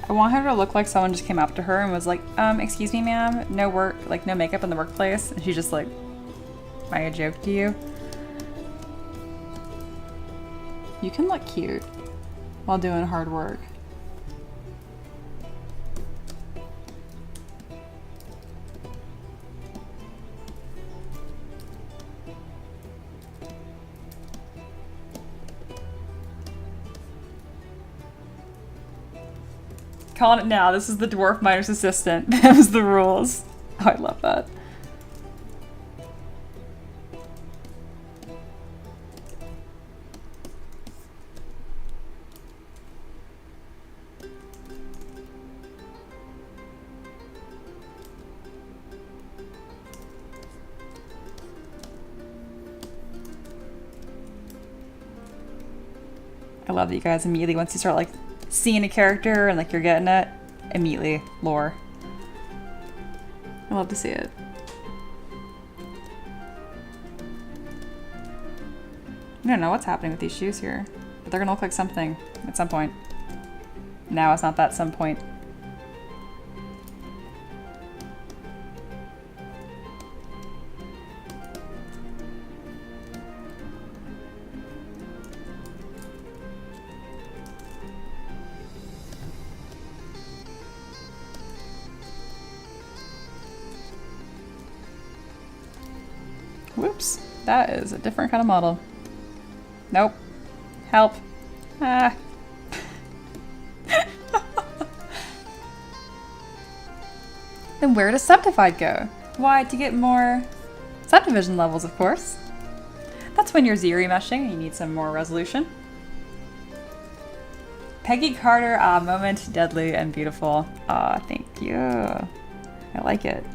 I want her to look like someone just came up to her and was like, excuse me, ma'am, no work, like no makeup in the workplace. And she's just like, am I a joke to you? You can look cute while doing hard work. Calling it now. This is the Dwarf Miner's assistant. That was the rules. Oh, I love that. I love that you guys immediately, once you start like seeing a character and like you're getting it, immediately lore. I love to see it. I don't know what's happening with these shoes here, but they're gonna look like something at some point. Now it's not that some point. Whoops, that is a different kind of model. Nope. Help. Ah. Then where does subdivide go? Why, to get more subdivision levels, of course. That's when you're Z meshing and you need some more resolution. Peggy Carter, moment, deadly and beautiful. Thank you. I like it.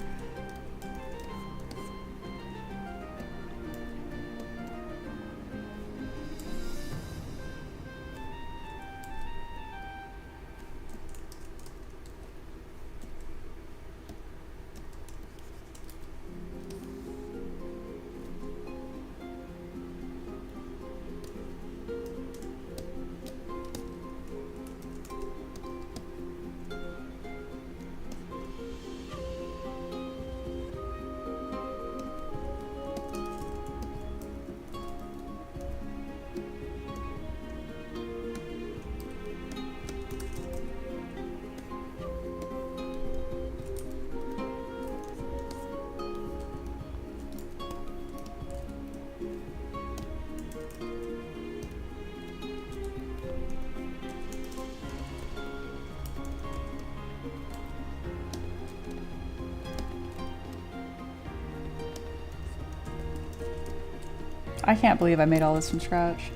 I can't believe I made all this from scratch.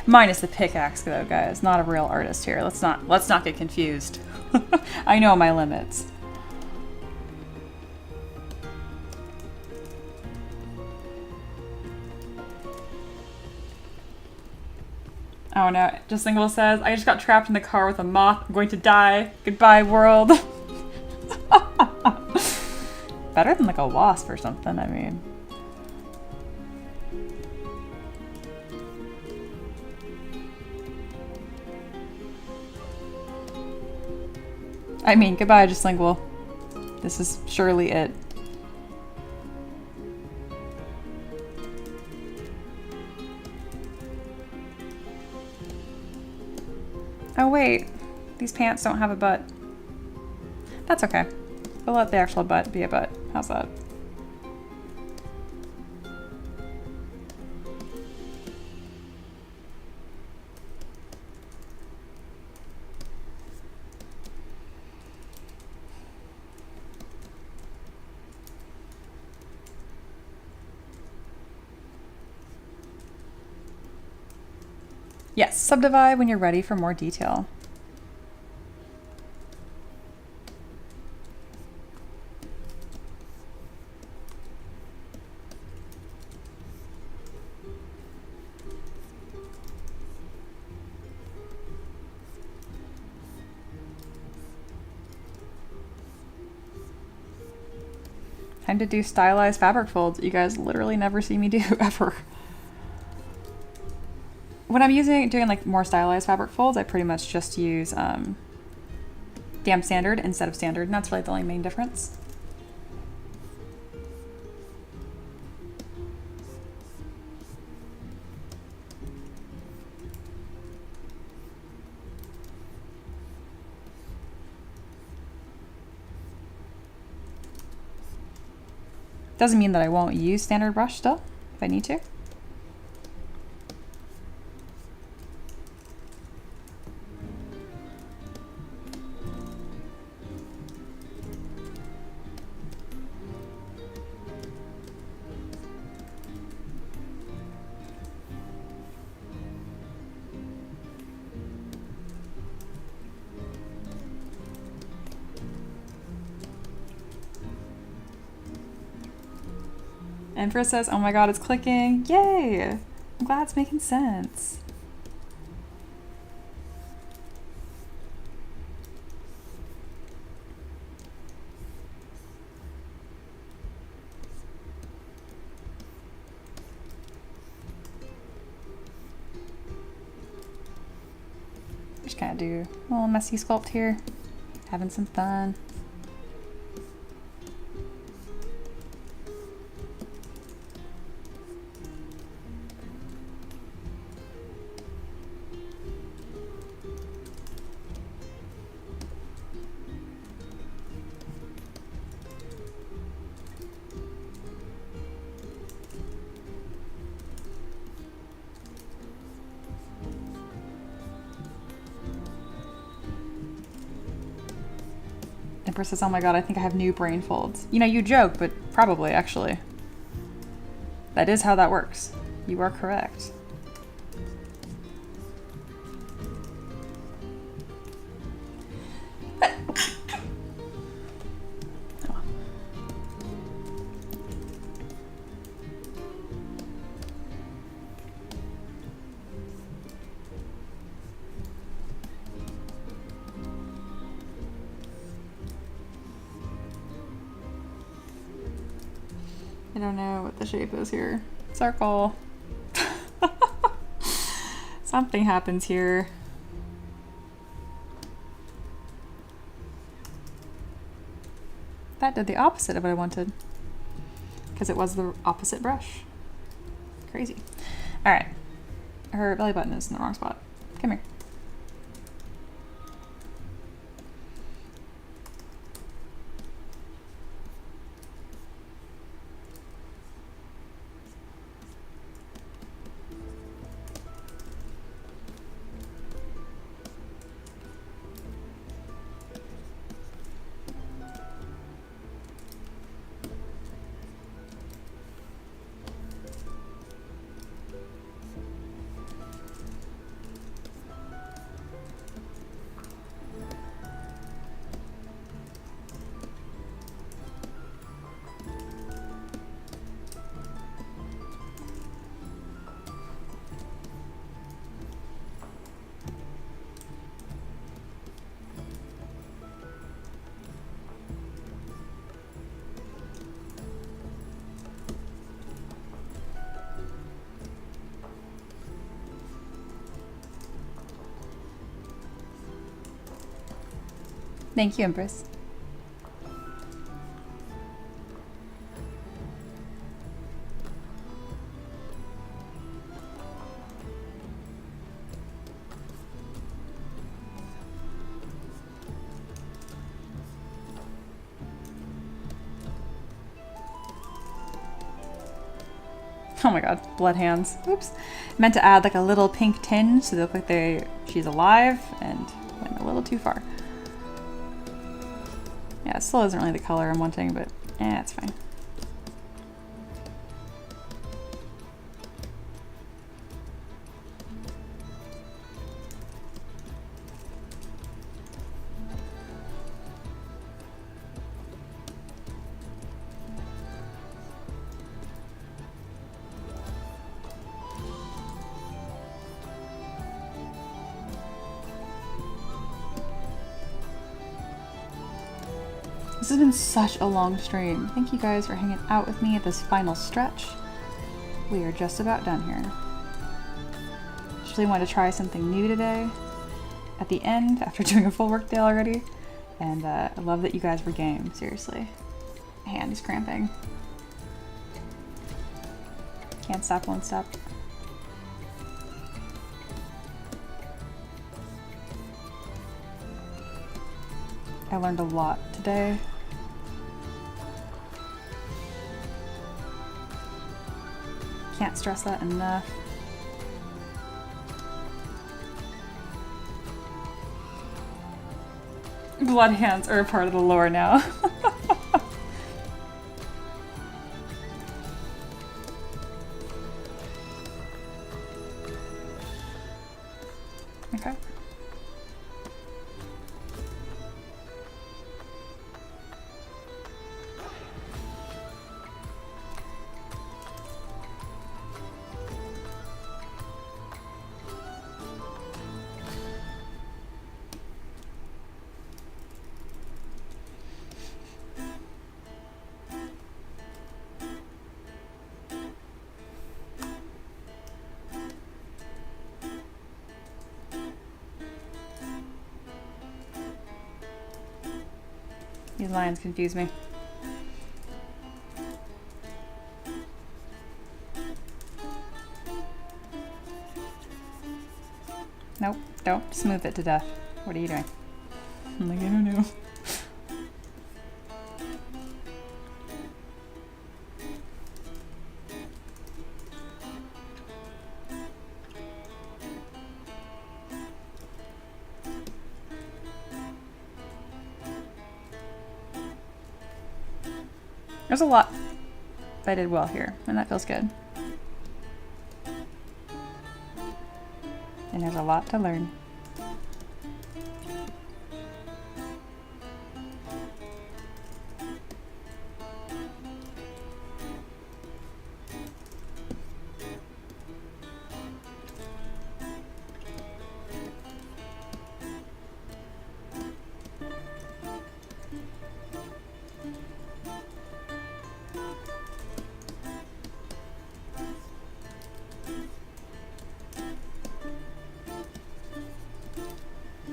Minus the pickaxe though, guys. Not a real artist here. Let's not get confused. I know my limits. Oh no, Just Single says, I just got trapped in the car with a moth. I'm going to die. Goodbye, world. Better than like a wasp or something, I mean. Goodbye, Just Lingual. This is surely it. Oh wait, these pants don't have a butt. That's okay. We'll let the actual butt be a butt. How's that? Yes, subdivide when you're ready for more detail. Time to do stylized fabric folds. You guys literally never see me do ever. When I'm doing like more stylized fabric folds, I pretty much just use damp standard instead of standard, and that's really the only main difference. Doesn't mean that I won't use standard brush still, if I need to. Empress says, oh my god, it's clicking. Yay! I'm glad it's making sense. Just kind of do a little messy sculpt here. Having some fun. Empress says, oh my god, I think I have new brain folds. You know, you joke, but probably, actually. That is how that works. You are correct. I don't know what the shape is here. Circle. Something happens here. That did the opposite of what I wanted. Because it was the opposite brush. Crazy. Alright. Her belly button is in the wrong spot. Come here. Thank you, Empress. Oh my god, blood hands. Oops. Meant to add like a little pink tinge so they look like she's alive, and went a little too far. Yeah, it still isn't really the color I'm wanting, but it's fine. This has been such a long stream. Thank you guys for hanging out with me at this final stretch. We are just about done here. Just really wanted to try something new today at the end after doing a full work day already. And I love that you guys were game, seriously. My hand is cramping. Can't stop, won't stop. I learned a lot today. Can't stress that enough. Blood hands are a part of the lore now. Okay. These lines confuse me. Nope, don't smooth it to death. What are you doing? I'm like, I don't know. There's a lot I did well here, and that feels good. And there's a lot to learn.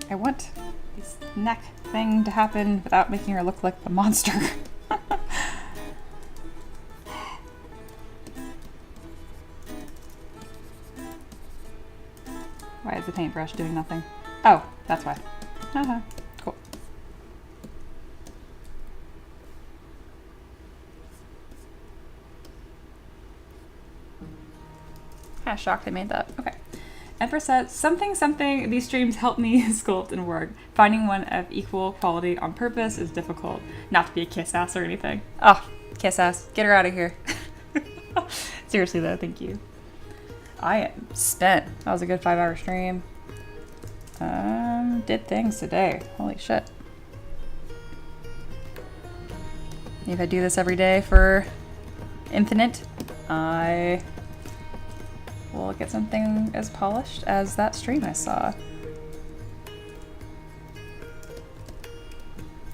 I want this neck thing to happen without making her look like a monster. Why is the paintbrush doing nothing? Oh, that's why. Uh-huh. Cool. Kinda shocked I made that. Okay. Empress said, something, these streams help me sculpt and work. Finding one of equal quality on purpose is difficult. Not to be a kiss ass or anything. Oh, kiss ass. Get her out of here. Seriously though, thank you. I am spent. That was a good 5-hour stream. Did things today. Holy shit. If I do this every day for infinite, I will get something as polished as that stream I saw.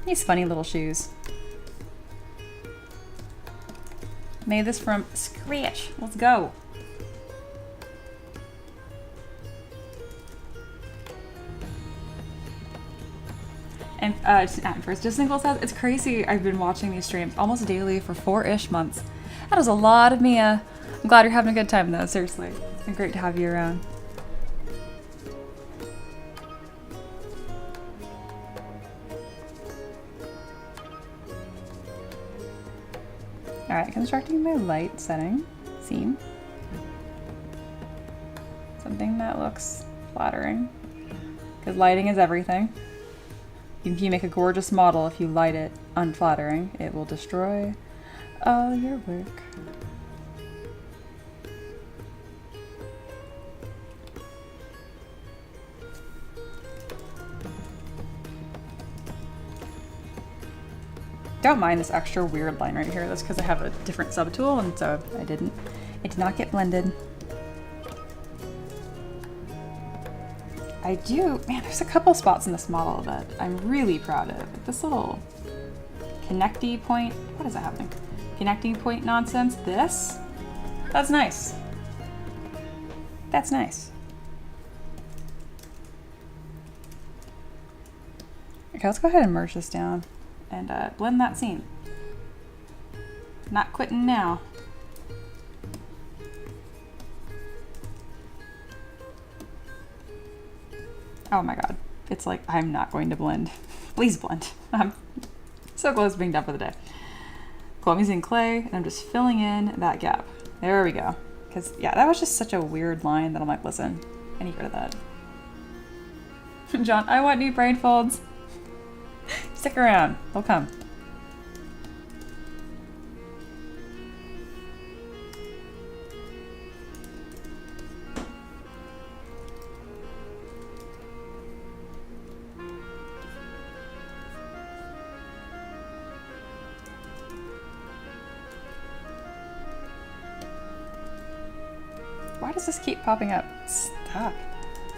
These funny little shoes. Made this from scratch. Let's go. And Just Nicole says, it's crazy. I've been watching these streams almost daily for 4-ish months. That is a lot of Mia. I'm glad you're having a good time though, seriously. It's been great to have you around. Alright, constructing my light setting scene. Something that looks flattering. Because lighting is everything. If you make a gorgeous model, if you light it unflattering, it will destroy all your work. Don't mind this extra weird line right here. That's because I have a different subtool, and so it did not get blended. I do, man, there's a couple spots in this model that I'm really proud of. This little connecty point, what is that happening? Connecting point nonsense, that's nice. That's nice. Okay, let's go ahead and merge this down and blend that scene. Not quitting now. Oh my god. It's like, I'm not going to blend. Please blend. I'm so close to being done for the day. Cool, I'm using clay and I'm just filling in that gap. There we go. Because, yeah, that was just such a weird line that I'm like, listen, I need rid of that. John, I want new brain folds. Stick around. They'll come. Why does this keep popping up? Stop.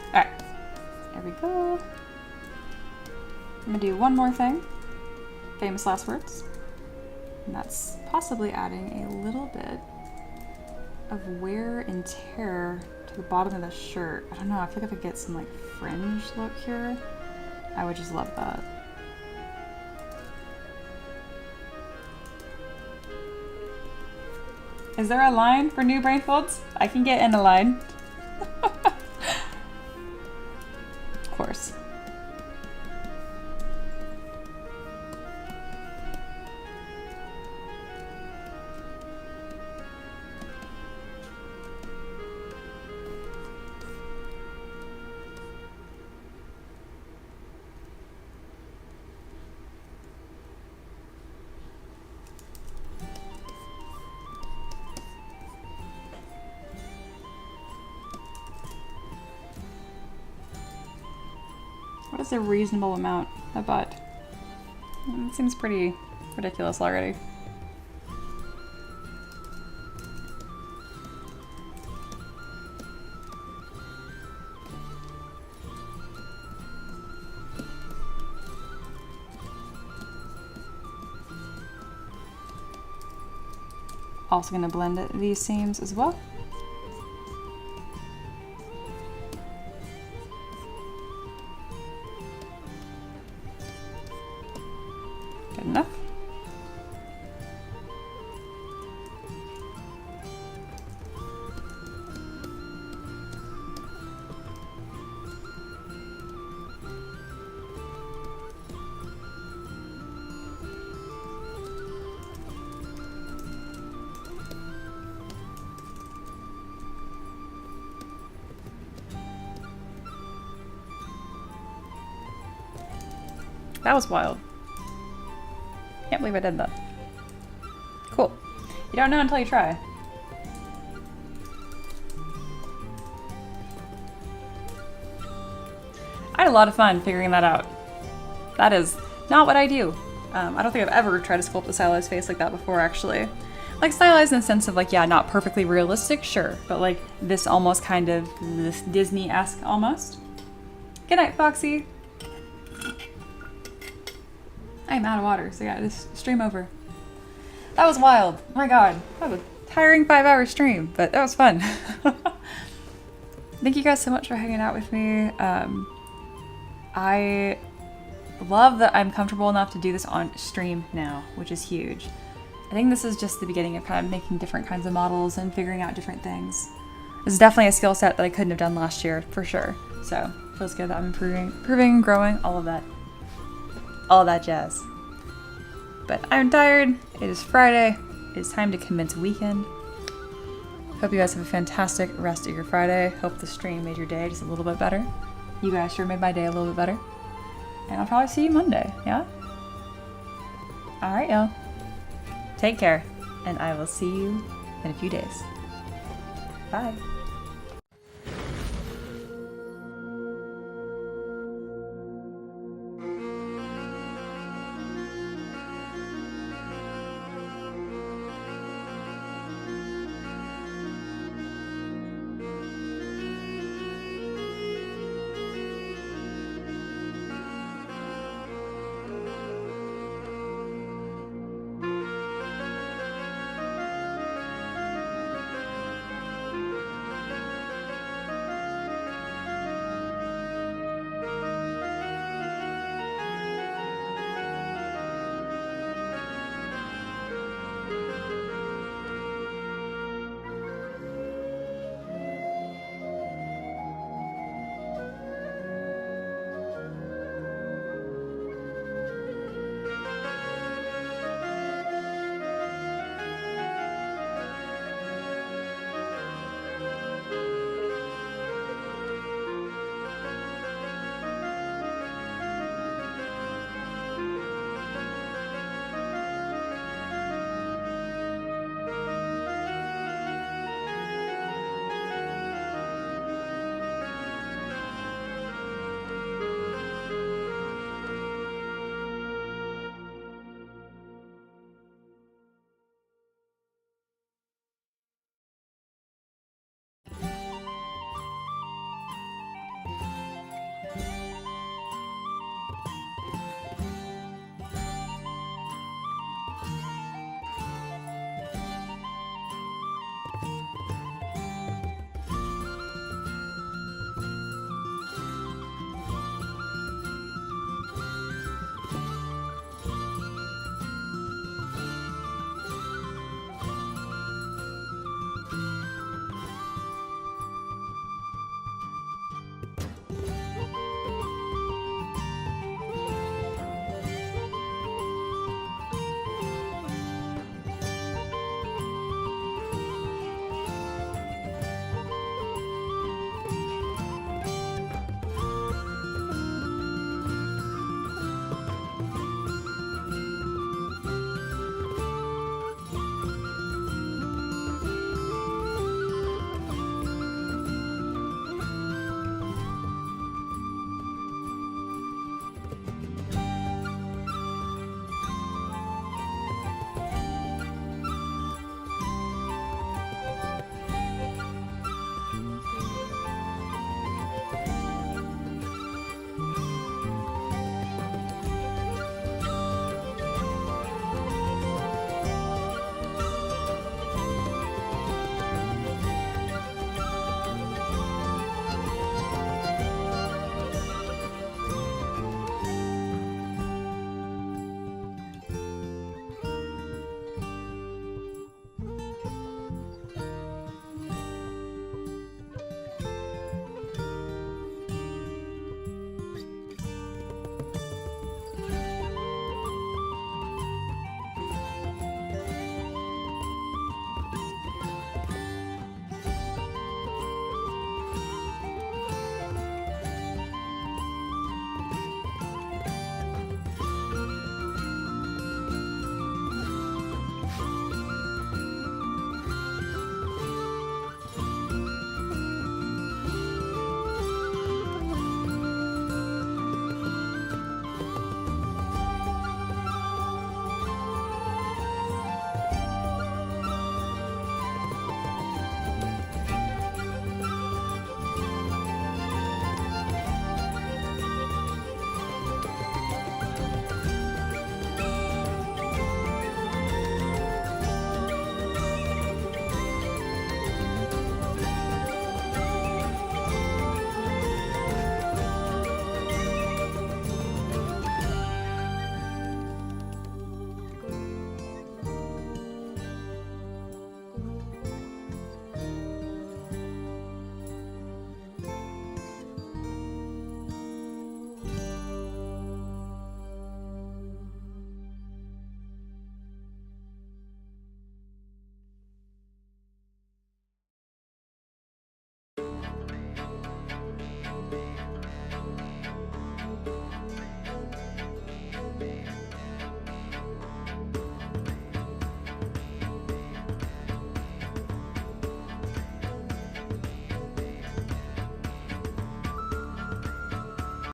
Alright. There we go. I'm gonna do one more thing. Famous last words. And that's possibly adding a little bit of wear and tear to the bottom of the shirt. I don't know, I feel like if I get some like fringe look here, I would just love that. Is there a line for new brain folds? I can get in a line. Of course. What is a reasonable amount of butt? It seems pretty ridiculous already. Also going to blend these seams as well. Good enough. That was wild. Can't believe I did that. Cool. You don't know until you try. I had a lot of fun figuring that out. That is not what I do. I don't think I've ever tried to sculpt a stylized face like that before, actually. Like, stylized in the sense of, like, yeah, not perfectly realistic, sure, but, like, this almost kind of this Disney-esque almost. Good night, Foxy. I'm out of water, so yeah, just stream over. That was wild. Oh my god. That was a tiring 5-hour stream, but that was fun. Thank you guys so much for hanging out with me. I love that I'm comfortable enough to do this on stream now, which is huge. I think this is just the beginning of kind of making different kinds of models and figuring out different things. This is definitely a skill set that I couldn't have done last year, for sure. So, feels good that I'm improving, growing, all of that jazz. But I'm tired, it is Friday, it is time to commence weekend. Hope you guys have a fantastic rest of your Friday. Hope the stream made your day just a little bit better. You guys sure made my day a little bit better. And I'll probably see you Monday, yeah? Alright, y'all. Take care, and I will see you in a few days. Bye.